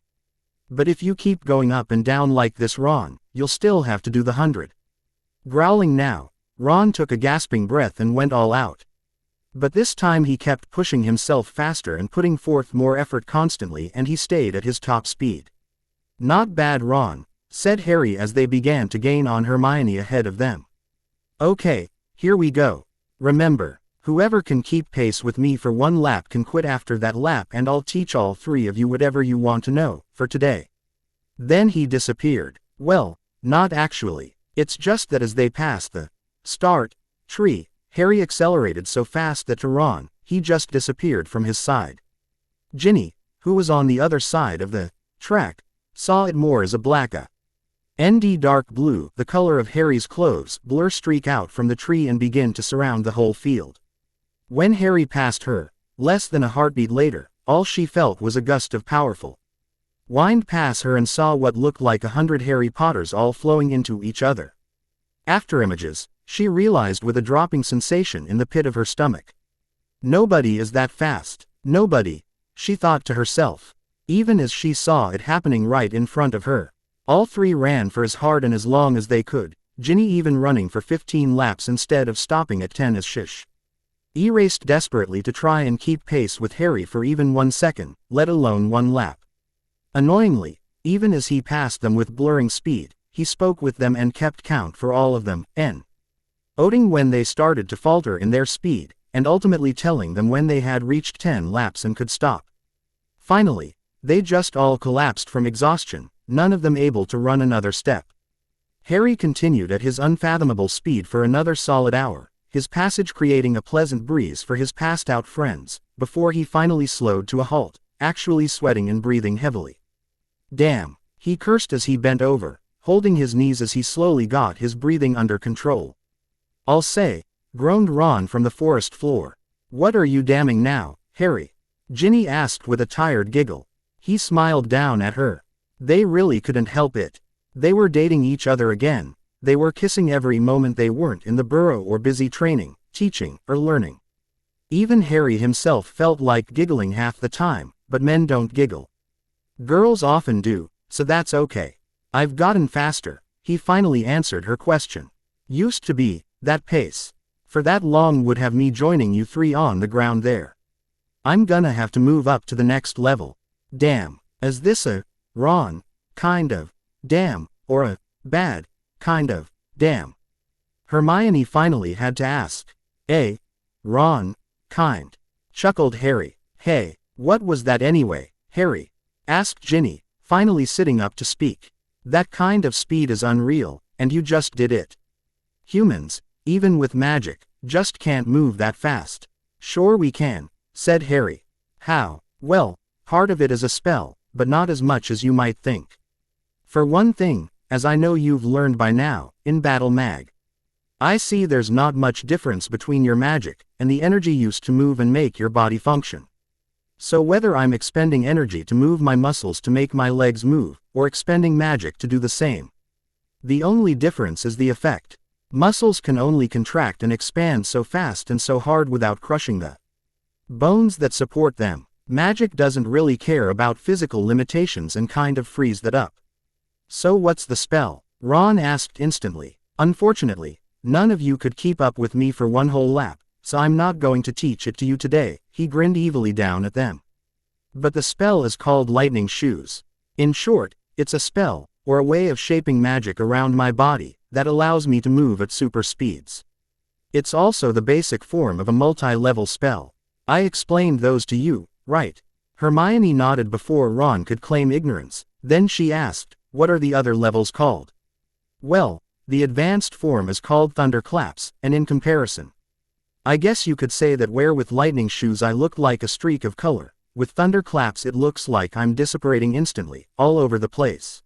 Speaker 1: But if you keep going up and down like this, Ron, you'll still have to do the 100. Growling now, Ron took a gasping breath and went all out. But this time he kept pushing himself faster and putting forth more effort constantly, and he stayed at his top speed. Not bad, Ron, said Harry as they began to gain on Hermione ahead of them. Okay, here we go. Remember, whoever can keep pace with me for one lap can quit after that lap, and I'll teach all three of you whatever you want to know, for today. Then he disappeared. Well, not actually. It's just that as they passed the start tree, Harry accelerated so fast that to Ron, he just disappeared from his side. Ginny, who was on the other side of the track, saw it more as a black and dark blue, the color of Harry's clothes, blur streak out from the tree and begin to surround the whole field. When Harry passed her, less than a heartbeat later, all she felt was a gust of powerful wind pass her and saw what looked like 100 Harry Potters all flowing into each other. After images, she realized with a dropping sensation in the pit of her stomach. Nobody is that fast. Nobody, she thought to herself. Even as she saw it happening right in front of her. All three ran for as hard and as long as they could, Ginny even running for 15 laps instead of stopping at 10 as she raced desperately to try and keep pace with Harry for even 1 second, let alone 1 lap. Annoyingly, even as he passed them with blurring speed, he spoke with them and kept count for all of them, noting when they started to falter in their speed, and ultimately telling them when they had reached 10 laps and could stop. Finally, they just all collapsed from exhaustion, none of them able to run another step. Harry continued at his unfathomable speed for another solid hour, his passage creating a pleasant breeze for his passed-out friends, before he finally slowed to a halt, actually sweating and breathing heavily. Damn, he cursed as he bent over, holding his knees as he slowly got his breathing under control. I'll say, groaned Ron from the forest floor. What are you damning now, Harry? Ginny asked with a tired giggle. He smiled down at her. They really couldn't help it. They were dating each other again. They were kissing every moment they weren't in the burrow or busy training, teaching, or learning. Even Harry himself felt like giggling half the time, but men don't giggle. Girls often do, so that's okay. I've gotten faster, he finally answered her question. Used to be, that pace. For that long would have me joining you three on the ground there. I'm gonna have to move up to the next level. Damn, is this a Ron kind of damn, or a bad kind of damn? Hermione finally had to ask. Ron kind, chuckled Harry. Hey, what was that anyway, Harry? Asked Ginny, finally sitting up to speak. That kind of speed is unreal, and you just did it. Humans, even with magic, just can't move that fast. Sure we can, said Harry. How? Well, part of it is a spell, but not as much as you might think. For one thing, as I know you've learned by now, in battle mag. I see there's not much difference between your magic and the energy used to move and make your body function. So whether I'm expending energy to move my muscles to make my legs move, or expending magic to do the same, the only difference is the effect. Muscles can only contract and expand so fast and so hard without crushing the bones that support them. Magic doesn't really care about physical limitations and kind of frees that up. So what's the spell? Ron asked instantly. Unfortunately, none of you could keep up with me for one whole lap, so I'm not going to teach it to you today, he grinned evilly down at them. But the spell is called Lightning Shoes. In short, it's a spell, or a way of shaping magic around my body, that allows me to move at super speeds. It's also the basic form of a multi-level spell. I explained those to you, right? Hermione nodded before Ron could claim ignorance, then she asked, what are the other levels called? Well, the advanced form is called Thunderclaps, and in comparison, I guess you could say that where with Lightning Shoes I look like a streak of color, with Thunderclaps it looks like I'm dissipating instantly, all over the place.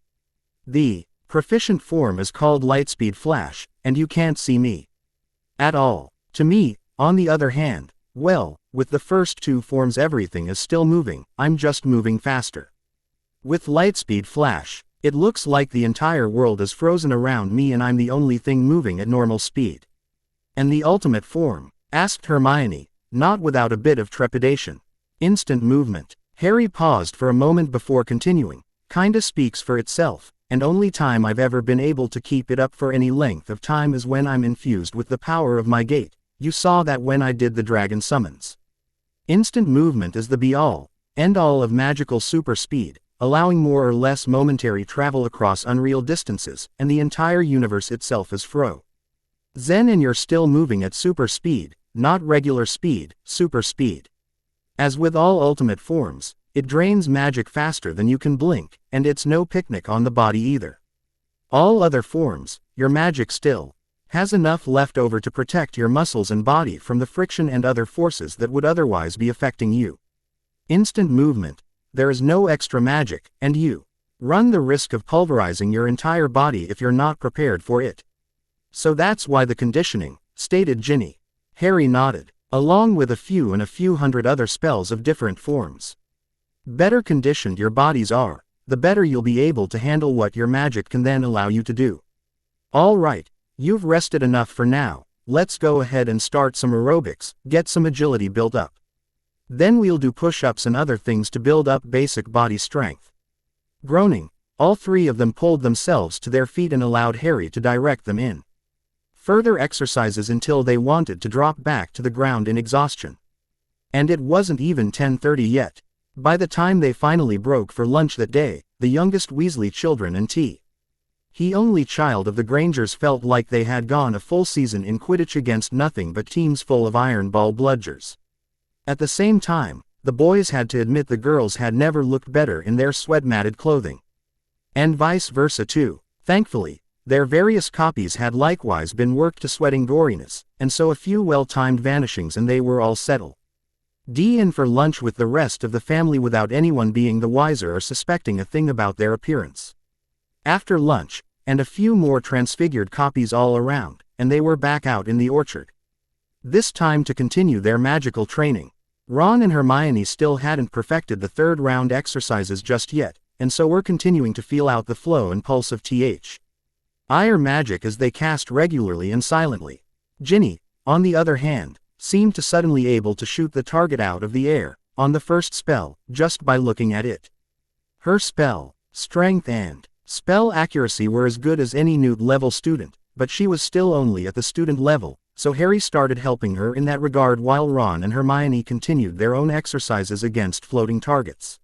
Speaker 1: The proficient form is called Lightspeed Flash, and you can't see me at all. To me, on the other hand, well, with the first two forms everything is still moving, I'm just moving faster. With Lightspeed Flash, it looks like the entire world is frozen around me and I'm the only thing moving at normal speed. And the ultimate form? Asked Hermione, not without a bit of trepidation. Instant movement. Harry paused for a moment before continuing, Kinda speaks for itself, and only time I've ever been able to keep it up for any length of time is when I'm infused with the power of my gate. You saw that when I did the dragon summons. Instant movement is the be-all, end-all of magical super speed, allowing more or less momentary travel across unreal distances, and the entire universe itself is fro. Zen, and you're still moving at super speed, not regular speed, super speed. As with all ultimate forms, it drains magic faster than you can blink, and it's no picnic on the body either. All other forms, your magic still has enough left over to protect your muscles and body from the friction and other forces that would otherwise be affecting you. Instant movement, there is no extra magic, and you run the risk of pulverizing your entire body if you're not prepared for it. So that's why the conditioning, stated Ginny. Harry nodded, along with a few hundred other spells of different forms. Better conditioned your bodies are, the better you'll be able to handle what your magic can then allow you to do. All right, you've rested enough for now, let's go ahead and start some aerobics, get some agility built up. Then we'll do push-ups and other things to build up basic body strength. Groaning, all three of them pulled themselves to their feet and allowed Harry to direct them in further exercises until they wanted to drop back to the ground in exhaustion. And it wasn't even 10:30 yet. By the time they finally broke for lunch that day, the youngest Weasley children and he only child of the Grangers felt like they had gone a full season in Quidditch against nothing but teams full of Iron Ball bludgers. At the same time, the boys had to admit the girls had never looked better in their sweat-matted clothing. And vice versa too. Thankfully, their various copies had likewise been worked to sweating goriness, and so a few well-timed vanishings and they were all settled. In for lunch with the rest of the family without anyone being the wiser or suspecting a thing about their appearance. After lunch, and a few more transfigured copies all around, and they were back out in the orchard. This time to continue their magical training. Ron and Hermione still hadn't perfected the third round exercises just yet, and so were continuing to feel out the flow and pulse of IR magic as they cast regularly and silently. Ginny, on the other hand, seemed to suddenly able to shoot the target out of the air, on the first spell, just by looking at it. Her spell, strength and spell accuracy were as good as any Newt-level student, but she was still only at the student level, so Harry started helping her in that regard while Ron and Hermione continued their own exercises against floating targets.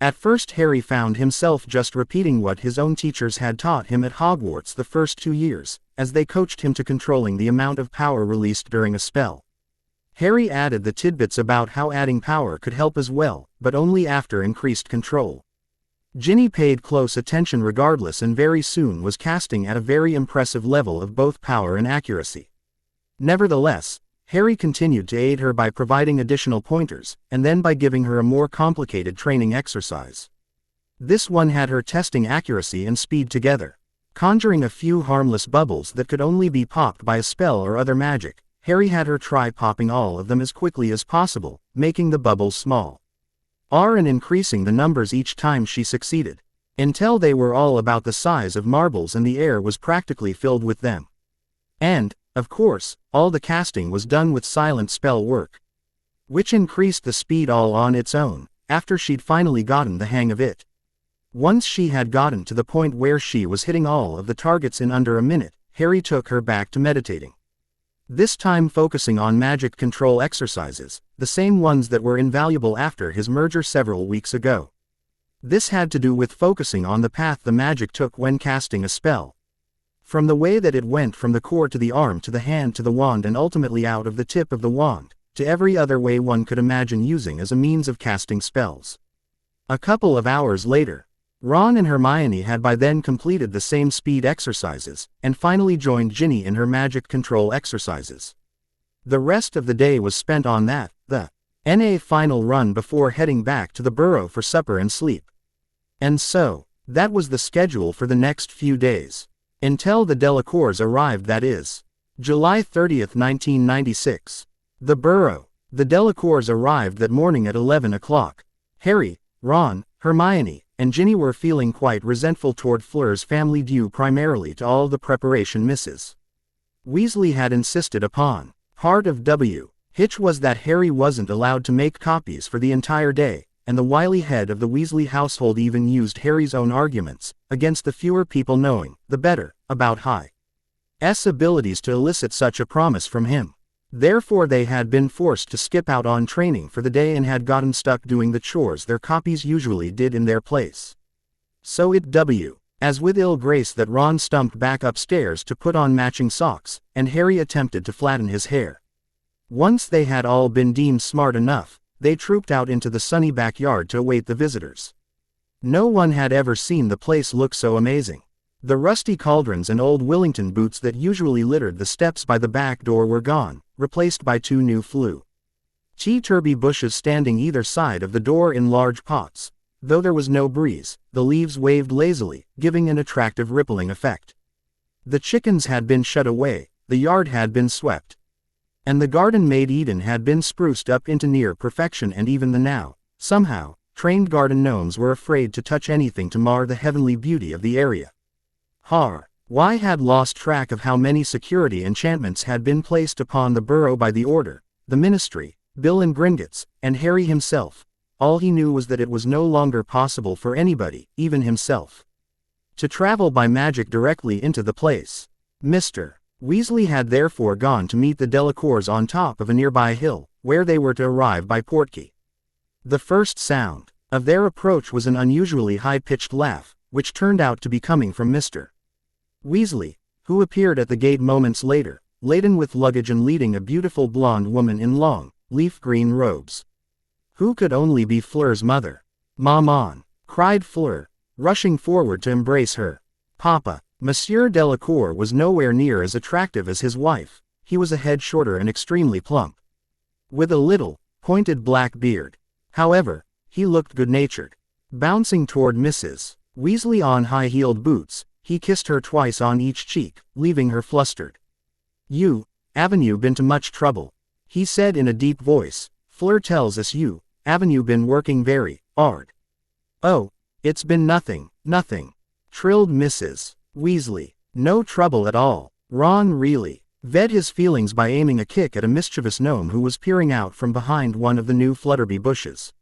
Speaker 1: At first Harry found himself just repeating what his own teachers had taught him at Hogwarts the first 2 years, as they coached him to controlling the amount of power released during a spell. Harry added the tidbits about how adding power could help as well, but only after increased control. Ginny paid close attention regardless and very soon was casting at a very impressive level of both power and accuracy. Nevertheless, Harry continued to aid her by providing additional pointers, and then by giving her a more complicated training exercise. This one had her testing accuracy and speed together. Conjuring a few harmless bubbles that could only be popped by a spell or other magic, Harry had her try popping all of them as quickly as possible, making the bubbles small. And increasing the numbers each time she succeeded, until they were all about the size of marbles and the air was practically filled with them. And, of course, all the casting was done with silent spell work, which increased the speed all on its own, after she'd finally gotten the hang of it. Once she had gotten to the point where she was hitting all of the targets in under a minute, Harry took her back to meditating. This time focusing on magic control exercises, the same ones that were invaluable after his merger several weeks ago. This had to do with focusing on the path the magic took when casting a spell. From the way that it went from the core to the arm to the hand to the wand and ultimately out of the tip of the wand, to every other way one could imagine using as a means of casting spells. A couple of hours later, Ron and Hermione had by then completed the same speed exercises, and finally joined Ginny in her magic control exercises. The rest of the day was spent on that, the NA final run before heading back to the Burrow for supper and sleep. And so, that was the schedule for the next few days. Until the Delacours arrived, that is, July 30th, 1996. The Burrow. The Delacours arrived that morning at 11 o'clock. Harry, Ron, Hermione, and Ginny were feeling quite resentful toward Fleur's family due primarily to all the preparation Mrs. Weasley had insisted upon. Part of W. Hitch was that Harry wasn't allowed to make copies for the entire day, and the wily head of the Weasley household even used Harry's own arguments, against the fewer people knowing, the better, about High's abilities to elicit such a promise from him. Therefore they had been forced to skip out on training for the day and had gotten stuck doing the chores their copies usually did in their place. So as with ill grace that Ron stumped back upstairs to put on matching socks, and Harry attempted to flatten his hair. Once they had all been deemed smart enough, they trooped out into the sunny backyard to await the visitors. No one had ever seen the place look so amazing. The rusty cauldrons and old Willington boots that usually littered the steps by the back door were gone, replaced by 2 new Tea-turby bushes standing either side of the door in large pots. Though there was no breeze, the leaves waved lazily, giving an attractive rippling effect. The chickens had been shut away, the yard had been swept, and the garden made Eden had been spruced up into near perfection, and even the now, somehow, trained garden gnomes were afraid to touch anything to mar the heavenly beauty of the area. Y had lost track of how many security enchantments had been placed upon the Burrow by the Order, the Ministry, Bill and Gringotts, and Harry himself. All he knew was that it was no longer possible for anybody, even himself, to travel by magic directly into the place. Mr. Weasley had therefore gone to meet the Delacours on top of a nearby hill, where they were to arrive by portkey. The first sound of their approach was an unusually high-pitched laugh, which turned out to be coming from Mr. Weasley, who appeared at the gate moments later, laden with luggage and leading a beautiful blonde woman in long, leaf-green robes. Who could only be Fleur's mother. "Maman!" cried Fleur, rushing forward to embrace her. "Papa!" Monsieur Delacour was nowhere near as attractive as his wife. He was a head shorter and extremely plump, with a little, pointed black beard. However, he looked good-natured. Bouncing toward Mrs. Weasley on high-heeled boots, he kissed her twice on each cheek, leaving her flustered. "Haven't you been to much trouble?" he said in a deep voice. "Fleur tells us haven't you been working very hard?" "Oh, it's been nothing," trilled Mrs. Weasley. "No trouble at all." Ron really vet his feelings by aiming a kick at a mischievous gnome who was peering out from behind one of the new Flutterby bushes.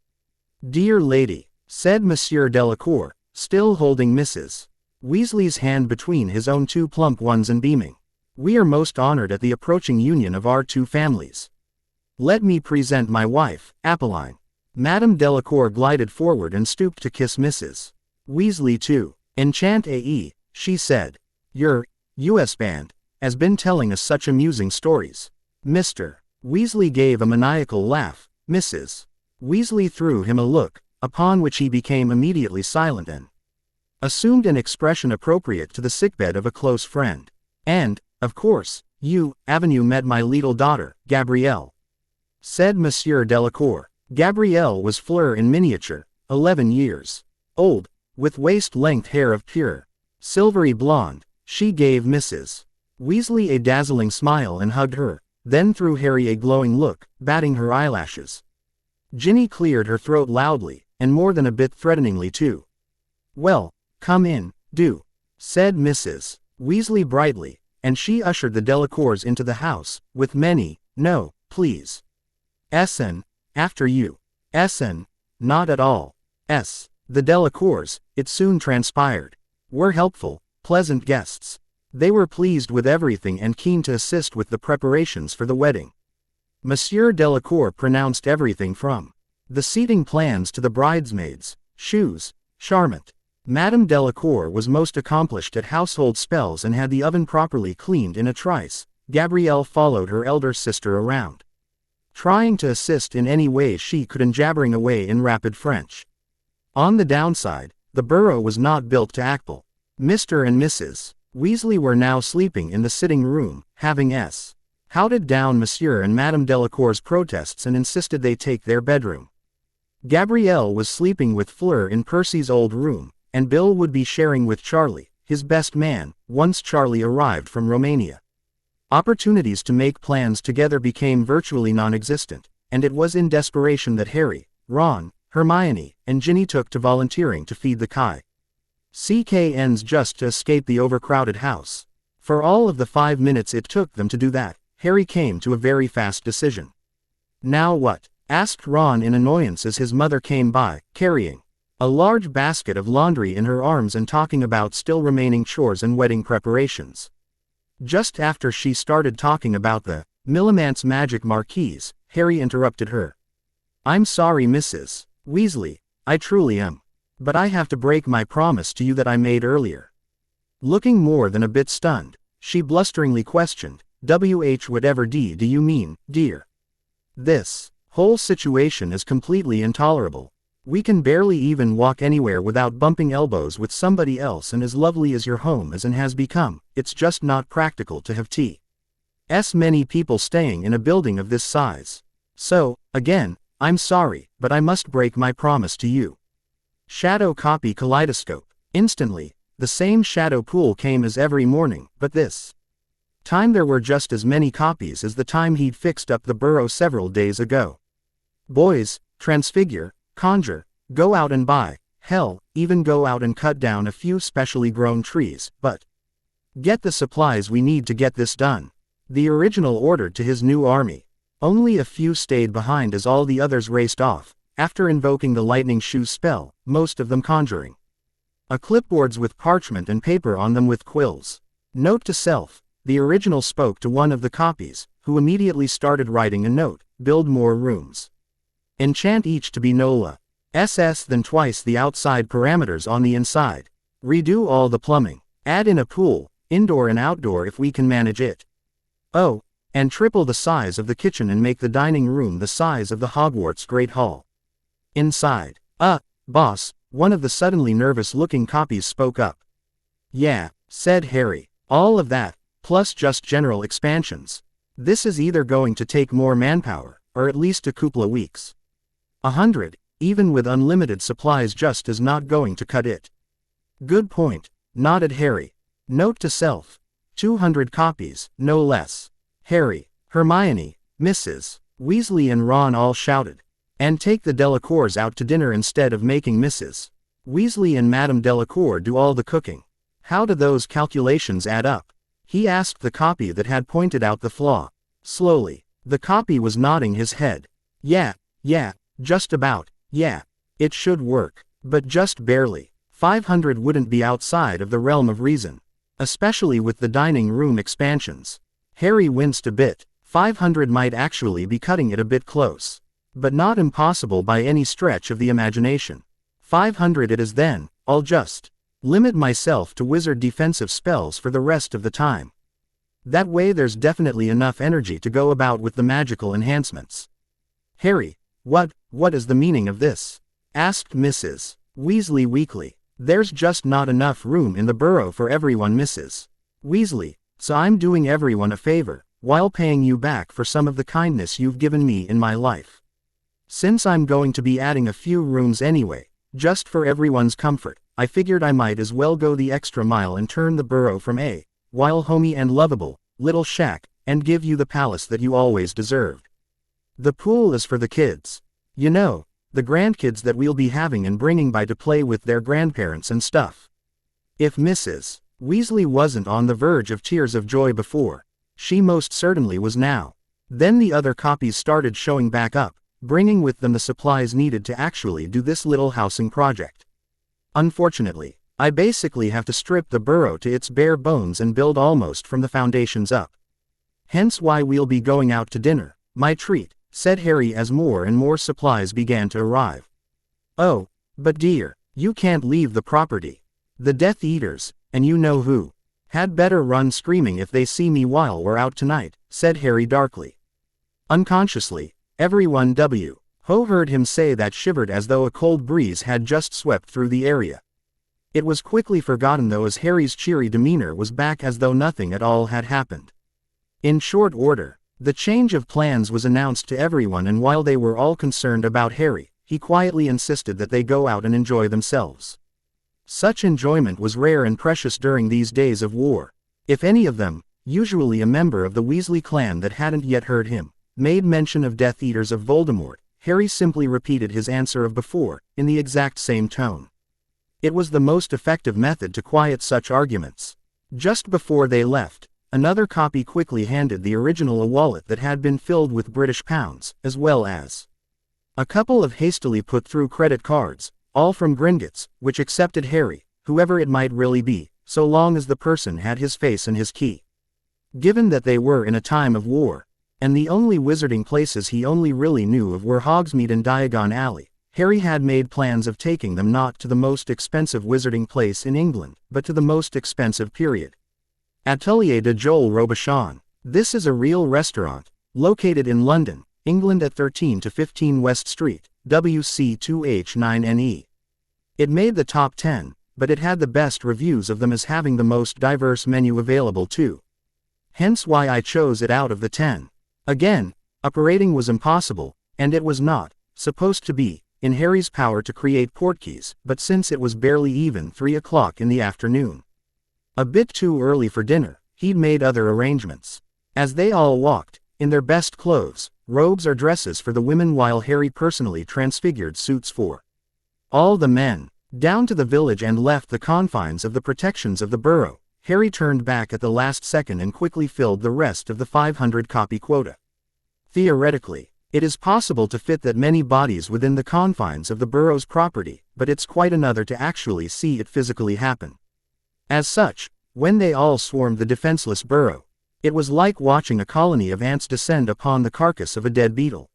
Speaker 1: "Dear lady," said Monsieur Delacour, still holding Mrs. Weasley's hand between his own 2 plump ones and beaming. "We are most honored at the approaching union of our 2 families. Let me present my wife, Apolline." Madame Delacour glided forward and stooped to kiss Mrs. Weasley too. "Enchant AE, she said. Your US band has been telling us such amusing stories." Mr. Weasley gave a maniacal laugh. Mrs. Weasley threw him a look, upon which he became immediately silent and assumed an expression appropriate to the sickbed of a close friend. "And, of course, haven't you met my little daughter, Gabrielle?" said Monsieur Delacour. Gabrielle was Fleur in miniature, 11 years old, with waist-length hair of pure, silvery blonde. She gave Mrs. Weasley a dazzling smile and hugged her, then threw Harry a glowing look, batting her eyelashes. Ginny cleared her throat loudly, and more than a bit threateningly too. "Well, come in, do," said Mrs. Weasley brightly, and she ushered the Delacours into the house, with many, "No, please. Essen, after you. Essen, not at all. The Delacours, it soon transpired, were helpful, pleasant guests. They were pleased with everything and keen to assist with the preparations for the wedding. Monsieur Delacour pronounced everything from the seating plans to the bridesmaids' shoes charmant. Madame Delacour was most accomplished at household spells and had the oven properly cleaned in a trice. Gabrielle followed her elder sister around, trying to assist in any way she could and jabbering away in rapid French. On the downside, the Burrow was not built to Ackle. Mr. and Mrs. Weasley were now sleeping in the sitting room, having howded down Monsieur and Madame Delacour's protests and insisted they take their bedroom. Gabrielle was sleeping with Fleur in Percy's old room, and Bill would be sharing with Charlie, his best man, once Charlie arrived from Romania. Opportunities to make plans together became virtually non-existent, and it was in desperation that Harry, Ron, Hermione, and Ginny took to volunteering to feed the CKNs just to escape the overcrowded house. For all of the 5 minutes it took them to do that, Harry came to a very fast decision. "Now what?" asked Ron in annoyance as his mother came by, carrying a large basket of laundry in her arms and talking about still remaining chores and wedding preparations. Just after she started talking about the Millimant's magic marquise, Harry interrupted her. "I'm sorry, Mrs. Weasley, I truly am. But I have to break my promise to you that I made earlier." Looking more than a bit stunned, she blusteringly questioned, whatever do you mean, dear? This whole situation is completely intolerable. We can barely even walk anywhere without bumping elbows with somebody else, and as lovely as your home is and has become, it's just not practical to have many people staying in a building of this size. So, again, I'm sorry, but I must break my promise to you. Shadow copy kaleidoscope. Instantly, the same shadow pool came as every morning, but this time there were just as many copies as the time he'd fixed up the Burrow several days ago. Boys, transfigure, conjure, go out and buy, hell, even go out and cut down a few specially grown trees, but get the supplies we need to get this done. The original ordered to his new army. Only a few stayed behind as all the others raced off, after invoking the lightning shoe spell, most of them conjuring clipboards with parchment and paper on them with quills. Note to self, the original spoke to one of the copies, who immediately started writing a note: build more rooms. Enchant each to be NOLA SS than twice the outside parameters on the inside. Redo all the plumbing. Add in a pool, indoor and outdoor if we can manage it. Oh, and triple the size of the kitchen and make the dining room the size of the Hogwarts Great Hall. Inside. Boss, one of the suddenly nervous-looking copies spoke up. Yeah, said Harry. All of that, plus just general expansions. This is either going to take more manpower, or at least a couple of weeks. 100, even with unlimited supplies, just is not going to cut it. Good point, nodded Harry. Note to self. 200 copies, no less. Harry, Hermione, Mrs. Weasley and Ron all shouted. And take the Delacours out to dinner instead of making Mrs. Weasley and Madame Delacour do all the cooking. How do those calculations add up? He asked the copy that had pointed out the flaw. Slowly, the copy was nodding his head. Yeah, just about, yeah. It should work, but just barely. 500 wouldn't be outside of the realm of reason. Especially with the dining room expansions. Harry winced a bit. 500 might actually be cutting it a bit close. But not impossible by any stretch of the imagination. 500 it is then. I'll just limit myself to wizard defensive spells for the rest of the time. That way there's definitely enough energy to go about with the magical enhancements. Harry, what is the meaning of this? Asked Mrs. Weasley weakly. There's just not enough room in the Burrow for everyone, Mrs. Weasley, so I'm doing everyone a favor, while paying you back for some of the kindness you've given me in my life. Since I'm going to be adding a few rooms anyway, just for everyone's comfort, I figured I might as well go the extra mile and turn the Burrow from a while homey and lovable little shack, and give you the palace that you always deserved. The pool is for the kids. You know, the grandkids that we'll be having and bringing by to play with their grandparents and stuff. If Mrs. Weasley wasn't on the verge of tears of joy before, she most certainly was now. Then the other copies started showing back up, bringing with them the supplies needed to actually do this little housing project. Unfortunately, I basically have to strip the Burrow to its bare bones and build almost from the foundations up. Hence why we'll be going out to dinner, my treat, said Harry as more and more supplies began to arrive. Oh, but dear, you can't leave the property. The Death Eaters, and you know who, had better run screaming if they see me while we're out tonight, said Harry darkly. Unconsciously, everyone Ho heard him say that shivered as though a cold breeze had just swept through the area. It was quickly forgotten though as Harry's cheery demeanor was back as though nothing at all had happened. In short order, the change of plans was announced to everyone, and while they were all concerned about Harry, he quietly insisted that they go out and enjoy themselves. Such enjoyment was rare and precious during these days of war. If any of them, usually a member of the Weasley clan that hadn't yet heard him, made mention of Death Eaters of Voldemort, Harry simply repeated his answer of before, in the exact same tone. It was the most effective method to quiet such arguments. Just before they left, another copy quickly handed the original a wallet that had been filled with British pounds, as well as A couple of hastily put through credit cards, all from Gringotts, which accepted Harry, whoever it might really be, so long as the person had his face and his key. Given that they were in a time of war, and the only wizarding places he only really knew of were Hogsmeade and Diagon Alley, Harry had made plans of taking them not to the most expensive wizarding place in England, but to the most expensive period. Atelier de Joel Robuchon. This is a real restaurant, located in London, England at 13 to 15 West Street, WC2H9NE. It made the top 10, but it had the best reviews of them as having the most diverse menu available too. Hence why I chose it out of the 10. Again, operating was impossible, and it was not supposed to be in Harry's power to create portkeys, but since it was barely even 3 o'clock in the afternoon, a bit too early for dinner, he'd made other arrangements. As they all walked, in their best clothes, robes or dresses for the women while Harry personally transfigured suits for all the men, down to the village and left the confines of the protections of the Burrow, Harry turned back at the last second and quickly filled the rest of the 500-copy quota. Theoretically, it is possible to fit that many bodies within the confines of the Burrow's property, but it's quite another to actually see it physically happen. As such, when they all swarmed the defenseless Burrow, it was like watching a colony of ants descend upon the carcass of a dead beetle.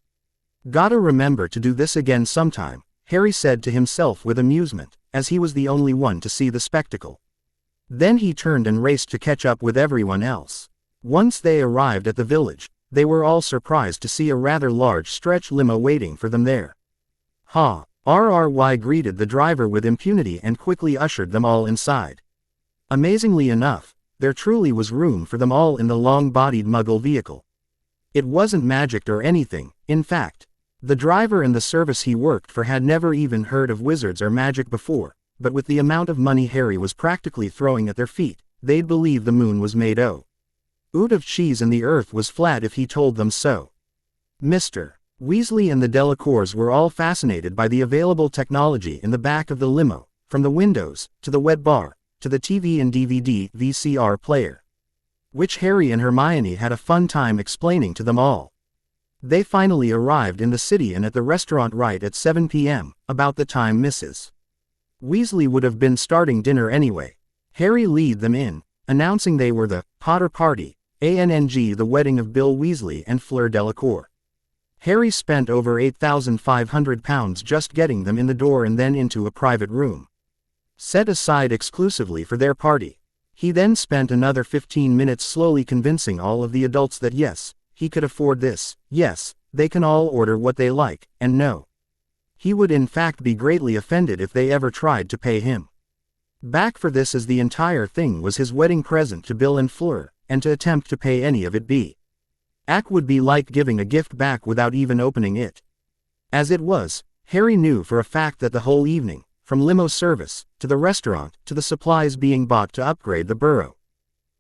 Speaker 1: Gotta remember to do this again sometime, Harry said to himself with amusement, as he was the only one to see the spectacle. Then he turned and raced to catch up with everyone else. Once they arrived at the village, they were all surprised to see a rather large stretch limo waiting for them there. Ha! RRY greeted the driver with impunity and quickly ushered them all inside. Amazingly enough, there truly was room for them all in the long-bodied Muggle vehicle. It wasn't magicked or anything, in fact. The driver and the service he worked for had never even heard of wizards or magic before, but with the amount of money Harry was practically throwing at their feet, they'd believe the moon was made out of cheese and the earth was flat if he told them so. Mr. Weasley and the Delacours were all fascinated by the available technology in the back of the limo, from the windows, to the wet bar, to the TV and DVD VCR player, which Harry and Hermione had a fun time explaining to them all. They finally arrived in the city and at the restaurant right at 7 p.m., about the time Mrs. Weasley would have been starting dinner anyway. Harry led them in, announcing they were the Potter Party, ANNG, the wedding of Bill Weasley and Fleur Delacour. Harry spent over £8,500 just getting them in the door and then into a private room set aside exclusively for their party. He then spent another 15 minutes slowly convincing all of the adults that yes, he could afford this, yes, they can all order what they like, and no, he would in fact be greatly offended if they ever tried to pay him back for this, as the entire thing was his wedding present to Bill and Fleur, and to attempt to pay any of it back would be like giving a gift back without even opening it. As it was, Harry knew for a fact that the whole evening, from limo service, to the restaurant, to the supplies being bought to upgrade the Burrow,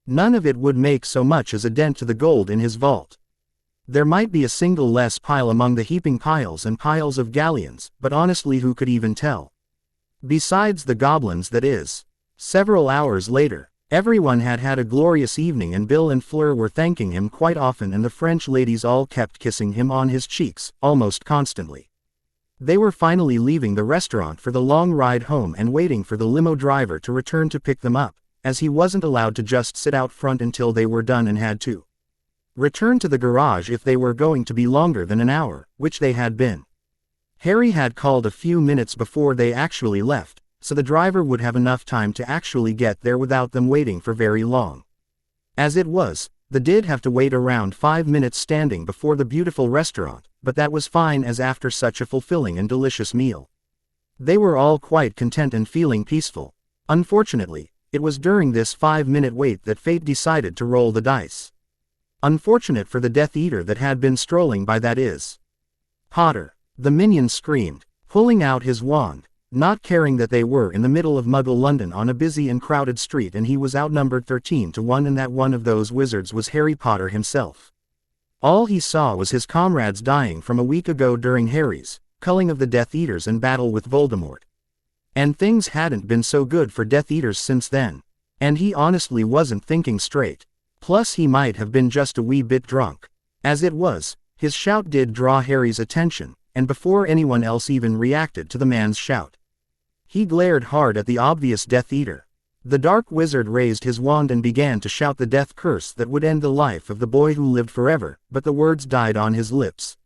Speaker 1: none of it would make so much as a dent to the gold in his vault. There might be a single less pile among the heaping piles and piles of galleons, but honestly who could even tell? Besides the goblins, that is. Several hours later, everyone had had a glorious evening and Bill and Fleur were thanking him quite often, and the French ladies all kept kissing him on his cheeks, almost constantly. They were finally leaving the restaurant for the long ride home and waiting for the limo driver to return to pick them up, as he wasn't allowed to just sit out front until they were done and had to return to the garage if they were going to be longer than an hour, which they had been. Harry had called a few minutes before they actually left, so the driver would have enough time to actually get there without them waiting for very long. As it was, they did have to wait around 5 minutes standing before the beautiful restaurant, but that was fine, as after such a fulfilling and delicious meal, they were all quite content and feeling peaceful. Unfortunately, it was during this 5-minute wait that fate decided to roll the dice. Unfortunate for the Death Eater that had been strolling by, that is. Potter, the minion screamed, pulling out his wand, not caring that they were in the middle of Muggle London on a busy and crowded street and he was outnumbered 13 to 1 and that one of those wizards was Harry Potter himself. All he saw was his comrades dying from a week ago during Harry's culling of the Death Eaters and battle with Voldemort. And things hadn't been so good for Death Eaters since then. And he honestly wasn't thinking straight. Plus he might have been just a wee bit drunk. As it was, his shout did draw Harry's attention, and before anyone else even reacted to the man's shout. He glared hard at the obvious Death Eater. The Dark Wizard raised his wand and began to shout the death curse that would end the life of the boy who lived forever, but the words died on his lips.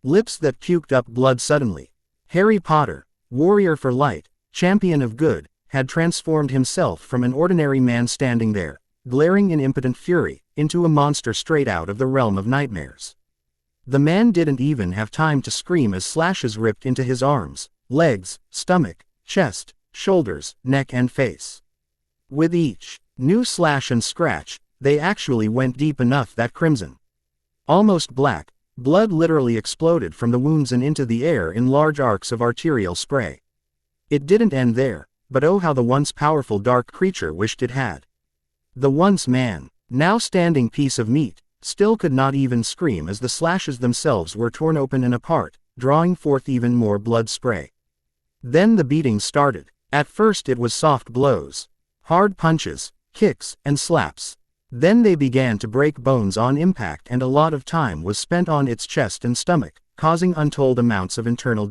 Speaker 1: Lips that puked up blood suddenly. Harry Potter, warrior for light, champion of good, had transformed himself from an ordinary man standing there, glaring in impotent fury, into a monster straight out of the realm of nightmares. The man didn't even have time to scream as slashes ripped into his arms, legs, stomach, chest, shoulders, neck and face. With each new slash and scratch, they actually went deep enough that crimson, almost black, blood literally exploded from the wounds and into the air in large arcs of arterial spray. It didn't end there, but oh how the once powerful dark creature wished it had. The once man, now standing piece of meat, still could not even scream as the slashes themselves were torn open and apart, drawing forth even more blood spray. Then the beating started. At first it was soft blows, hard punches, kicks, and slaps. Then they began to break bones on impact and a lot of time was spent on its chest and stomach, causing untold amounts of internal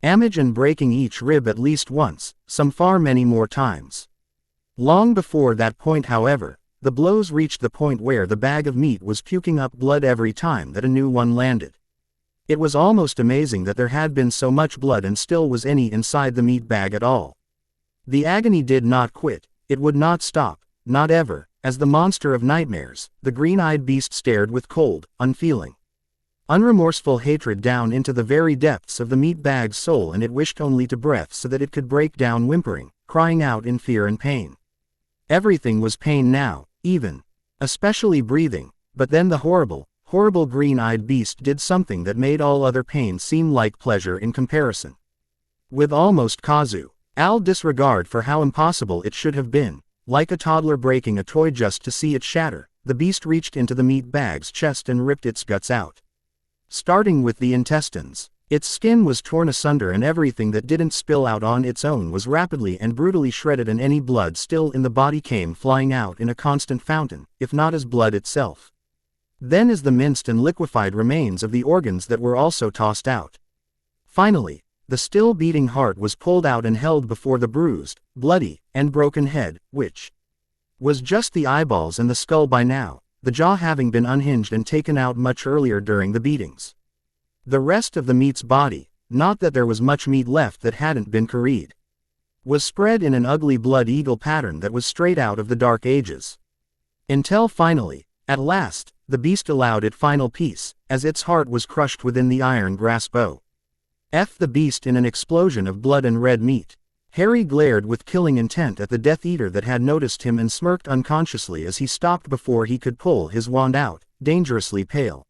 Speaker 1: damage and breaking each rib at least once, some far many more times. Long before that point however, the blows reached the point where the bag of meat was puking up blood every time that a new one landed. It was almost amazing that there had been so much blood and still was any inside the meat bag at all. The agony did not quit, it would not stop, not ever, as the monster of nightmares, the green-eyed beast stared with cold, unfeeling, unremorseful hatred down into the very depths of the meat bag's soul, and it wished only to breath so that it could break down whimpering, crying out in fear and pain. Everything was pain now, especially breathing, but then the horrible green-eyed beast did something that made all other pain seem like pleasure in comparison. With almost casual disregard for how impossible it should have been, like a toddler breaking a toy just to see it shatter, the beast reached into the meat bag's chest and ripped its guts out. Starting with the intestines, its skin was torn asunder and everything that didn't spill out on its own was rapidly and brutally shredded, and any blood still in the body came flying out in a constant fountain, if not as blood itself. Then as the minced and liquefied remains of the organs that were also tossed out. Finally, the still beating heart was pulled out and held before the bruised, bloody, and broken head, which was just the eyeballs and the skull by now, the jaw having been unhinged and taken out much earlier during the beatings. The rest of the meat's body, not that there was much meat left that hadn't been curried, was spread in an ugly blood eagle pattern that was straight out of the Dark Ages. Until finally, at last, the beast allowed its final piece, as its heart was crushed within the iron grasp of the beast in an explosion of blood and red meat. Harry glared with killing intent at the Death Eater that had noticed him and smirked unconsciously as he stopped before he could pull his wand out, dangerously pale.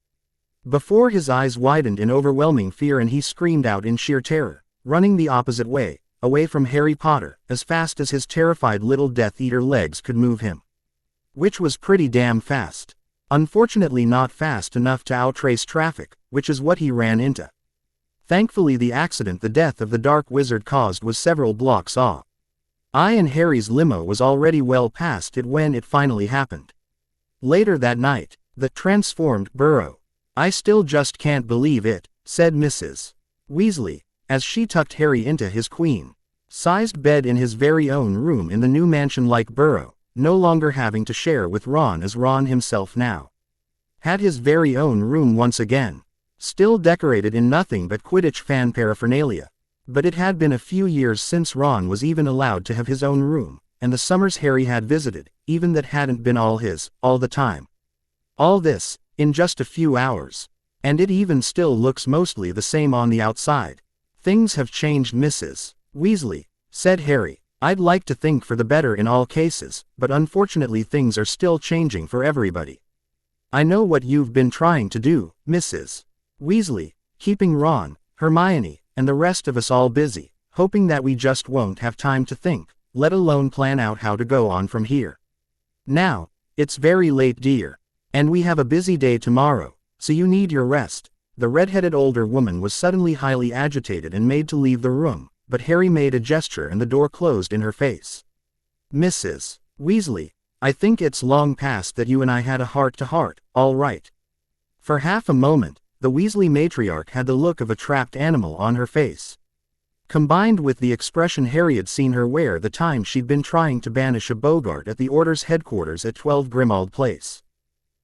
Speaker 1: Before his eyes widened in overwhelming fear and he screamed out in sheer terror, running the opposite way, away from Harry Potter, as fast as his terrified little Death Eater legs could move him. Which was pretty damn fast. Unfortunately not fast enough to outrace traffic, which is what he ran into. Thankfully the accident the death of the Dark Wizard caused was several blocks off. And Harry's limo was already well past it when it finally happened. Later that night, the transformed Burrow. "I still just can't believe it," said Mrs. Weasley, as she tucked Harry into his queen-sized bed in his very own room in the new mansion. Like Burrow, no longer having to share with Ron, as Ron himself now had his very own room once again, still decorated in nothing but Quidditch fan paraphernalia. But it had been a few years since Ron was even allowed to have his own room, and the summers Harry had visited, even that hadn't been all his, all the time. All this, in just a few hours. And it even still looks mostly the same on the outside. "Things have changed, Mrs. Weasley," said Harry. "I'd like to think for the better in all cases, but unfortunately things are still changing for everybody. I know what you've been trying to do, Mrs. Weasley, keeping Ron, Hermione, and the rest of us all busy, hoping that we just won't have time to think, let alone plan out how to go on from here. Now, it's very late, dear. And we have a busy day tomorrow, so you need your rest." The red-headed older woman was suddenly highly agitated and made to leave the room, but Harry made a gesture and the door closed in her face. "Mrs. Weasley, I think it's long past that you and I had a heart-to-heart, all right?" For half a moment, the Weasley matriarch had the look of a trapped animal on her face. Combined with the expression Harry had seen her wear the time she'd been trying to banish a Bogart at the Order's headquarters at 12 Grimmauld Place.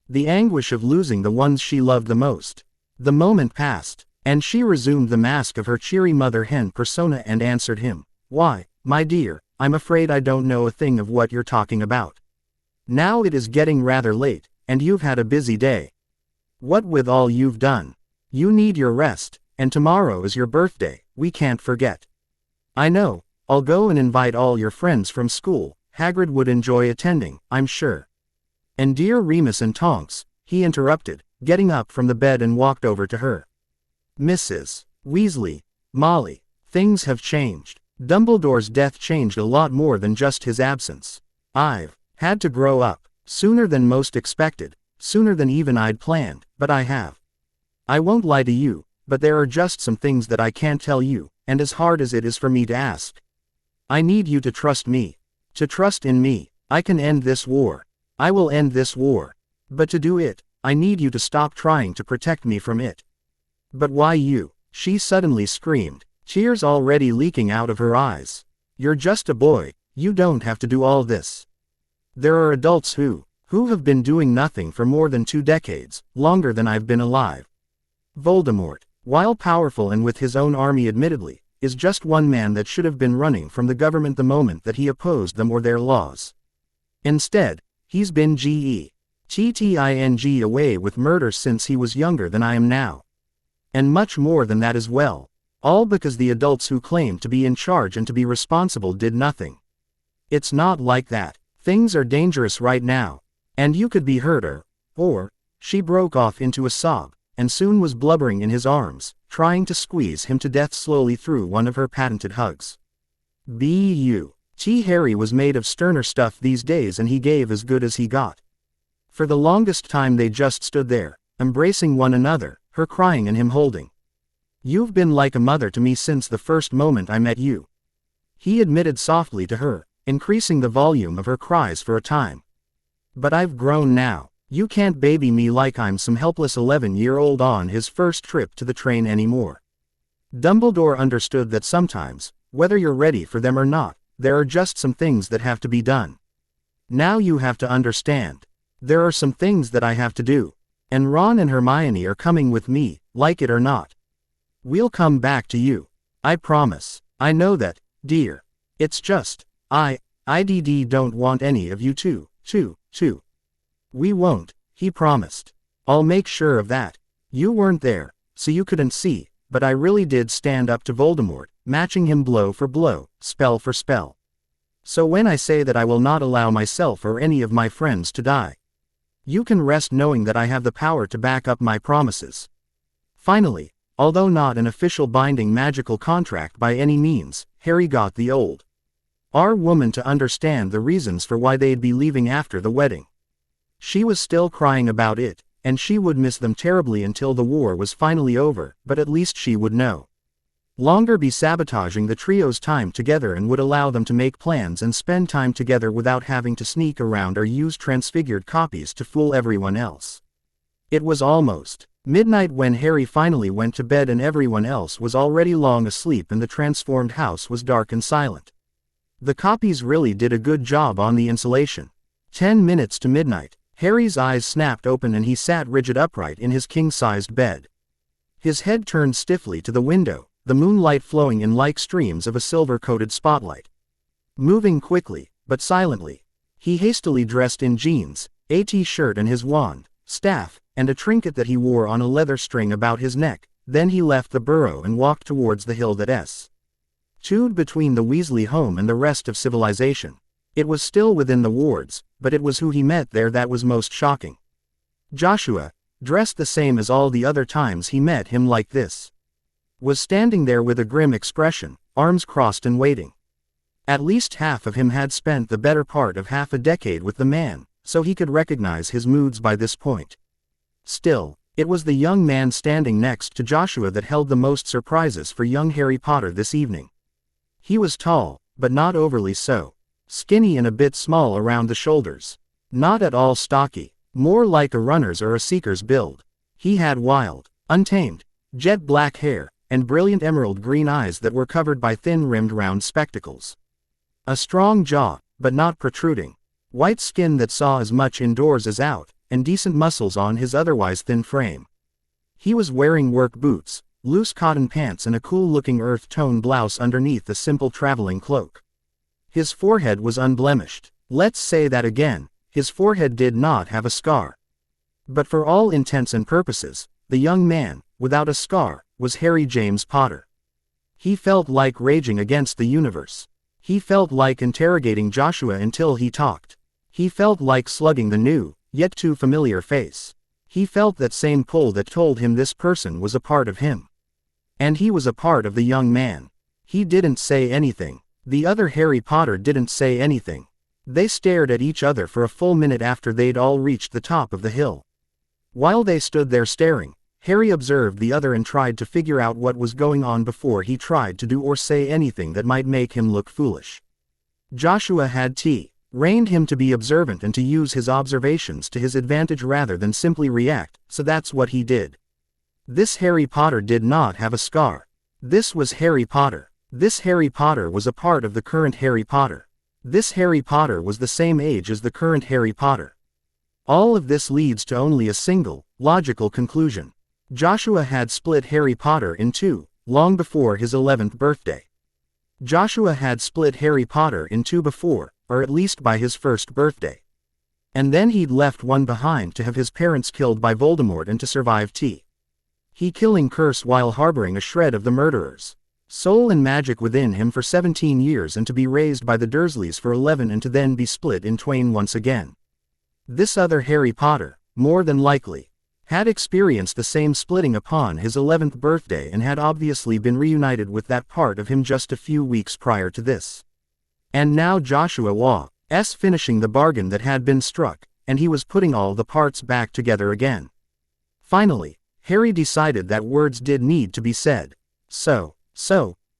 Speaker 1: The anguish of losing the ones she loved the most. The moment passed, and she resumed the mask of her cheery mother hen persona and answered him. "Why, my dear, I'm afraid I don't know a thing of what you're talking about. Now it is getting rather late, and you've had a busy day. What with all you've done? You need your rest, and tomorrow is your birthday, we can't forget." "I know, I'll go and invite all your friends from school. Hagrid would enjoy attending, I'm sure." "And dear Remus and Tonks," he interrupted, getting up from the bed and walked over to her. "Mrs. Weasley, Molly, things have changed. Dumbledore's death changed a lot more than just his absence. I've had to grow up, sooner than most expected, sooner than even I'd planned, but I have. I won't lie to you, but there are just some things that I can't tell you, and as hard as it is for me to ask. I need you to trust me. To trust in me. I can end this war. I will end this war. But to do it, I need you to stop trying to protect me from it." "But why you?" she suddenly screamed, tears already leaking out of her eyes. "You're just a boy, you don't have to do all this. There are adults who have been doing nothing for more than 2 decades, longer than I've been alive. Voldemort, while powerful and with his own army admittedly, is just one man that should have been running from the government the moment that he opposed them or their laws. Instead, he's been getting away with murder since he was younger than I am now. And much more than that as well. All because the adults who claimed to be in charge and to be responsible did nothing. It's not like that. Things are dangerous right now. And you could be hurt or," she broke off into a sob, and soon was blubbering in his arms, trying to squeeze him to death slowly through one of her patented hugs. Harry was made of sterner stuff these days, and he gave as good as he got. For the longest time they just stood there, embracing one another, her crying and him holding. "You've been like a mother to me since the first moment I met you," he admitted softly to her, increasing the volume of her cries for a time. "But I've grown now. You can't baby me like I'm some helpless 11-year-old on his first trip to the train anymore." Dumbledore understood that sometimes, whether you're ready for them or not, there are just some things that have to be done. "Now you have to understand. There are some things that I have to do. And Ron and Hermione are coming with me, like it or not. We'll come back to you. I promise. I know that, dear. It's just, I don't want any of you to. We won't," he promised. "I'll make sure of that. You weren't there, so you couldn't see, but I really did stand up to Voldemort, matching him blow for blow, spell for spell. So when I say that I will not allow myself or any of my friends to die, you can rest knowing that I have the power to back up my promises." Finally, although not an official binding magical contract by any means, Harry got the old R woman to understand the reasons for why they'd be leaving after the wedding. She was still crying about it, and she would miss them terribly until the war was finally over, but at least she would no longer be sabotaging the trio's time together and would allow them to make plans and spend time together without having to sneak around or use transfigured copies to fool everyone else. It was almost midnight when Harry finally went to bed, and everyone else was already long asleep and the transformed house was dark and silent. The copies really did a good job on the insulation. 10 minutes to midnight, Harry's eyes snapped open and he sat rigid upright in his king-sized bed. His head turned stiffly to the window, the moonlight flowing in like streams of a silver-coated spotlight. Moving quickly, but silently, he hastily dressed in jeans, a t-shirt and his wand, staff, and a trinket that he wore on a leather string about his neck. Then he left the Burrow and walked towards the hill that stood between the Weasley home and the rest of civilization. It was still within the wards, but it was who he met there that was most shocking. Joshua, dressed the same as all the other times he met him like this, was standing there with a grim expression, arms crossed and waiting. At least half of him had spent the better part of half a decade with the man, so he could recognize his moods by this point. Still, it was the young man standing next to Joshua that held the most surprises for young Harry Potter this evening. He was tall, but not overly so. Skinny and a bit small around the shoulders. Not at all stocky, more like a runner's or a seeker's build. He had wild, Untamed, jet black hair, and brilliant emerald green eyes that were covered by thin-rimmed round spectacles. A strong jaw, but not protruding. White skin that saw as much indoors as out, and decent muscles on his otherwise thin frame. He was wearing work boots, loose cotton pants and a cool-looking earth-tone blouse underneath a simple traveling cloak. His forehead was unblemished. Let's say that again, his forehead did not have a scar. But for all intents and purposes, the young man, without a scar, was Harry James Potter. He felt like raging against the universe. He felt like interrogating Joshua until he talked. He felt like slugging the new, yet too familiar face. He felt that same pull that told him this person was a part of him. And he was a part of the young man. He didn't say anything. The other Harry Potter didn't say anything. They stared at each other for a full minute after they'd all reached the top of the hill. While they stood there staring, Harry observed the other and tried to figure out what was going on before he tried to do or say anything that might make him look foolish. Joshua had trained him to be observant and to use his observations to his advantage rather than simply react, so that's what he did. This Harry Potter did not have a scar. This was Harry Potter. This Harry Potter was a part of the current Harry Potter. This Harry Potter was the same age as the current Harry Potter. All of this leads to only a single, logical conclusion. Joshua had split Harry Potter in two, long before his 11th birthday. Joshua had split Harry Potter in two before, or at least by his first birthday. And then he'd left one behind to have his parents killed by Voldemort and to survive he killing curse while harboring a shred of the murderer's soul and magic within him for 17 years and to be raised by the Dursleys for 11 and to then be split in twain once again. This other Harry Potter, more than likely, had experienced the same splitting upon his 11th birthday and had obviously been reunited with that part of him just a few weeks prior to this. And now Joshua was finishing the bargain that had been struck, and he was putting all the parts back together again. Finally, Harry decided that words did need to be said. So,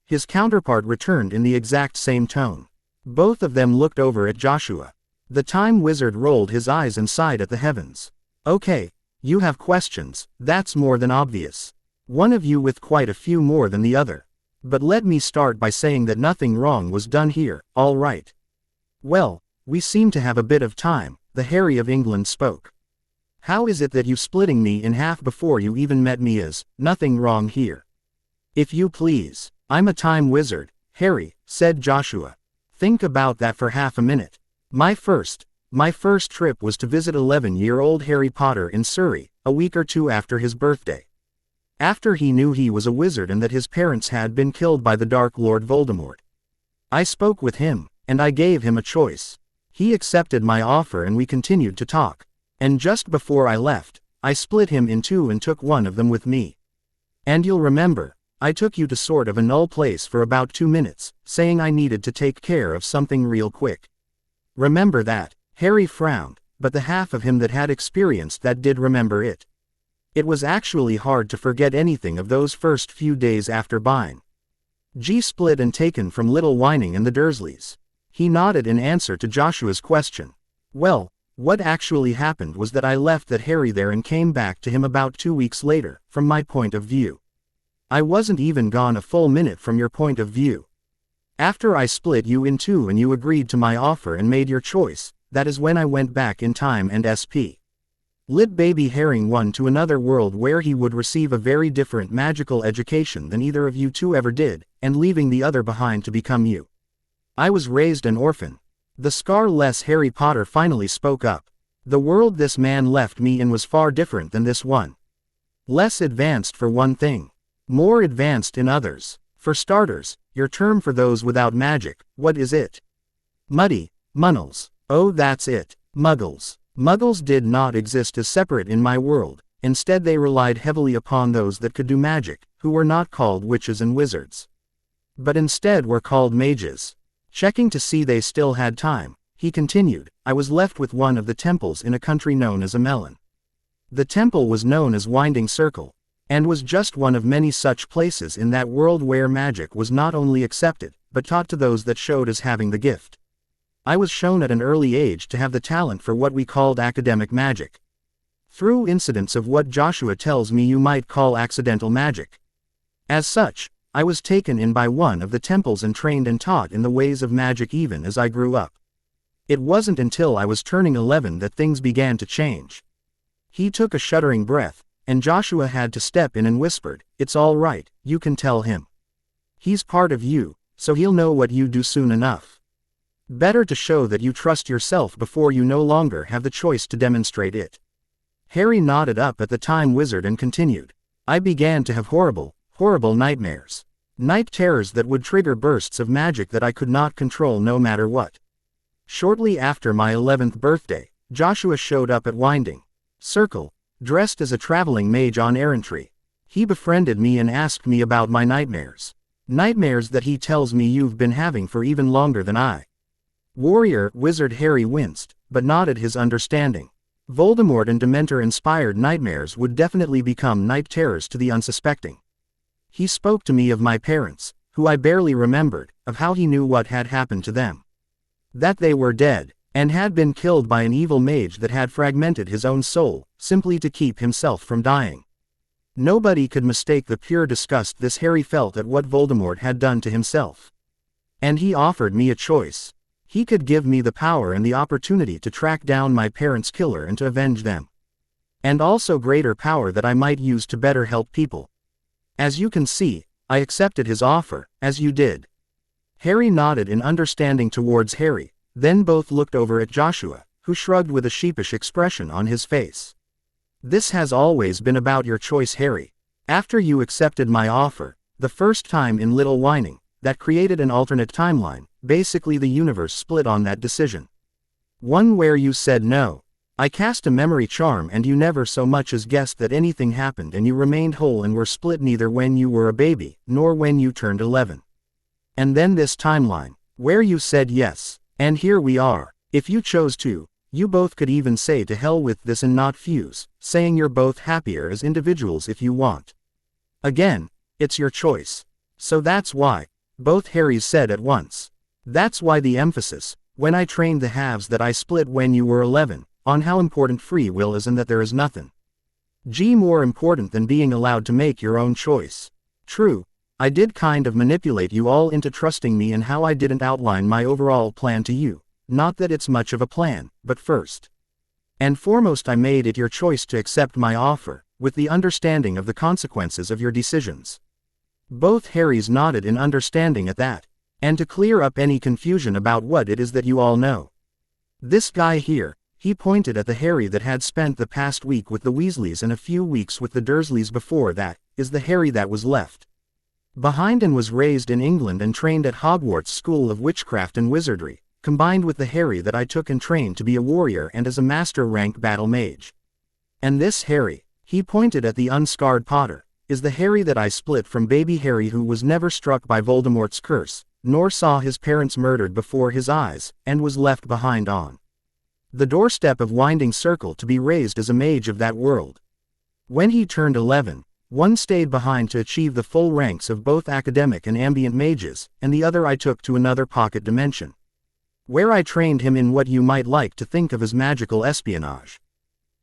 Speaker 1: his counterpart returned in the exact same tone. Both of them looked over at Joshua. The Time Wizard rolled his eyes and sighed at the heavens. Okay, you have questions, that's more than obvious. One of you with quite a few more than the other. But let me start by saying that nothing wrong was done here, all right. Well, we seem to have a bit of time, the Harry of England spoke. How is it that you splitting me in half before you even met me is nothing wrong here? If you please, I'm a time wizard, Harry, said Joshua. Think about that for half a minute. My first trip was to visit 11-year-old Harry Potter in Surrey, a week or two after his birthday. After he knew he was a wizard and that his parents had been killed by the Dark Lord Voldemort. I spoke with him, and I gave him a choice. He accepted my offer and we continued to talk. And just before I left, I split him in two and took one of them with me. And you'll remember, I took you to sort of a null place for about 2 minutes, saying I needed to take care of something real quick. Remember that? Harry frowned, but the half of him that had experienced that did remember it. It was actually hard to forget anything of those first few days after buying split and taken from Little Whining and the Dursleys. He nodded in answer to Joshua's question. Well, what actually happened was that I left that Harry there and came back to him about 2 weeks later, from my point of view. I wasn't even gone a full minute from your point of view. After I split you in two and you agreed to my offer and made your choice, that is when I went back in time and lit baby Herring one to another world where he would receive a very different magical education than either of you two ever did, and leaving the other behind to become you. I was raised an orphan. The scar-less Harry Potter finally spoke up. The world this man left me in was far different than this one. Less advanced for one thing. More advanced in others. For starters, your term for those without magic, what is it? Muddy, munnels. Oh, that's it. Muggles. Muggles did not exist as separate in my world, instead they relied heavily upon those that could do magic, who were not called witches and wizards. But instead were called mages. Checking to see they still had time, he continued, I was left with one of the temples in a country known as a melon. The temple was known as Winding Circle, and was just one of many such places in that world where magic was not only accepted, but taught to those that showed as having the gift. I was shown at an early age to have the talent for what we called academic magic. through incidents of what Joshua tells me you might call accidental magic. As such, I was taken in by one of the temples and trained and taught in the ways of magic even as I grew up. It wasn't until I was turning 11 that things began to change. He took a shuddering breath, and Joshua had to step in and whispered, "It's all right, you can tell him. He's part of you, so he'll know what you do soon enough. Better to show that you trust yourself before you no longer have the choice to demonstrate it." Harry nodded up at the time wizard and continued. "I began to have horrible nightmares. Night terrors that would trigger bursts of magic that I could not control no matter what. Shortly after my 11th birthday, Joshua showed up at Winding Circle, dressed as a traveling mage on errantry. He befriended me and asked me about my nightmares. Nightmares that he tells me you've been having for even longer than I." Warrior Wizard Harry winced, but nodded his understanding. Voldemort and Dementor-inspired nightmares would definitely become night terrors to the unsuspecting. He spoke to me of my parents, who I barely remembered, of how he knew what had happened to them. That they were dead, and had been killed by an evil mage that had fragmented his own soul, simply to keep himself from dying. Nobody could mistake the pure disgust this Harry felt at what Voldemort had done to himself. And he offered me a choice. He could give me the power and the opportunity to track down my parents' killer and to avenge them. And also greater power that I might use to better help people. As you can see, I accepted his offer, as you did." Harry nodded in understanding towards Harry, then both looked over at Joshua, who shrugged with a sheepish expression on his face. "This has always been about your choice, Harry. After you accepted my offer, the first time in Little Whining, that created an alternate timeline, basically the universe split on that decision. One where you said no. I cast a memory charm and you never so much as guessed that anything happened and you remained whole and were split neither when you were a baby, nor when you turned 11. And then this timeline, where you said yes, and here we are. If you chose to, you both could even say to hell with this and not fuse, saying you're both happier as individuals if you want. Again, it's your choice. So that's why," both Harrys said at once. "That's why the emphasis, when I trained the halves that I split when you were 11, on how important free will is and that there is nothing more important than being allowed to make your own choice. True, I did kind of manipulate you all into trusting me and how I didn't outline my overall plan to you, not that it's much of a plan, but first and foremost I made it your choice to accept my offer, with the understanding of the consequences of your decisions." Both Harrys nodded in understanding at that, and to clear up any confusion about what it is that you all know. "This guy here," he pointed at the Harry that had spent the past week with the Weasleys and a few weeks with the Dursleys before that, "is the Harry that was left behind and was raised in England and trained at Hogwarts School of Witchcraft and Wizardry, combined with the Harry that I took and trained to be a warrior and as a master rank battle mage. And this Harry," he pointed at the unscarred Potter, "is the Harry that I split from baby Harry who was never struck by Voldemort's curse, nor saw his parents murdered before his eyes, and was left behind on the doorstep of Winding Circle to be raised as a mage of that world. When he turned 11, one stayed behind to achieve the full ranks of both academic and ambient mages, and the other I took to another pocket dimension, where I trained him in what you might like to think of as magical espionage.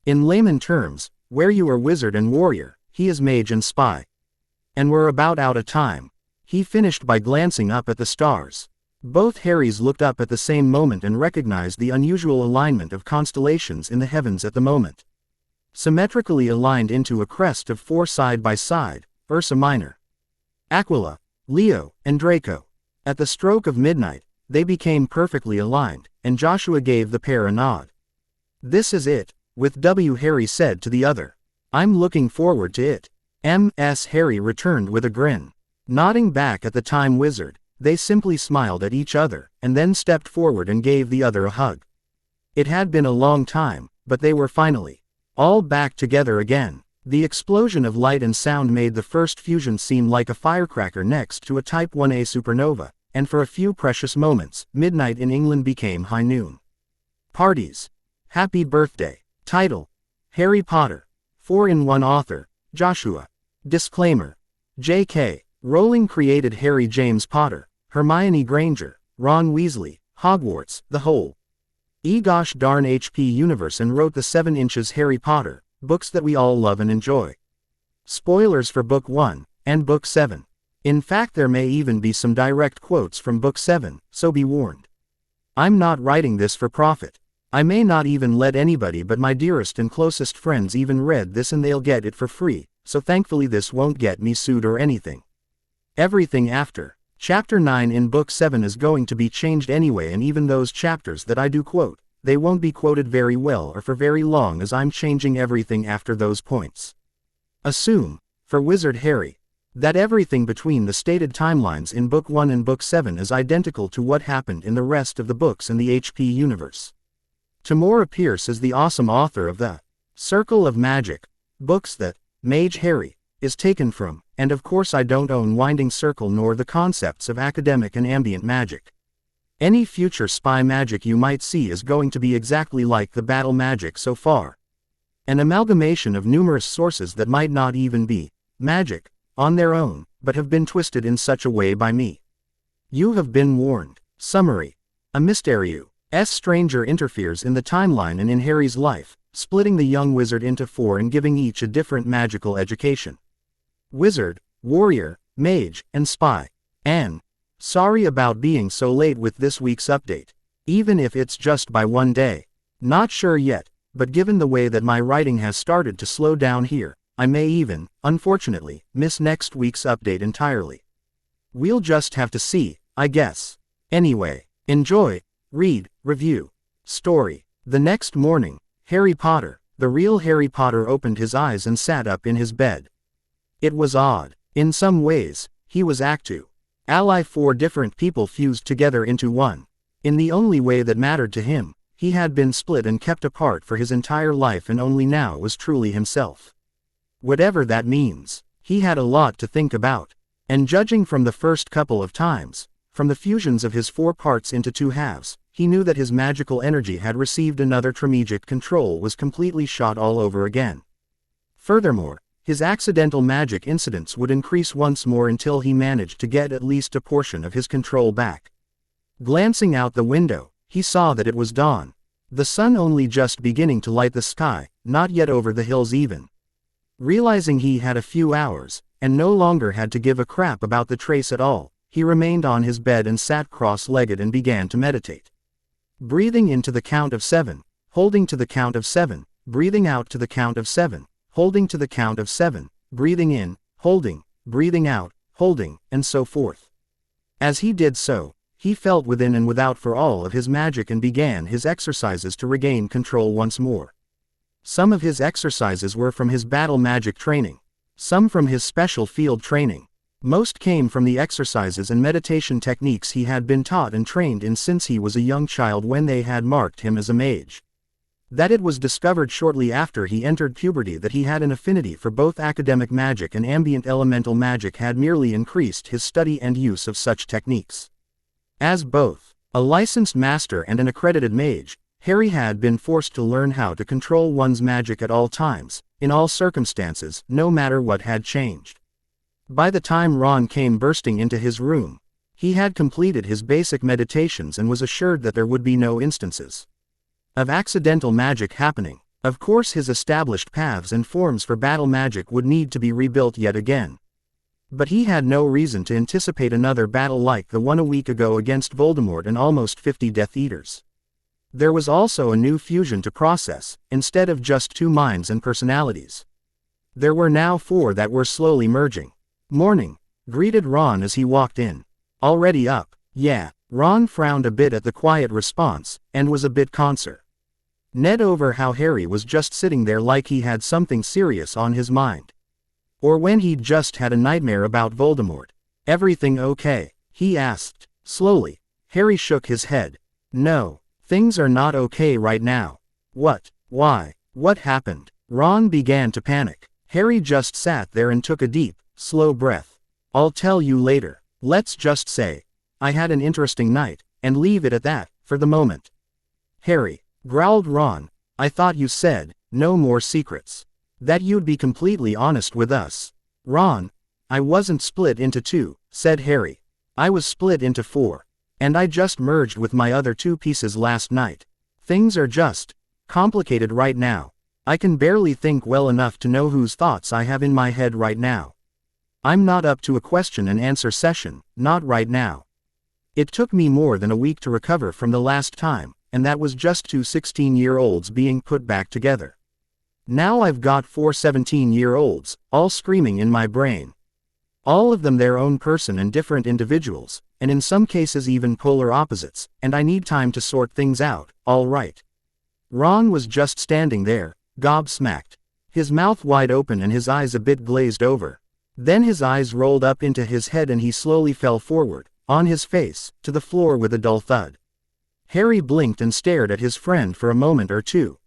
Speaker 1: In layman terms, where you are wizard and warrior, he is mage and spy. And we're about out of time," he finished by glancing up at the stars. Both Harrys looked up at the same moment and recognized the unusual alignment of constellations in the heavens at the moment. Symmetrically aligned into a crest of 4 side by side, Ursa Minor, Aquila, Leo, and Draco. At the stroke of midnight, they became perfectly aligned, and Joshua gave the pair a nod. "This is it, with W," Harry said to the other. "I'm looking forward to it." M.S. Harry returned with a grin. Nodding back at the Time Wizard, they simply smiled at each other, and then stepped forward and gave the other a hug. It had been a long time, but they were finally all back together again. The explosion of light and sound made the first fusion seem like a firecracker next to a Type 1a supernova, and for a few precious moments, midnight in England became high noon. Parties. Happy birthday. Title: Harry Potter. 4-in-1 Author: Joshua. Disclaimer: J.K. Rowling created Harry James Potter, Hermione Granger, Ron Weasley, Hogwarts, the whole gosh darn HP universe, and wrote the 7 inches Harry Potter, books that we all love and enjoy. Spoilers for Book 1 and Book 7. In fact, there may even be some direct quotes from Book 7, so be warned. I'm not writing this for profit. I may not even let anybody but my dearest and closest friends even read this, and they'll get it for free, so thankfully this won't get me sued or anything. Everything after Chapter 9 in Book 7 is going to be changed anyway, and even those chapters that I do quote, they won't be quoted very well or for very long, as I'm changing everything after those points. Assume, for Wizard Harry, that everything between the stated timelines in Book 1 and Book 7 is identical to what happened in the rest of the books in the HP universe. Tamora Pierce is the awesome author of the Circle of Magic books that Mage Harry is taken from, and of course I don't own Winding Circle nor the concepts of academic and ambient magic. Any future spy magic you might see is going to be exactly like the battle magic so far. An amalgamation of numerous sources that might not even be magic on their own, but have been twisted in such a way by me. You have been warned. Summary. A Mysterious stranger interferes in the timeline and in Harry's life, splitting the young wizard into 4 and giving each a different magical education. Wizard, warrior, mage, and spy. And sorry about being so late with this week's update. Even if it's just by one day. Not sure yet, but given the way that my writing has started to slow down here, I may even, unfortunately, miss next week's update entirely. We'll just have to see, I guess. Anyway, enjoy, read, review. Story. The next morning, Harry Potter, the real Harry Potter, opened his eyes and sat up in his bed. It was odd. In some ways, he was Act 2. Ally 4 different people fused together into one. In the only way that mattered to him, he had been split and kept apart for his entire life, and only now was truly himself. Whatever that means, he had a lot to think about. And judging from the first couple of times, from the fusions of his 4 parts into 2 halves, he knew that his magical energy had received another traumatic control, was completely shot all over again. Furthermore, his accidental magic incidents would increase once more until he managed to get at least a portion of his control back. Glancing out the window, he saw that it was dawn. The sun only just beginning to light the sky, not yet over the hills even. Realizing he had a few hours, and no longer had to give a crap about the trace at all, he remained on his bed and sat cross-legged and began to meditate. Breathing into the count of 7, holding to the count of 7, breathing out to the count of 7, holding to the count of 7, breathing in, holding, breathing out, holding, and so forth. As he did so, he felt within and without for all of his magic and began his exercises to regain control once more. Some of his exercises were from his battle magic training, some from his special field training. Most came from the exercises and meditation techniques he had been taught and trained in since he was a young child, when they had marked him as a mage. That it was discovered shortly after he entered puberty that he had an affinity for both academic magic and ambient elemental magic had merely increased his study and use of such techniques. As both a licensed master and an accredited mage, Harry had been forced to learn how to control one's magic at all times, in all circumstances, no matter what had changed. By the time Ron came bursting into his room, he had completed his basic meditations and was assured that there would be no instances of accidental magic happening. Of course, his established paths and forms for battle magic would need to be rebuilt yet again. But he had no reason to anticipate another battle like the one a week ago against Voldemort and almost 50 Death Eaters. There was also a new fusion to process, instead of just 2 minds and personalities. There were now 4 that were slowly merging. "Morning," greeted Ron as he walked in. "Already up?" "Yeah." Ron frowned a bit at the quiet response, and was a bit concerned over how Harry was just sitting there like he had something serious on his mind. Or when he'd just had a nightmare about Voldemort. "Everything okay?" he asked. Slowly, Harry shook his head. "No, things are not okay right now." "What? Why? What happened?" Ron began to panic. Harry just sat there and took a deep, slow breath. "I'll tell you later. Let's just say I had an interesting night, and leave it at that, for the moment." "Harry," growled Ron, "I thought you said, no more secrets. That you'd be completely honest with us." "Ron, I wasn't split into 2, said Harry. "I was split into 4. And I just merged with my other 2 pieces last night. Things are just complicated right now." I can barely think well enough to know whose thoughts I have in my head right now. I'm not up to a question and answer session, not right now. It took me more than a week to recover from the last time, and that was just 2 16-year-olds being put back together. Now I've got 4 17-year-olds, all screaming in my brain. All of them their own person and different individuals, and in some cases even polar opposites, and I need time to sort things out, all right. Ron was just standing there, gobsmacked. His mouth wide open and his eyes a bit glazed over. Then his eyes rolled up into his head and he slowly fell forward, on his face, to the floor with a dull thud. Harry blinked and stared at his friend for a moment or two,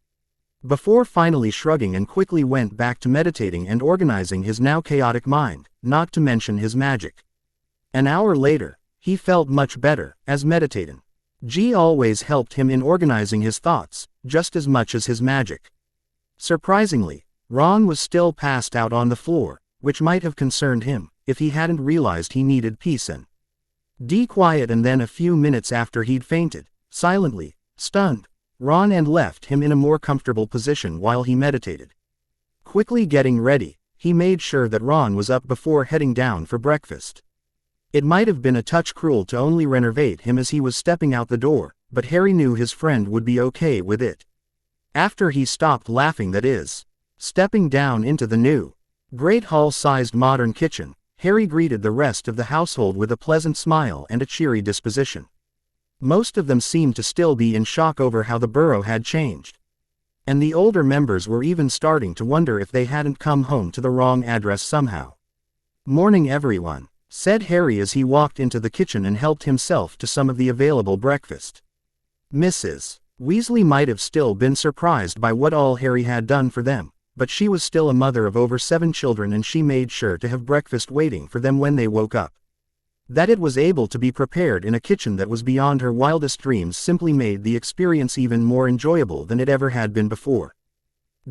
Speaker 1: before finally shrugging and quickly went back to meditating and organizing his now chaotic mind, not to mention his magic. An hour later, he felt much better, as meditating. G always helped him in organizing his thoughts, just as much as his magic. Surprisingly, Ron was still passed out on the floor, which might have concerned him, if he hadn't realized he needed peace and quiet, and then a few minutes after he'd fainted, silently, stunned, Ron and left him in a more comfortable position while he meditated. Quickly getting ready, he made sure that Ron was up before heading down for breakfast. It might have been a touch cruel to only renervate him as he was stepping out the door, but Harry knew his friend would be okay with it. After he stopped laughing, that is. Stepping down into the new, great hall-sized modern kitchen, Harry greeted the rest of the household with a pleasant smile and a cheery disposition. Most of them seemed to still be in shock over how the Burrow had changed. And the older members were even starting to wonder if they hadn't come home to the wrong address somehow. "Morning everyone," said Harry as he walked into the kitchen and helped himself to some of the available breakfast. Mrs. Weasley might have still been surprised by what all Harry had done for them, but she was still a mother of over 7 children and she made sure to have breakfast waiting for them when they woke up. That it was able to be prepared in a kitchen that was beyond her wildest dreams simply made the experience even more enjoyable than it ever had been before.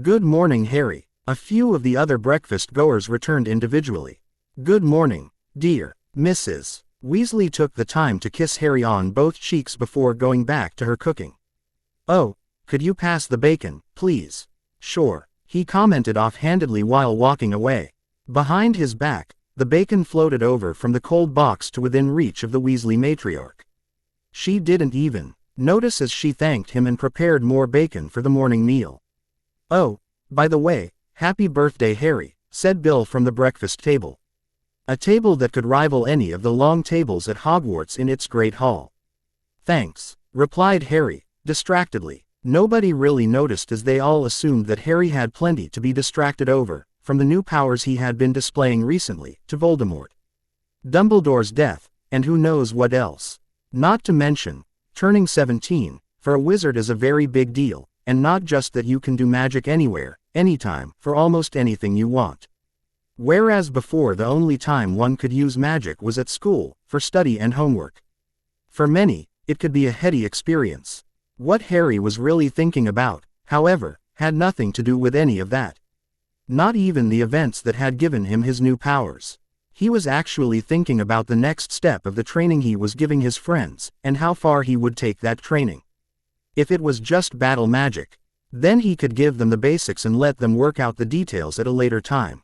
Speaker 1: "Good morning, Harry." A few of the other breakfast goers returned individually. "Good morning, dear." Mrs. Weasley took the time to kiss Harry on both cheeks before going back to her cooking. "Oh, could you pass the bacon, please?" "Sure," he commented offhandedly while walking away. Behind his back, the bacon floated over from the cold box to within reach of the Weasley matriarch. She didn't even notice as she thanked him and prepared more bacon for the morning meal. "Oh, by the way, happy birthday, Harry," said Bill from the breakfast table. A table that could rival any of the long tables at Hogwarts in its great hall. "Thanks," replied Harry, distractedly. Nobody really noticed as they all assumed that Harry had plenty to be distracted over, from the new powers he had been displaying recently, to Voldemort, Dumbledore's death, and who knows what else. Not to mention, turning 17, for a wizard is a very big deal, and not just that you can do magic anywhere, anytime, for almost anything you want. Whereas before the only time one could use magic was at school, for study and homework. For many, it could be a heady experience. What Harry was really thinking about, however, had nothing to do with any of that. Not even the events that had given him his new powers. He was actually thinking about the next step of the training he was giving his friends, and how far he would take that training. If it was just battle magic, then he could give them the basics and let them work out the details at a later time.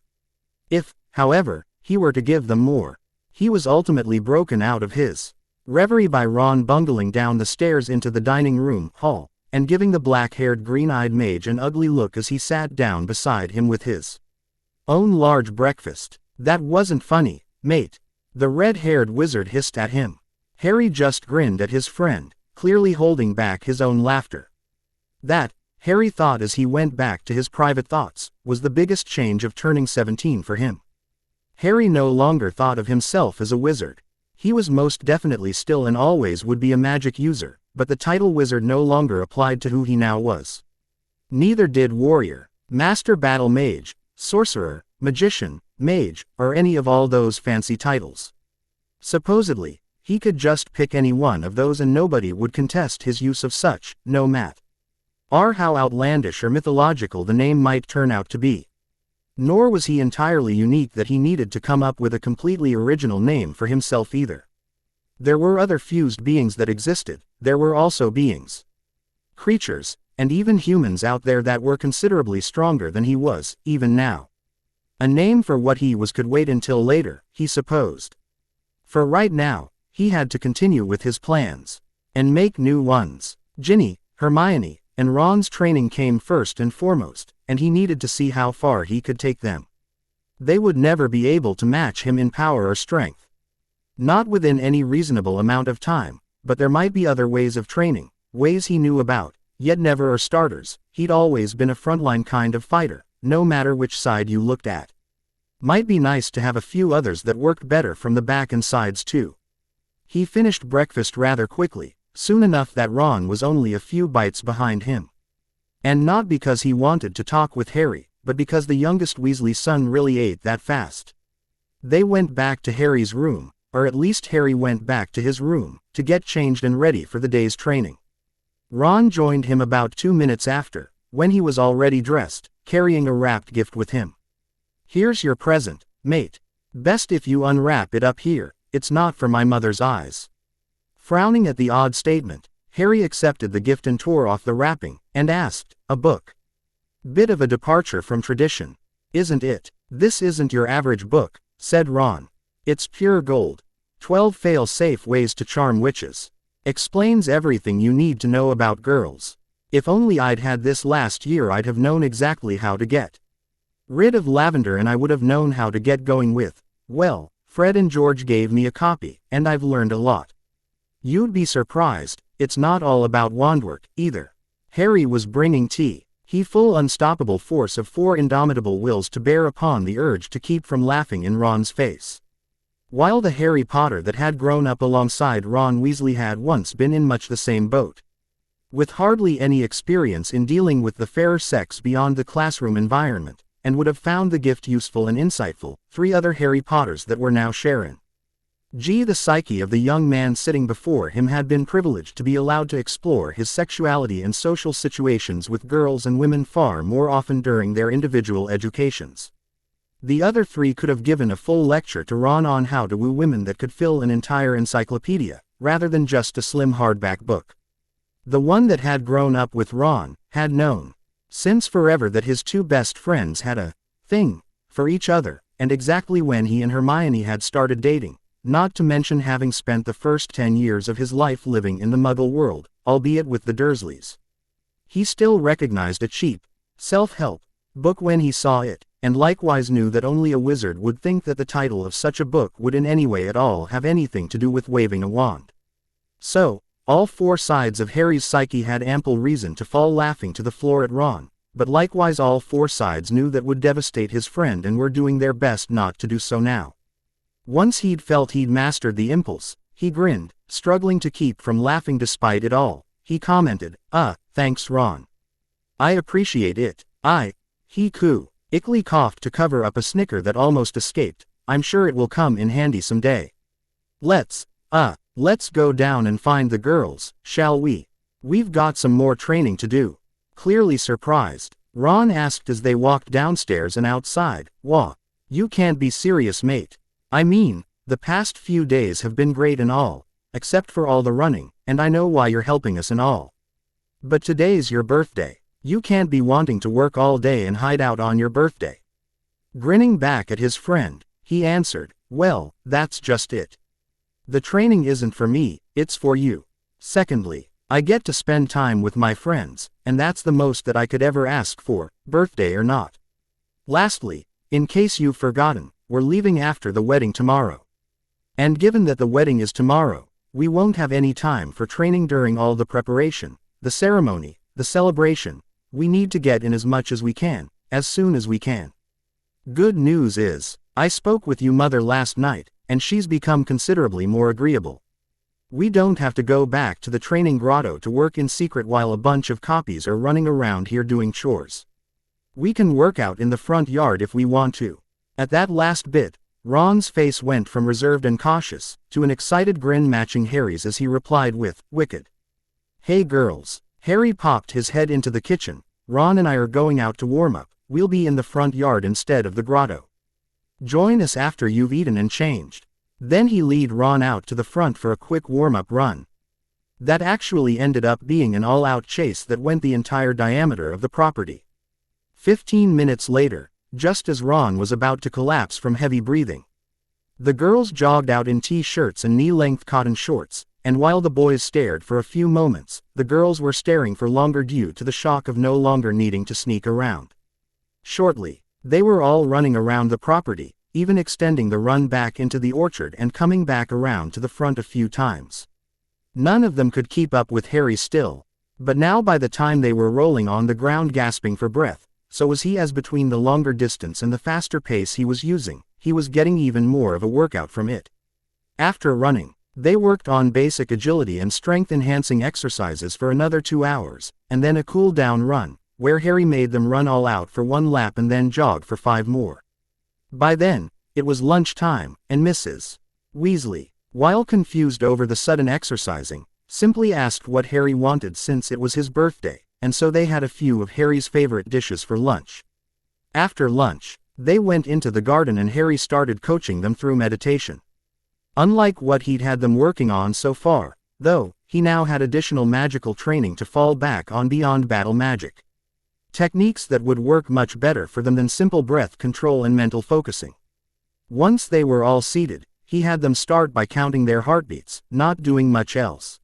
Speaker 1: If, however, he were to give them more, he was ultimately broken out of his reverie by Ron bungling down the stairs into the dining room hall, and giving the black-haired green-eyed mage an ugly look as he sat down beside him with his own large breakfast. "That wasn't funny, mate," the red-haired wizard hissed at him. Harry just grinned at his friend, clearly holding back his own laughter. That, Harry thought as he went back to his private thoughts, was the biggest change of turning 17 for him. Harry no longer thought of himself as a wizard. He was most definitely still and always would be a magic user, but the title wizard no longer applied to who he now was. Neither did warrior, master battle mage, sorcerer, magician, mage, or any of all those fancy titles. Supposedly, he could just pick any one of those and nobody would contest his use of such, no matter how outlandish or mythological the name might turn out to be. Nor was he entirely unique that he needed to come up with a completely original name for himself either. There were other fused beings that existed, there were also beings, creatures, and even humans out there that were considerably stronger than he was, even now. A name for what he was could wait until later, he supposed. For right now, he had to continue with his plans. And make new ones. Ginny, Hermione, and Ron's training came first and foremost, and he needed to see how far he could take them. They would never be able to match him in power or strength. Not within any reasonable amount of time, but there might be other ways of training, ways he knew about, yet never are starters. He'd always been a frontline kind of fighter, no matter which side you looked at. Might be nice to have a few others that worked better from the back and sides too. He finished breakfast rather quickly, soon enough that Ron was only a few bites behind him. And not because he wanted to talk with Harry, but because the youngest Weasley son really ate that fast. They went back to Harry's room, or at least Harry went back to his room, to get changed and ready for the day's training. Ron joined him about 2 minutes after, when he was already dressed, carrying a wrapped gift with him. "Here's your present, mate. Best if you unwrap it up here, it's not for my mother's eyes." Frowning at the odd statement, Harry accepted the gift and tore off the wrapping, and asked, "A book? Bit of a departure from tradition, isn't it?" "This isn't your average book," said Ron. "It's pure gold. 12 fail-safe ways to charm witches. Explains everything you need to know about girls. If only I'd had this last year, I'd have known exactly how to get rid of Lavender, and I would have known how to get going with, well, Fred and George gave me a copy, and I've learned a lot. You'd be surprised, it's not all about wandwork, either." Harry was bringing tea. He full unstoppable force of 4 indomitable wills to bear upon the urge to keep from laughing in Ron's face. While the Harry Potter that had grown up alongside Ron Weasley had once been in much the same boat. With hardly any experience in dealing with the fairer sex beyond the classroom environment, and would have found the gift useful and insightful, 3 other Harry Potters that were now sharing. The psyche of the young man sitting before him had been privileged to be allowed to explore his sexuality and social situations with girls and women far more often during their individual educations. The other 3 could have given a full lecture to Ron on how to woo women that could fill an entire encyclopedia, rather than just a slim hardback book. The one that had grown up with Ron had known since forever that his 2 best friends had a thing for each other, and exactly when he and Hermione had started dating, not to mention having spent the first 10 years of his life living in the Muggle world, albeit with the Dursleys. He still recognized a cheap self-help book when he saw it, and likewise knew that only a wizard would think that the title of such a book would in any way at all have anything to do with waving a wand. So, all 4 sides of Harry's psyche had ample reason to fall laughing to the floor at Ron, but likewise all 4 sides knew that would devastate his friend and were doing their best not to do so now. Once he'd felt he'd mastered the impulse, he grinned, struggling to keep from laughing despite it all. He commented, "Thanks Ron. I appreciate it." He quickly coughed to cover up a snicker that almost escaped. "I'm sure it will come in handy someday. Let's go down and find the girls, shall we? We've got some more training to do." Clearly surprised, Ron asked as they walked downstairs and outside, "Wah, you can't be serious, mate. I mean, the past few days have been great and all, except for all the running, and I know why you're helping us and all. But today's your birthday. You can't be wanting to work all day and hide out on your birthday." Grinning back at his friend, he answered, "Well, that's just it. The training isn't for me, it's for you. Secondly, I get to spend time with my friends, and that's the most that I could ever ask for, birthday or not. Lastly, in case you've forgotten, we're leaving after the wedding tomorrow. And given that the wedding is tomorrow, we won't have any time for training during all the preparation, the ceremony, the celebration. We need to get in as much as we can, as soon as we can. Good news is, I spoke with your mother last night, and she's become considerably more agreeable. We don't have to go back to the training grotto to work in secret while a bunch of copies are running around here doing chores. We can work out in the front yard if we want to." At that last bit, Ron's face went from reserved and cautious, to an excited grin matching Harry's as he replied with, "Wicked. Hey girls." Harry popped his head into the kitchen. "Ron and I are going out to warm up. We'll be in the front yard instead of the grotto. Join us after you've eaten and changed." Then he lead Ron out to the front for a quick warm-up run. That actually ended up being an all-out chase that went the entire diameter of the property. 15 minutes later, just as Ron was about to collapse from heavy breathing, the girls jogged out in t-shirts and knee-length cotton shorts, and while the boys stared for a few moments, the girls were staring for longer due to the shock of no longer needing to sneak around. Shortly, they were all running around the property, even extending the run back into the orchard and coming back around to the front a few times. None of them could keep up with Harry still, but now by the time they were rolling on the ground gasping for breath, so was he, as between the longer distance and the faster pace he was using, he was getting even more of a workout from it. After running, they worked on basic agility and strength-enhancing exercises for another 2 hours, and then a cool-down run, where Harry made them run all out for 1 lap and then jog for 5 more. By then, it was lunchtime, and Mrs. Weasley, while confused over the sudden exercising, simply asked what Harry wanted since it was his birthday, and so they had a few of Harry's favorite dishes for lunch. After lunch, they went into the garden and Harry started coaching them through meditation. Unlike what he'd had them working on so far, though, he now had additional magical training to fall back on beyond battle magic. Techniques that would work much better for them than simple breath control and mental focusing. Once they were all seated, he had them start by counting their heartbeats, not doing much else.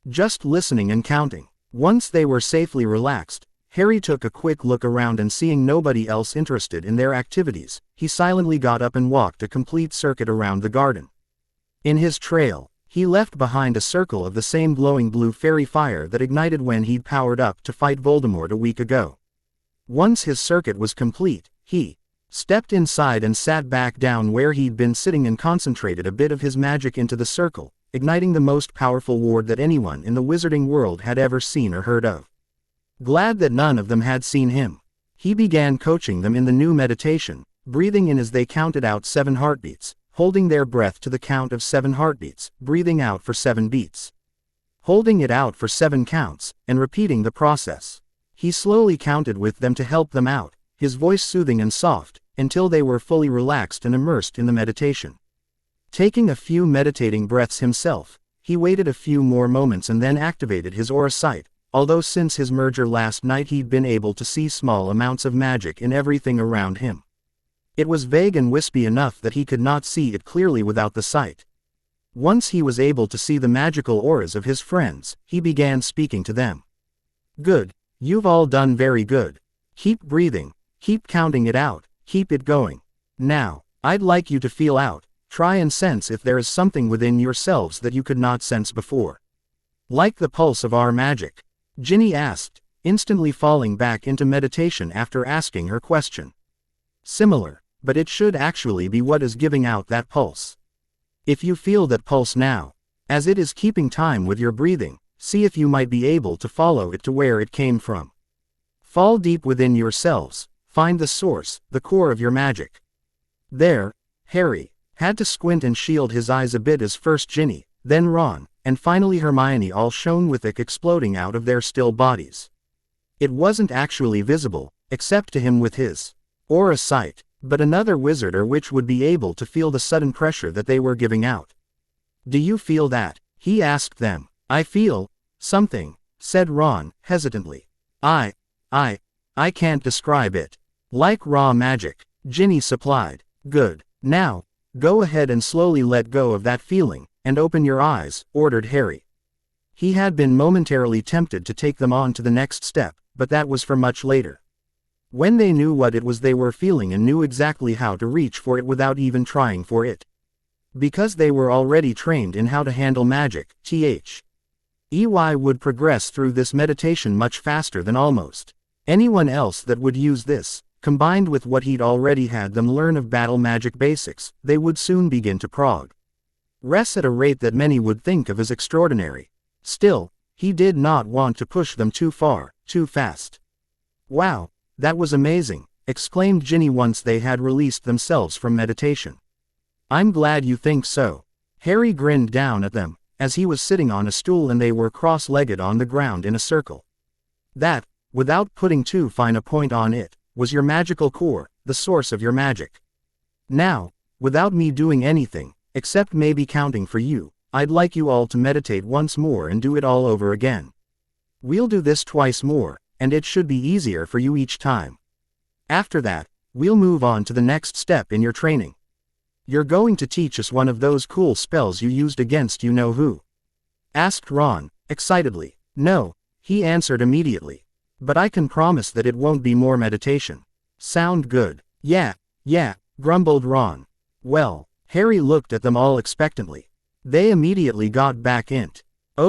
Speaker 1: Just listening and counting. Once they were safely relaxed, Harry took a quick look around and seeing nobody else interested in their activities, he silently got up and walked a complete circuit around the garden. In his trail, he left behind a circle of the same glowing blue fairy fire that ignited when he'd powered up to fight Voldemort a week ago. Once his circuit was complete, he stepped inside and sat back down where he'd been sitting and concentrated a bit of his magic into the circle, igniting the most powerful ward that anyone in the wizarding world had ever seen or heard of. Glad that none of them had seen him, he began coaching them in the new meditation, breathing in as they counted out 7 heartbeats, holding their breath to the count of 7 heartbeats, breathing out for 7 beats, holding it out for 7 counts, and repeating the process. He slowly counted with them to help them out, his voice soothing and soft, until they were fully relaxed and immersed in the meditation. Taking a few meditating breaths himself, he waited a few more moments and then activated his aura sight, although since his merger last night he'd been able to see small amounts of magic in everything around him. It was vague and wispy enough that he could not see it clearly without the sight. Once he was able to see the magical auras of his friends, he began speaking to them. "Good. You've all done very good. Keep breathing, keep counting it out, keep it going. Now, I'd like you to feel out, try and sense if there is something within yourselves that you could not sense before. Like the pulse of our magic?" Ginny asked, instantly falling back into meditation after asking her question. "Similar, but it should actually be what is giving out that pulse. If you feel that pulse now, as it is keeping time with your breathing, see if you might be able to follow it to where it came from. Fall deep within yourselves, find the source, the core of your magic." There, Harry had to squint and shield his eyes a bit as first Ginny, then Ron, and finally Hermione all shone with it exploding out of their still bodies. It wasn't actually visible, except to him with his aura sight, but another wizard or witch would be able to feel the sudden pressure that they were giving out. "Do you feel that?" he asked them. "I feel something," said Ron, hesitantly. I can't describe it. Like raw magic," Ginny supplied. "Good. Now, go ahead and slowly let go of that feeling, and open your eyes," ordered Harry. He had been momentarily tempted to take them on to the next step, but that was for much later. When they knew what it was they were feeling and knew exactly how to reach for it without even trying for it. Because they were already trained in how to handle magic, EY would progress through this meditation much faster than almost anyone else that would use this. Combined with what he'd already had them learn of battle magic basics, they would soon begin to progress at a rate that many would think of as extraordinary. Still, he did not want to push them too far, too fast. "Wow, that was amazing," exclaimed Ginny once they had released themselves from meditation. "I'm glad you think so." Harry grinned down at them, as he was sitting on a stool and they were cross-legged on the ground in a circle. "That, without putting too fine a point on it, was your magical core, the source of your magic. Now, without me doing anything, except maybe counting for you, I'd like you all to meditate once more and do it all over again. We'll do this twice more, and it should be easier for you each time. After that, we'll move on to the next step in your training. You're going to teach us one of those cool spells you used against you-know-who?" asked Ron, excitedly. "No," he answered immediately. "But I can promise that it won't be more meditation." "Sound good?" Yeah, grumbled Ron. Well, Harry looked at them all expectantly. They immediately got back into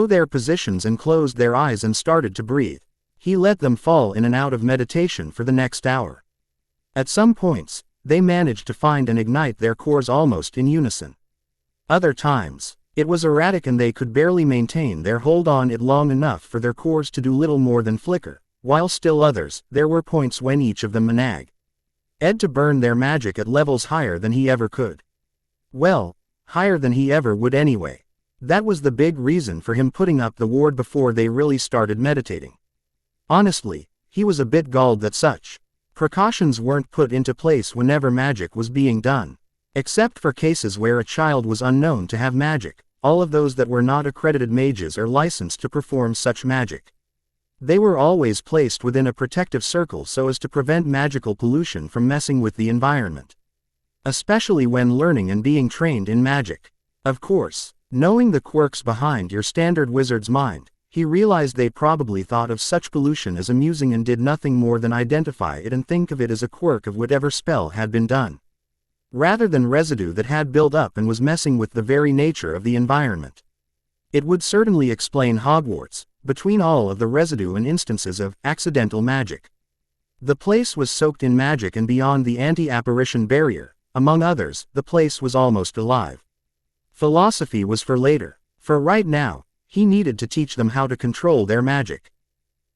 Speaker 1: their positions and closed their eyes and started to breathe. He let them fall in and out of meditation for the next hour. At some points, they managed to find and ignite their cores almost in unison. Other times, it was erratic and they could barely maintain their hold on it long enough for their cores to do little more than flicker, while still others, there were points when each of them managed to burn their magic at levels higher than he ever could. Well, higher than he ever would anyway. That was the big reason for him putting up the ward before they really started meditating. Honestly, he was a bit galled that such precautions weren't put into place whenever magic was being done. Except for cases where a child was unknown to have magic, all of those that were not accredited mages are licensed to perform such magic. They were always placed within a protective circle so as to prevent magical pollution from messing with the environment. Especially when learning and being trained in magic. Of course, knowing the quirks behind your standard wizard's mind, he realized they probably thought of such pollution as amusing and did nothing more than identify it and think of it as a quirk of whatever spell had been done, rather than residue that had built up and was messing with the very nature of the environment. It would certainly explain Hogwarts, between all of the residue and instances of accidental magic. The place was soaked in magic and beyond the anti-apparition barrier, among others, the place was almost alive. Philosophy was for later. For right now, he needed to teach them how to control their magic.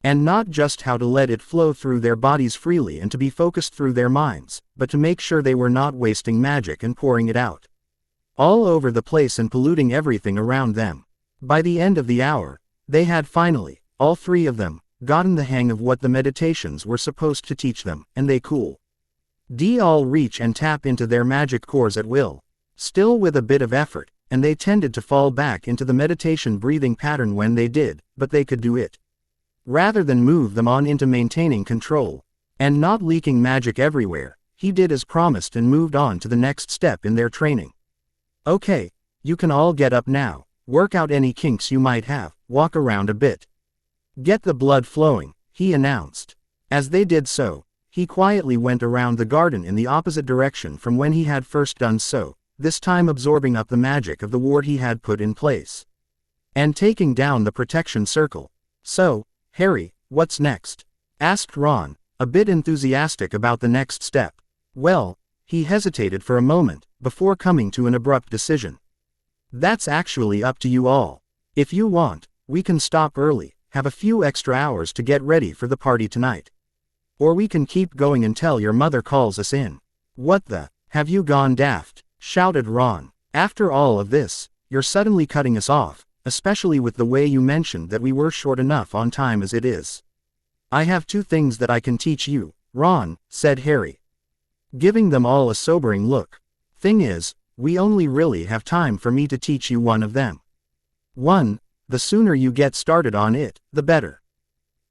Speaker 1: And not just how to let it flow through their bodies freely and to be focused through their minds, but to make sure they were not wasting magic and pouring it out all over the place and polluting everything around them. By the end of the hour, they had finally, all three of them, gotten the hang of what the meditations were supposed to teach them, and they could all reach and tap into their magic cores at will, still with a bit of effort, and they tended to fall back into the meditation breathing pattern when they did, but they could do it. Rather than move them on into maintaining control, and not leaking magic everywhere, he did as promised and moved on to the next step in their training. "Okay, you can all get up now, work out any kinks you might have, walk around a bit. Get the blood flowing," he announced. As they did so, he quietly went around the garden in the opposite direction from when he had first done so, this time absorbing up the magic of the ward he had put in place, and taking down the protection circle. "So, Harry, what's next?" asked Ron, a bit enthusiastic about the next step. Well, he hesitated for a moment, before coming to an abrupt decision. "That's actually up to you all. If you want, we can stop early, have a few extra hours to get ready for the party tonight. Or we can keep going until your mother calls us in." "What the, have you gone daft?" shouted Ron. "After all of this, you're suddenly cutting us off, especially with the way you mentioned that we were short enough on time as it is." "I have two things that I can teach you, Ron," said Harry, giving them all a sobering look. "Thing is, we only really have time for me to teach you one of them. One, the sooner you get started on it, the better.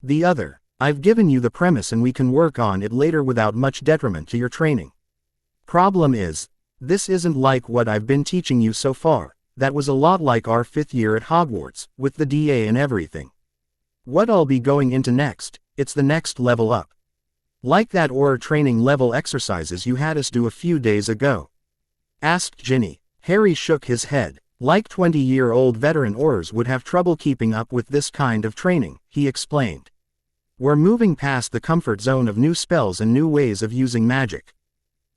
Speaker 1: The other, I've given you the premise and we can work on it later without much detriment to your training. Problem is, this isn't like what I've been teaching you so far. That was a lot like our 5th year at Hogwarts, with the DA and everything. What I'll be going into next, it's the next level up. Like that aura training level exercises you had us do a few days ago," asked Ginny. Harry shook his head. Like 20-year-old veteran aurors would have trouble keeping up with this kind of training, he explained. "We're moving past the comfort zone of new spells and new ways of using magic.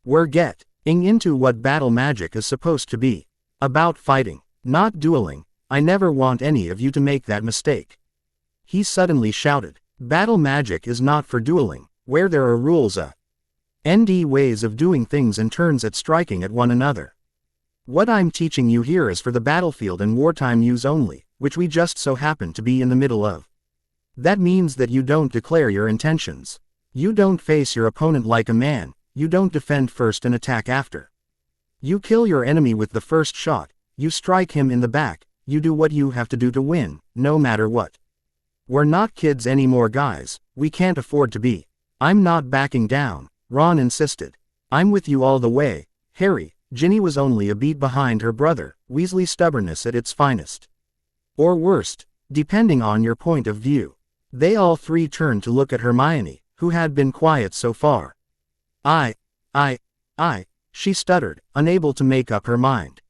Speaker 1: We're getting into what battle magic is supposed to be. About fighting, not dueling. I never want any of you to make that mistake," he suddenly shouted. "Battle magic is not for dueling, where there are rules and ways of doing things and turns at striking at one another. What I'm teaching you here is for the battlefield and wartime use only, which we just so happen to be in the middle of. That means that you don't declare your intentions. You don't face your opponent like a man, you don't defend first and attack after. You kill your enemy with the first shot, you strike him in the back, you do what you have to do to win, no matter what. We're not kids anymore, guys, we can't afford to be. I'm not backing down, Ron insisted. I'm with you all the way, Harry. Ginny was only a beat behind her brother, Weasley's stubbornness at its finest. Or worst, depending on your point of view. They all three turned to look at Hermione, who had been quiet so far. I, she stuttered, unable to make up her mind.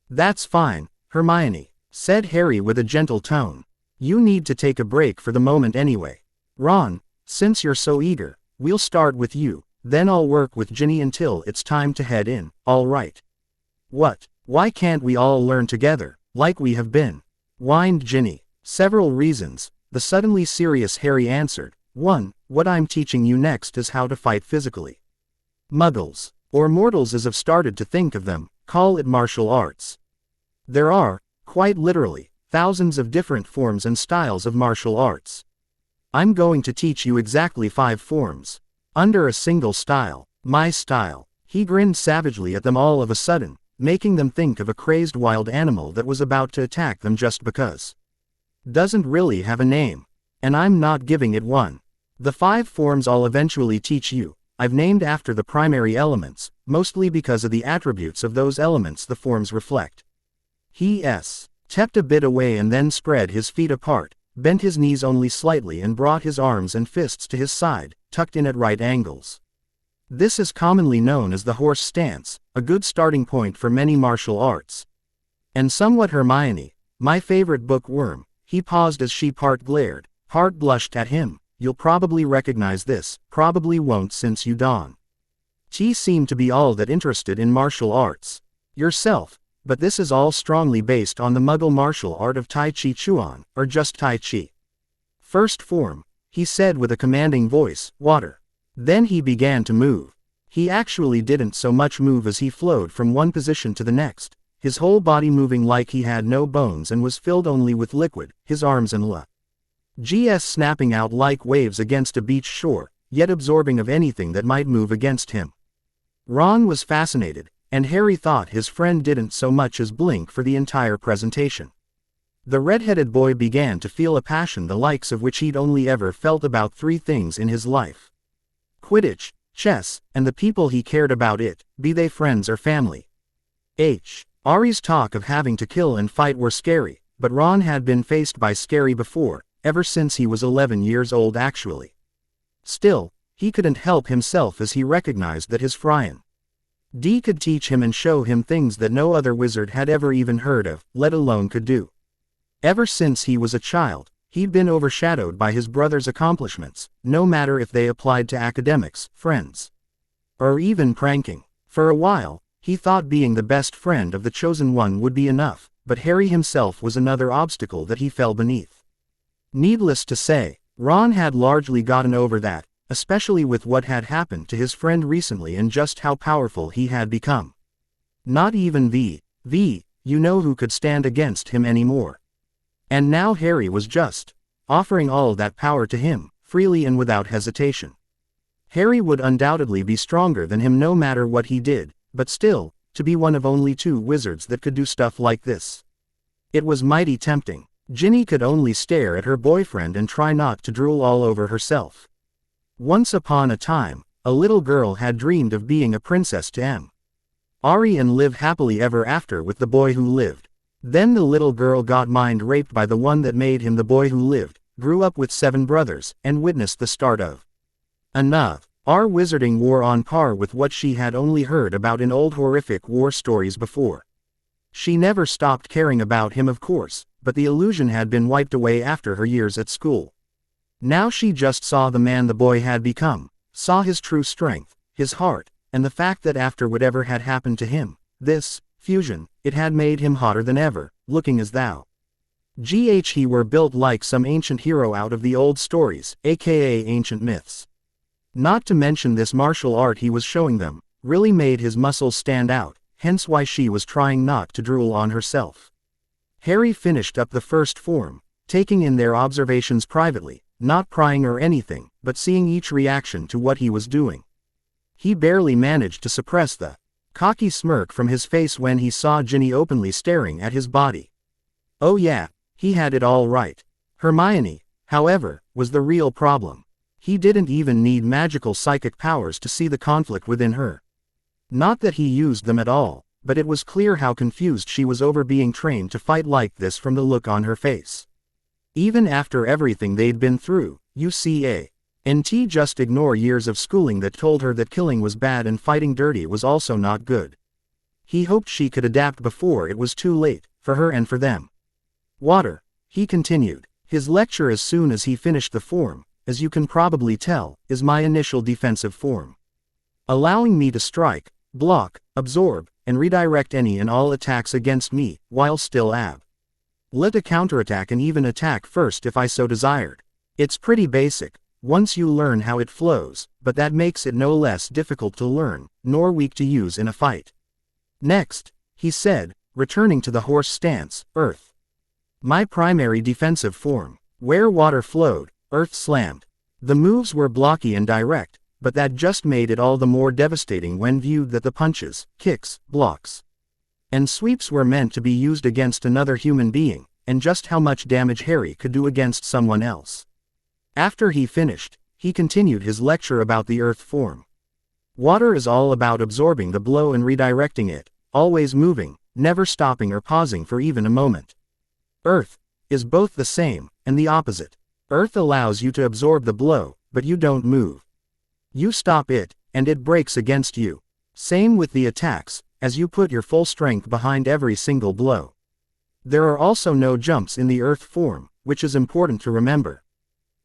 Speaker 1: That's fine, Hermione, said Harry with a gentle tone. You need to take a break for the moment anyway. Ron, since you're so eager, we'll start with you, then I'll work with Ginny until it's time to head in, all right? What? Why can't we all learn together, like we have been? Whined Ginny. Several reasons, the suddenly serious Harry answered. 1. What I'm teaching you next is how to fight physically. Muggles, or mortals as I've started to think of them, call it martial arts. There are, quite literally, thousands of different forms and styles of martial arts. I'm going to teach you exactly 5 forms. Under a single style, my style. He grinned savagely at them all of a sudden, making them think of a crazed wild animal that was about to attack them just because. Doesn't really have a name. And I'm not giving it one. The 5 forms I'll eventually teach you, I've named after the primary elements, mostly because of the attributes of those elements the forms reflect. He stepped a bit away and then spread his feet apart, bent his knees only slightly and brought his arms and fists to his side, tucked in at right angles. This is commonly known as the horse stance, a good starting point for many martial arts. And somewhat Hermione, my favorite bookworm, he paused as she part glared, part blushed at him. You'll probably recognize this, probably won't since you don't. She seemed to be all that interested in martial arts. Yourself, but this is all strongly based on the Muggle martial art of Tai Chi Chuan, or just Tai Chi. First form, he said with a commanding voice, water. Then he began to move. He actually didn't so much move as he flowed from one position to the next, his whole body moving like he had no bones and was filled only with liquid, his arms and legs snapping out like waves against a beach shore, yet absorbing of anything that might move against him. Ron was fascinated, and Harry thought his friend didn't so much as blink for the entire presentation. The red-headed boy began to feel a passion the likes of which he'd only ever felt about 3 things in his life. Quidditch, chess, and the people he cared about it, be they friends or family. Ari's talk of having to kill and fight were scary, but Ron had been faced by scary before, ever since he was 11 years old actually. Still, he couldn't help himself as he recognized that his Friend D could teach him and show him things that no other wizard had ever even heard of, let alone could do. Ever since he was a child, he'd been overshadowed by his brother's accomplishments, no matter if they applied to academics, friends, or even pranking. For a while, he thought being the best friend of the chosen one would be enough, but Harry himself was another obstacle that he fell beneath. Needless to say, Ron had largely gotten over that, especially with what had happened to his friend recently and just how powerful he had become. Not even you know who could stand against him anymore. And now Harry was just offering all that power to him, freely and without hesitation. Harry would undoubtedly be stronger than him no matter what he did, but still, to be one of only 2 wizards that could do stuff like this. It was mighty tempting. Ginny could only stare at her boyfriend and try not to drool all over herself. Once upon a time, a little girl had dreamed of being a princess to Ari and live happily ever after with the boy who lived. Then the little girl got mind raped by the one that made him the boy who lived, grew up with 7 brothers, and witnessed the start of our wizarding war on par with what she had only heard about in old horrific war stories before. She never stopped caring about him of course, but the illusion had been wiped away after her years at school. Now she just saw the man the boy had become, saw his true strength, his heart, and the fact that after whatever had happened to him, this fusion, it had made him hotter than ever, looking as though he were built like some ancient hero out of the old stories, aka ancient myths. Not to mention this martial art he was showing them, really made his muscles stand out, hence why she was trying not to drool on herself. Harry finished up the first form, taking in their observations privately, not prying or anything, but seeing each reaction to what he was doing. He barely managed to suppress the cocky smirk from his face when he saw Ginny openly staring at his body. Oh yeah, he had it all right. Hermione, however, was the real problem. He didn't even need magical psychic powers to see the conflict within her. Not that he used them at all, but it was clear how confused she was over being trained to fight like this from the look on her face. Even after everything they'd been through, UCA&T just ignore years of schooling that told her that killing was bad and fighting dirty was also not good. He hoped she could adapt before it was too late, for her and for them. Water, he continued, his lecture as soon as he finished the form, as you can probably tell, is my initial defensive form. Allowing me to strike, block, absorb, and redirect any and all attacks against me, while still let a counterattack and even attack first if I so desired. It's pretty basic, once you learn how it flows, but that makes it no less difficult to learn, nor weak to use in a fight. Next, he said, returning to the horse stance, Earth. My primary defensive form. Where water flowed, Earth slammed. The moves were blocky and direct, but that just made it all the more devastating when viewed that the punches, kicks, blocks, and sweeps were meant to be used against another human being, and just how much damage Harry could do against someone else. After he finished, he continued his lecture about the Earth form. Water is all about absorbing the blow and redirecting it, always moving, never stopping or pausing for even a moment. Earth is both the same and the opposite. Earth allows you to absorb the blow, but you don't move. You stop it, and it breaks against you. Same with the attacks, as you put your full strength behind every single blow. There are also no jumps in the Earth form, which is important to remember.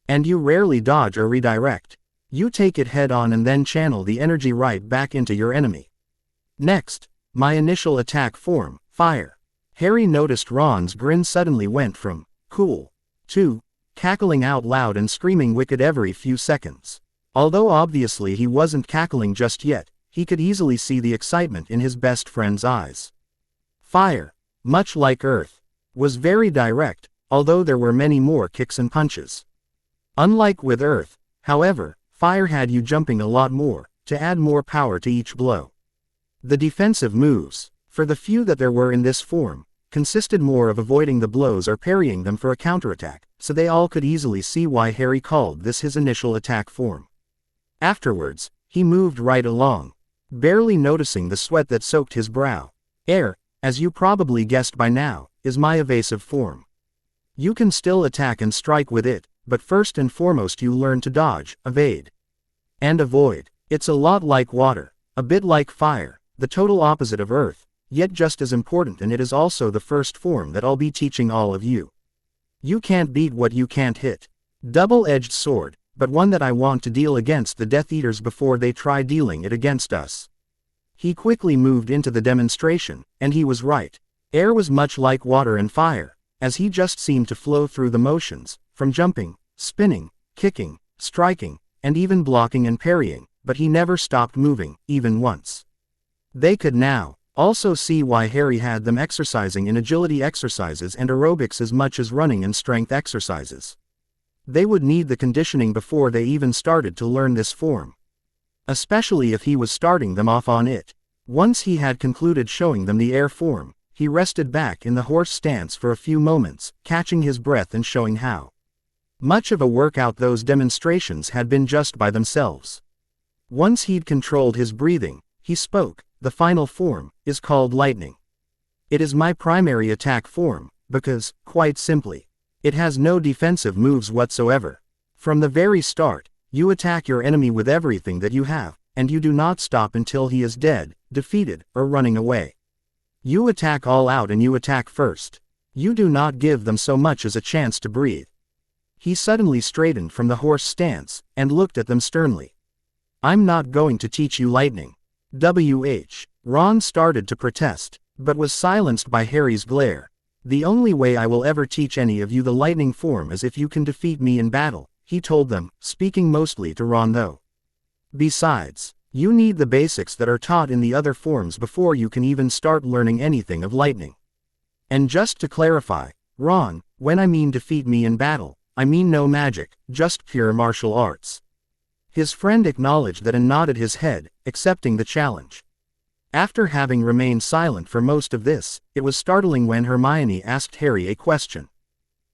Speaker 1: And you rarely dodge or redirect. You take it head on and then channel the energy right back into your enemy. Next, my initial attack form, Fire. Harry noticed Ron's grin suddenly went from cool to cackling out loud and screaming wicked every few seconds. Although obviously he wasn't cackling just yet, he could easily see the excitement in his best friend's eyes. Fire, much like Earth, was very direct, although there were many more kicks and punches. Unlike with Earth, however, Fire had you jumping a lot more, to add more power to each blow. The defensive moves, for the few that there were in this form, consisted more of avoiding the blows or parrying them for a counterattack, so they all could easily see why Harry called this his initial attack form. Afterwards, he moved right along, barely noticing the sweat that soaked his brow. Air, as you probably guessed by now, is my evasive form. You can still attack and strike with it, but first and foremost you learn to dodge, evade, and avoid. It's a lot like water, a bit like fire, the total opposite of Earth, yet just as important, and it is also the first form that I'll be teaching all of you. You can't beat what you can't hit. Double-edged sword, but one that I want to deal against the Death Eaters before they try dealing it against us. He quickly moved into the demonstration, and he was right. Air was much like water and fire, as he just seemed to flow through the motions, from jumping, spinning, kicking, striking, and even blocking and parrying, but he never stopped moving, even once. They could now also see why Harry had them exercising in agility exercises and aerobics as much as running and strength exercises. They would need the conditioning before they even started to learn this form. Especially if he was starting them off on it. Once he had concluded showing them the air form, he rested back in the horse stance for a few moments, catching his breath and showing how much of a workout those demonstrations had been just by themselves. Once he'd controlled his breathing, he spoke. The final form is called lightning. It is my primary attack form, because, quite simply, it has no defensive moves whatsoever. From the very start, you attack your enemy with everything that you have, and you do not stop until he is dead, defeated, or running away. You attack all out and you attack first. You do not give them so much as a chance to breathe. He suddenly straightened from the horse stance, and looked at them sternly. I'm not going to teach you lightning. Ron started to protest, but was silenced by Harry's glare. The only way I will ever teach any of you the lightning form is if you can defeat me in battle, he told them, speaking mostly to Ron though. Besides, you need the basics that are taught in the other forms before you can even start learning anything of lightning. And just to clarify, Ron, when I mean defeat me in battle, I mean no magic, just pure martial arts. His friend acknowledged that and nodded his head, accepting the challenge. After having remained silent for most of this, it was startling when Hermione asked Harry a question.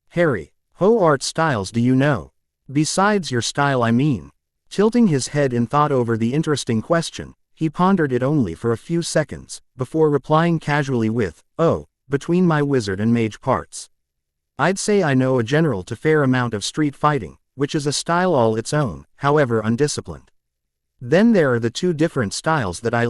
Speaker 1: Harry, who art styles do you know? Besides your style I mean. Tilting his head in thought over the interesting question, he pondered it only for a few seconds, before replying casually with, oh, between my wizard and mage parts. I'd say I know a general to fair amount of street fighting, which is a style all its own, however undisciplined. Then there are the two different styles that I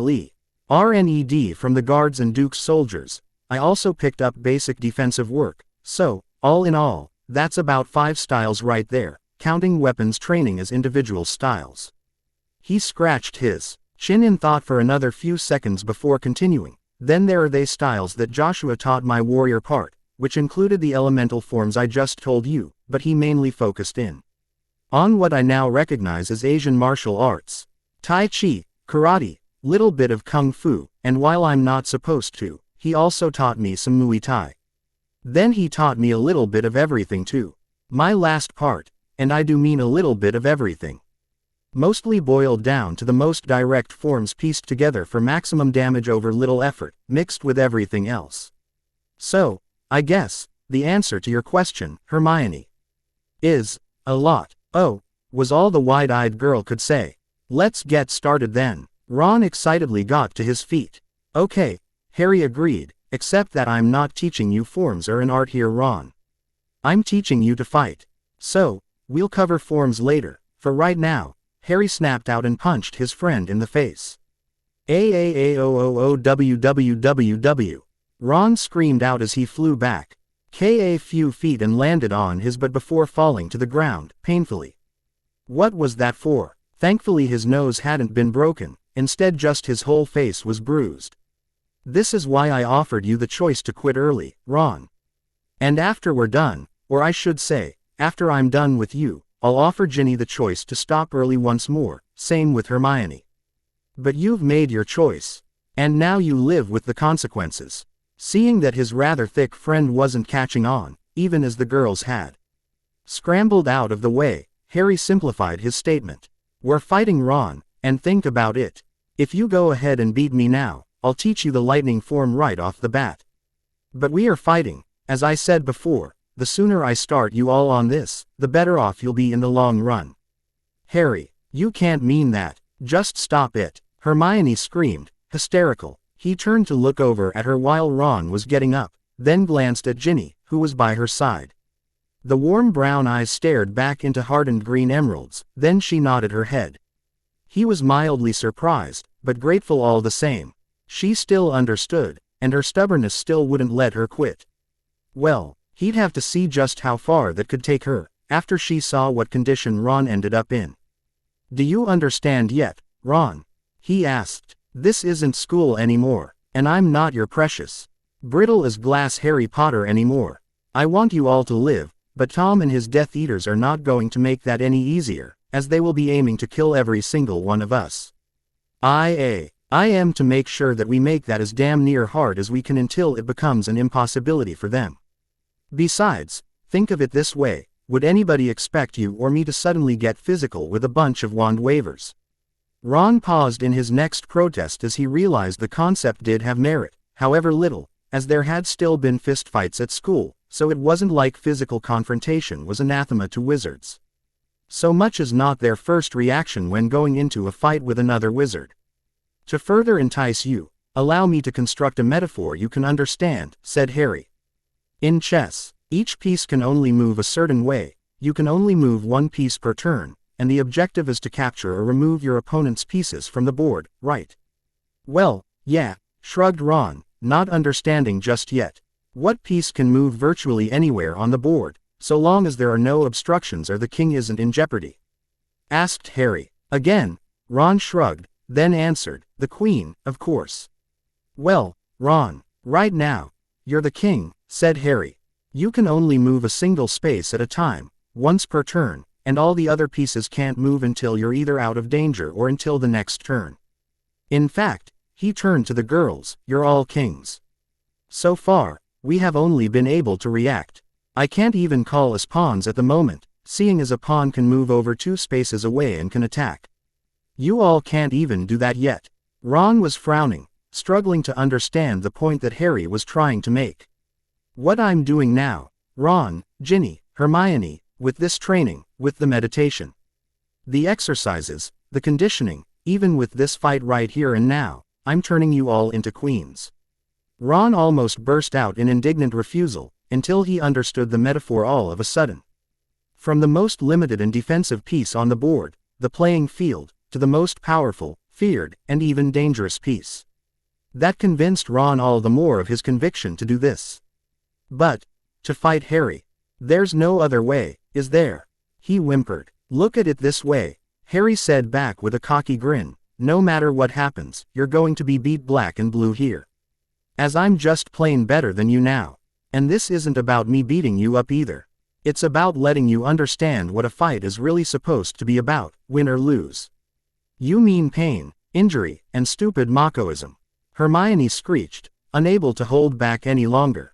Speaker 1: RNED from the guards and Duke's soldiers. I also picked up basic defensive work, so, all in all, that's about 5 styles right there, counting weapons training as individual styles. He scratched his chin in thought for another few seconds before continuing. Then there are they styles that Joshua taught my warrior part, which included the elemental forms I just told you, but he mainly focused in on what I now recognize as Asian martial arts. Tai Chi, karate, little bit of kung fu, and while I'm not supposed to, he also taught me some Muay Thai. Then he taught me a little bit of everything too. My last part, and I do mean a little bit of everything, mostly boiled down to the most direct forms pieced together for maximum damage over little effort, mixed with everything else. So, I guess, the answer to your question, Hermione, is a lot. Oh, was all the wide-eyed girl could say. Let's get started then. Ron excitedly got to his feet. Okay, Harry agreed, except that I'm not teaching you forms or an art here, Ron. I'm teaching you to fight. So, we'll cover forms later. For right now, Harry snapped out and punched his friend in the face. AAAOOOWWWW. Ron screamed out as he flew back. A few feet and landed on his butt before falling to the ground, painfully. What was that for? Thankfully his nose hadn't been broken, instead just his whole face was bruised. This is why I offered you the choice to quit early, Ron. And after we're done, or I should say, after I'm done with you, I'll offer Ginny the choice to stop early once more, same with Hermione. But you've made your choice. And now you live with the consequences. Seeing that his rather thick friend wasn't catching on, even as the girls had scrambled out of the way, Harry simplified his statement. We're fighting, Ron, and think about it. If you go ahead and beat me now, I'll teach you the lightning form right off the bat. But we are fighting, as I said before, the sooner I start you all on this, the better off you'll be in the long run. Harry, you can't mean that. Just stop it, Hermione screamed, hysterical. He turned to look over at her while Ron was getting up, then glanced at Ginny, who was by her side. The warm brown eyes stared back into hardened green emeralds, then she nodded her head. He was mildly surprised, but grateful all the same. She still understood, and her stubbornness still wouldn't let her quit. Well, he'd have to see just how far that could take her, after she saw what condition Ron ended up in. Do you understand yet, Ron? He asked. This isn't school anymore, and I'm not your precious, brittle as glass Harry Potter anymore. I want you all to live, but Tom and his Death Eaters are not going to make that any easier, as they will be aiming to kill every single one of us. I am to make sure that we make that as damn near hard as we can until it becomes an impossibility for them. Besides, think of it this way, would anybody expect you or me to suddenly get physical with a bunch of wand wavers? Ron paused in his next protest as he realized the concept did have merit, however little, as there had still been fistfights at school, so it wasn't like physical confrontation was anathema to wizards. So much as not their first reaction when going into a fight with another wizard. To further entice you, allow me to construct a metaphor you can understand, said Harry. In chess, each piece can only move a certain way, you can only move one piece per turn, and the objective is to capture or remove your opponent's pieces from the board, right? Well, yeah, shrugged Ron, not understanding just yet. What piece can move virtually anywhere on the board, so long as there are no obstructions or the king isn't in jeopardy? Asked Harry. Again, Ron shrugged, then answered, the queen, of course. Well, Ron, right now, you're the king, said Harry. You can only move a single space at a time, once per turn, and all the other pieces can't move until you're either out of danger or until the next turn. In fact, he turned to the girls, you're all kings. So far, we have only been able to react. I can't even call us pawns at the moment, seeing as a pawn can move over 2 spaces away and can attack. You all can't even do that yet. Ron was frowning, struggling to understand the point that Harry was trying to make. What I'm doing now, Ron, Ginny, Hermione, with this training, with the meditation, the exercises, the conditioning, even with this fight right here and now, I'm turning you all into queens. Ron almost burst out in indignant refusal, until he understood the metaphor all of a sudden. From the most limited and defensive piece on the board, the playing field, to the most powerful, feared, and even dangerous piece. That convinced Ron all the more of his conviction to do this. But, to fight Harry. There's no other way, is there? He whimpered. Look at it this way, Harry said back with a cocky grin. No matter what happens, you're going to be beat black and blue here. As I'm just plain better than you now. And this isn't about me beating you up either. It's about letting you understand what a fight is really supposed to be about, win or lose. You mean pain, injury, and stupid machoism. Hermione screeched, unable to hold back any longer.